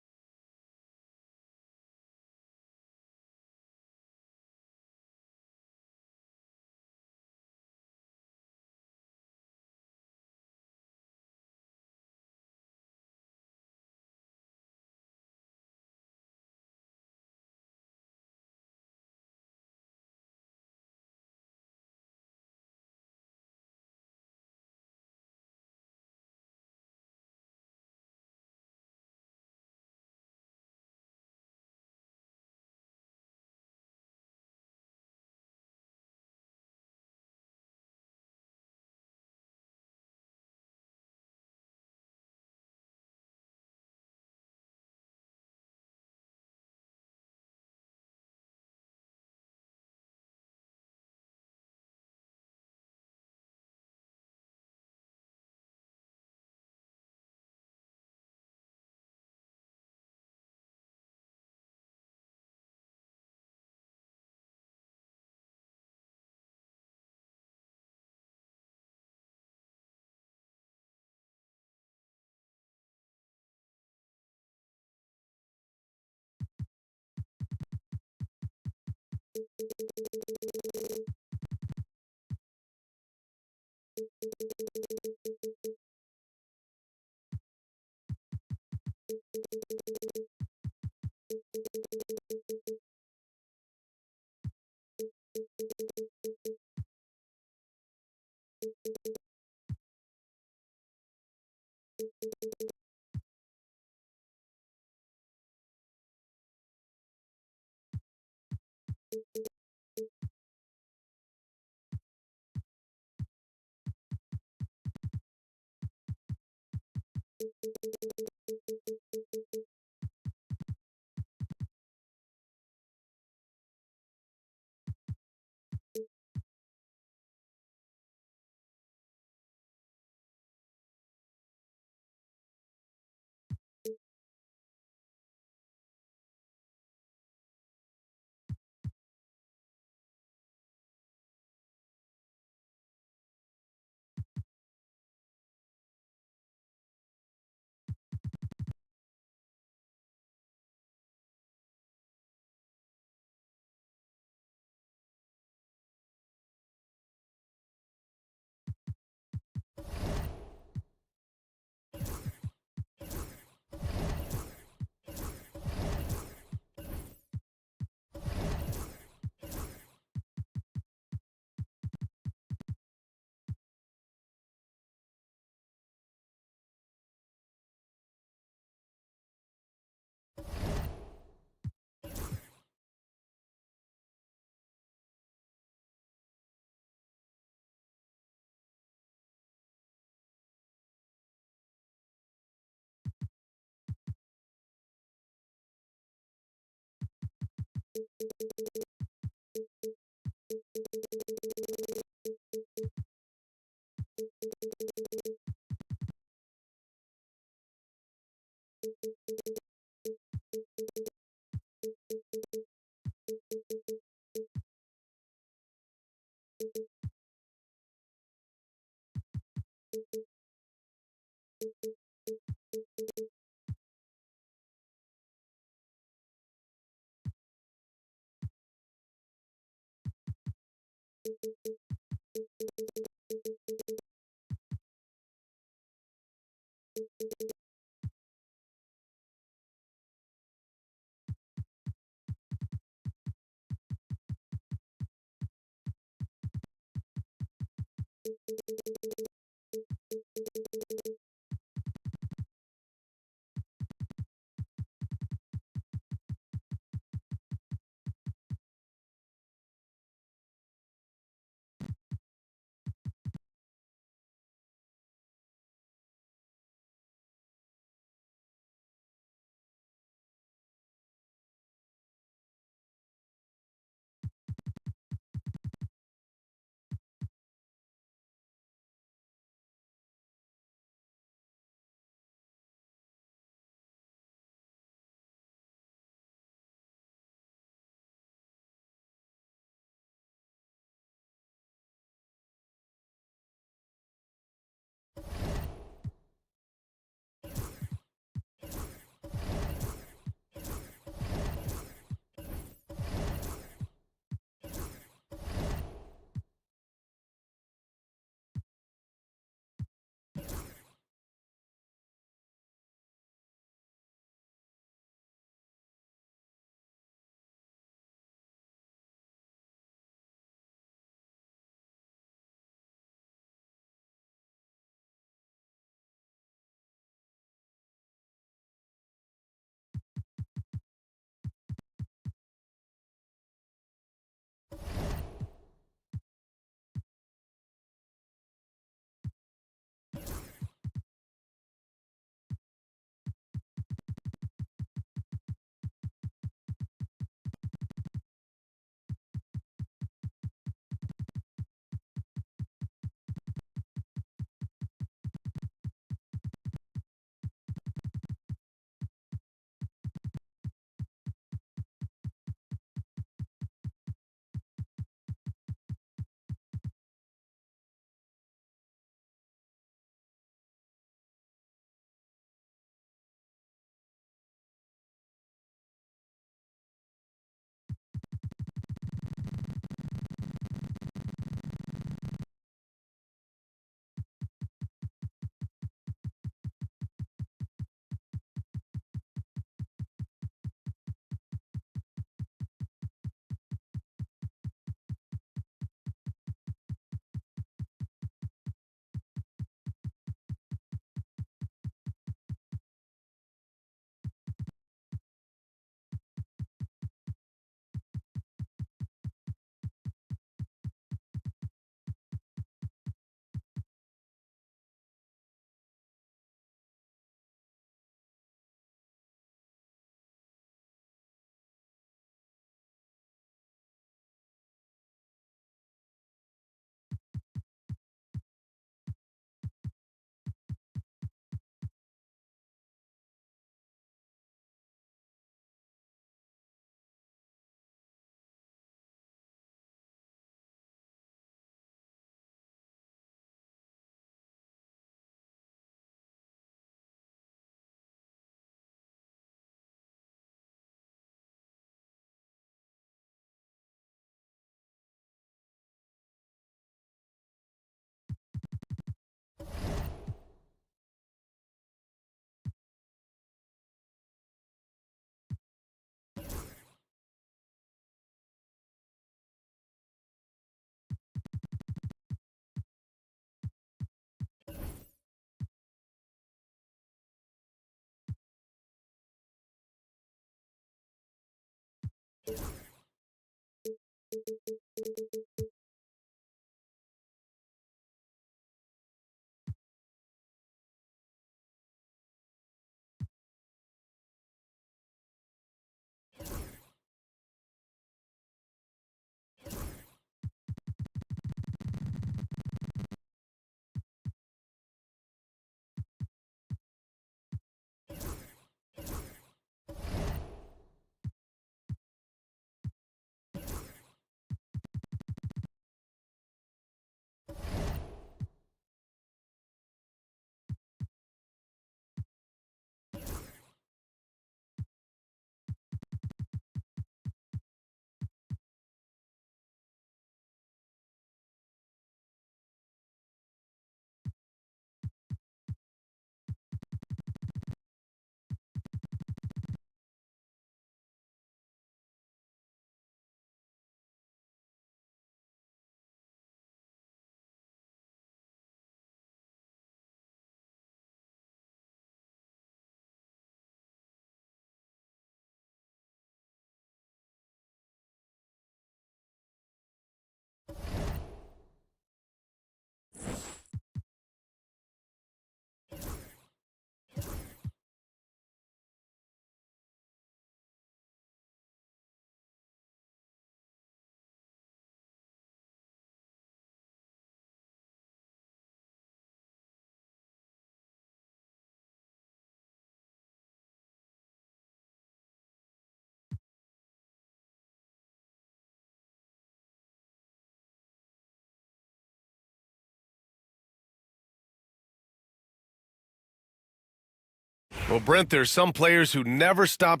Well, Brent, there's some players who never stop.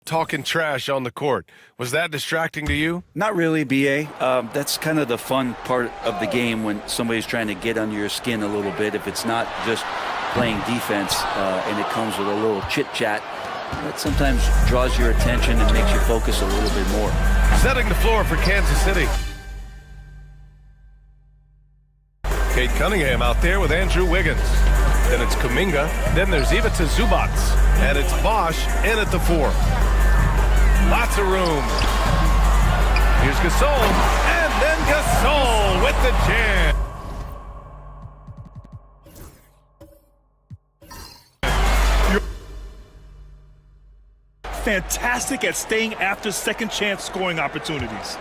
Talking trash on the court. Was that distracting to you? Not really, B.A. That's kind of the fun part of the game when somebody's trying to get under your skin a little bit. If it's not just playing defense and it comes with a little chit-chat, that sometimes draws your attention and makes you focus a little bit more. Setting the floor for Kansas City. Kate Cunningham out there with Andrew Wiggins. Then it's Kuminga. Then there's Ivica Zubac. And it's Bosch in at the 4. Lots of room. Here's Gasol. And then Gasol with the jam. Fantastic at staying after second chance scoring opportunities.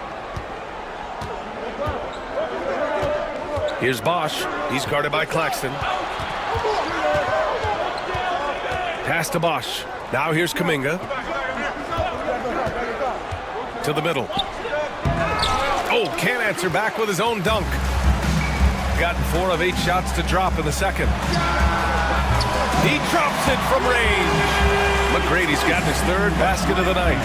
Here's Bosch. He's guarded by Claxton. Pass to Bosch. Now here's Kuminga. To the middle. Oh, can't answer back with his own dunk. Gotten 4 of 8 shots to drop in the second. He drops it from range. McGrady's gotten his 3rd basket of the night.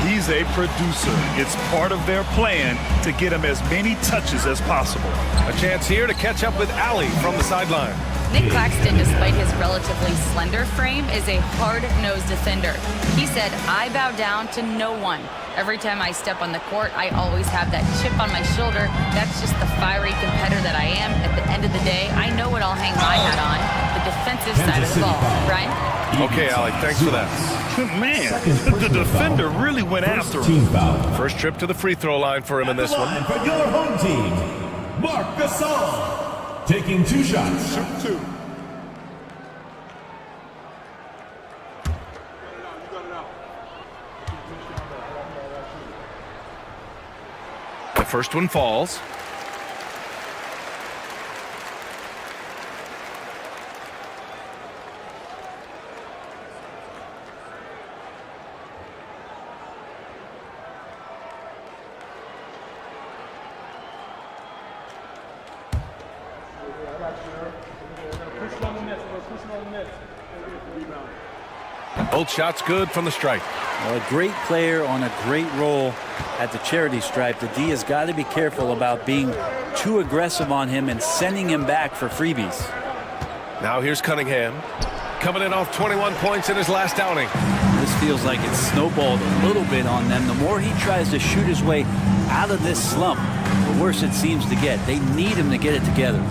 He's a producer. It's part of their plan to get him as many touches as possible. A chance here to catch up with Allie from the sideline. Nick Claxton, despite his relatively slender frame, is a hard-nosed defender. He said, "I bow down to no one. Every time I step on the court, I always have that chip on my shoulder. That's just the fiery competitor that I am. At the end of the day, I know what I'll hang my hat on, the defensive side of the ball." Brian? Okay, Allie, thanks for that. Man, the defender really went after him. First trip to the free throw line for him in this one. For your home team, Marc Gasol, taking 2 shots. Shoot 2. The first one falls. Both shots good from the stripe. Well, a great player on a great role at the charity stripe. The D has got to be careful about being too aggressive on him and sending him back for freebies. Now here's Cunningham. Coming in off 21 points in his last outing. The this feels like it's snowballed a little bit on them. The more he tries to shoot his way out of this slump, the worse it seems to get. They need him to get it together.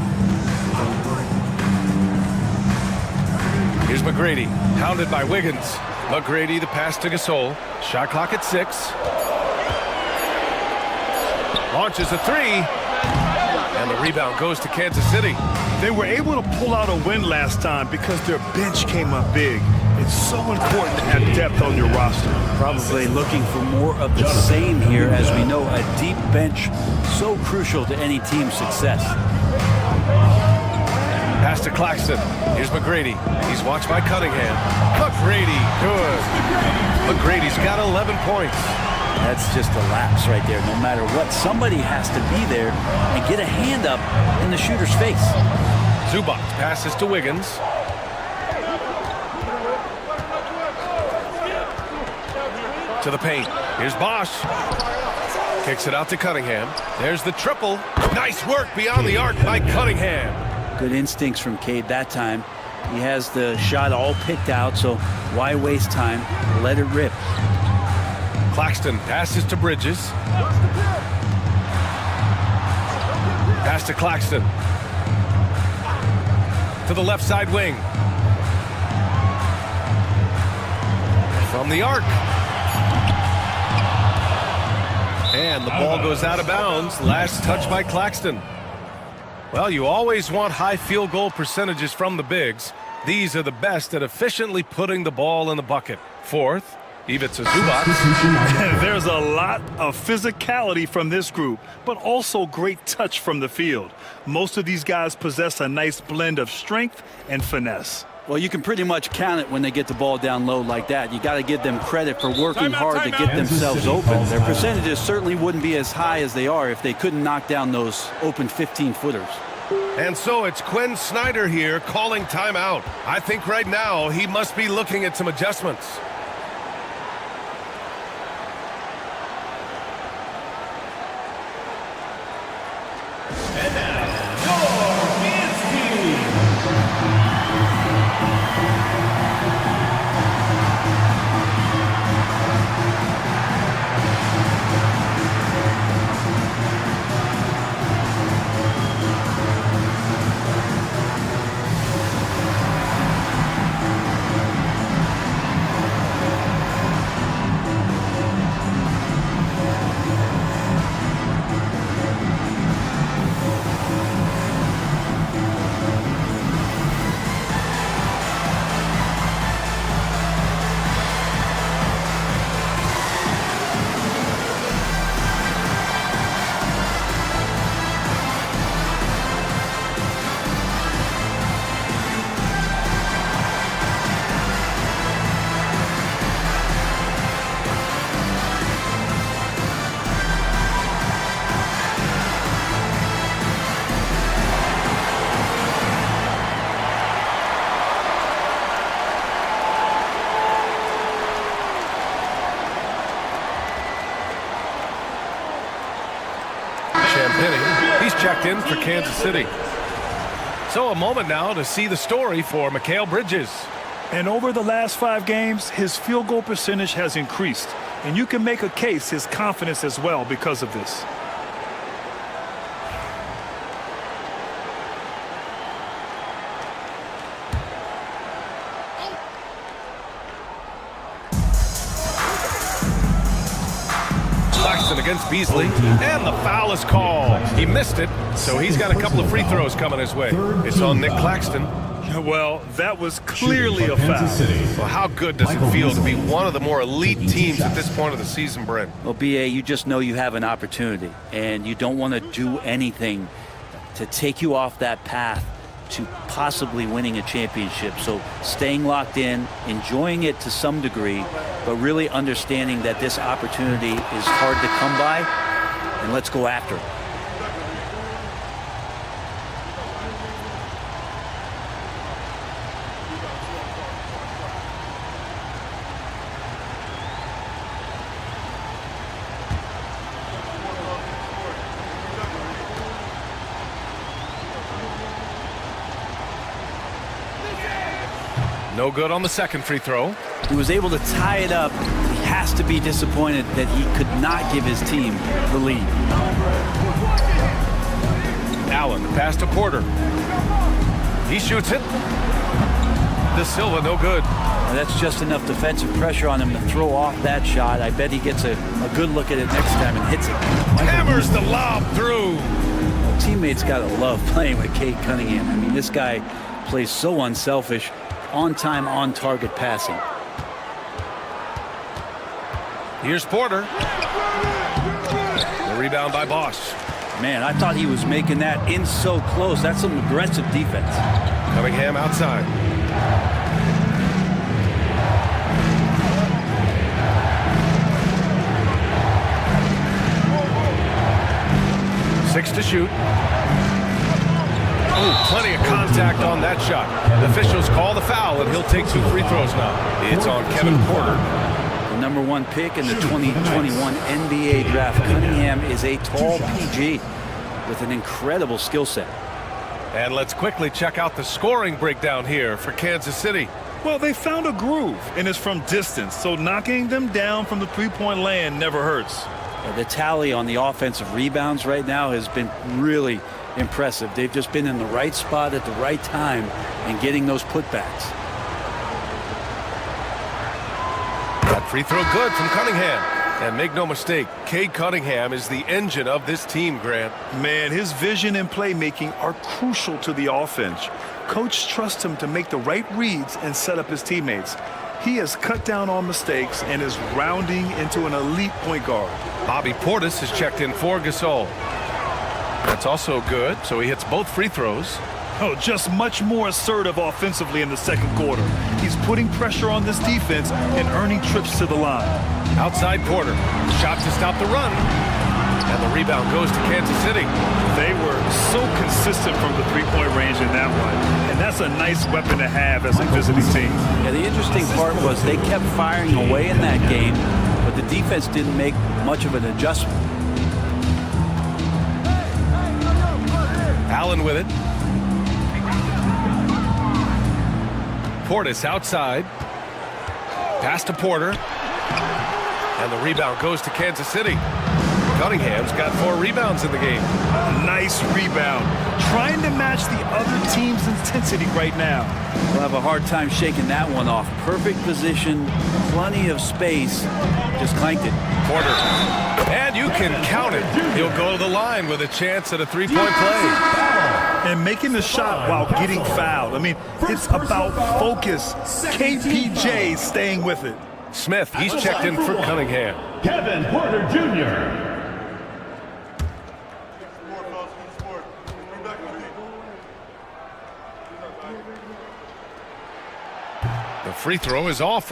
Here's McGrady, hounded by Wiggins. McGrady, the pass to Gasol. Shot clock at 6. Launches a 3. And the rebound goes to Kansas City. They were able to pull out a win last time because their bench came up big. It's so important to have depth on your roster. Probably looking for more of the same here. As we know, a deep bench so crucial to any team's success. Pass to Claxton. Here's McGrady. He's watched by Cunningham. McGrady, good. McGrady's got 11 points. That's just a lapse right there. No matter what, somebody has to be there and get a hand up in the shooter's face. Zubac passes to Wiggins. To the paint. Here's Bosch. Kicks it out to Cunningham. There's the triple. Nice work beyond the arc by Cunningham. Good instincts from Cade that time. He has the shot all picked out, so why waste time? Let it rip. Claxton passes to Bridges. Pass to Claxton. To the left side wing. From the arc. And the ball goes out of bounds. Last touch by Claxton. Well, you always want high field goal percentages from the bigs. These are the best at efficiently putting the ball in the bucket. Fourth, Ivica Zubac. There's a lot of physicality from this group, but also great touch from the field. Most of these guys possess a nice blend of strength and finesse. Well, you can pretty much count it when they get the ball down low like that. You got to give them credit for working hard to get themselves open. Their percentages certainly wouldn't be as high as they are if they couldn't knock down those open 15-footers. And so it's Quinn Snyder here calling timeout. I think right now he must be looking at some adjustments. And now, your dance team. He's checked in for Kansas City. So a moment now to see the story for Mikal Bridges. And over the last 5 games, his field goal percentage has increased. And you can make a case his confidence as well because of this. Against Beasley, and the foul is called. He missed it, so he's got a couple of free throws coming his way. It's on Nick Claxton. Well, that was clearly a foul. Well, how good does it feel to be one of the more elite teams at this point of the season, Brent? Well, BA, you just know you have an opportunity, and you don't want to do anything to take you off that path to possibly winning a championship. So staying locked in, enjoying it to some degree, but really understanding that this opportunity is hard to come by, and let's go after it. No good on the second free throw. He was able to tie it up. He has to be disappointed that he could not give his team the lead. Allen, pass to Porter. He shoots it. De Silva, no good. Now that's just enough defensive pressure on him to throw off that shot. I bet he gets a good look at it next time and hits it. Hammers the lob through. Well, teammates got to love playing with Cade Cunningham. I mean, this guy plays so unselfish, on-time, on-target passing. Here's Porter. The rebound by Bosch. Man, I thought he was making that in so close. That's some aggressive defense. Cunningham outside. Six to shoot. Oh, plenty of contact on that shot. The officials call the foul, and he'll take 2 free throws now. It's on Kevin Porter. The #1 pick in the 2021 NBA draft. Cunningham is a tall PG with an incredible skill set. And let's quickly check out the scoring breakdown here for Kansas City. Well, they found a groove, and it's from distance, so knocking them down from the three-point land never hurts. The tally on the offensive rebounds right now has been really impressive. They've just been in the right spot at the right time and getting those putbacks. That free throw good from Cunningham. And make no mistake, Cade Cunningham is the engine of this team, Grant. Man, his vision and playmaking are crucial to the offense. Coach trusts him to make the right reads and set up his teammates. He has cut down on mistakes and is rounding into an elite point guard. Bobby Portis has checked in for Gasol. That's also good, so he hits both free throws. Oh, just much more assertive offensively in the second quarter. He's putting pressure on this defense and earning trips to the line. Outside Porter. Shot to stop the run. And the rebound goes to Kansas City. They were so consistent from the three-point range in that one. And that's a nice weapon to have as a visiting team. Yeah, the interesting part was they kept firing away in that game, but the defense didn't make much of an adjustment. Allen with it. Portis outside. Pass to Porter. And the rebound goes to Kansas City. Cunningham's got 4 rebounds in the game. Nice rebound. Trying to match the other team's intensity right now. We'll have a hard time shaking that one off. Perfect position, plenty of space. Just clanked it. Porter. And you can count it. He'll go to the line with a chance at a 3-point play. And making the shot while getting fouled. I mean, it's about focus. KPJ staying with it. Smith, he's checked in for Cunningham. Kevin Porter Jr. The free throw is off from